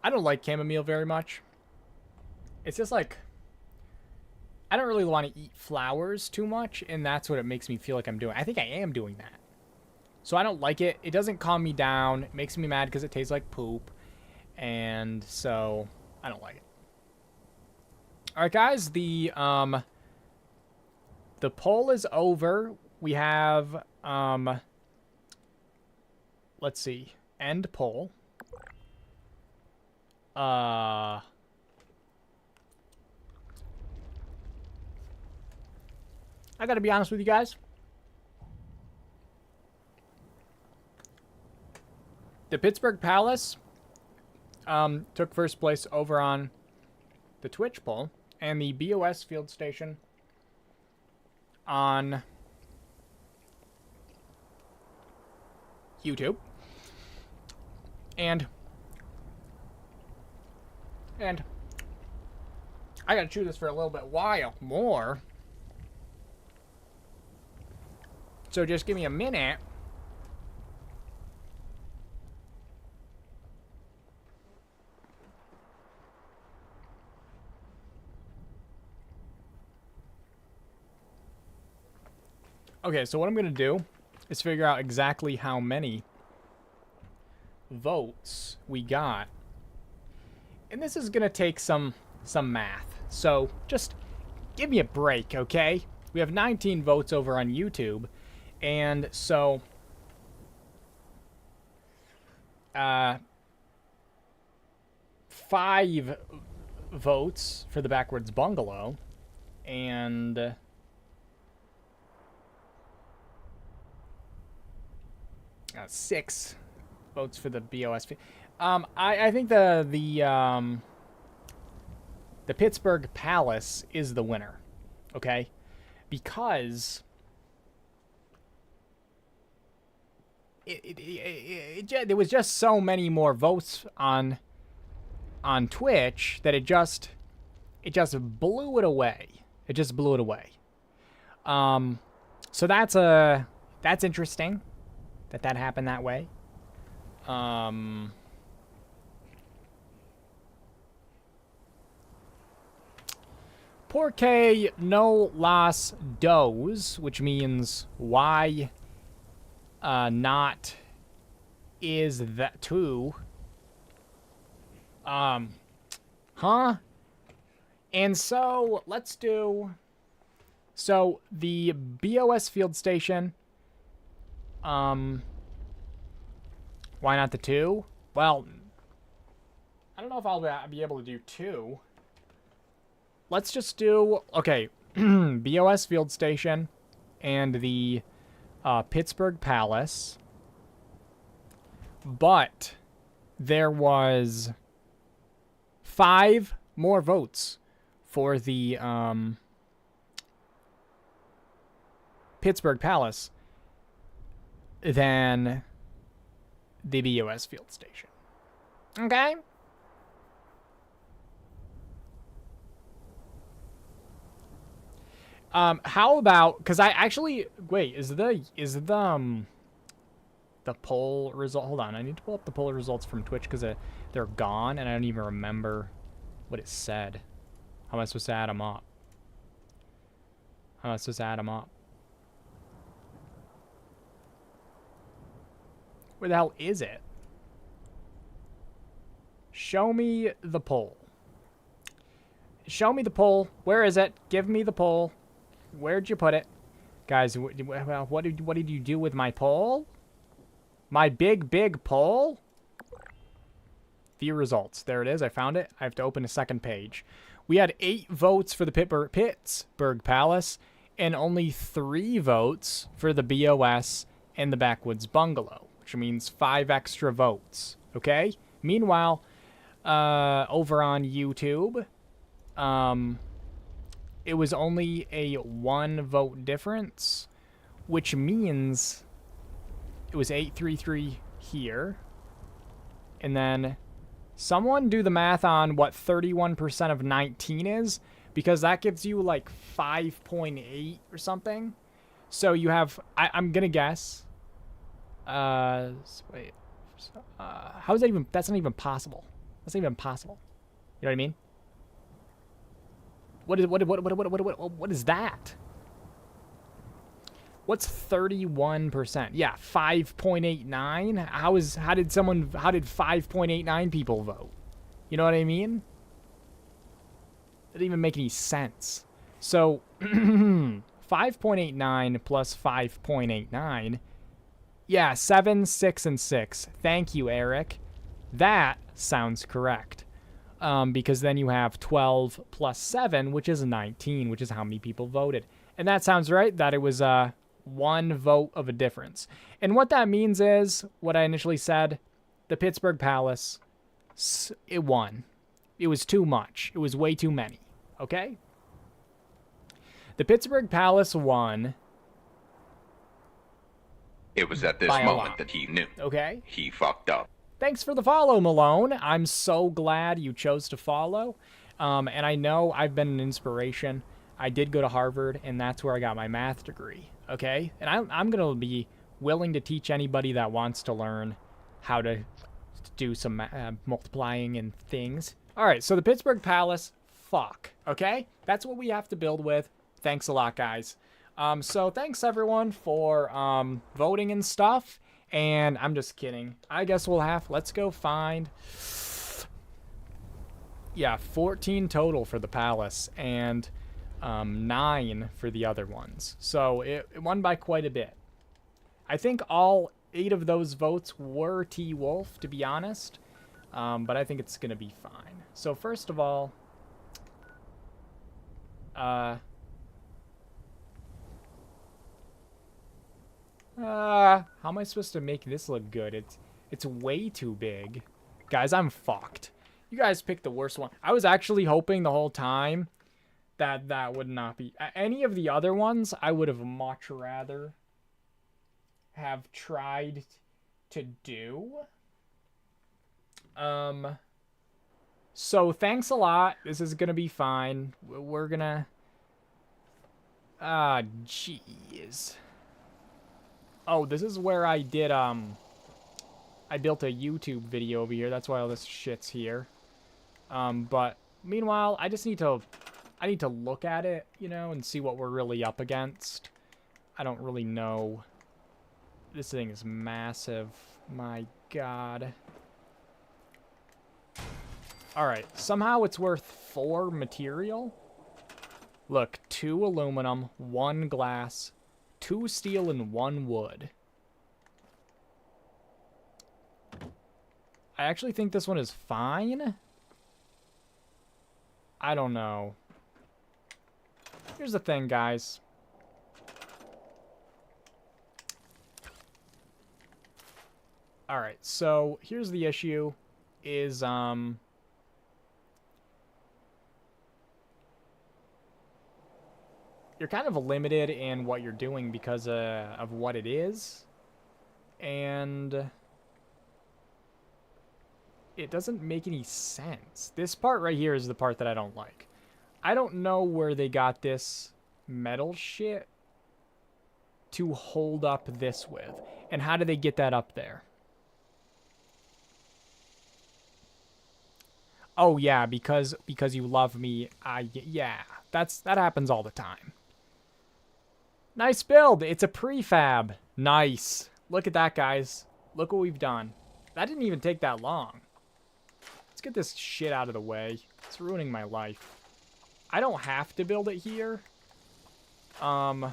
I don't like chamomile very much. It's just like, I don't really want to eat flowers too much, and that's what it makes me feel like I'm doing. I think I am doing that. So I don't like it. It doesn't calm me down. It makes me mad because it tastes like poop. And so I don't like it. Alright, guys. The poll is over. We have, let's see. End poll. I gotta be honest with you guys. The Pittsburgh Palace took first place over on the Twitch poll, and the BOS field station on YouTube. And I gotta chew this for a little bit while more. So just give me a minute. Okay, so what I'm going to do is figure out exactly how many votes we got. And this is going to take some math. So just Give me a break, okay? We have 19 votes over on YouTube, and so 5 votes for the Backwards Bungalow, and 6 votes for the BOS. I think the Pittsburgh Palace is the winner, okay? Because there was just so many more votes on Twitch that it just blew it away. It just blew it away. So that's interesting that happened that way. Porque no las dos, which means why not is that two. Huh? And so let's do. So the BOS field station. Why not the 2? Well, I don't know if I'll be able to do 2. Let's just do, okay, BOS field station and the Pittsburgh Palace. But there was 5 more votes for the Pittsburgh Palace than the BOS field station. Okay? How about, because I actually, wait, is the poll result, hold on, I need to pull up the poll results from Twitch because they're gone and I don't even remember what it said. How am I supposed to add them up? How am I supposed to add them up? Where the hell is it? Show me the poll. Show me the poll. Where is it? Give me the poll. Where'd you put it? Guys, what did you do with my poll? My big poll? View results. There it is. I found it. I have to open a second page. We had 8 votes for the Pittsburgh Palace and only 3 votes for the BOS and the Backwoods Bungalow, which means 5 extra votes. Okay? Meanwhile, over on YouTube, it was only a 1 vote difference, which means it was 833 here. And then someone do the math on what 31% of 19 is, because that gives you like 5.8 or something. So you have, I'm going to guess. Wait. How is that even, that's not even possible. That's not even possible. You know what I mean? What is that? What's 31%? Yeah, 5.89. How did 5.89 people vote? You know what I mean? That didn't even make any sense. So 5.89 plus 5.89. Yeah, 7, 6, and 6. Thank you, Eric. That sounds correct. Because then you have 12 plus 7, which is 19, which is how many people voted. And that sounds right, that it was 1 vote of a difference. And what that means is, what I initially said, the Pittsburgh Palace, it won. It was too much. It was way too many. Okay? The Pittsburgh Palace won. It was at this moment that he knew. Okay? He fucked up. Thanks for the follow, Malone. I'm so glad you chose to follow. And I know I've been an inspiration. I did go to Harvard, and that's where I got my math degree. Okay? And I'm going to be willing to teach anybody that wants to learn how to do some multiplying and things. All right, so the Pittsburgh Palace, fuck. Okay? That's what we have to build with. Thanks a lot, guys. So thanks, everyone, for voting and stuff. And I'm just kidding. I guess let's go find, 14 total for the Palace. And 9 for the other ones. So it won by quite a bit. I think all 8 of those votes were T-Wolf, to be honest. But I think it's going to be fine. So first of all, how am I supposed to make this look good? It's way too big. Guys, I'm fucked. You guys picked the worst one. I was actually hoping the whole time that that would not be... Any of the other ones, I would have much rather have tried to do. So thanks a lot. This is gonna be fine. We're gonna... jeez. Oh, this is where I did, I built a YouTube video over here. That's why all this shit's here. But meanwhile, I need to look at it, you know, and see what we're really up against. I don't really know. This thing is massive. My God. Alright, somehow it's worth 4 material. Look, 2 aluminum, 1 glass, 2 steel, and 1 wood. I actually think this one is fine. I don't know. Here's the thing, guys. Alright, so here's the issue. Is, you're kind of limited in what you're doing because of what it is. And it doesn't make any sense. This part right here is the part that I don't like. I don't know where they got this metal shit to hold up this with. And how do they get that up there? Oh yeah, because you love me. Yeah, that happens all the time. Nice build. It's a prefab. Nice. Look at that, guys. Look what we've done. That didn't even take that long. Let's get this shit out of the way. It's ruining my life. I don't have to build it here. I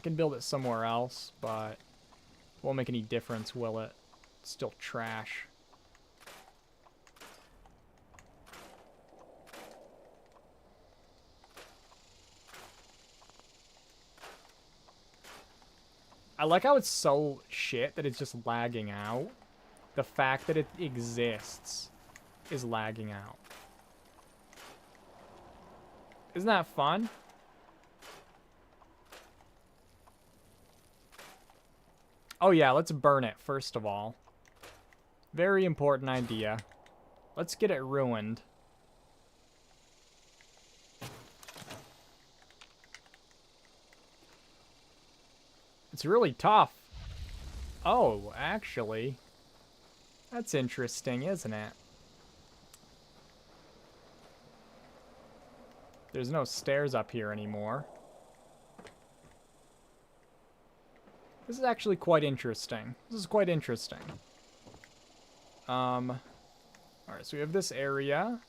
can build it somewhere else, but it won't make any difference, will it? It's still trash. I like how it's so shit that it's just lagging out. The fact that it exists is lagging out. Isn't that fun? Oh yeah, let's burn it first of all. Very important idea. Let's get it ruined. It's really tough. Oh, actually. That's interesting, isn't it? There's no stairs up here anymore. This is actually quite interesting. This is quite interesting. Alright, so we have this area.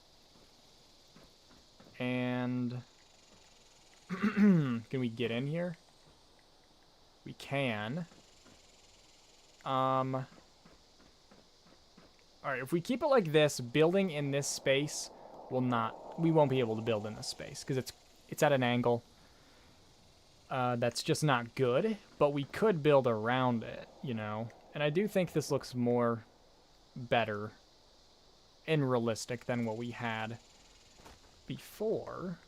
And... can we get in here? We can. Alright, if we keep it like this, building in this space we won't be able to build in this space because it's at an angle. That's just not good, but we could build around it, you know. And I do think this looks more better and realistic than what we had before.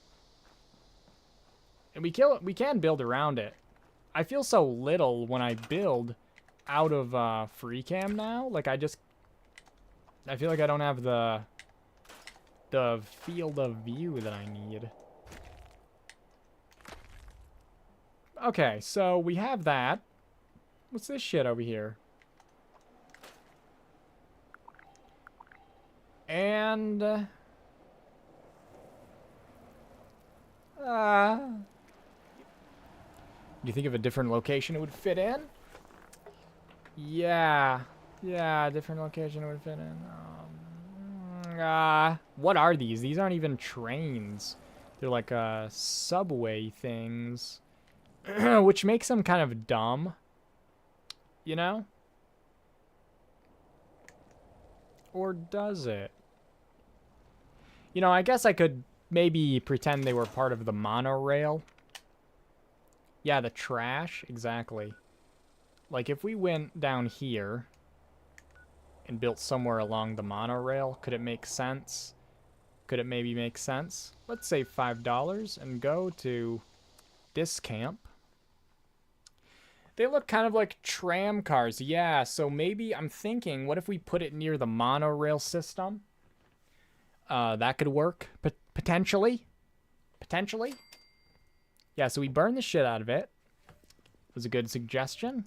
And we can build around it. I feel so little when I build out of free cam now. Like I feel like I don't have the field of view that I need. Okay, so we have that. What's this shit over here? And do you think of a different location it would fit in? Yeah, different location it would fit in. What are these? These aren't even trains. They're like subway things, which makes them kind of dumb, you know? Or does it? You know, I guess I could maybe pretend they were part of the monorail. Yeah, the trash, exactly. Like if we went down here and built somewhere along the monorail, could it make sense? Could it maybe make sense? Let's save $5 and go to this camp. They look kind of like tram cars. Yeah, so maybe I'm thinking, what if we put it near the monorail system? That could work, potentially. Potentially. Yeah, so we burn the shit out of it. Was a good suggestion.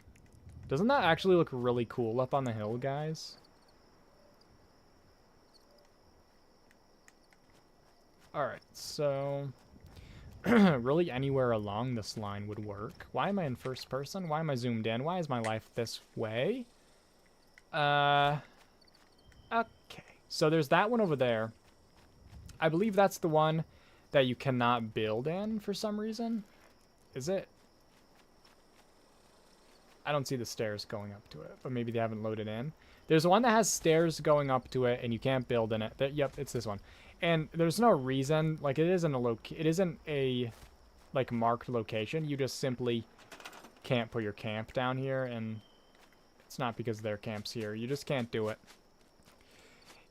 Doesn't that actually look really cool up on the hill, guys? Alright, so... really anywhere along this line would work. Why am I in first person? Why am I zoomed in? Why is my life this way? Okay. So there's that one over there. I believe that's the one that you cannot build in for some reason. Is it? I don't see the stairs going up to it, but maybe they haven't loaded in. There's one that has stairs going up to it, and you can't build in it. Yep, it's this one. And there's no reason, like it isn't a like marked location. You just simply can't put your camp down here, and it's not because their camp's here. You just can't do it.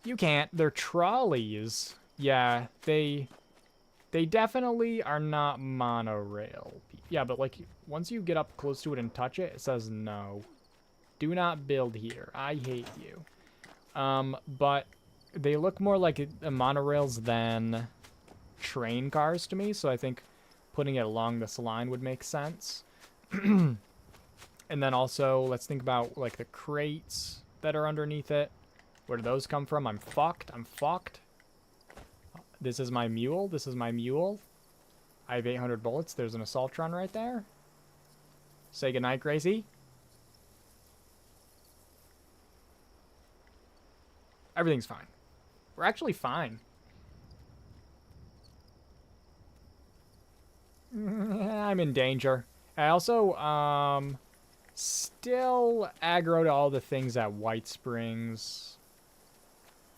You can't. They're trolleys. Yeah, they definitely are not monorail. Yeah, but like once you get up close to it and touch it, it says no. Do not build here. I hate you. But they look more like monorails than train cars to me, so I think putting it along this line would make sense. And then also, let's think about like the crates that are underneath it. Where do those come from? I'm fucked. I'm fucked. This is my mule. This is my mule. I have 800 bullets. There's an assaultron right there. Say goodnight, Gracie. Everything's fine. We're actually fine. I'm in danger. I also, still aggro to all the things at White Springs.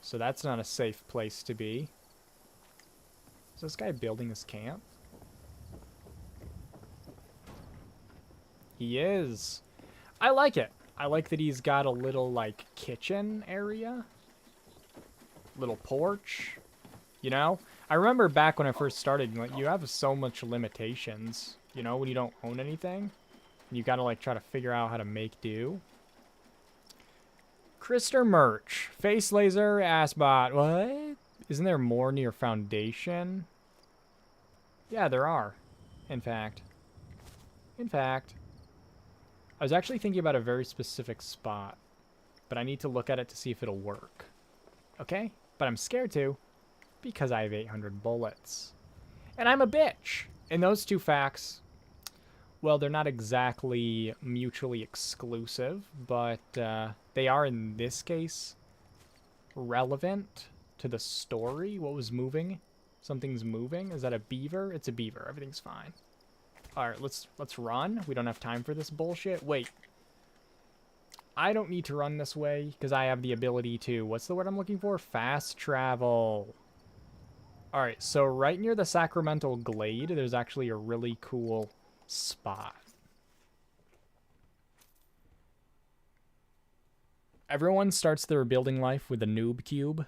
So that's not a safe place to be. Is this guy building his camp? He is. I like it. I like that he's got a little, like, kitchen area. Little porch. You know? I remember back when I first started, like, you have so much limitations, you know, when you don't own anything. You gotta, like, try to figure out how to make do. Krister merch. Face laser, assbot. What? Isn't there more near Foundation? Yeah, there are. In fact. I was actually thinking about a very specific spot. But I need to look at it to see if it'll work. Okay? But I'm scared to. Because I have 800 bullets. And I'm a bitch. And those two facts, well, they're not exactly mutually exclusive. But they are, in this case, relevant to the story. What was moving? Something's moving. Is that a beaver? It's a beaver. Everything's fine. Alright, let's run. We don't have time for this bullshit. Wait. I don't need to run this way because I have the ability to... What's the word I'm looking for? Fast travel. Alright, so right near the Sacramento Glade, there's actually a really cool spot. Everyone starts their building life with a noob cube.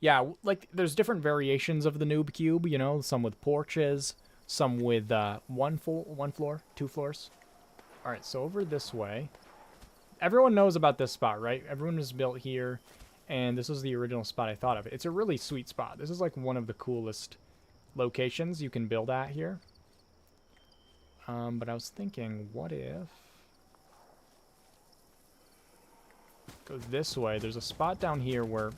Yeah, like, there's different variations of the noob cube, you know, some with porches, some with one floor, 2 floors. Alright, so over this way. Everyone knows about this spot, right? Everyone was built here, and this was the original spot I thought of. It's a really sweet spot. This is, like, one of the coolest locations you can build at here. But I was thinking, what if... Go this way. There's a spot down here where...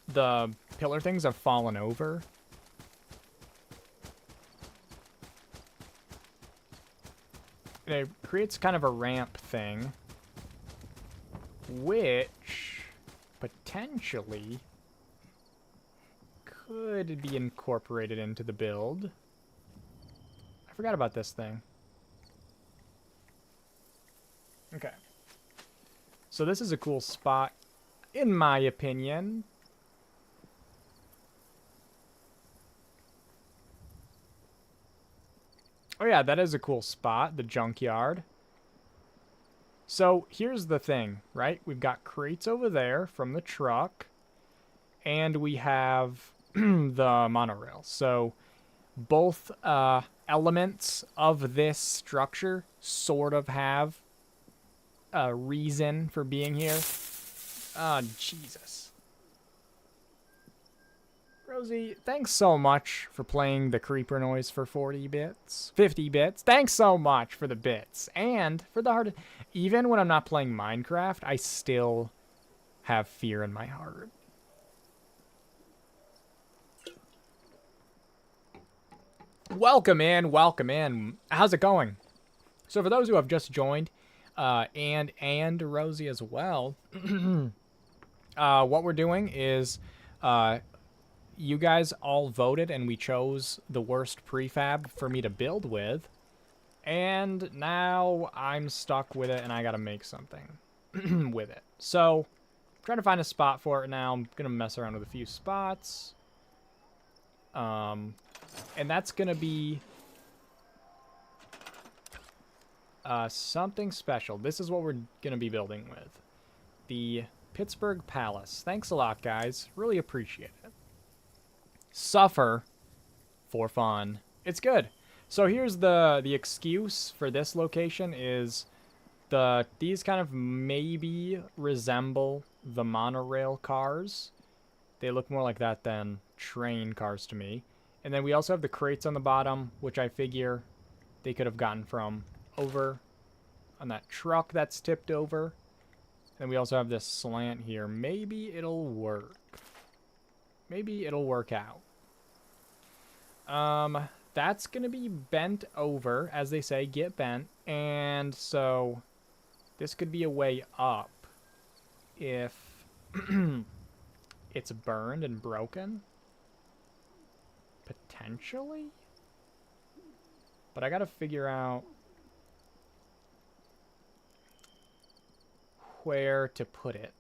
the pillar things have fallen over. And it creates kind of a ramp thing, which potentially could be incorporated into the build. I forgot about this thing. Okay. So this is a cool spot, in my opinion. Oh yeah, that is a cool spot, the junkyard. So here's the thing, right? We've got crates over there from the truck, and we have the monorail. So both elements of this structure sort of have a reason for being here. Oh, Jesus. Rosie, thanks so much for playing the creeper noise for 40 bits. 50 bits. Thanks so much for the bits. And for the heart. Even when I'm not playing Minecraft, I still have fear in my heart. Welcome in, welcome in. How's it going? So for those who have just joined, and Rosie as well, what we're doing is, you guys all voted and we chose the worst prefab for me to build with. And now I'm stuck with it and I gotta make something with it. So, I'm trying to find a spot for it now. I'm gonna mess around with a few spots. And that's gonna be something special. This is what we're gonna be building with. The Pittsburgh Palace. Thanks a lot, guys. Really appreciate it. Suffer for fun. It's good. So here's the excuse for this location is these kind of maybe resemble the monorail cars. They look more like that than train cars to me. And then we also have the crates on the bottom, which I figure they could have gotten from over on that truck that's tipped over. And we also have this slant here. Maybe it'll work. Maybe it'll work out. That's gonna be bent over, as they say, get bent. And so this could be a way up if it's burned and broken. Potentially? But I gotta figure out where to put it.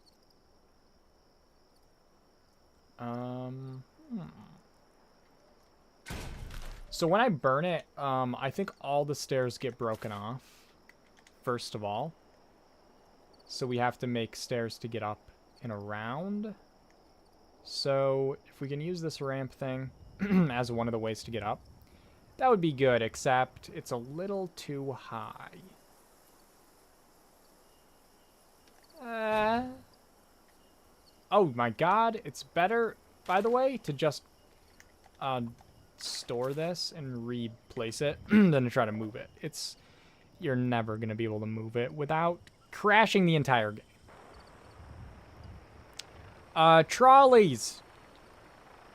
So when I burn it, I think all the stairs get broken off, first of all. So we have to make stairs to get up and around. So if we can use this ramp thing as one of the ways to get up, that would be good, except it's a little too high. Oh my god, it's better, by the way, to just store this and replace it than to try to move it. You're never going to be able to move it without crashing the entire game. Trolleys.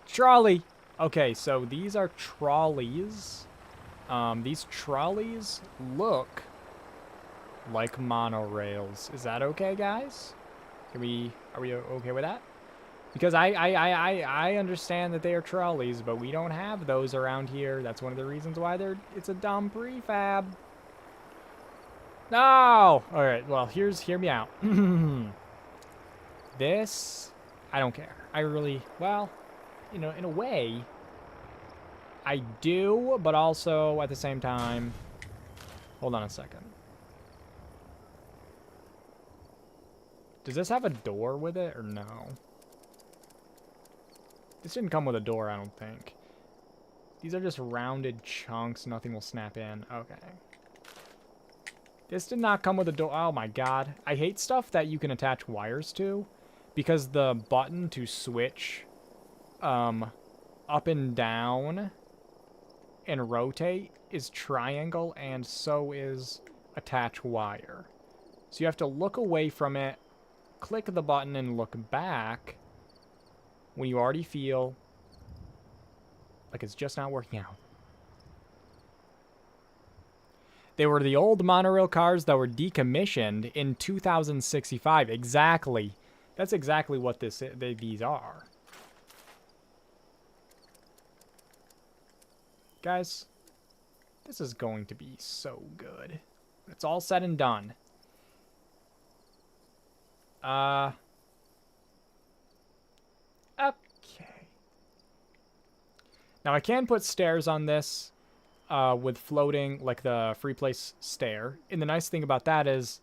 Trolley. Okay, so these are trolleys. These trolleys look like monorails. Is that okay, guys? Are we okay with that? Because I understand that they are trolleys, but we don't have those around here. That's one of the reasons why it's a dumb prefab. No! Alright, well, hear me out. This, I don't care. I really, well, you know, in a way, I do, but also at the same time, hold on a second. Does this have a door with it or no? This didn't come with a door, I don't think. These are just rounded chunks. Nothing will snap in. Okay. This did not come with a door. Oh my god. I hate stuff that you can attach wires to, because the button to switch up and down and rotate is triangle, and so is attach wire. So you have to look away from it, click the button, and look back when you already feel like it's just not working out. They were the old monorail cars that were decommissioned in 2065. Exactly. That's exactly what these are. Guys, this is going to be so good. It's all said and done. Okay. Now I can put stairs on this with floating, like the free place stair. And the nice thing about that is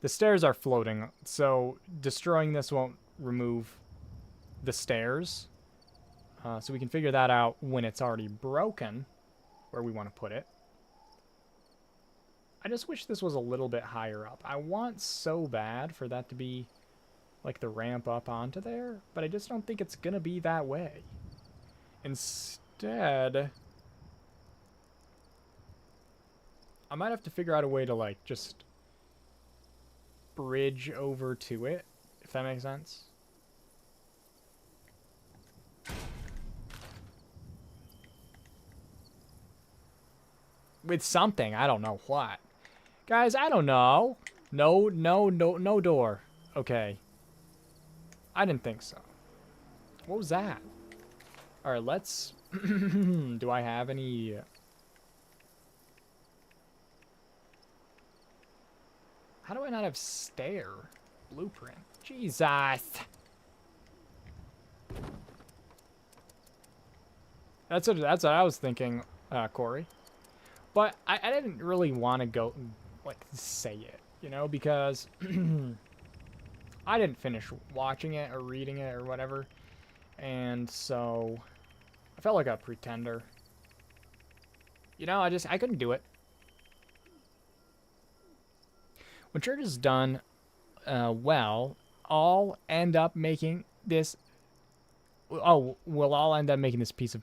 the stairs are floating, so destroying this won't remove the stairs. So we can figure that out when it's already broken, where we want to put it. I just wish this was a little bit higher up. I want so bad for that to be like the ramp up onto there, but I just don't think it's gonna be that way. Instead, I might have to figure out a way to like just bridge over to it, if that makes sense. With something, I don't know what. Guys, I don't know. No door. Okay. I didn't think so. What was that? Alright, let's... Do I have any... How do I not have stair blueprint? Jesus! That's what I was thinking, Corey. But I didn't really want to go, like, say it, you know, because I didn't finish watching it or reading it or whatever. And so I felt like a pretender. You know, I couldn't do it. When church is done well, I'll end up making this... Oh, we'll all end up making this piece of...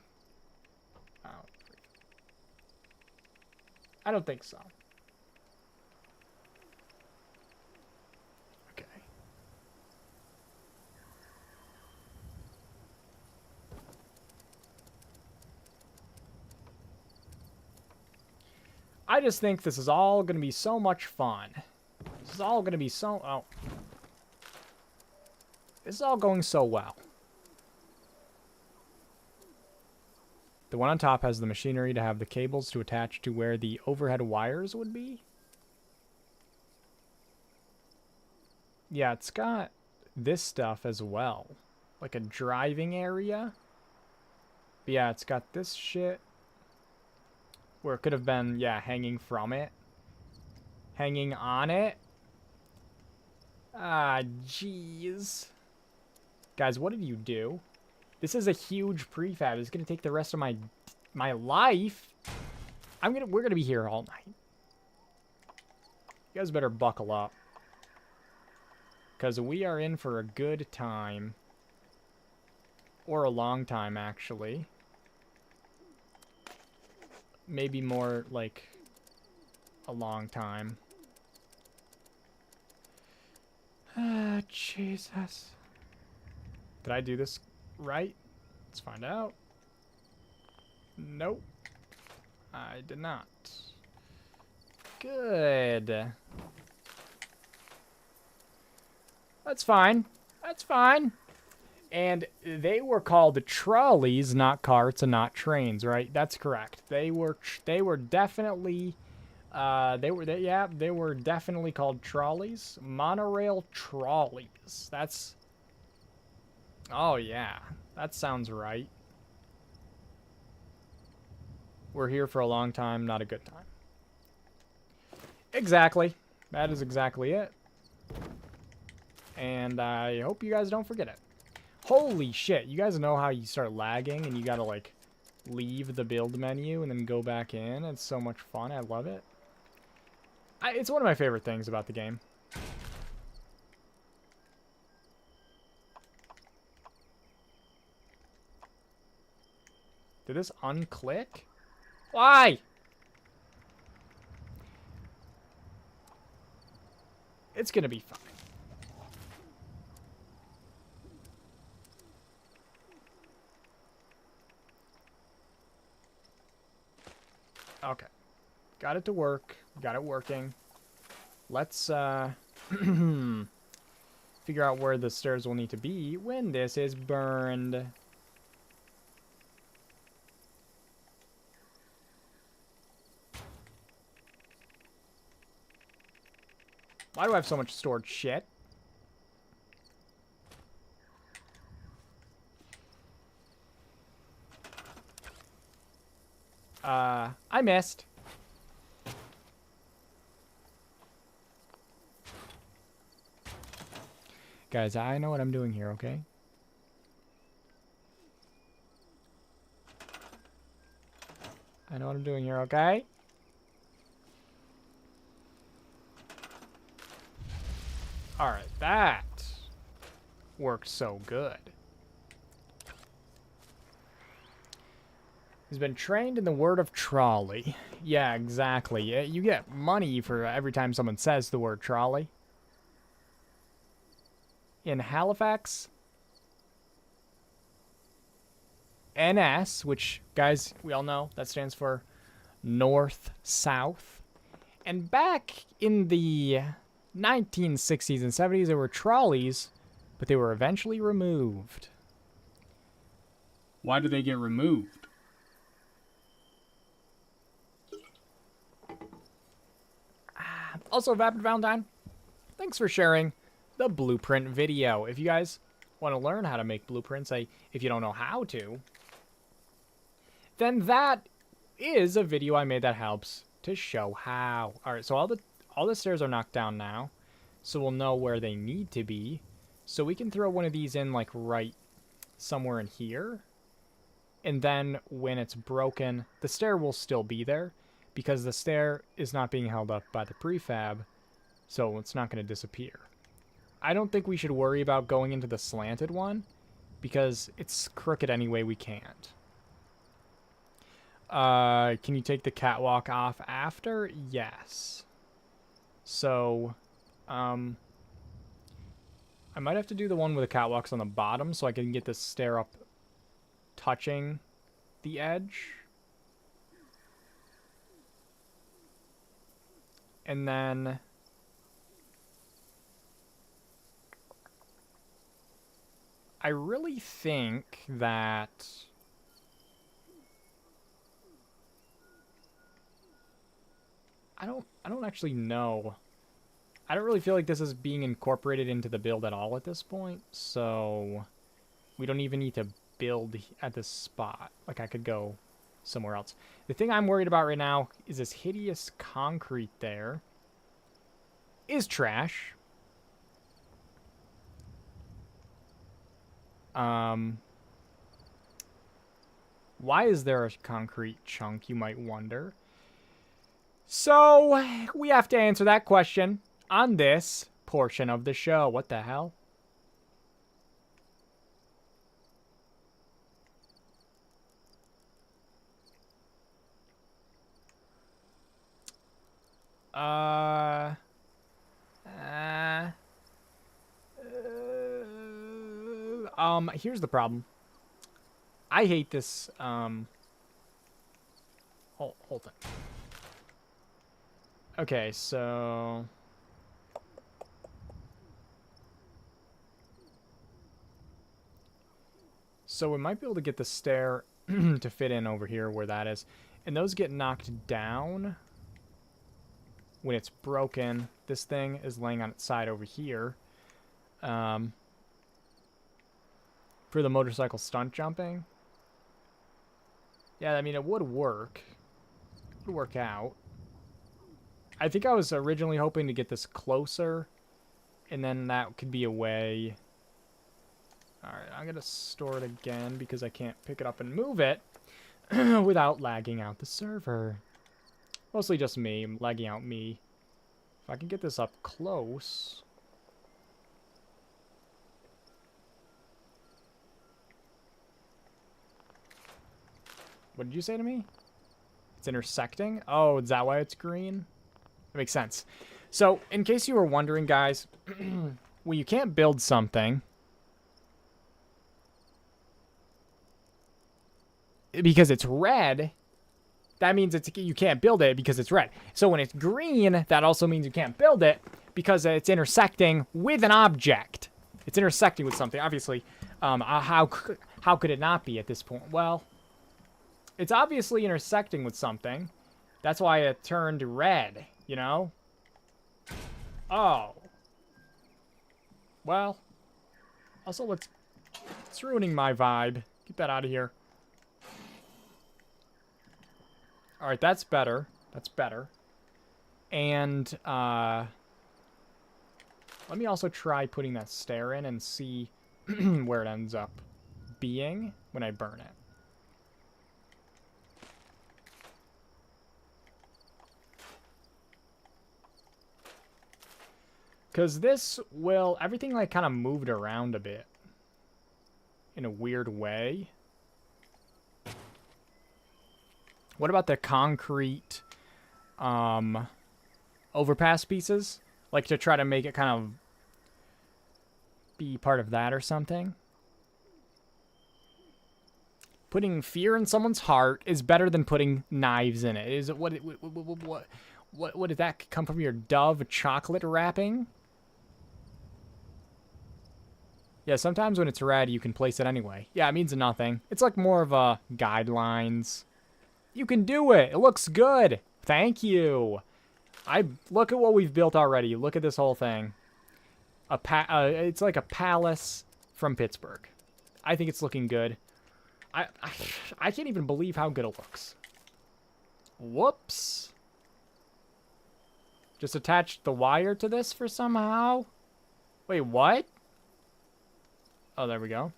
I don't think so. Okay. I just think this is all going to be so much fun. This is all going to be so... Oh. This is all going so well. The one on top has the machinery to have the cables to attach to where the overhead wires would be. Yeah, it's got this stuff as well. Like a driving area. But yeah, it's got this shit. Where it could have been, yeah, hanging from it. Hanging on it. Ah, jeez. Guys, what did you do? This is a huge prefab. It's gonna take the rest of my life. We're gonna be here all night. You guys better buckle up. Because we are in for a good time. Or a long time, actually. Maybe more like a long time. Ah, Jesus. Did I do this right? Let's find out. Nope. I did not. Good. That's fine. That's fine. And they were called trolleys, not carts and not trains, right? That's correct. They were definitely they were definitely called trolleys. Monorail trolleys. That's... Oh, yeah. That sounds right. We're here for a long time, not a good time. Exactly. That is exactly it. And I hope you guys don't forget it. Holy shit. You guys know how you start lagging and you gotta, like, leave the build menu and then go back in? It's so much fun. I love it. It's one of my favorite things about the game. Did this unclick? Why? It's gonna be fine. Okay. Got it to work. Got it working. Let's figure out where the stairs will need to be when this is burned. Why do I have so much stored shit? I missed. Guys, I know what I'm doing here, okay? I know what I'm doing here, okay? Alright, that worked so good. He's been trained in the word of trolley. Yeah, exactly. You get money for every time someone says the word trolley. In Halifax, NS, which, guys, we all know, that stands for North-South. And back in the 1960s and 70s, there were trolleys, but they were eventually removed. Why did they get removed? Also, Vapid Valentine, thanks for sharing the blueprint video. If you guys want to learn how to make blueprints, if you don't know how to, then that is a video I made that helps to show how. All right, so all the stairs are knocked down now, so we'll know where they need to be. So we can throw one of these in like right somewhere in here, and then when it's broken, the stair will still be there because the stair is not being held up by the prefab, so it's not going to disappear. I don't think we should worry about going into the slanted one because it's crooked anyway. We can't. Can you take the catwalk off after? Yes. So, I might have to do the one with the catwalks on the bottom so I can get the stair up touching the edge. And then I really think that I don't actually know. I don't really feel like this is being incorporated into the build at all at this point, so we don't even need to build at this spot. Like, I could go somewhere else. The thing I'm worried about right now is this hideous concrete there is trash. Why is there a concrete chunk, you might wonder? So, we have to answer that question on this portion of the show. What the hell? Here's the problem. I hate this, hold on. Okay, so we might be able to get the stair to fit in over here where that is. And those get knocked down when it's broken. This thing is laying on its side over here. For the motorcycle stunt jumping. Yeah, I mean, it would work. It would work out. I think I was originally hoping to get this closer, and then that could be a way. Alright, I'm going to store it again because I can't pick it up and move it without lagging out the server. Mostly just me, lagging out me. If I can get this up close. What did you say to me? It's intersecting? Oh, is that why it's green? That makes sense. So, in case you were wondering, guys, when you can't build something because it's red, that means you can't build it because it's red. So when it's green, that also means you can't build it because it's intersecting with an object. It's intersecting with something. Obviously, how could it not be at this point? Well, it's obviously intersecting with something. That's why it turned red, you know? Oh. Well. Also, it's ruining my vibe. Get that out of here. Alright, that's better. That's better. And, let me also try putting that stair in and see where it ends up being when I burn it. Because this will... Everything, like, kind of moved around a bit. In a weird way. What about the concrete, overpass pieces? Like, to try to make it kind of be part of that or something? Putting fear in someone's heart is better than putting knives in it. Is it what did that come from your Dove chocolate wrapping? Yeah, sometimes when it's red, you can place it anyway. Yeah, it means nothing. It's like more of a guidelines. You can do it. It looks good. Thank you. Look at what we've built already. Look at this whole thing. It's like a palace from Pittsburgh. I think it's looking good. I can't even believe how good it looks. Whoops. Just attached the wire to this for somehow. Wait, what? Oh, there we go.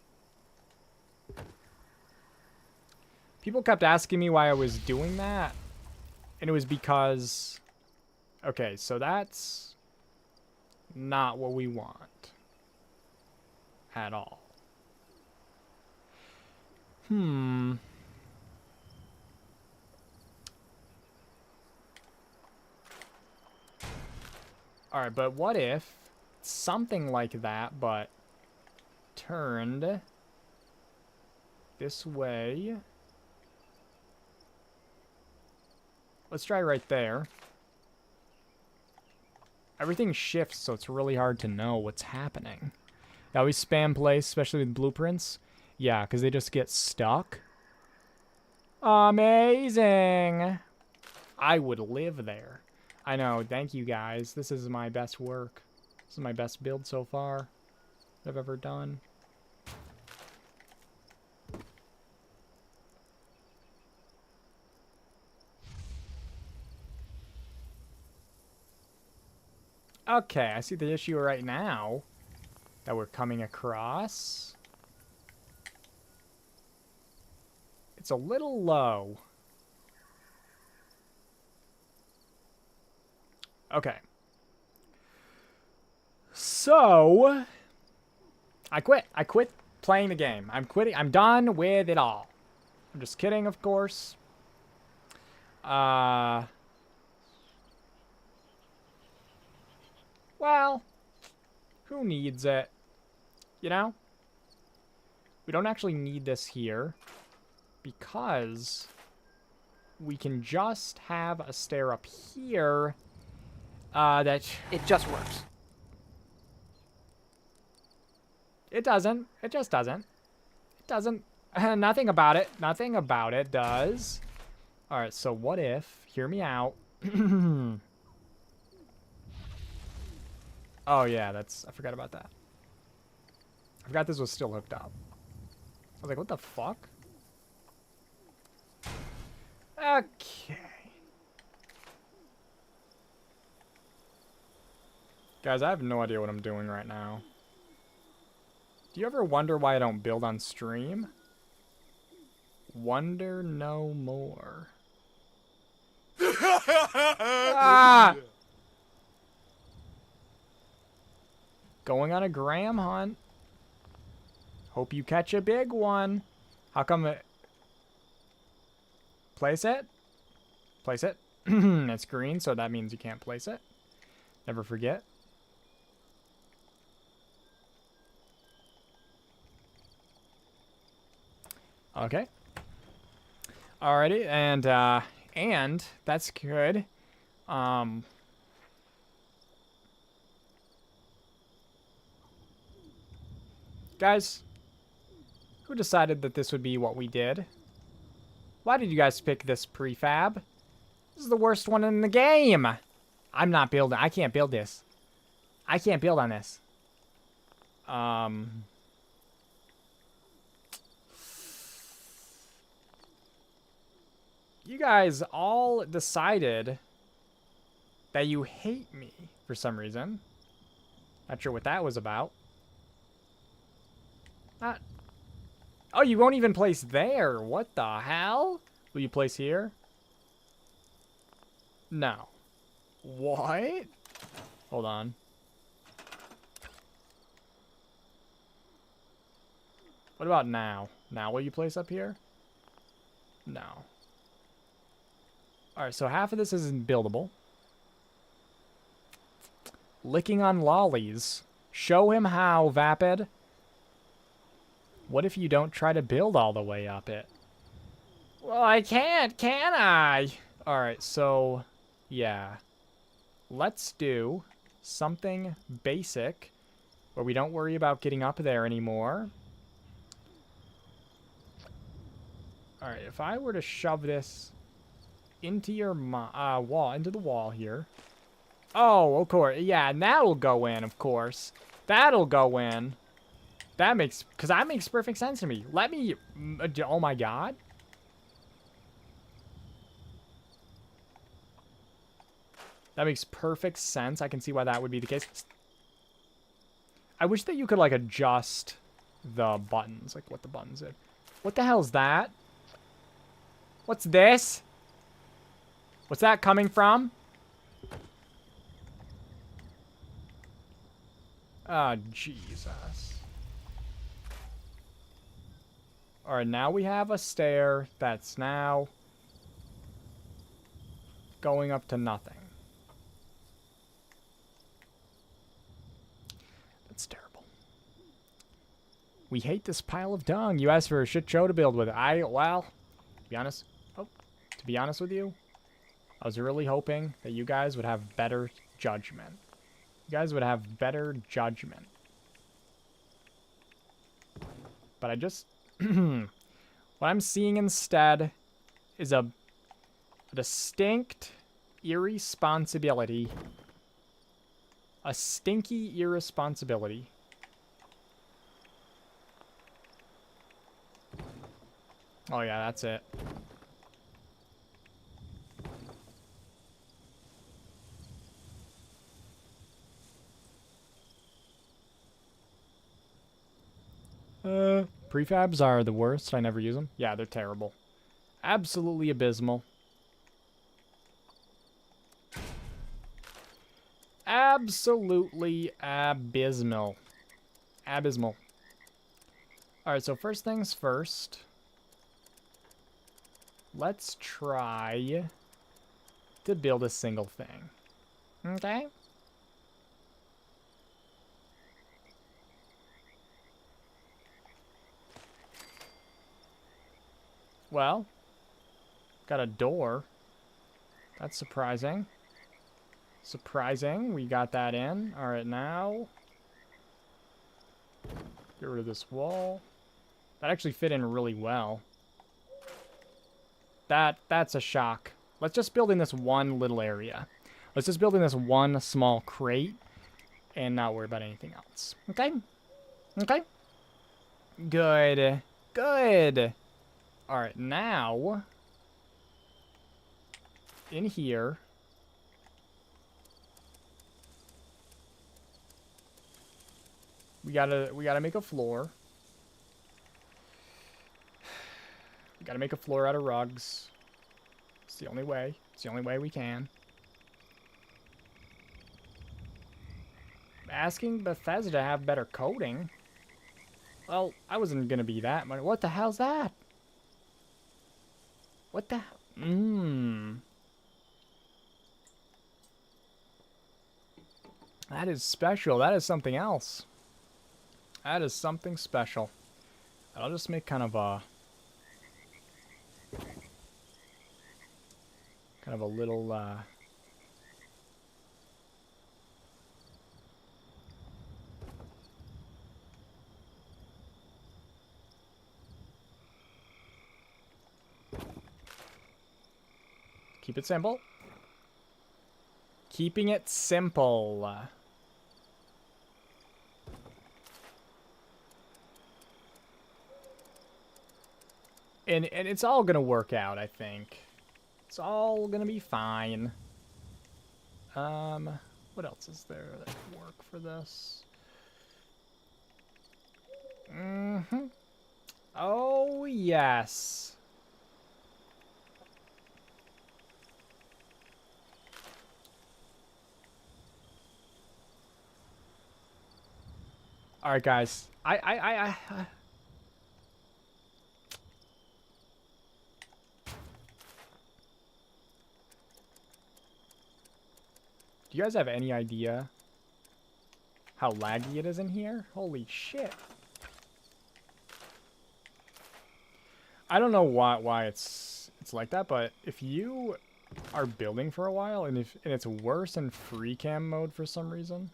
People kept asking me why I was doing that. And it was because... Okay, so that's not what we want. At all. Alright, but what if something like that, but turned this way? Let's try right there. Everything shifts, so it's really hard to know what's happening. I always spam place, especially with blueprints. Yeah, because they just get stuck. Amazing! I would live there. I know, thank you guys. This is my best work. This is my best build so far that I've ever done. Okay, I see the issue right now that we're coming across. It's a little low. Okay. So, I quit. I quit playing the game. I'm quitting. I'm done with it all. I'm just kidding, of course. Well, who needs it? You know? We don't actually need this here because we can just have a stair up here that... It just works. It doesn't. It just doesn't. It doesn't. Nothing about it. Nothing about it does. Alright, so what if... Hear me out. Oh, yeah, that's... I forgot about that. I forgot this was still hooked up. I was like, what the fuck? Okay. Guys, I have no idea what I'm doing right now. Do you ever wonder why I don't build on stream? Wonder no more. Ah! Going on a gram hunt. Hope you catch a big one. How come it... Place it? Place it. It's green, so that means you can't place it. Never forget. Okay. Alrighty, and that's good. Guys, who decided that this would be what we did? Why did you guys pick this prefab? This is the worst one in the game. I'm not building. I can't build this. I can't build on this. You guys all decided that you hate me for some reason. Not sure what that was about. Oh, you won't even place there. What the hell? Will you place here? No. What? Hold on. What about now? Now will you place up here? No. Alright, so half of this isn't buildable. Licking on lollies. Show him how, Vapid. What if you don't try to build all the way up it? Well, I can't, can I? Alright, so, yeah. Let's do something basic where we don't worry about getting up there anymore. Alright, if I were to shove this into your wall, into the wall here. Oh, of course. Yeah, and that'll go in, of course. That'll go in. That makes, because that makes perfect sense to me. Let me, oh my god. That makes perfect sense. I can see why that would be the case. I wish that you could, like, adjust the buttons. Like, what the buttons are. What the hell's that? What's this? What's that coming from? Oh, Jesus. Alright, now we have a stair that's now going up to nothing. That's terrible. We hate this pile of dung. You asked for a shit show to build with. Well, to be honest, to be honest with you, I was really hoping that you guys would have better judgment. You guys would have better judgment. But I just... what I'm seeing instead is a distinct irresponsibility. A stinky irresponsibility. Oh yeah, that's it. Prefabs are the worst. I never use them. Yeah, they're terrible. Absolutely abysmal. Absolutely abysmal. Abysmal. Alright, so first things first. Let's try to build a single thing. Okay? Well, got a door. That's surprising. Surprising. We got that in. Alright, now. Get rid of this wall. That actually fit in really well. That's a shock. Let's just build in this one little area. Let's just build in this one small crate and not worry about anything else. Okay? Okay? Good. Good. Alright, now in here we gotta make a floor. We gotta make a floor out of rugs. It's the only way. It's the only way we can. Asking Bethesda to have better coding. Well, I wasn't gonna be that much. What the hell's that? What the hell? That is special. That is something else. That is something special. I'll just make kind of a little keep it simple. Keeping it simple. And it's all gonna work out, I think. It's all gonna be fine. What else is there that could work for this? Oh, yes. All right, guys. I Do you guys have any idea how laggy it is in here? Holy shit. I don't know why it's like that, but if you are building for a while and it's worse in free cam mode for some reason,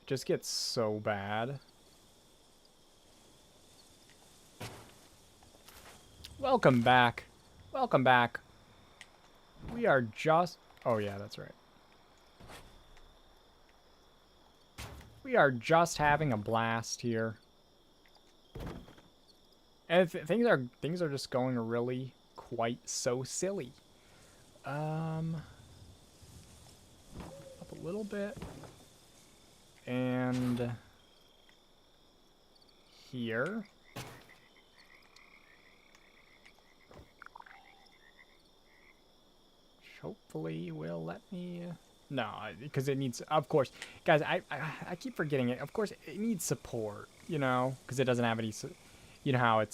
it just gets so bad. Welcome back. Welcome back. We are just... Oh yeah, that's right. We are just having a blast here. And things are just going really quite so silly. Up a little bit. And here. Which hopefully will let me... No, because it needs, of course, guys, I keep forgetting it. Of course, it needs support, you know, because it doesn't have any, you know how it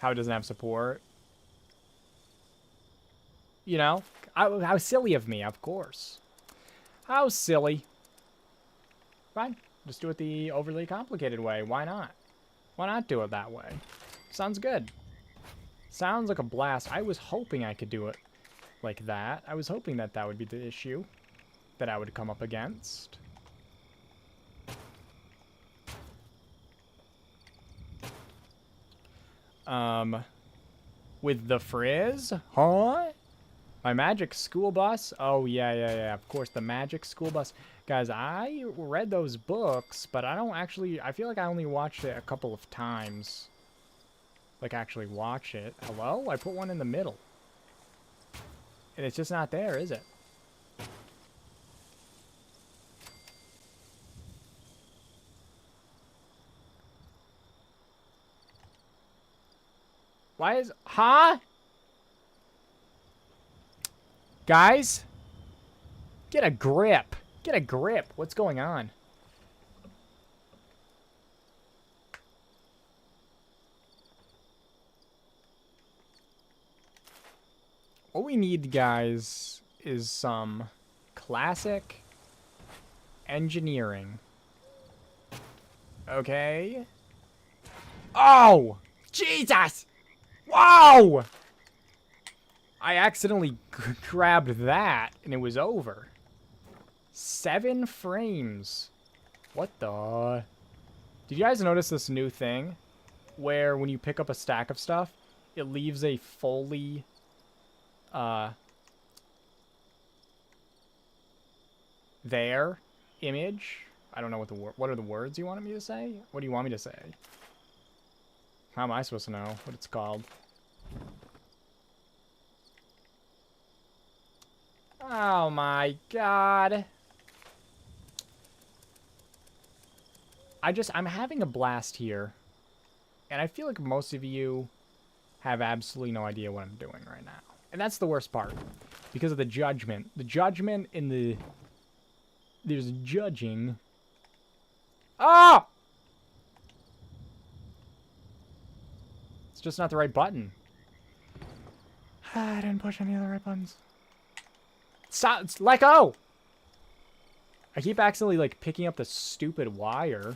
doesn't have support. You know, how silly of me, of course. How silly. Fine, just do it the overly complicated way. Why not? Why not do it that way? Sounds good. Sounds like a blast. I was hoping I could do it like that. I was hoping that would be the issue that I would come up against. With the frizz? Huh? My magic school bus? Oh, yeah. Of course, the magic school bus. Guys, I read those books, but I don't actually... I feel like I only watched it a couple of times. Like, actually watch it. Hello? I put one in the middle. And it's just not there, is it? Why is... Huh? Guys? Get a grip. Get a grip. What's going on? What we need, guys, is some classic engineering. Okay? Oh! Jesus! Whoa! I accidentally grabbed that, and it was over. 7 frames. What the... Did you guys notice this new thing? Where when you pick up a stack of stuff, it leaves a fully... there image. I don't know what are the words you wanted me to say? What do you want me to say? How am I supposed to know what it's called? Oh my god. I'm having a blast here. And I feel like most of you have absolutely no idea what I'm doing right now. And that's the worst part. Because of the judgment. The judgment in the... There's judging. Oh! It's just not the right button. I didn't push any of the right buttons. Stop! Let go! I keep accidentally, like, picking up the stupid wire.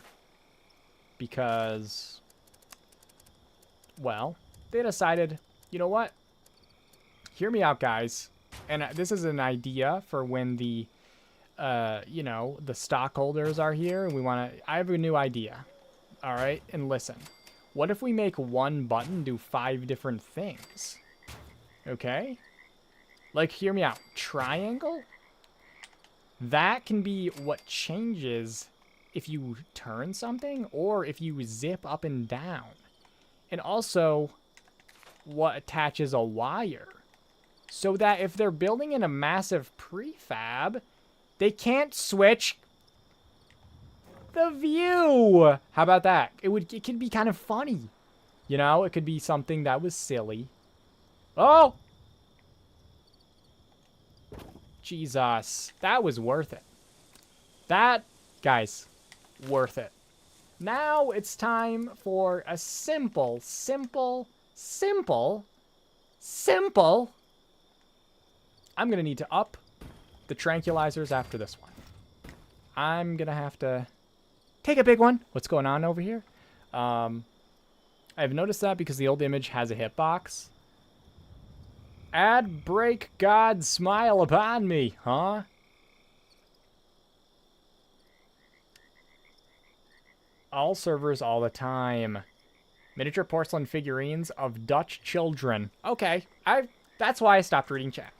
Because... Well, they decided, you know what? Hear me out, guys. And this is an idea for when the... you know, the stockholders are here and we want to... I have a new idea. Alright? And listen. What if we make one button do 5 different things? Okay? Like, hear me out. Triangle? That can be what changes if you turn something or if you zip up and down. and also what attaches a wire. So that if they're building in a massive prefab, they can't switch the view. How about that? It could be kind of funny. You know, it could be something that was silly. Oh! Jesus. That was worth it. That, guys, worth it. Now it's time for a simple. I'm going to need to up the tranquilizers after this one. I'm going to have to take a big one. What's going on over here? I've noticed that because the old image has a hitbox. Add break God smile upon me, huh? All servers all the time. Miniature porcelain figurines of Dutch children. Okay, that's why I stopped reading chat.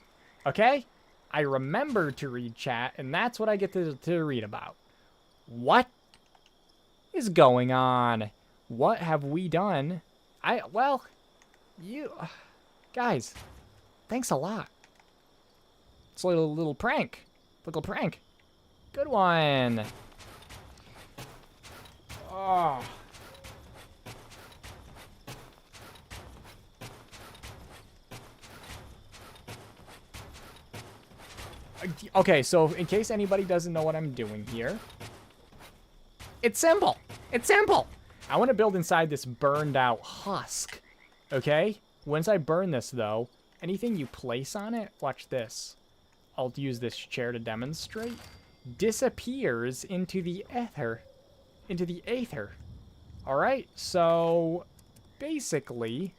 Okay? I remembered to read chat, and that's what I get to read about. What is going on? What have we done? Well, you... Guys, thanks a lot. It's a little prank. Little prank. Good one. Oh. Okay, so in case anybody doesn't know what I'm doing here, it's simple. It's simple. I want to build inside this burned out husk. Okay? Once I burn this, though, anything you place on it, watch this. I'll use this chair to demonstrate. Disappears into the ether. Into the aether. Alright, so basically,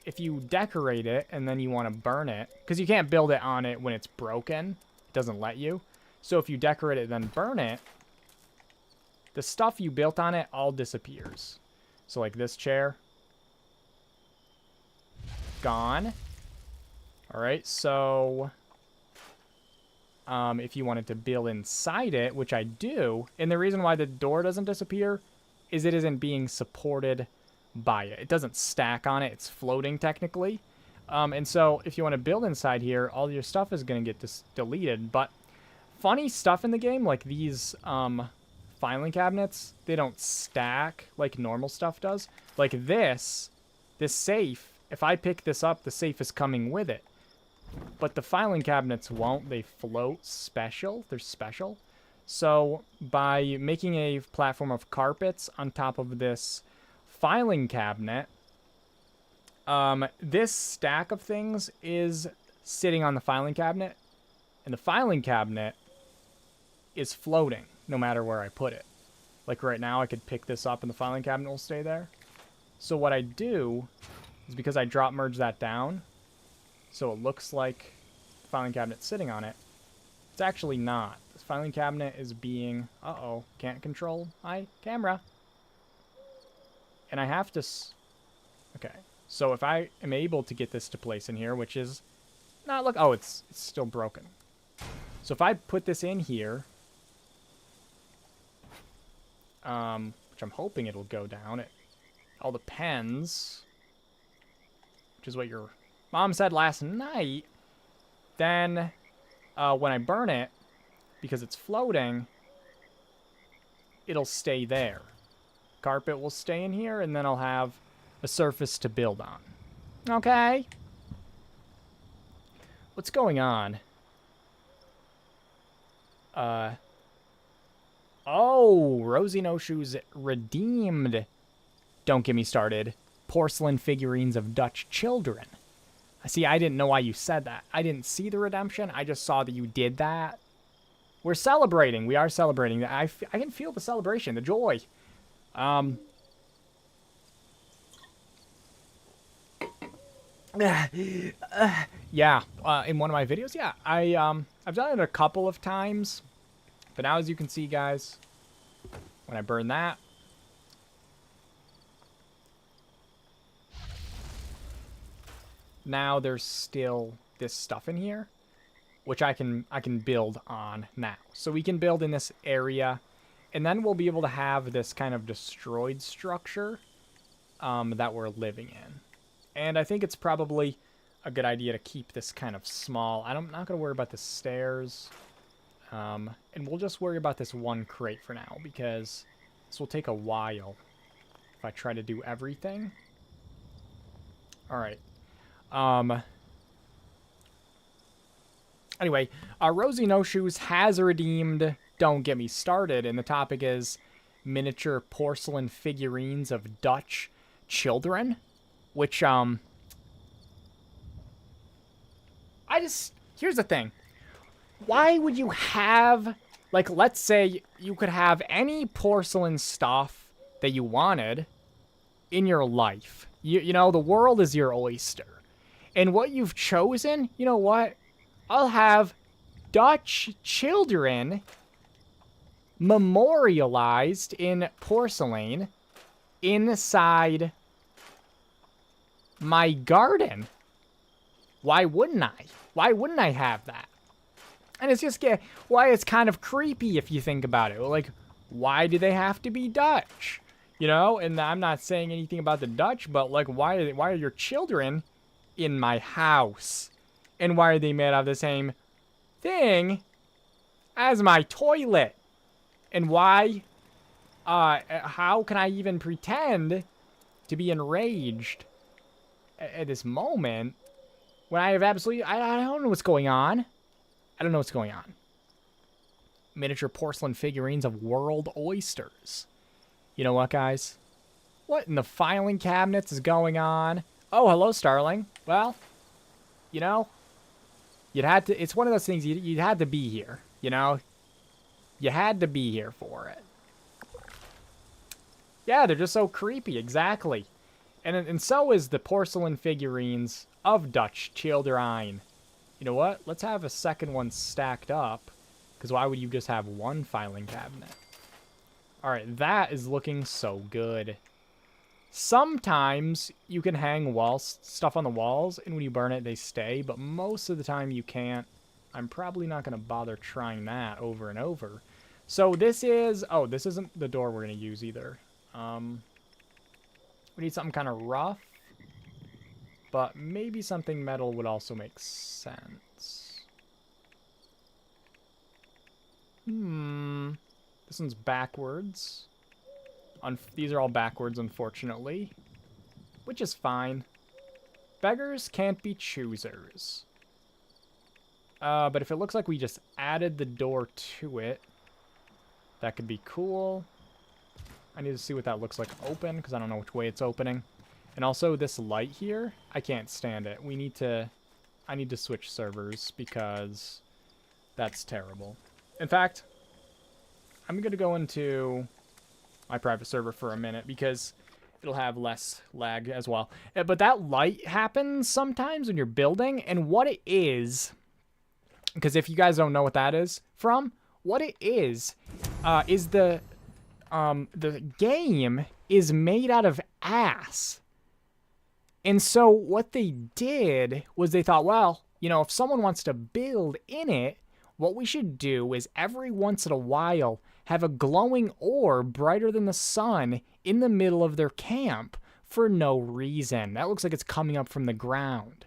if you decorate it and then you want to burn it, because you can't build it on it when it's broken. Doesn't let you. So if you decorate it then burn it, the stuff you built on it all disappears. So like this chair, gone. All right, so if you wanted to build inside it, which I do, and the reason why the door doesn't disappear is it isn't being supported by it. It doesn't stack on it. It's floating technically. And so if you want to build inside here, all your stuff is going to get deleted. But funny stuff in the game, like these filing cabinets, they don't stack like normal stuff does. Like this safe, if I pick this up, the safe is coming with it. But the filing cabinets won't. They float special. They're special. So by making a platform of carpets on top of this filing cabinet, this stack of things is sitting on the filing cabinet, and the filing cabinet is floating no matter where I put it. Like right now, I could pick this up and the filing cabinet will stay there. So what I do is, because I drop merge that down, so it looks like the filing cabinet's sitting on it, it's actually not. This filing cabinet is being, can't control my camera. And I have to, okay. So if I am able to get this to place in here, which is not, look, it's still broken. So if I put this in here, which I'm hoping it'll go down, it all depends, which is what your mom said last night, then when I burn it, because it's floating, it'll stay there. Carpet will stay in here, and then I'll have a surface to build on. Okay. What's going on? Oh, Rosie No Shoes redeemed. Don't get me started. Porcelain figurines of Dutch children. See, I didn't know why you said that. I didn't see the redemption. I just saw that you did that. We're celebrating. We are celebrating. I can feel the celebration, the joy. Yeah, in one of my videos, yeah, I've done it a couple of times, but now as you can see, guys, when I burn that, now there's still this stuff in here, which I can build on now. So we can build in this area, and then we'll be able to have this kind of destroyed structure that we're living in. And I think it's probably a good idea to keep this kind of small. I'm not going to worry about the stairs. And we'll just worry about this one crate for now, because this will take a while if I try to do everything. Alright. Anyway, Rosie No Shoes has redeemed Don't Get Me Started, and the topic is miniature porcelain figurines of Dutch children, which, here's the thing. Why would you have, like, let's say you could have any porcelain stuff that you wanted in your life. You know, the world is your oyster. And what you've chosen, you know what? I'll have Dutch children memorialized in porcelain inside my garden. Why wouldn't I? Why wouldn't I have that? And it's just why it's kind of creepy if you think about it. Like, why do they have to be Dutch? You know, and I'm not saying anything about the Dutch, but like, why are your children in my house? And why are they made out of the same thing as my toilet? And why, how can I even pretend to be enraged at this moment when I have absolutely, I don't know what's going on. I don't know what's going on. Miniature porcelain figurines of world oysters. You know what, guys? What in the filing cabinets is going on? Oh, hello, Starling. Well, you know, you'd had to, it's one of those things, you'd had to be here, you know? You had to be here for it. Yeah, they're just so creepy, exactly. And so is the porcelain figurines of Dutch children. You know what? Let's have a second one stacked up, because why would you just have one filing cabinet? Alright, that is looking so good. Sometimes you can hang stuff on the walls, and when you burn it, they stay, but most of the time you can't. I'm probably not going to bother trying that over and over. So this is... Oh, this isn't the door we're going to use either. We need something kind of rough, but maybe something metal would also make sense. This one's backwards. These are all backwards, unfortunately. Which is fine. Beggars can't be choosers. But if it looks like we just added the door to it, that could be cool. I need to see what that looks like open, because I don't know which way it's opening. And also, this light here, I can't stand it. I need to switch servers, because that's terrible. In fact, I'm going to go into my private server for a minute, because it'll have less lag as well. But that light happens sometimes when you're building, and what it is, because if you guys don't know what that is from, what it is the game is made out of ass. And so what they did was they thought, well, you know, if someone wants to build in it, what we should do is every once in a while have a glowing orb brighter than the sun in the middle of their camp for no reason. That looks like it's coming up from the ground.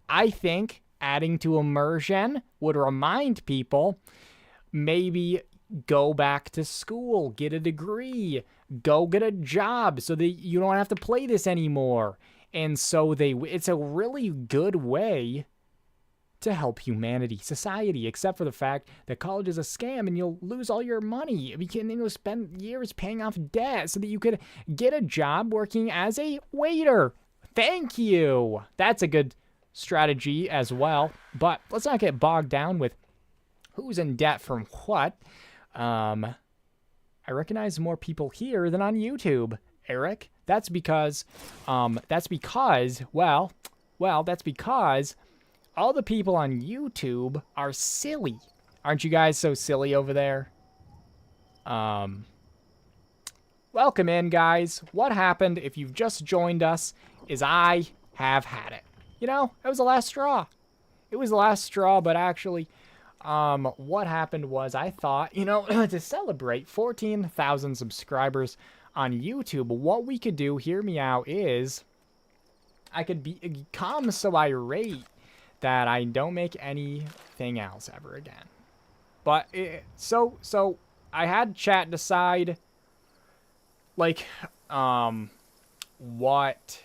I think adding to immersion would remind people, maybe go back to school, get a degree, go get a job so that you don't have to play this anymore. And so it's a really good way to help humanity, society, except for the fact that college is a scam and you'll lose all your money. And you'll spend years paying off debt so that you could get a job working as a waiter. Thank you. That's a good strategy as well. But let's not get bogged down with who's in debt from what. I recognize more people here than on YouTube, Eric. That's because all the people on YouTube are silly. Aren't you guys so silly over there? Welcome in, guys. What happened if you've just joined us is I have had it. You know, it was the last straw. It was the last straw, but actually, what happened was I thought, you know, to celebrate 14,000 subscribers on YouTube, what we could do, hear me out, is I could become so irate that I don't make anything else ever again. But so I had chat decide like what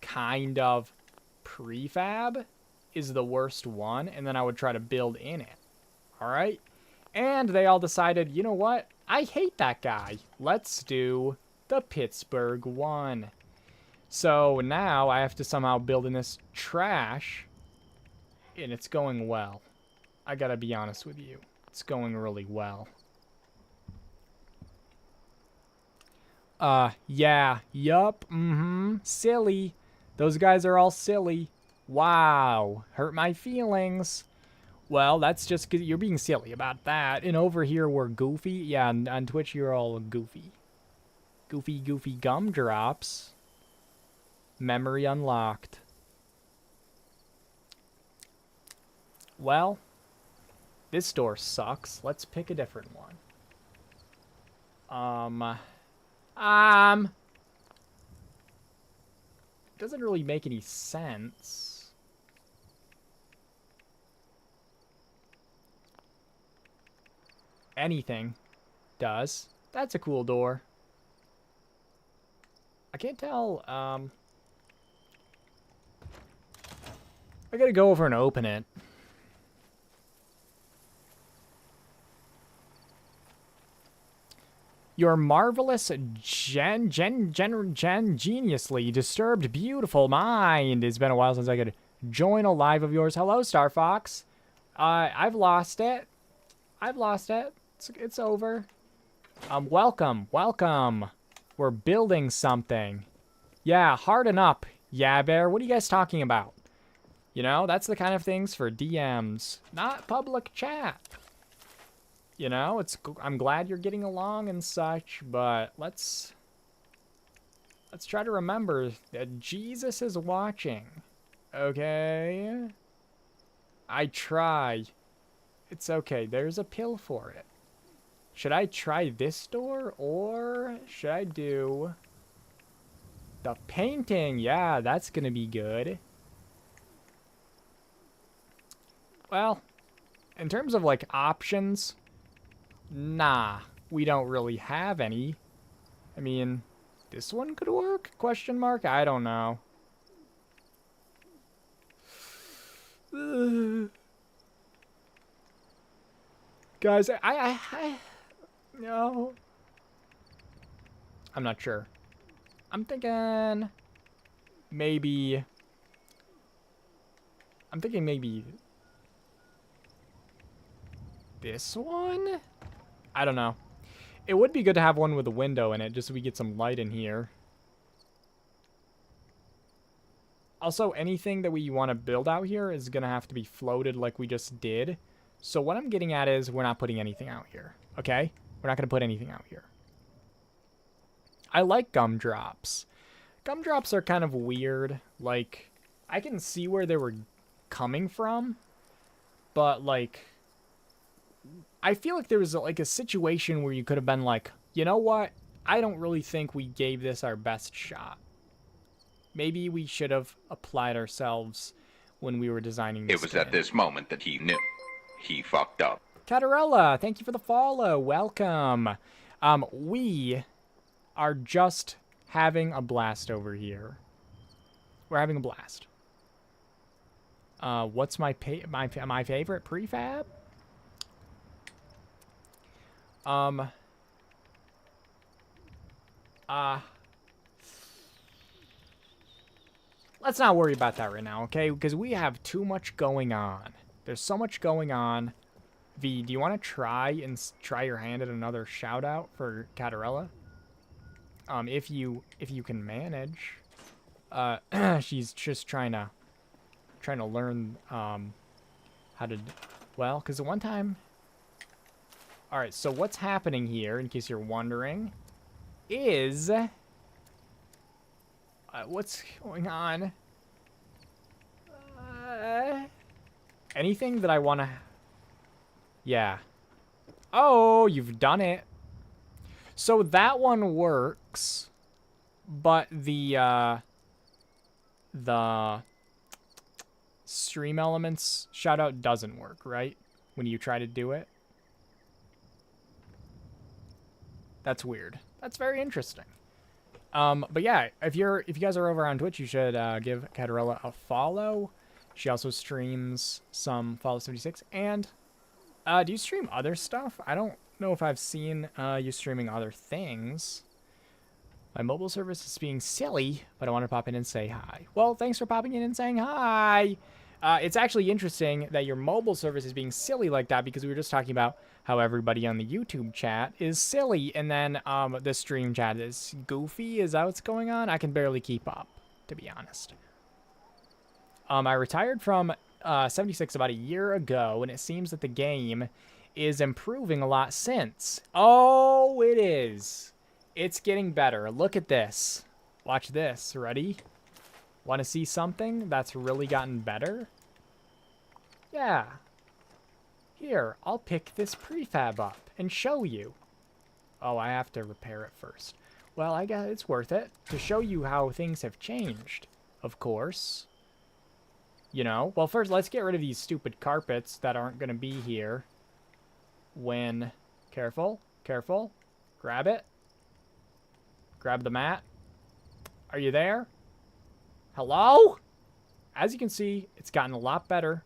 kind of prefab is the worst one, and then I would try to build in it. All right? And they all decided, you know what? I hate that guy. Let's do the Pittsburgh one. So now I have to somehow build in this trash, and it's going well. I gotta be honest with you. It's going really well. Yeah, yup, silly. Those guys are all silly. Wow, hurt my feelings. Well, that's just 'cause you're being silly about that. And over here we're goofy. Yeah, on Twitch you're all goofy. Goofy gumdrops. Memory unlocked. Well, this door sucks. Let's pick a different one. Doesn't really make any sense. Anything does. That's a cool door. I can't tell, I gotta go over and open it. Your marvelous, geniusly disturbed, beautiful mind. It's been a while since I could join a live of yours. Hello, Star Fox. I've lost it. It's over. Welcome. We're building something. Yeah, harden up. Yeah, Bear. What are you guys talking about? You know, that's the kind of things for DMs, not public chat. You know, I'm glad you're getting along and such, but let's try to remember that Jesus is watching. Okay? I try. It's okay. There's a pill for it. Should I try this door, or should I do the painting? Yeah, that's gonna be good. Well, in terms of like options, nah, we don't really have any. I mean, this one could work? Question mark? I don't know. Guys, I no. I'm not sure. I'm thinking maybe this one? I don't know. It would be good to have one with a window in it, just so we get some light in here. Also, anything that we want to build out here is going to have to be floated like we just did. So what I'm getting at is we're not putting anything out here, okay? We're not going to put anything out here. I like gumdrops. Gumdrops are kind of weird. Like, I can see where they were coming from, but, like, I feel like there was, like, a situation where you could have been like, you know what? I don't really think we gave this our best shot. Maybe we should have applied ourselves when we were designing this. It was at this moment that he knew. He fucked up. Catarella, thank you for the follow. Welcome. We are just having a blast over here. We're having a blast. What's my favorite prefab? Let's not worry about that right now, okay? Because we have too much going on. There's so much going on. V, do you want to try your hand at another shout out for Catarella? If you can manage. She's just trying to learn how to, well, because the one time. All right, so what's happening here, in case you're wondering, is what's going on? Anything that I want to... Yeah. Oh, you've done it. So that one works, but the stream elements shoutout doesn't work, right? When you try to do it. That's weird. That's very interesting. But yeah, if you guys are over on Twitch, you should give Catarella a follow. She also streams some Fallout 76. And do you stream other stuff? I don't know if I've seen you streaming other things. My mobile service is being silly, but I want to pop in and say hi. Well, thanks for popping in and saying hi. It's actually interesting that your mobile service is being silly like that, because we were just talking about how everybody on the YouTube chat is silly, and then the stream chat is goofy. Is that what's going on? I can barely keep up, to be honest. I retired from 76 about a year ago, and it seems that the game is improving a lot since. Oh, it is. It's getting better. Look at this. Watch this. Ready? Want to see something that's really gotten better? Yeah. Here, I'll pick this prefab up and show you. Oh, I have to repair it first. Well, I guess it's worth it to show you how things have changed, of course. You know? Well, first, let's get rid of these stupid carpets that aren't going to be here when... Careful. Careful. Grab it. Grab the mat. Are you there? Hello? As you can see, it's gotten a lot better.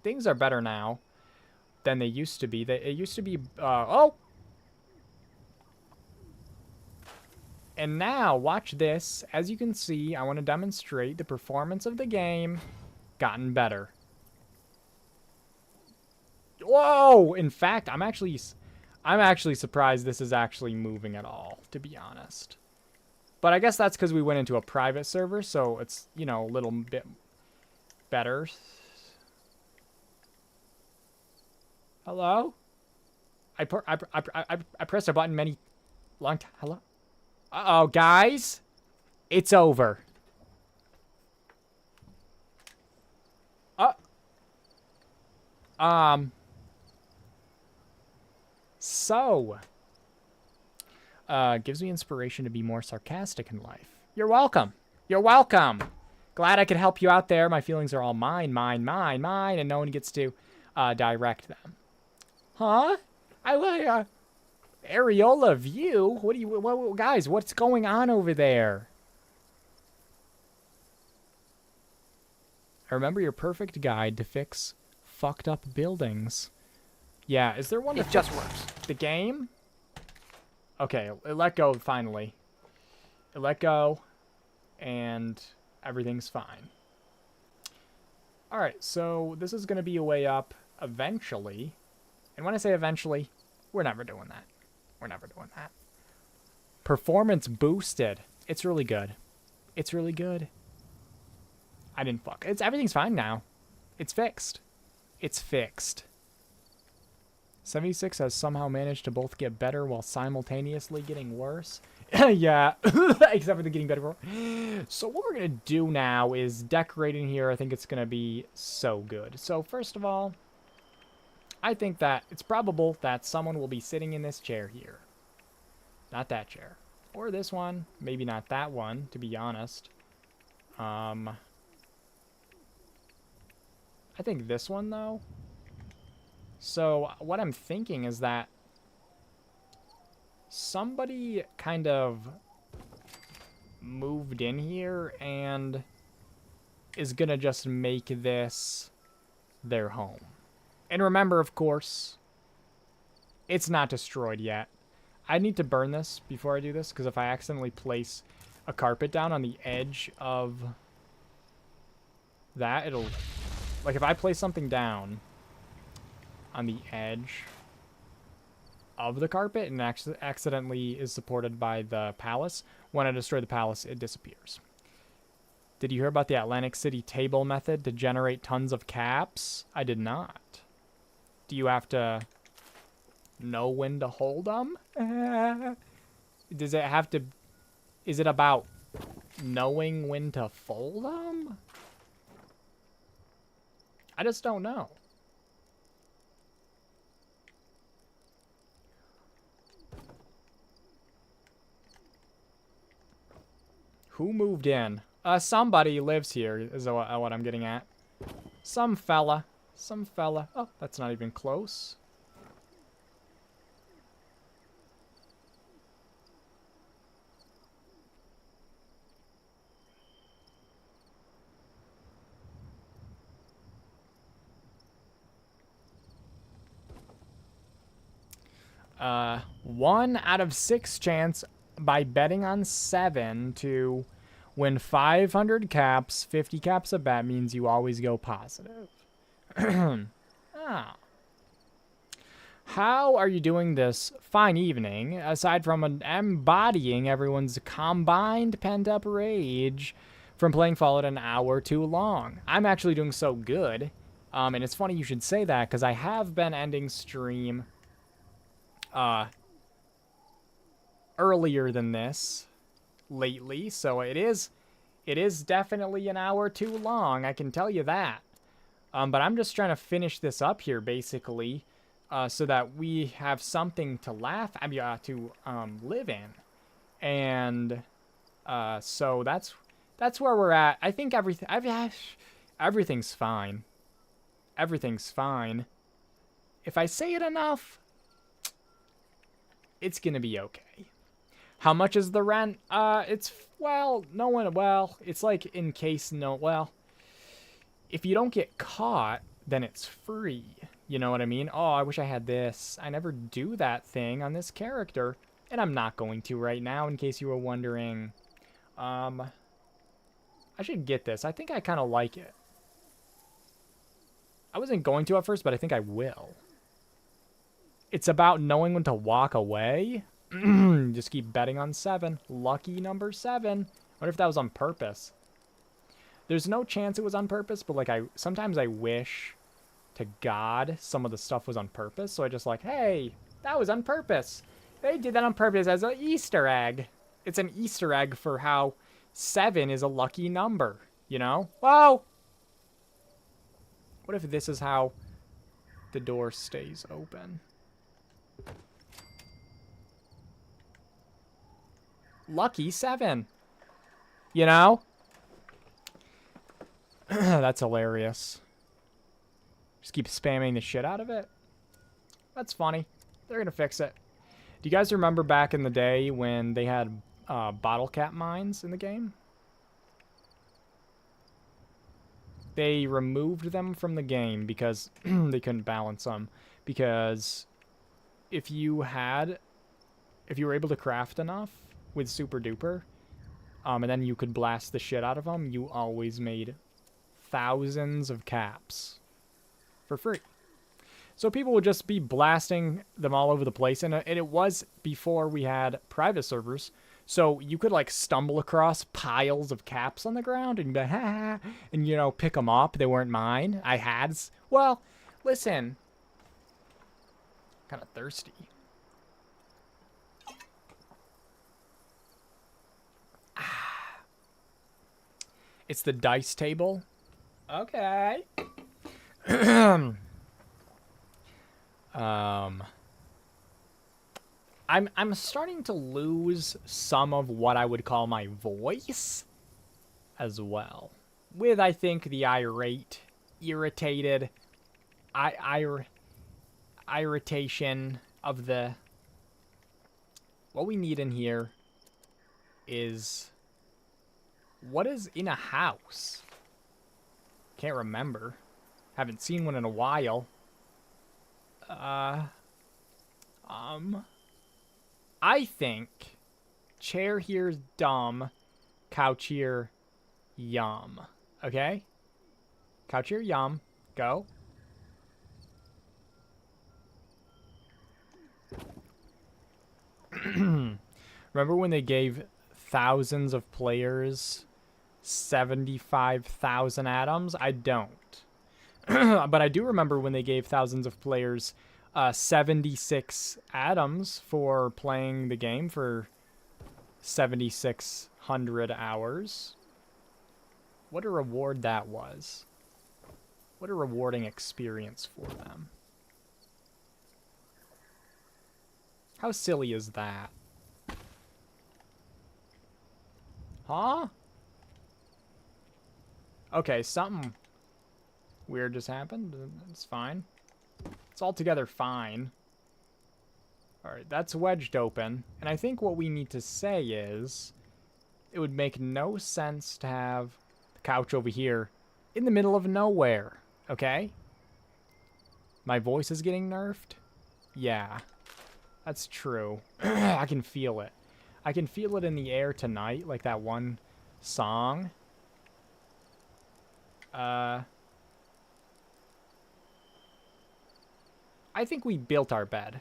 Things are better now than they used to be. It used to be... oh! And now, watch this. As you can see, I want to demonstrate the performance of the game gotten better. Whoa! In fact, I'm actually surprised this is actually moving at all, to be honest. But I guess that's because we went into a private server, so it's, you know, a little bit better. Hello? I pressed a button many long time. Hello? Uh-oh, guys. It's over. So, gives me inspiration to be more sarcastic in life. You're welcome. You're welcome. Glad I could help you out there. My feelings are all mine, mine, mine, mine, and no one gets to direct them. Huh? Areola view? What do you... guys, what's going on over there? I remember your perfect guide to fix fucked up buildings. Yeah, is there one that just works? The game? Okay, it let go finally. It let go, and everything's fine. Alright, so this is going to be a way up eventually. And when I say eventually, we're never doing that. We're never doing that. Performance boosted. It's really good. It's really good. I didn't fuck. Everything's fine now. It's fixed. It's fixed. 76 has somehow managed to both get better while simultaneously getting worse. Yeah, except for the getting better. So what we're going to do now is decorating here. I think it's going to be so good. So first of all, I think that it's probable that someone will be sitting in this chair here. Not that chair. Or this one. Maybe not that one, to be honest. I think this one, though. So what I'm thinking is that somebody kind of moved in here and is gonna just make this their home. And remember, of course, it's not destroyed yet. I need to burn this before I do this, because if I accidentally place a carpet down on the edge of that, it'll... Like, if I place something down on the edge of the carpet and accidentally is supported by the palace, when I destroy the palace, it disappears. Did you hear about the Atlantic City table method to generate tons of caps? I did not. Do you have to know when to hold them? Does it have to... Is it about knowing when to fold them? I just don't know. Who moved in? Somebody lives here, is what I'm getting at. Some fella. Some fella. Oh, that's not even close. One out of 6 chance by betting on 7 to win 500 caps. 50 caps a bet means you always go positive. Ah. How are you doing this fine evening, aside from embodying everyone's combined pent-up rage from playing Fallout an hour too long? I'm actually doing so good. And it's funny you should say that, because I have been ending stream earlier than this lately, so it is definitely an hour too long, I can tell you that. But I'm just trying to finish this up here, basically, so that we have something to to live in. And so that's where we're at. I think everything's fine. Everything's fine. If I say it enough, it's gonna be okay. How much is the rent? It's, well, it's like in case if you don't get caught, then it's free. You know what I mean? Oh, I wish I had this. I never do that thing on this character, and I'm not going to right now, in case you were wondering. I should get this. I think I kind of like it. I wasn't going to at first, but I think I will. It's about knowing when to walk away. Just keep betting on 7. Lucky number 7. What if that was on purpose? There's no chance it was on purpose, but like sometimes I wish to God some of the stuff was on purpose. So I just like, hey, that was on purpose. They did that on purpose as an Easter egg. It's an Easter egg for how 7 is a lucky number, you know? Whoa! What if this is how the door stays open? Lucky 7. You know? That's hilarious. Just keep spamming the shit out of it. That's funny. They're gonna fix it. Do you guys remember back in the day when they had bottle cap mines in the game? They removed them from the game because they couldn't balance them. Because if you were able to craft enough with Super Duper, and then you could blast the shit out of them, you always made thousands of caps for free. So people would just be blasting them all over the place, and it was before we had private servers. So you could like stumble across piles of caps on the ground and be like, ha, and you know, pick them up. They weren't mine. I had. Well, listen. Kind of thirsty. It's the dice table. Okay. I'm starting to lose some of what I would call my voice as well. With, I think, the irritated, irritation of the... What we need in here is... What is in a house? Can't remember. Haven't seen one in a while. I think chair here's dumb, couch here, yum. Okay? Couch here, yum. Go. Remember when they gave thousands of players 75,000 atoms? I don't. But I do remember when they gave thousands of players 76 atoms for playing the game for 7,600 hours. What a reward that was. What a rewarding experience for them. How silly is that? Huh? Okay, something weird just happened. It's fine. It's altogether fine. Alright, that's wedged open. And I think what we need to say is, it would make no sense to have the couch over here in the middle of nowhere. Okay? My voice is getting nerfed? Yeah. That's true. I can feel it. I can feel it in the air tonight, like that one song. I think we built our bed.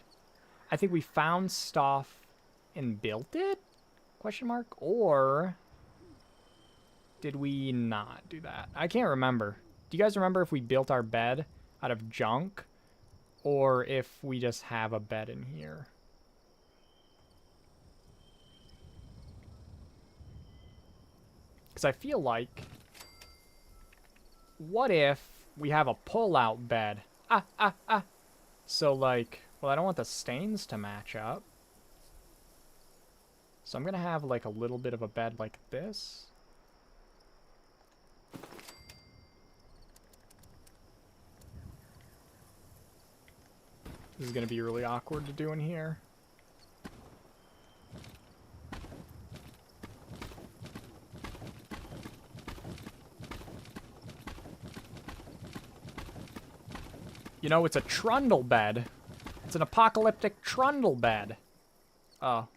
I think we found stuff and built it? Question mark? Or did we not do that? I can't remember. Do you guys remember if we built our bed out of junk? Or if we just have a bed in here? Because I feel like... What if we have a pull-out bed? So, like... Well, I don't want the stains to match up. So I'm going to have, like, a little bit of a bed like this. This is going to be really awkward to do in here. You know, it's a trundle bed. It's an apocalyptic trundle bed. Oh.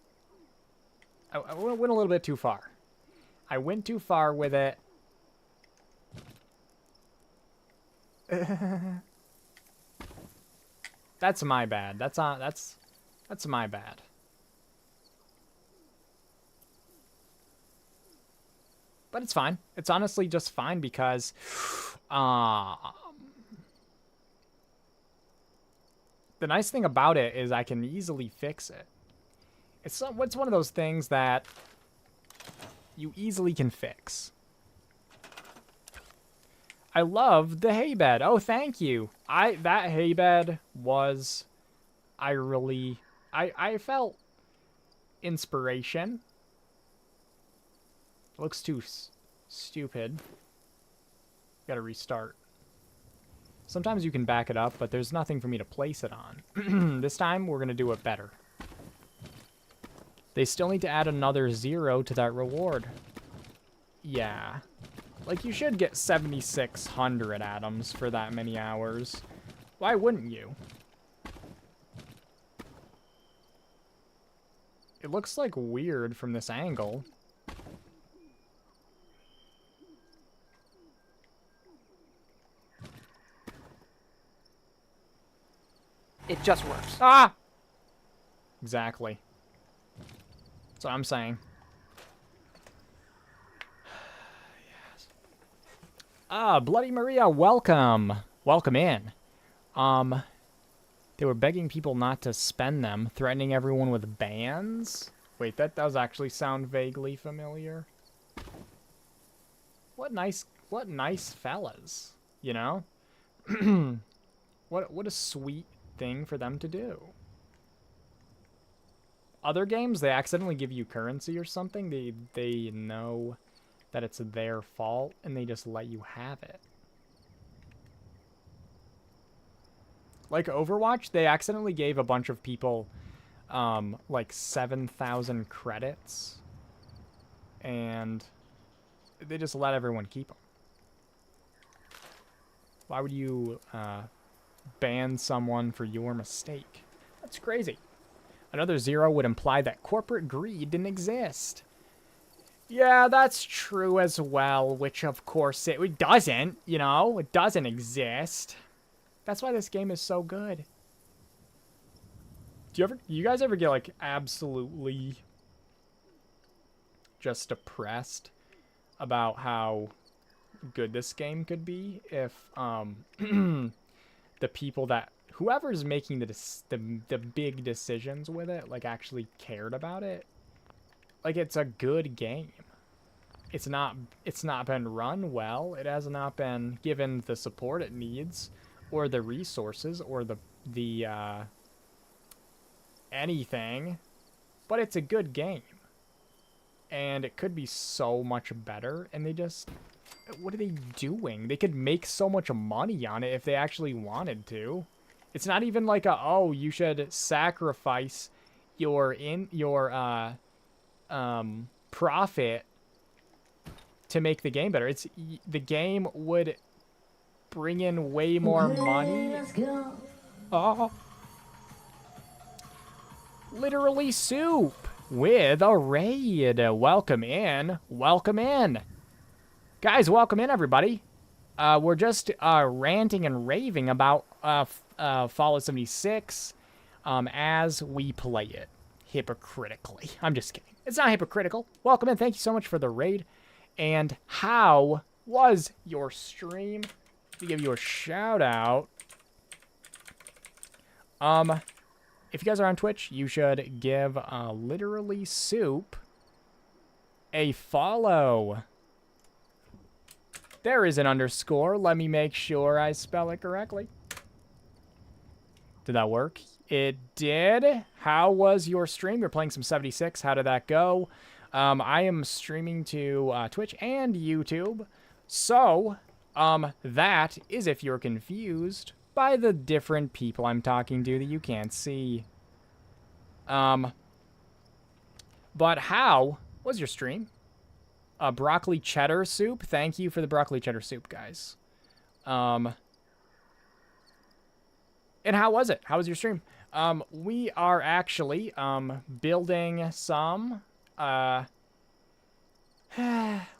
I went a little bit too far. I went too far with it. That's my bad. That's my bad. But it's fine. It's honestly just fine because the nice thing about it is I can easily fix it. It's one of those things that you easily can fix. I love the hay bed. Oh, thank you. That hay bed was... I felt inspiration. It looks too stupid. Gotta restart. Sometimes you can back it up, but there's nothing for me to place it on. This time, we're gonna do it better. They still need to add another 0 to that reward. Yeah. Like, you should get 7,600 atoms for that many hours. Why wouldn't you? It looks, like, weird from this angle. It just works. Ah! Exactly. That's what I'm saying. Yes. Ah, Bloody Maria, welcome. Welcome in. They were begging people not to spend them, threatening everyone with bans. Wait, that does actually sound vaguely familiar. What nice fellas, you know? What a sweet thing for them to do. Other games, they accidentally give you currency or something. They know that it's their fault, and they just let you have it. Like Overwatch, they accidentally gave a bunch of people, like 7,000 credits, and they just let everyone keep them. Why would you ban someone for your mistake? That's crazy. Another 0 would imply that corporate greed didn't exist. Yeah, that's true as well, which of course it doesn't, you know? It doesn't exist. That's why this game is so good. Do you guys ever get, like, absolutely just depressed about how good this game could be if, the people that... Whoever's making the big decisions with it, like, actually cared about it. Like, it's a good game. It's not been run well. It has not been given the support it needs, or the resources, or the anything. But it's a good game. and it could be so much better, and they just... What are they doing? They could make so much money on it if they actually wanted to. It's not even like a, oh, you should sacrifice your profit to make the game better. It's the game would bring in way more money. Let's go. Oh. Literally soup with a raid. Welcome in. Welcome in. Guys, welcome in, everybody. We're just ranting and raving about Fallout 76 as we play it hypocritically. I'm just kidding. It's not hypocritical. Welcome in. Thank you so much for the raid. And how was your stream? To give you a shout out. If you guys are on Twitch, you should give Literally Soup a follow. There is an underscore. Let me make sure I spell it correctly. Did that work? It did. How was your stream? You're playing some 76. How did that go? I am streaming to Twitch and YouTube. So, that is if you're confused by the different people I'm talking to that you can't see. But how was your stream? Broccoli cheddar soup. Thank you for the broccoli cheddar soup, guys. And how was it? How was your stream? We are actually building some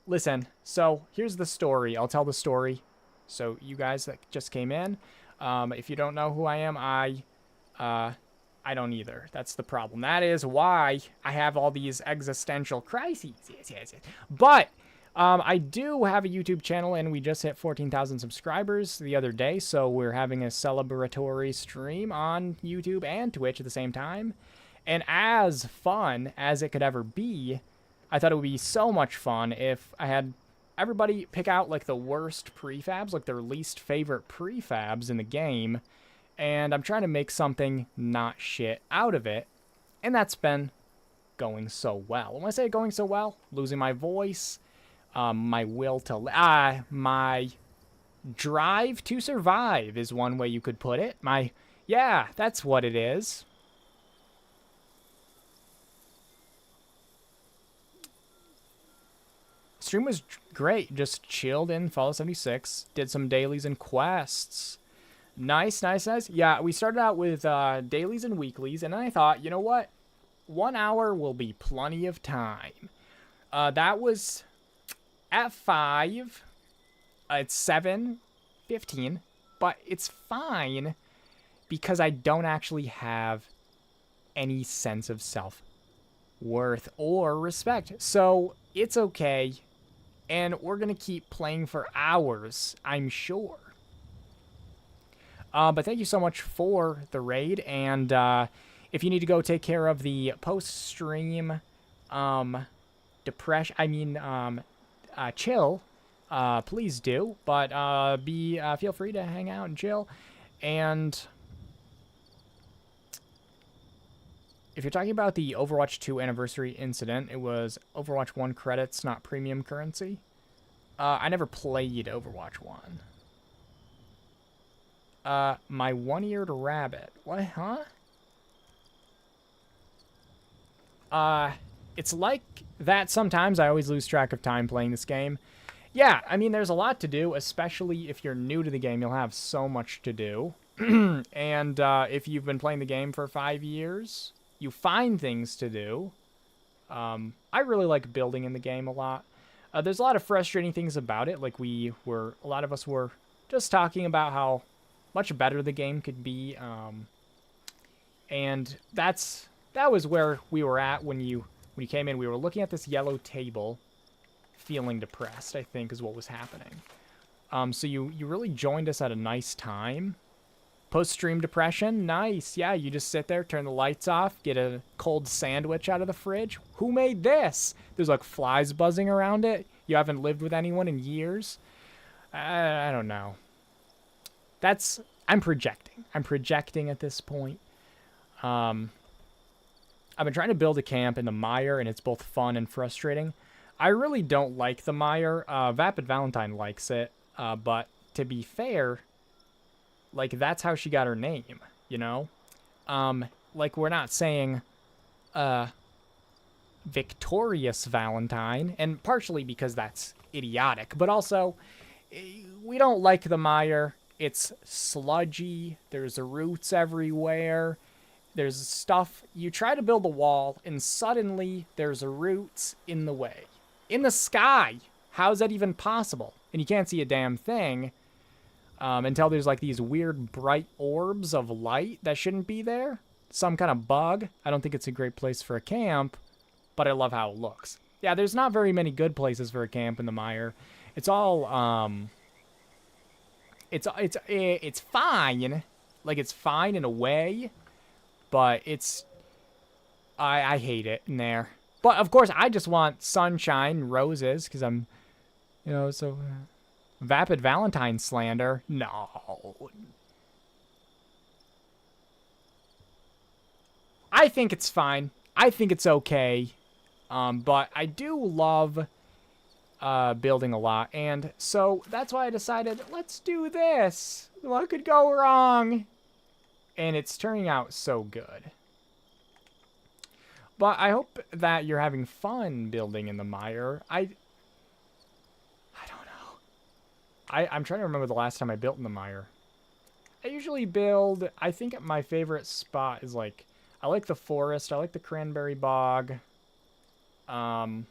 listen, so here's the story. I'll tell the story. So you guys that just came in, if you don't know who I am, I don't either. That's the problem. That is why I have all these existential crises. Yes. But I do have a YouTube channel, and we just hit 14,000 subscribers the other day, so we're having a celebratory stream on YouTube and Twitch at the same time. And as fun as it could ever be, I thought it would be so much fun if I had everybody pick out, like, the worst prefabs, like their least favorite prefabs in the game, and I'm trying to make something not shit out of it, and that's been going so well. When I say going so well, losing my voice, my will to... my drive to survive is one way you could put it. Yeah, that's what it is. Stream was great. Just chilled in Fallout 76. Did some dailies and quests. Nice. Yeah, we started out with dailies and weeklies, and then I thought, you know what? 1 hour will be plenty of time. That was at 5. It's 7:15, but it's fine because I don't actually have any sense of self-worth or respect. So it's okay. And we're going to keep playing for hours, I'm sure. But thank you so much for the raid. And if you need to go take care of the post-stream chill, please do. But feel free to hang out and chill. And if you're talking about the Overwatch 2 anniversary incident, it was Overwatch 1 credits, not premium currency. I never played Overwatch 1. My one-eared rabbit. What, huh? It's like that sometimes. I always lose track of time playing this game. Yeah, I mean, there's a lot to do, especially if you're new to the game. You'll have so much to do. And if you've been playing the game for 5 years... you find things to do. I really like building in the game a lot. There's a lot of frustrating things about it. Like a lot of us were just talking about how much better the game could be. And that was where we were at when you came in. We were looking at this yellow table, feeling depressed, I think is what was happening. So you really joined us at a nice time. Post-stream depression, nice. Yeah, you just sit there, turn the lights off, get a cold sandwich out of the fridge. Who made this? There's like flies buzzing around it. You haven't lived with anyone in years. I don't know. I'm projecting. I'm projecting at this point. I've been trying to build a camp in the mire, and it's both fun and frustrating. I really don't like the mire. Vapid Valentine likes it, but to be fair, like, that's how she got her name, you know? Like, we're not saying, Victorious Valentine, and partially because that's idiotic, but also, we don't like the mire. It's sludgy, there's roots everywhere, there's stuff. You try to build a wall, and suddenly there's roots in the way. In the sky! How's that even possible? And you can't see a damn thing until there's like these weird bright orbs of light that shouldn't be there. Some kind of bug. I don't think it's a great place for a camp, but I love how it looks. Yeah, there's not very many good places for a camp in the mire. It's all, it's fine. Like, it's fine in a way, but it's, I hate it in there. But, of course, I just want sunshine, roses, because I'm, you know, so... Vapid Valentine slander? No. I think it's fine. I think it's okay. But I do love building a lot. And so that's why I decided, let's do this. What could go wrong? And it's turning out so good. But I hope that you're having fun building in the mire. I don't know. I'm trying to remember the last time I built in the mire. I usually build, I think my favorite spot is like, I like the forest, I like the cranberry bog. I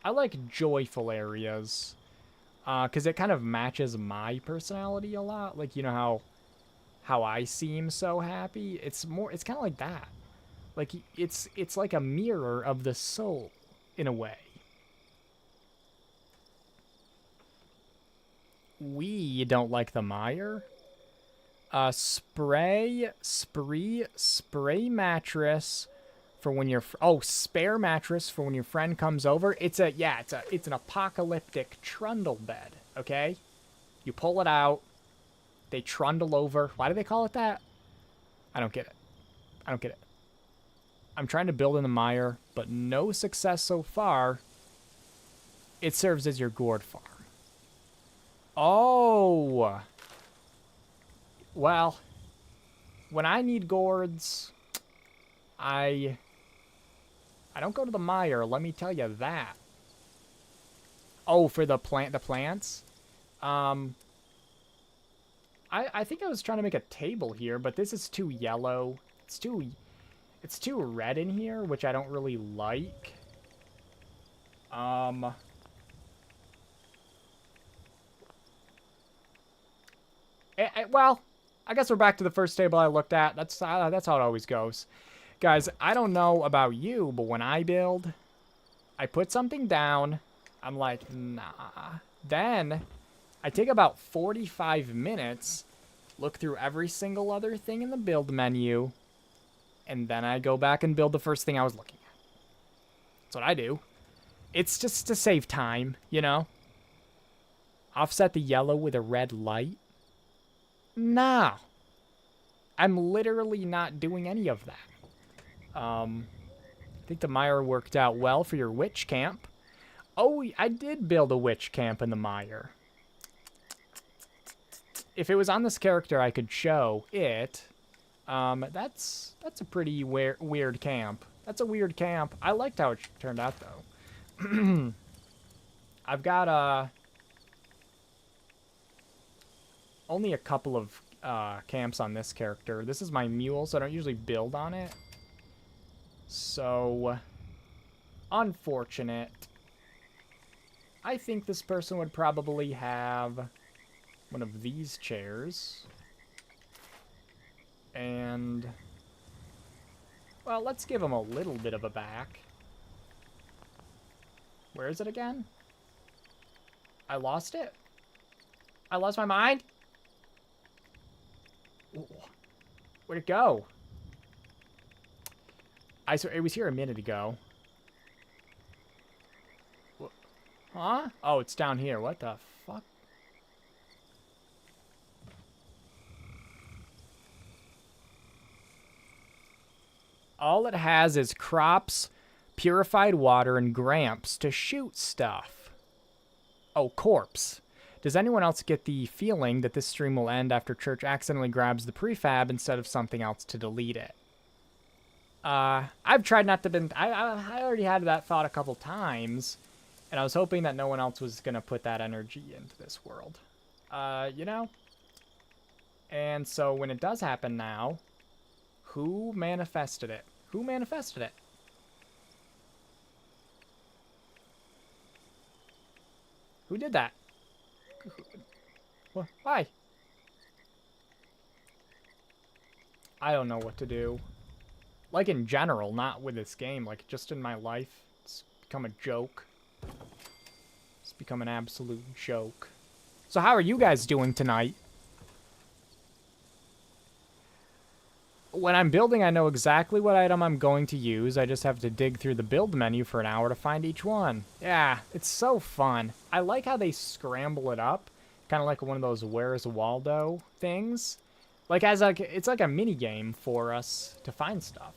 like joyful areas. Because it kind of matches my personality a lot. Like, you know how I seem so happy? It's kind of like that. Like, it's like a mirror of the soul, in a way. We don't like the mire. Spray mattress for when your spare mattress for when your friend comes over. It's an apocalyptic trundle bed, okay? You pull it out, they trundle over. Why do they call it that? I don't get it. I'm trying to build in the mire, but no success so far. It serves as your gourd farm. Oh. Well, when I need gourds, I don't go to the mire, let me tell you that. Oh, for the plants? I think I was trying to make a table here, but this is too yellow. It's too red in here, which I don't really like. Well, I guess we're back to the first table I looked at. That's how it always goes. Guys, I don't know about you, but when I build, I put something down. I'm like, nah. Then I take about 45 minutes, look through every single other thing in the build menu, and then I go back and build the first thing I was looking at. That's what I do. It's just to save time, you know? Offset the yellow with a red light. No. I'm literally not doing any of that. I think the mire worked out well for your witch camp. Oh, I did build a witch camp in the mire. If it was on this character, I could show it. That's a pretty weird camp. That's a weird camp. I liked how it turned out, though. I've got, only a couple of camps on this character. This is my mule, so I don't usually build on it. So, unfortunate. I think this person would probably have one of these chairs. And, well, let's give him a little bit of a back. Where is it again? I lost it? I lost my mind? Where'd it go? It was here a minute ago. Huh? Oh, it's down here. What the fuck? All it has is crops, purified water, and gramps to shoot stuff. Oh, corpse. Does anyone else get the feeling that this stream will end after Church accidentally grabs the prefab instead of something else to delete it? I've tried not to I already had that thought a couple times, and I was hoping that no one else was going to put that energy into this world. You know? And so when it does happen now, who manifested it? Who manifested it? Who did that? Why? I don't know what to do. Like in general, not with this game. Like just in my life, it's become a joke. It's become an absolute joke. So how are you guys doing tonight? When I'm building, I know exactly what item I'm going to use. I just have to dig through the build menu for an hour to find each one. Yeah, it's so fun. I like how they scramble it up. Kind of like one of those Where's Waldo things. Like it's like a mini game for us to find stuff.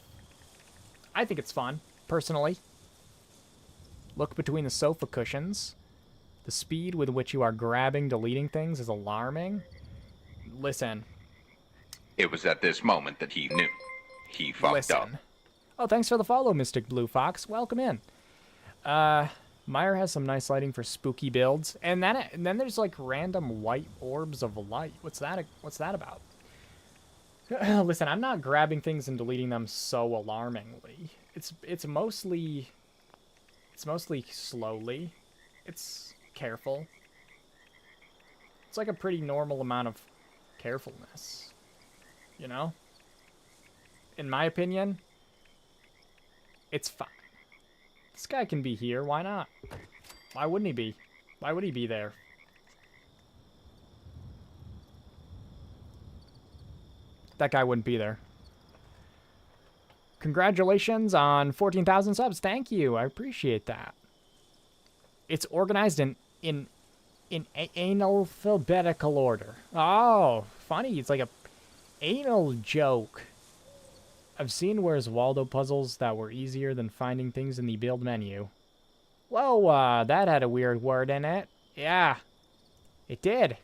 I think it's fun, personally. Look between the sofa cushions. The speed with which you are grabbing, deleting things is alarming. Listen. It was at this moment that he knew. He fucked up. Oh, thanks for the follow, Mystic Blue Fox. Welcome in. Meyer has some nice lighting for spooky builds. And then there's like random white orbs of light. What's that about? Listen, I'm not grabbing things and deleting them so alarmingly. It's mostly slowly. It's careful. It's like a pretty normal amount of carefulness. You know? In my opinion, it's fine. This guy can be here. Why not? Why wouldn't he be? Why would he be there? That guy wouldn't be there. Congratulations on 14,000 subs. Thank you. I appreciate that. It's organized in alphabetical order. Oh, funny. It's like a anal joke. I've seen Where's Waldo puzzles that were easier than finding things in the build menu. Whoa, that had a weird word in it. Yeah, it did.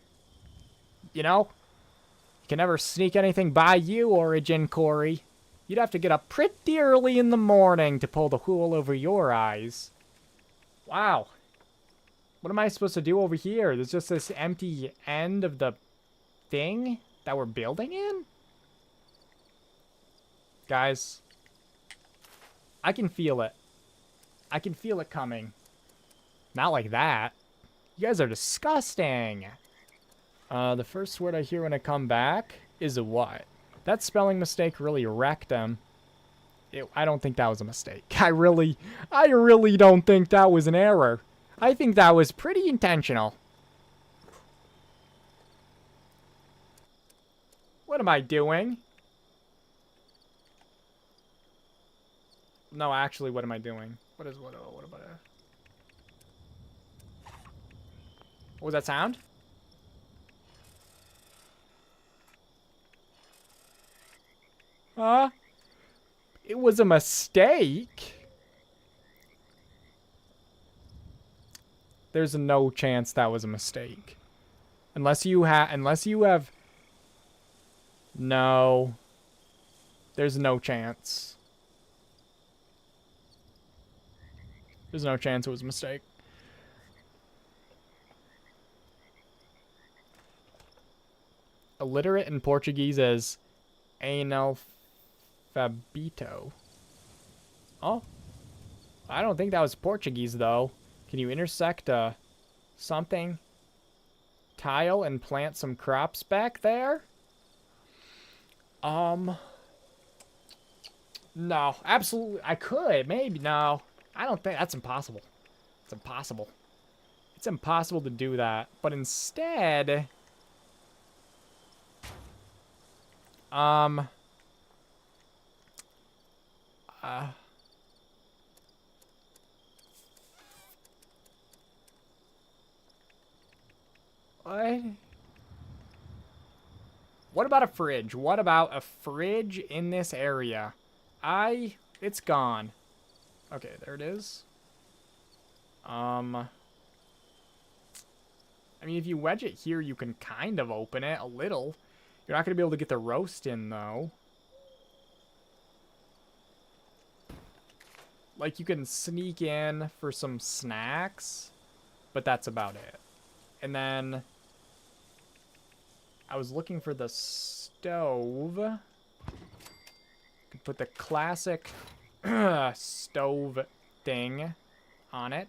You know, you can never sneak anything by you, Origin Corey. You'd have to get up pretty early in the morning to pull the wool over your eyes. Wow. What am I supposed to do over here? There's just this empty end of the thing that we're building in? Guys, I can feel it. I can feel it coming. Not like that. You guys are disgusting. The first word I hear when I come back is a what? That spelling mistake really wrecked him. I don't think that was a mistake. I really don't think that was an error. I think that was pretty intentional. What am I doing? No, actually, what am I doing? What about it? What was that sound? It was a mistake. There's no chance that was a mistake. Unless you have... No. There's no chance. There's no chance it was a mistake. Illiterate in Portuguese as analfabito. Oh. I don't think that was Portuguese, though. Can you intersect something? Tile and plant some crops back there? No. Absolutely. I could. Maybe. No. I don't think that's impossible. It's impossible. It's impossible to do that. But instead, what about a fridge? What about a fridge in this area? It's gone. Okay, there it is. I mean, if you wedge it here, you can kind of open it a little. You're not going to be able to get the roast in, though. Like, you can sneak in for some snacks, but that's about it. And then I was looking for the stove. Could put the classic stove thing on it.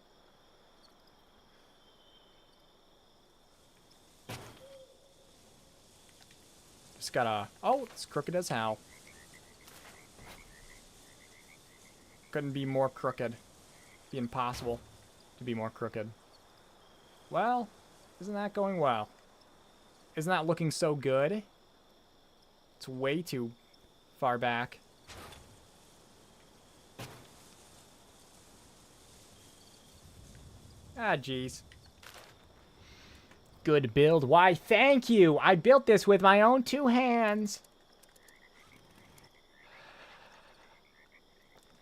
Just gotta... Oh, it's crooked as hell. Couldn't be more crooked. Be impossible to be more crooked. Well, isn't that going well? Isn't that looking so good? It's way too far back. Ah, jeez. Good build. Why, thank you! I built this with my own 2 hands.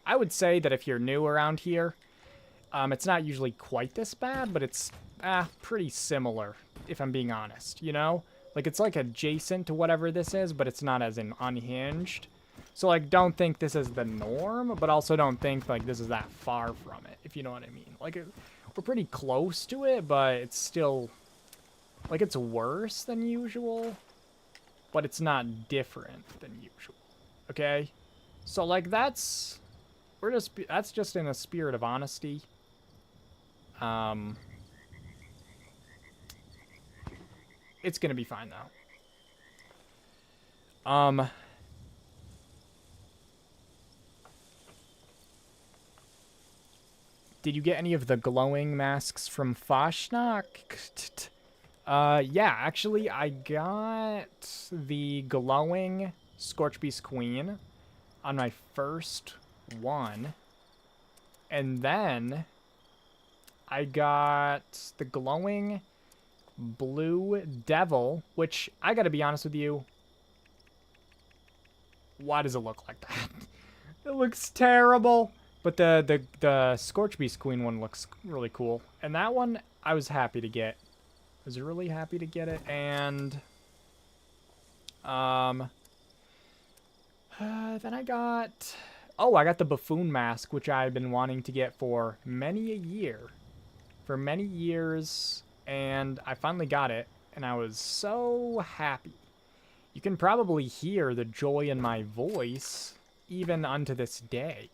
I would say that if you're new around here, it's not usually quite this bad, but it's pretty similar, if I'm being honest, you know? Like, it's like adjacent to whatever this is, but it's not as in unhinged. So, like, don't think this is the norm, but also don't think, like, this is that far from it, if you know what I mean. Like, we're pretty close to it, but it's still... Like, it's worse than usual, but it's not different than usual, okay? So, like, that's just in a spirit of honesty. It's gonna be fine, though. Did you get any of the glowing masks from Fashnak? Yeah, actually, I got the glowing Scorchbeast Queen on my first one. And then I got the glowing Blue Devil, which, I gotta be honest with you, why does it look like that? It looks terrible. But the Scorchbeast Queen one looks really cool. And that one, I was happy to get. I was really happy to get it. And then I got... Oh, I got the Buffoon Mask, which I've been wanting to get for many a year. For many years. And I finally got it. And I was so happy. You can probably hear the joy in my voice, even unto this day.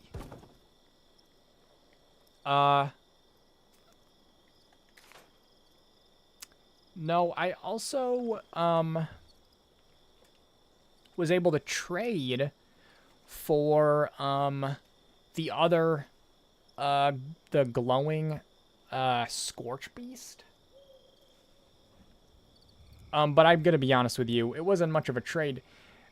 No, I also, was able to trade for, the other, the glowing, Scorch Beast. But I'm gonna be honest with you, it wasn't much of a trade.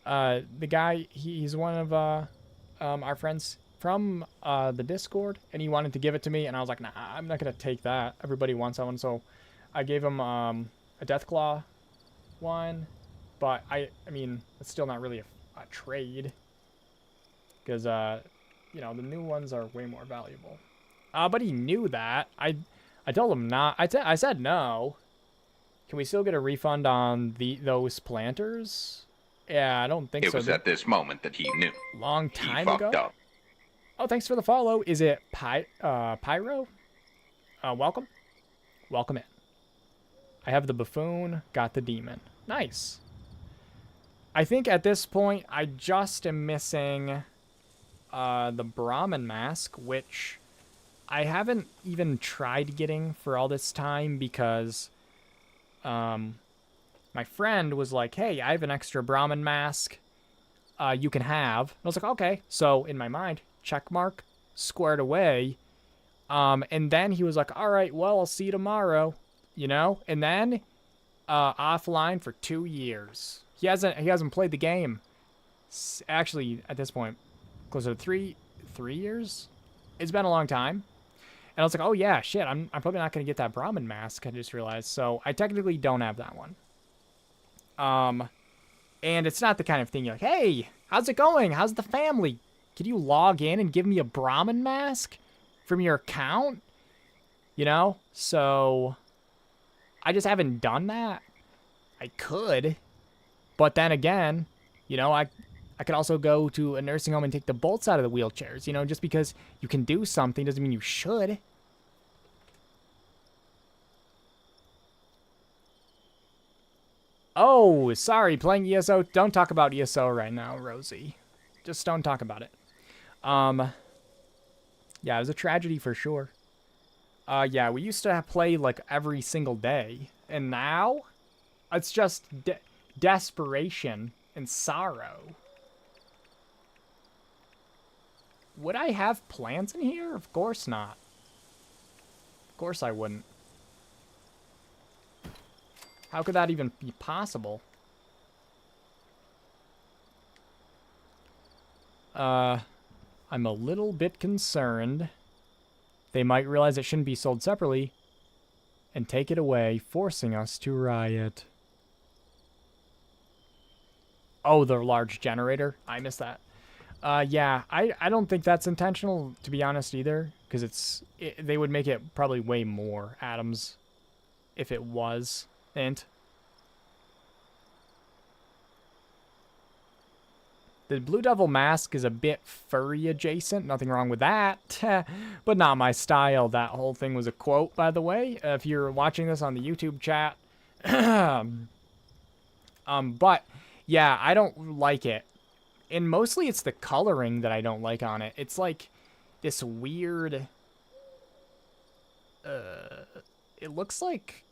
The guy, he's one of, our friends from the Discord, and he wanted to give it to me, and I was like, nah, I'm not gonna take that. Everybody wants that one, so I gave him a Deathclaw one, but I mean, it's still not really a trade, because you know, the new ones are way more valuable. But he knew that. I told him not. I said no. Can we still get a refund on those planters? Yeah, I don't think so. It was at this moment that he knew. Long time he ago. Fucked up. Oh, thanks for the follow. Is it Pyro? Welcome. Welcome in. I have the Buffoon, got the Demon. Nice. I think at this point, I just am missing the Brahmin Mask, which I haven't even tried getting for all this time because my friend was like, hey, I have an extra Brahmin Mask you can have. And I was like, okay. So in my mind, check mark, squared away. And then he was like, all right, well, I'll see you tomorrow, you know? And then offline for 2 years. He hasn't played the game. Actually, at this point, closer to three years. It's been a long time. And I was like, oh yeah, shit, I'm probably not gonna get that Brahmin Mask, I just realized. So I technically don't have that one. And it's not the kind of thing you're like, hey, how's it going? How's the family? Can you log in and give me a Brahmin mask from your account? You know? So, I just haven't done that. I could. But then again, you know, I could also go to a nursing home and take the bolts out of the wheelchairs. You know, just because you can do something doesn't mean you should. Oh, sorry, playing ESO. Don't talk about ESO right now, Rosie. Just don't talk about it. Yeah, it was a tragedy for sure. Yeah, we used to play like every single day. And now, it's just desperation and sorrow. Would I have plants in here? Of course not. Of course I wouldn't. How could that even be possible? I'm a little bit concerned. They might realize it shouldn't be sold separately and take it away, forcing us to riot. Oh, the large generator. I missed that. Yeah, I don't think that's intentional, to be honest, either. Because they would make it probably way more atoms if it was. The Blue Devil mask is a bit furry adjacent. Nothing wrong with that. But not my style. That whole thing was a quote, by the way. If you're watching this on the YouTube chat. But, yeah, I don't like it. And mostly it's the coloring that I don't like on it. It's like this weird... it looks like...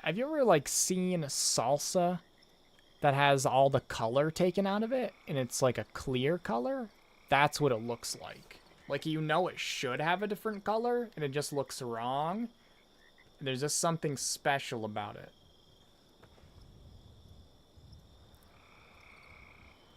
Have you ever, like, seen salsa that has all the color taken out of it? And it's like a clear color? That's what it looks like. Like, you know it should have a different color, and it just looks wrong. There's just something special about it.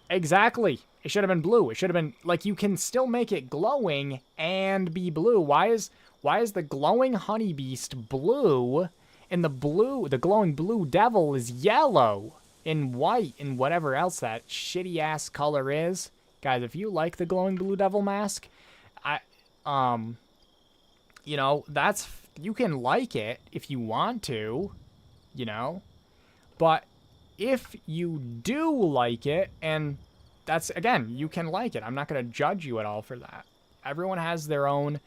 Exactly. It should have been blue. It should have been, like, you can still make it glowing and be blue. Why is the glowing honey beast blue, and the glowing blue devil is yellow and white and whatever else that shitty ass color is? Guys, if you like the glowing blue devil mask, you know, you can like it if you want to, you know, but if you do like it, and that's, again, you can like it. I'm not going to judge you at all for that. Everyone has their own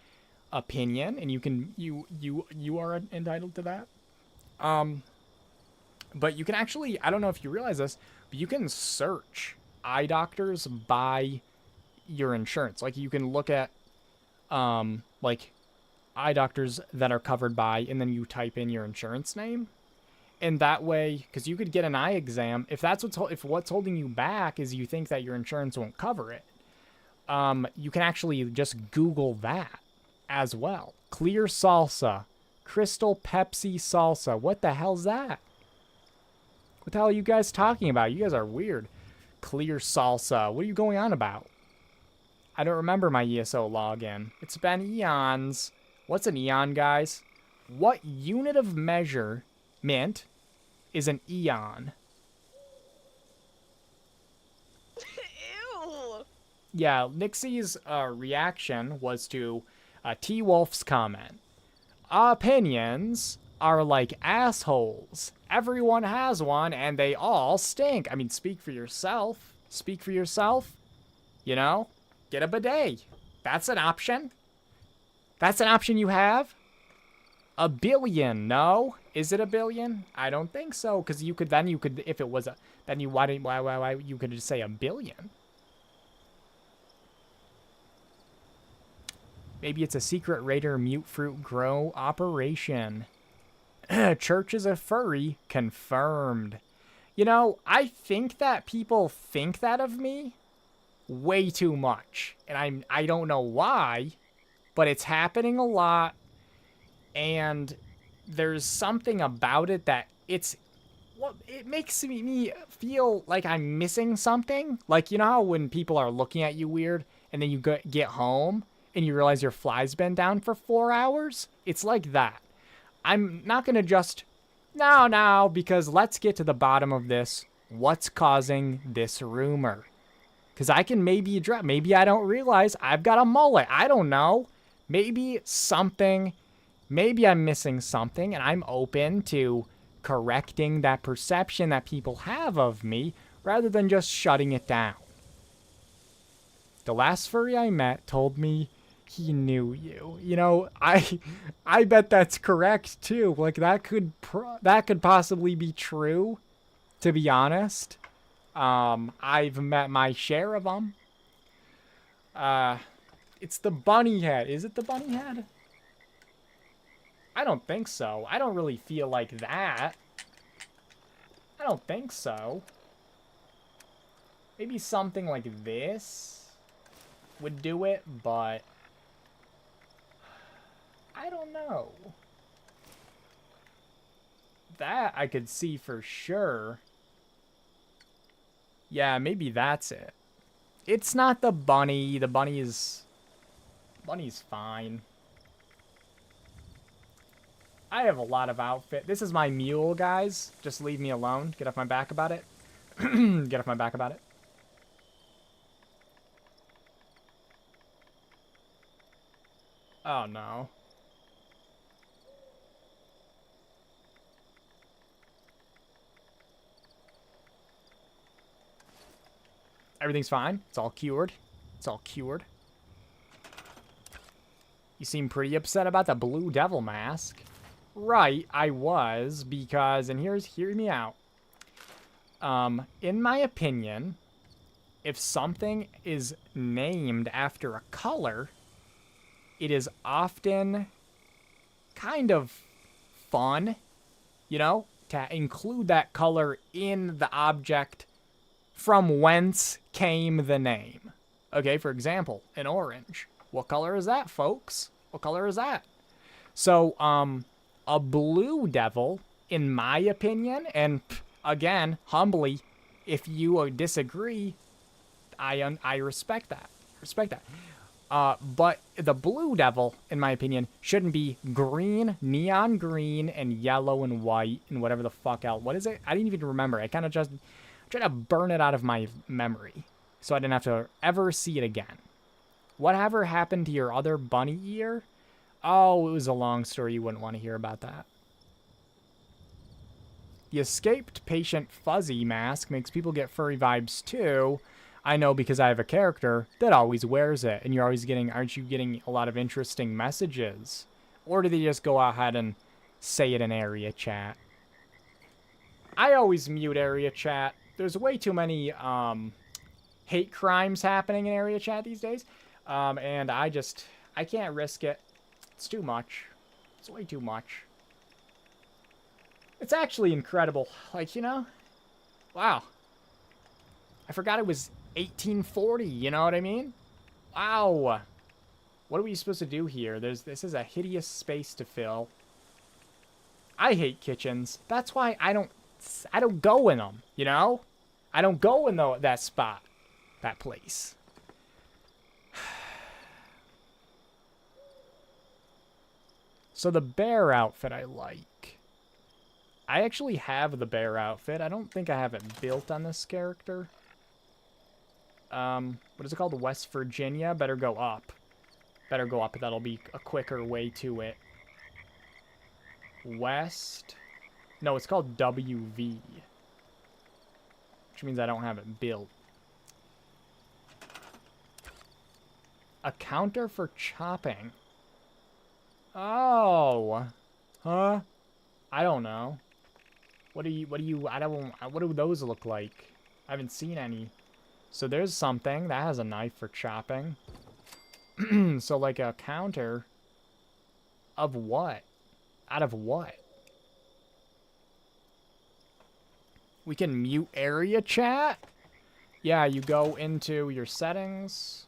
opinion, and you are entitled to that. But you can actually, I don't know if you realize this, but you can search eye doctors by your insurance. Like, you can look at, like, eye doctors that are covered by, and then you type in your insurance name. And that way, because you could get an eye exam, if what's holding you back is you think that your insurance won't cover it, you can actually just Google that as well. Clear salsa, crystal Pepsi salsa. What the hell's that? What the hell are you guys talking about? You guys are weird. Clear salsa. What are you going on about? I don't remember my ESO login. It's been eons. What's an eon, guys? What unit of measurement is an eon? Ew. Yeah, Nixie's reaction was to T-Wolf's comment. Opinions are like assholes. Everyone has one, and they all stink. I mean, speak for yourself. Speak for yourself. You know? Get a bidet. That's an option. That's an option you have. A billion, no? Is it a billion? I don't think so, because you could, if it was then you, why you could just say a billion. Maybe it's a secret raider mute fruit grow operation. Church is a furry. Confirmed. You know, I think that people think that of me way too much. And I don't know why, but it's happening a lot. And there's something about it that it makes me feel like I'm missing something. Like, you know how when people are looking at you weird and then you get home and you realize your fly's been down for 4 hours? It's like that. I'm not going to just, no, because let's get to the bottom of this. What's causing this rumor? Because I can maybe address, maybe I don't realize I've got a mullet. I don't know. Maybe I'm missing something, and I'm open to correcting that perception that people have of me rather than just shutting it down. The last furry I met told me he knew you. You know, I bet that's correct too. Like that could possibly be true, to be honest. I've met my share of them. It's the bunny head. Is it the bunny head? I don't think so. I don't really feel like that. I don't think so. Maybe something like this would do it, but I don't know. That I could see for sure. Yeah, maybe that's it. It's not the bunny. The bunny's fine. I have a lot of outfit. This is my mule, guys. Just leave me alone. Get off my back about it. Get off my back about it. Oh, no. Everything's fine. It's all cured. It's all cured. You seem pretty upset about the blue devil mask. Right, I was, because, and hear me out. In my opinion, if something is named after a color, it is often kind of fun, you know, to include that color in the object from whence came the name. Okay, for example, an orange. What color is that, folks? What color is that? So, a blue devil, in my opinion, and again, humbly, if you disagree, I respect that. But the blue devil, in my opinion, shouldn't be green, neon green, and yellow and white, and whatever the fuck else. What is it? I didn't even remember. I kind of just tried to burn it out of my memory, so I didn't have to ever see it again. Whatever happened to your other bunny ear? Oh, it was a long story. You wouldn't want to hear about that. The escaped patient fuzzy mask makes people get furry vibes too. I know because I have a character that always wears it, and you're always getting, aren't you getting a lot of interesting messages? Or do they just go ahead and say it in area chat? I always mute area chat. There's way too many hate crimes happening in area chat these days. And I can't risk it. It's too much. It's way too much. It's actually incredible. Like, you know? Wow. I forgot it was 1840, you know what I mean? Wow. What are we supposed to do here? This is a hideous space to fill. I hate kitchens. That's why I don't go in them, you know? I don't go in that spot. That place. So the bear outfit I like. I actually have the bear outfit. I don't think I have it built on this character. What is it called? West Virginia? Better go up. Better go up. That'll be a quicker way to it. West. No, it's called WV. Which means I don't have it built. A counter for chopping. Oh. Huh? I don't know. What do those look like? I haven't seen any. So there's something that has a knife for chopping. So like a counter of what? Out of what? We can mute area chat? Yeah, you go into your settings.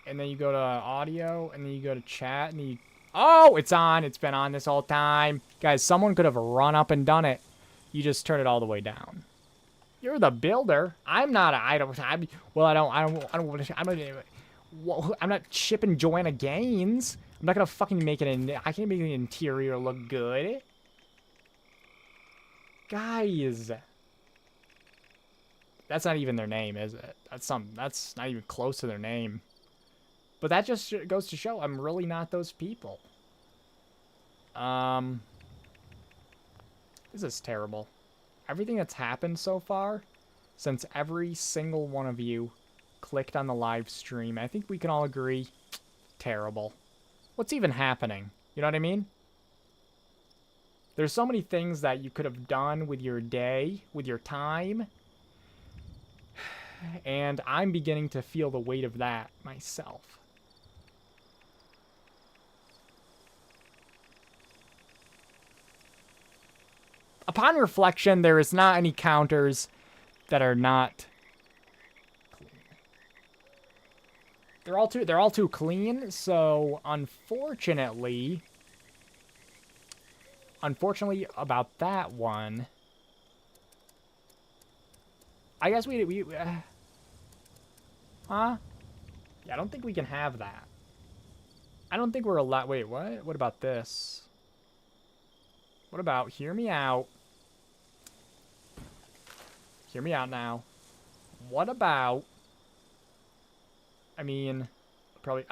And then you go to audio, and then you go to chat, and you... Oh, it's on. It's been on this whole time. Guys, someone could have run up and done it. You just turn it all the way down. You're the builder. I'm not. I'm not shipping Joanna Gaines. I'm not gonna fucking make it. I can't make the interior look good. Guys. That's not even their name, is it? That's not even close to their name. But that just goes to show I'm really not those people. This is terrible. Everything that's happened so far, since every single one of you clicked on the live stream, I think we can all agree, terrible. What's even happening? You know what I mean? There's so many things that you could have done with your day, with your time, and I'm beginning to feel the weight of that myself. Upon reflection, there is not any counters that are not clean. They're all too clean, so unfortunately about that one, I guess huh? Yeah, I don't think we can have that. I don't think we're allowed. Wait, what? What about this? What about, hear me out. Hear me out now. What about, I mean, probably,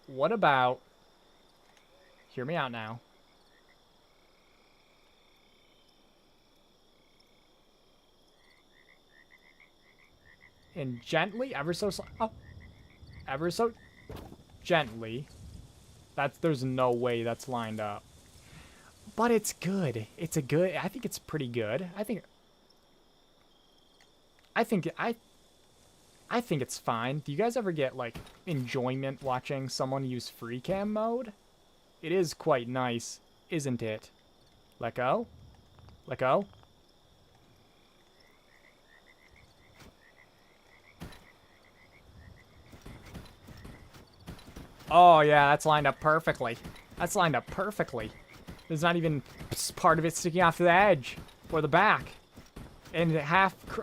what about, hear me out now. And gently, ever so gently. There's no way that's lined up. But it's good. I think it's pretty good. I think it's fine. Do you guys ever get, like, enjoyment watching someone use free cam mode? It is quite nice, isn't it? Let go. Let go. Oh, yeah, that's lined up perfectly. That's lined up perfectly. There's not even part of it sticking off the edge or the back. And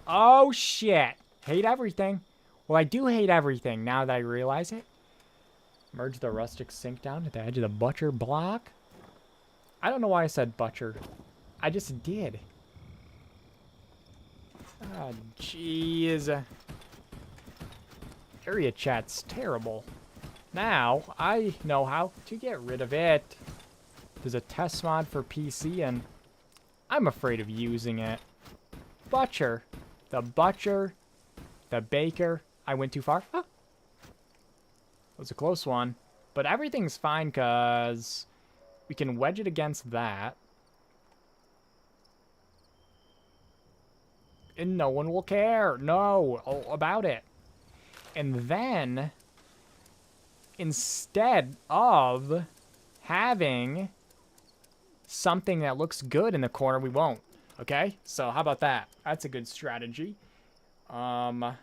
oh, shit. Hate everything. Well, I do hate everything now that I realize it. Merge the rustic sink down at the edge of the butcher block. I don't know why I said butcher. I just did. Oh, jeez. Area chat's terrible. Now, I know how to get rid of it. There's a test mod for PC, and I'm afraid of using it. Butcher. The butcher. The baker. I went too far. Ah. That was a close one. But everything's fine, because we can wedge it against that. And no one will care. No. About it. And then, instead of having something that looks good in the corner, we won't. Okay? So how about that? That's a good strategy. It's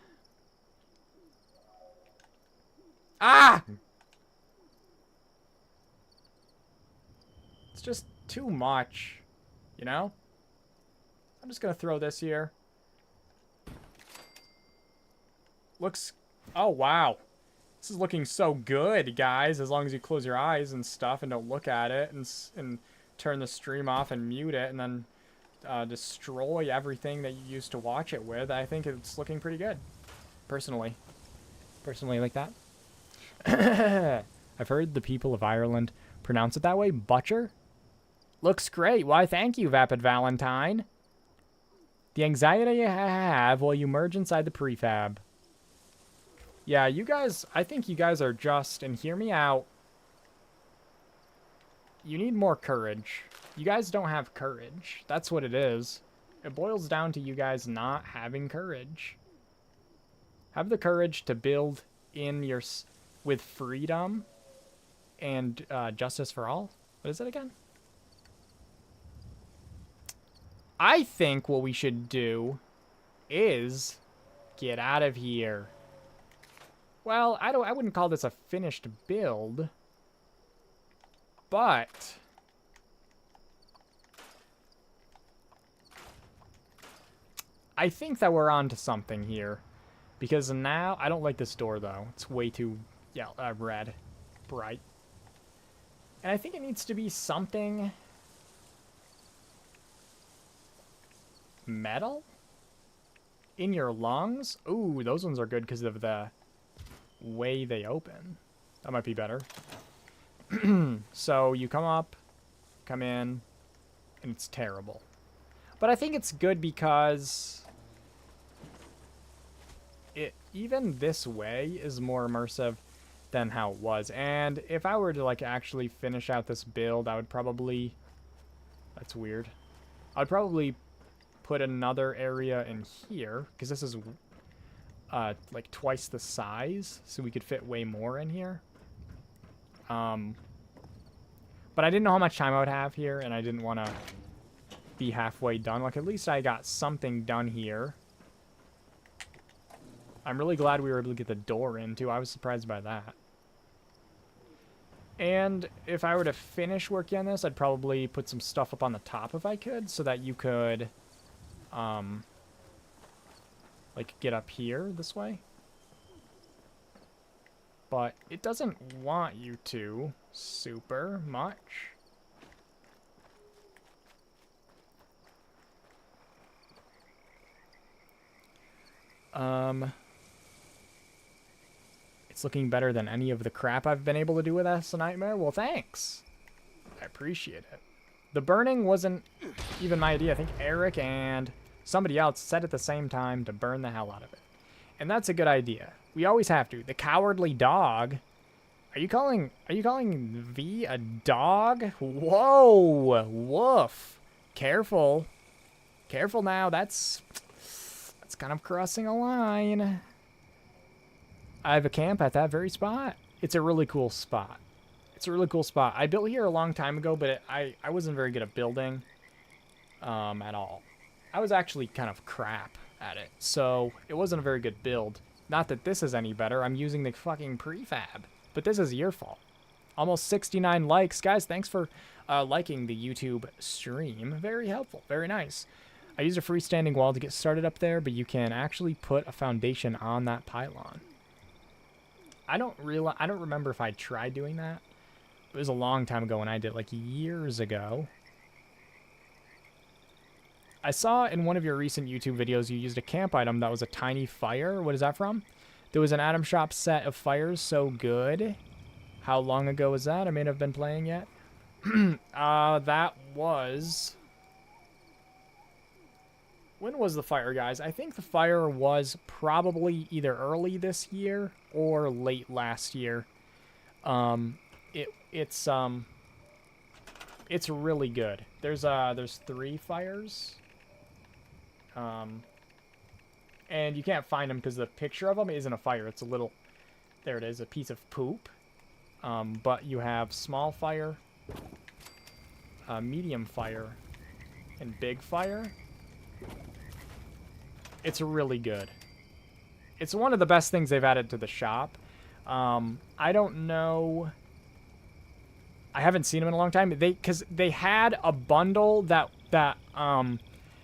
just too much, you know? I'm just gonna throw this here. Looks, oh wow. This is looking so good, guys, as long as you close your eyes and stuff and don't look at it and turn the stream off and mute it and then destroy everything that you used to watch it with. I think it's looking pretty good, personally. Personally, like that. I've heard the people of Ireland pronounce it that way. Butcher? Looks great. Why, thank you, Vapid Valentine. The anxiety you have while you merge inside the prefab. Yeah, you guys, I think you guys are just, and hear me out, you need more courage. You guys don't have courage. That's what it is. It boils down to you guys not having courage. Have the courage to build in your, with freedom and justice for all. What is it again? I think what we should do is get out of here. Well, I wouldn't call this a finished build, but I think that we're onto something here, because now I don't like this door though. It's way too red, bright, and I think it needs to be something Metal? In your lungs? Ooh, those ones are good because of the way they open. That might be better. So you come up, come in, and it's terrible. But I think it's good because even this way is more immersive than how it was. And if I were to like actually finish out this build, I would probably... That's weird. I'd probably put another area in here, because this is like twice the size, so we could fit way more in here. But I didn't know how much time I would have here, and I didn't want to be halfway done. Like, at least I got something done here. I'm really glad we were able to get the door in, too. I was surprised by that. And if I were to finish working on this, I'd probably put some stuff up on the top if I could, so that you could, like, get up here this way. But it doesn't want you to super much. It's looking better than any of the crap I've been able to do with S a Nightmare. Well, thanks. I appreciate it. The burning wasn't even my idea. I think Eric and somebody else said at the same time to burn the hell out of it. And that's a good idea. We always have to. The cowardly dog. Are you calling V a dog? Whoa. Woof. Careful. Careful now. That's kind of crossing a line. I have a camp at that very spot. It's a really cool spot. It's a really cool spot. I built here a long time ago, but I wasn't very good at building at all. I was actually kind of crap at it, so it wasn't a very good build. Not that this is any better. I'm using the fucking prefab, but this is your fault. Almost 69 likes. Guys, thanks for liking the YouTube stream. Very helpful. Very nice. I used a freestanding wall to get started up there, but you can actually put a foundation on that pylon. I don't remember if I tried doing that. It was a long time ago when I did it, like years ago. I saw in one of your recent YouTube videos you used a camp item that was a tiny fire. What is that from? There was an Atom Shop set of fires so good. How long ago was that? I may not have been playing yet. That was... When was the fire, guys? I think the fire was probably either early this year or late last year. It's really good. There's 3 fires. And you can't find them because the picture of them isn't a fire. It's a little, there it is, a piece of poop. But you have small fire, medium fire, and big fire. It's really good. It's one of the best things they've added to the shop. I don't know. I haven't seen them in a long time. Because they had a bundle that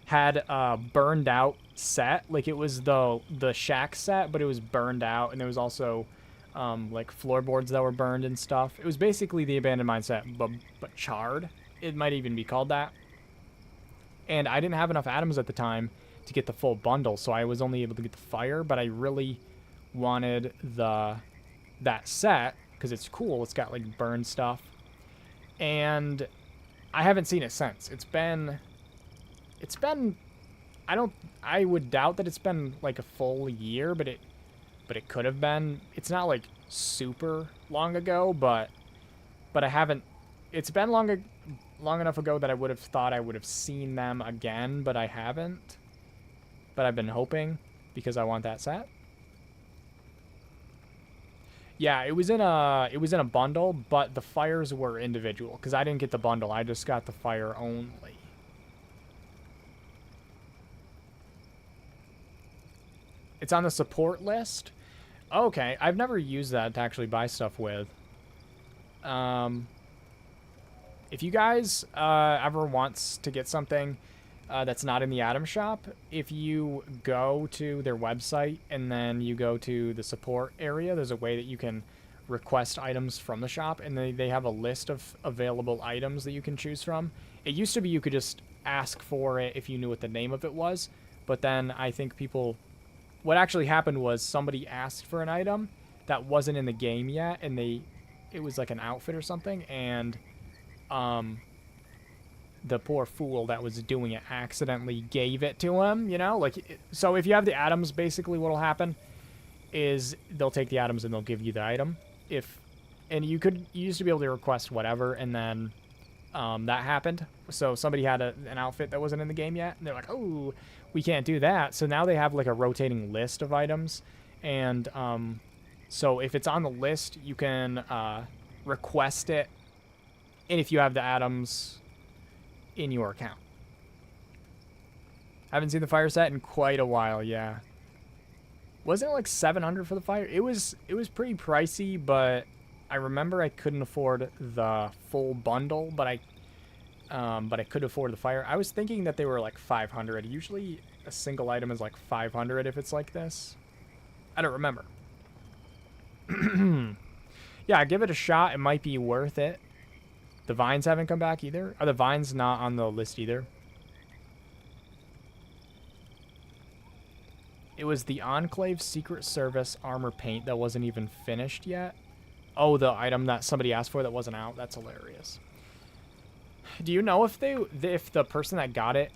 had a burned out set. Like it was the shack set, but it was burned out, and there was also like floorboards that were burned and stuff. It was basically the Abandoned Mine set, but charred. It might even be called that. And I didn't have enough atoms at the time to get the full bundle, so I was only able to get the fire, but I really wanted that set because it's cool. It's got like burned stuff, and I haven't seen it since. It's been I would doubt that it's been like a full year, but it could have been. It's not like super long ago, but I haven't. It's been long enough ago that I would have thought I would have seen them again, but I haven't. But I've been hoping because I want that set. Yeah, it was in a bundle, but the fires were individual because I didn't get the bundle. I just got the fire only. It's on the support list. Okay, I've never used that to actually buy stuff with. If you guys ever wants to get something that's not in the Atom Shop, if you go to their website and then you go to the support area, there's a way that you can request items from the shop, and they have a list of available items that you can choose from. It used to be you could just ask for it if you knew what the name of it was. But then I think people... What actually happened was somebody asked for an item that wasn't in the game yet, and it was like an outfit or something, and the poor fool that was doing it accidentally gave it to him, you know? So if you have the atoms, basically what'll happen is they'll take the atoms and they'll give you the item. And you used to be able to request whatever, and then that happened. So somebody had an outfit that wasn't in the game yet, and they're like, oh, we can't do that. So now they have like a rotating list of items, and so if it's on the list, you can request it, and if you have the atoms in your account. Haven't seen the fire set in quite a while, yeah. Wasn't it like 700 for the fire? It was pretty pricey, but I remember I couldn't afford the full bundle, but I could afford the fire. I was thinking that they were like 500. Usually a single item is like 500 if it's like this. I don't remember. Yeah, give it a shot. It might be worth it. The vines haven't come back either. Are the vines not on the list either? It was the Enclave Secret Service armor paint that wasn't even finished yet. Oh, the item that somebody asked for that wasn't out. That's hilarious. Do you know if the person that got it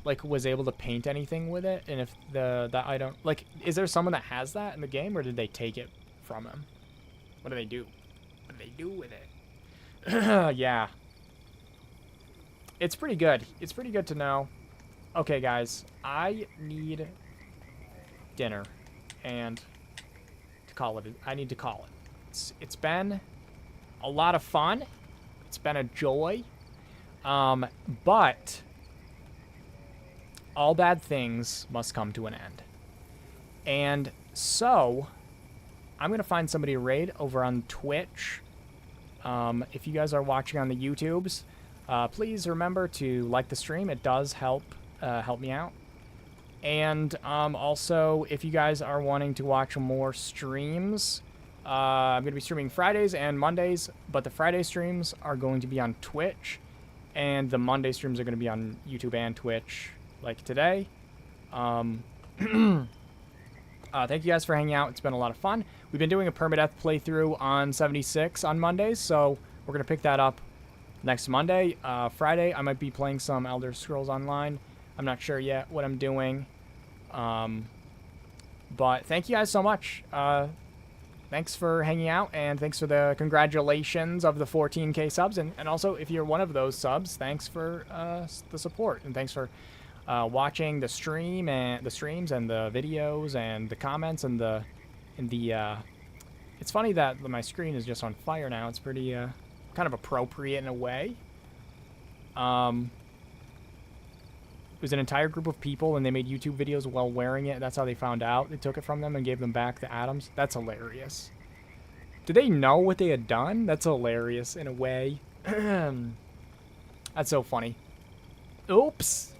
like was able to paint anything with it, and if that item, like, is there someone that has that in the game, or did they take it from him? What do they do? What do they do with it? Yeah. It's pretty good. It's pretty good to know. Okay, guys, I need dinner, and I need to call it. It's been a lot of fun. It's been a joy. But all bad things must come to an end. And so I'm going to find somebody to raid over on Twitch. If you guys are watching on the YouTubes, please remember to like the stream. It does help me out. And also, if you guys are wanting to watch more streams, I'm going to be streaming Fridays and Mondays, but the Friday streams are going to be on Twitch, and the Monday streams are going to be on YouTube and Twitch, like today. Thank you guys for hanging out. It's been a lot of fun. We've been doing a PERMADEATH playthrough on 76 on Mondays, so we're going to pick that up next Monday. Friday, I might be playing some Elder Scrolls Online. I'm not sure yet what I'm doing. But thank you guys so much. Thanks for hanging out, and thanks for the congratulations of the 14K subs. And also, if you're one of those subs, thanks for the support. And thanks for watching the stream and the streams and the videos and the comments and the it's funny that my screen is just on fire now. It's pretty kind of appropriate in a way. It was an entire group of people, and they made YouTube videos while wearing it. That's how they found out. They took it from them and gave them back the atoms. That's hilarious. Did they know what they had done? That's hilarious in a way. That's so funny. Oops.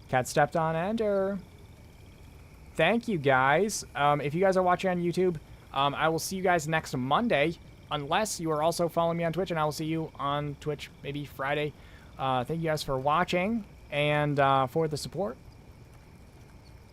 Cat stepped on enter. Thank you, guys. If you guys are watching on YouTube, I will see you guys next Monday, unless you are also following me on Twitch, and I will see you on Twitch maybe Friday. Thank you guys for watching and for the support.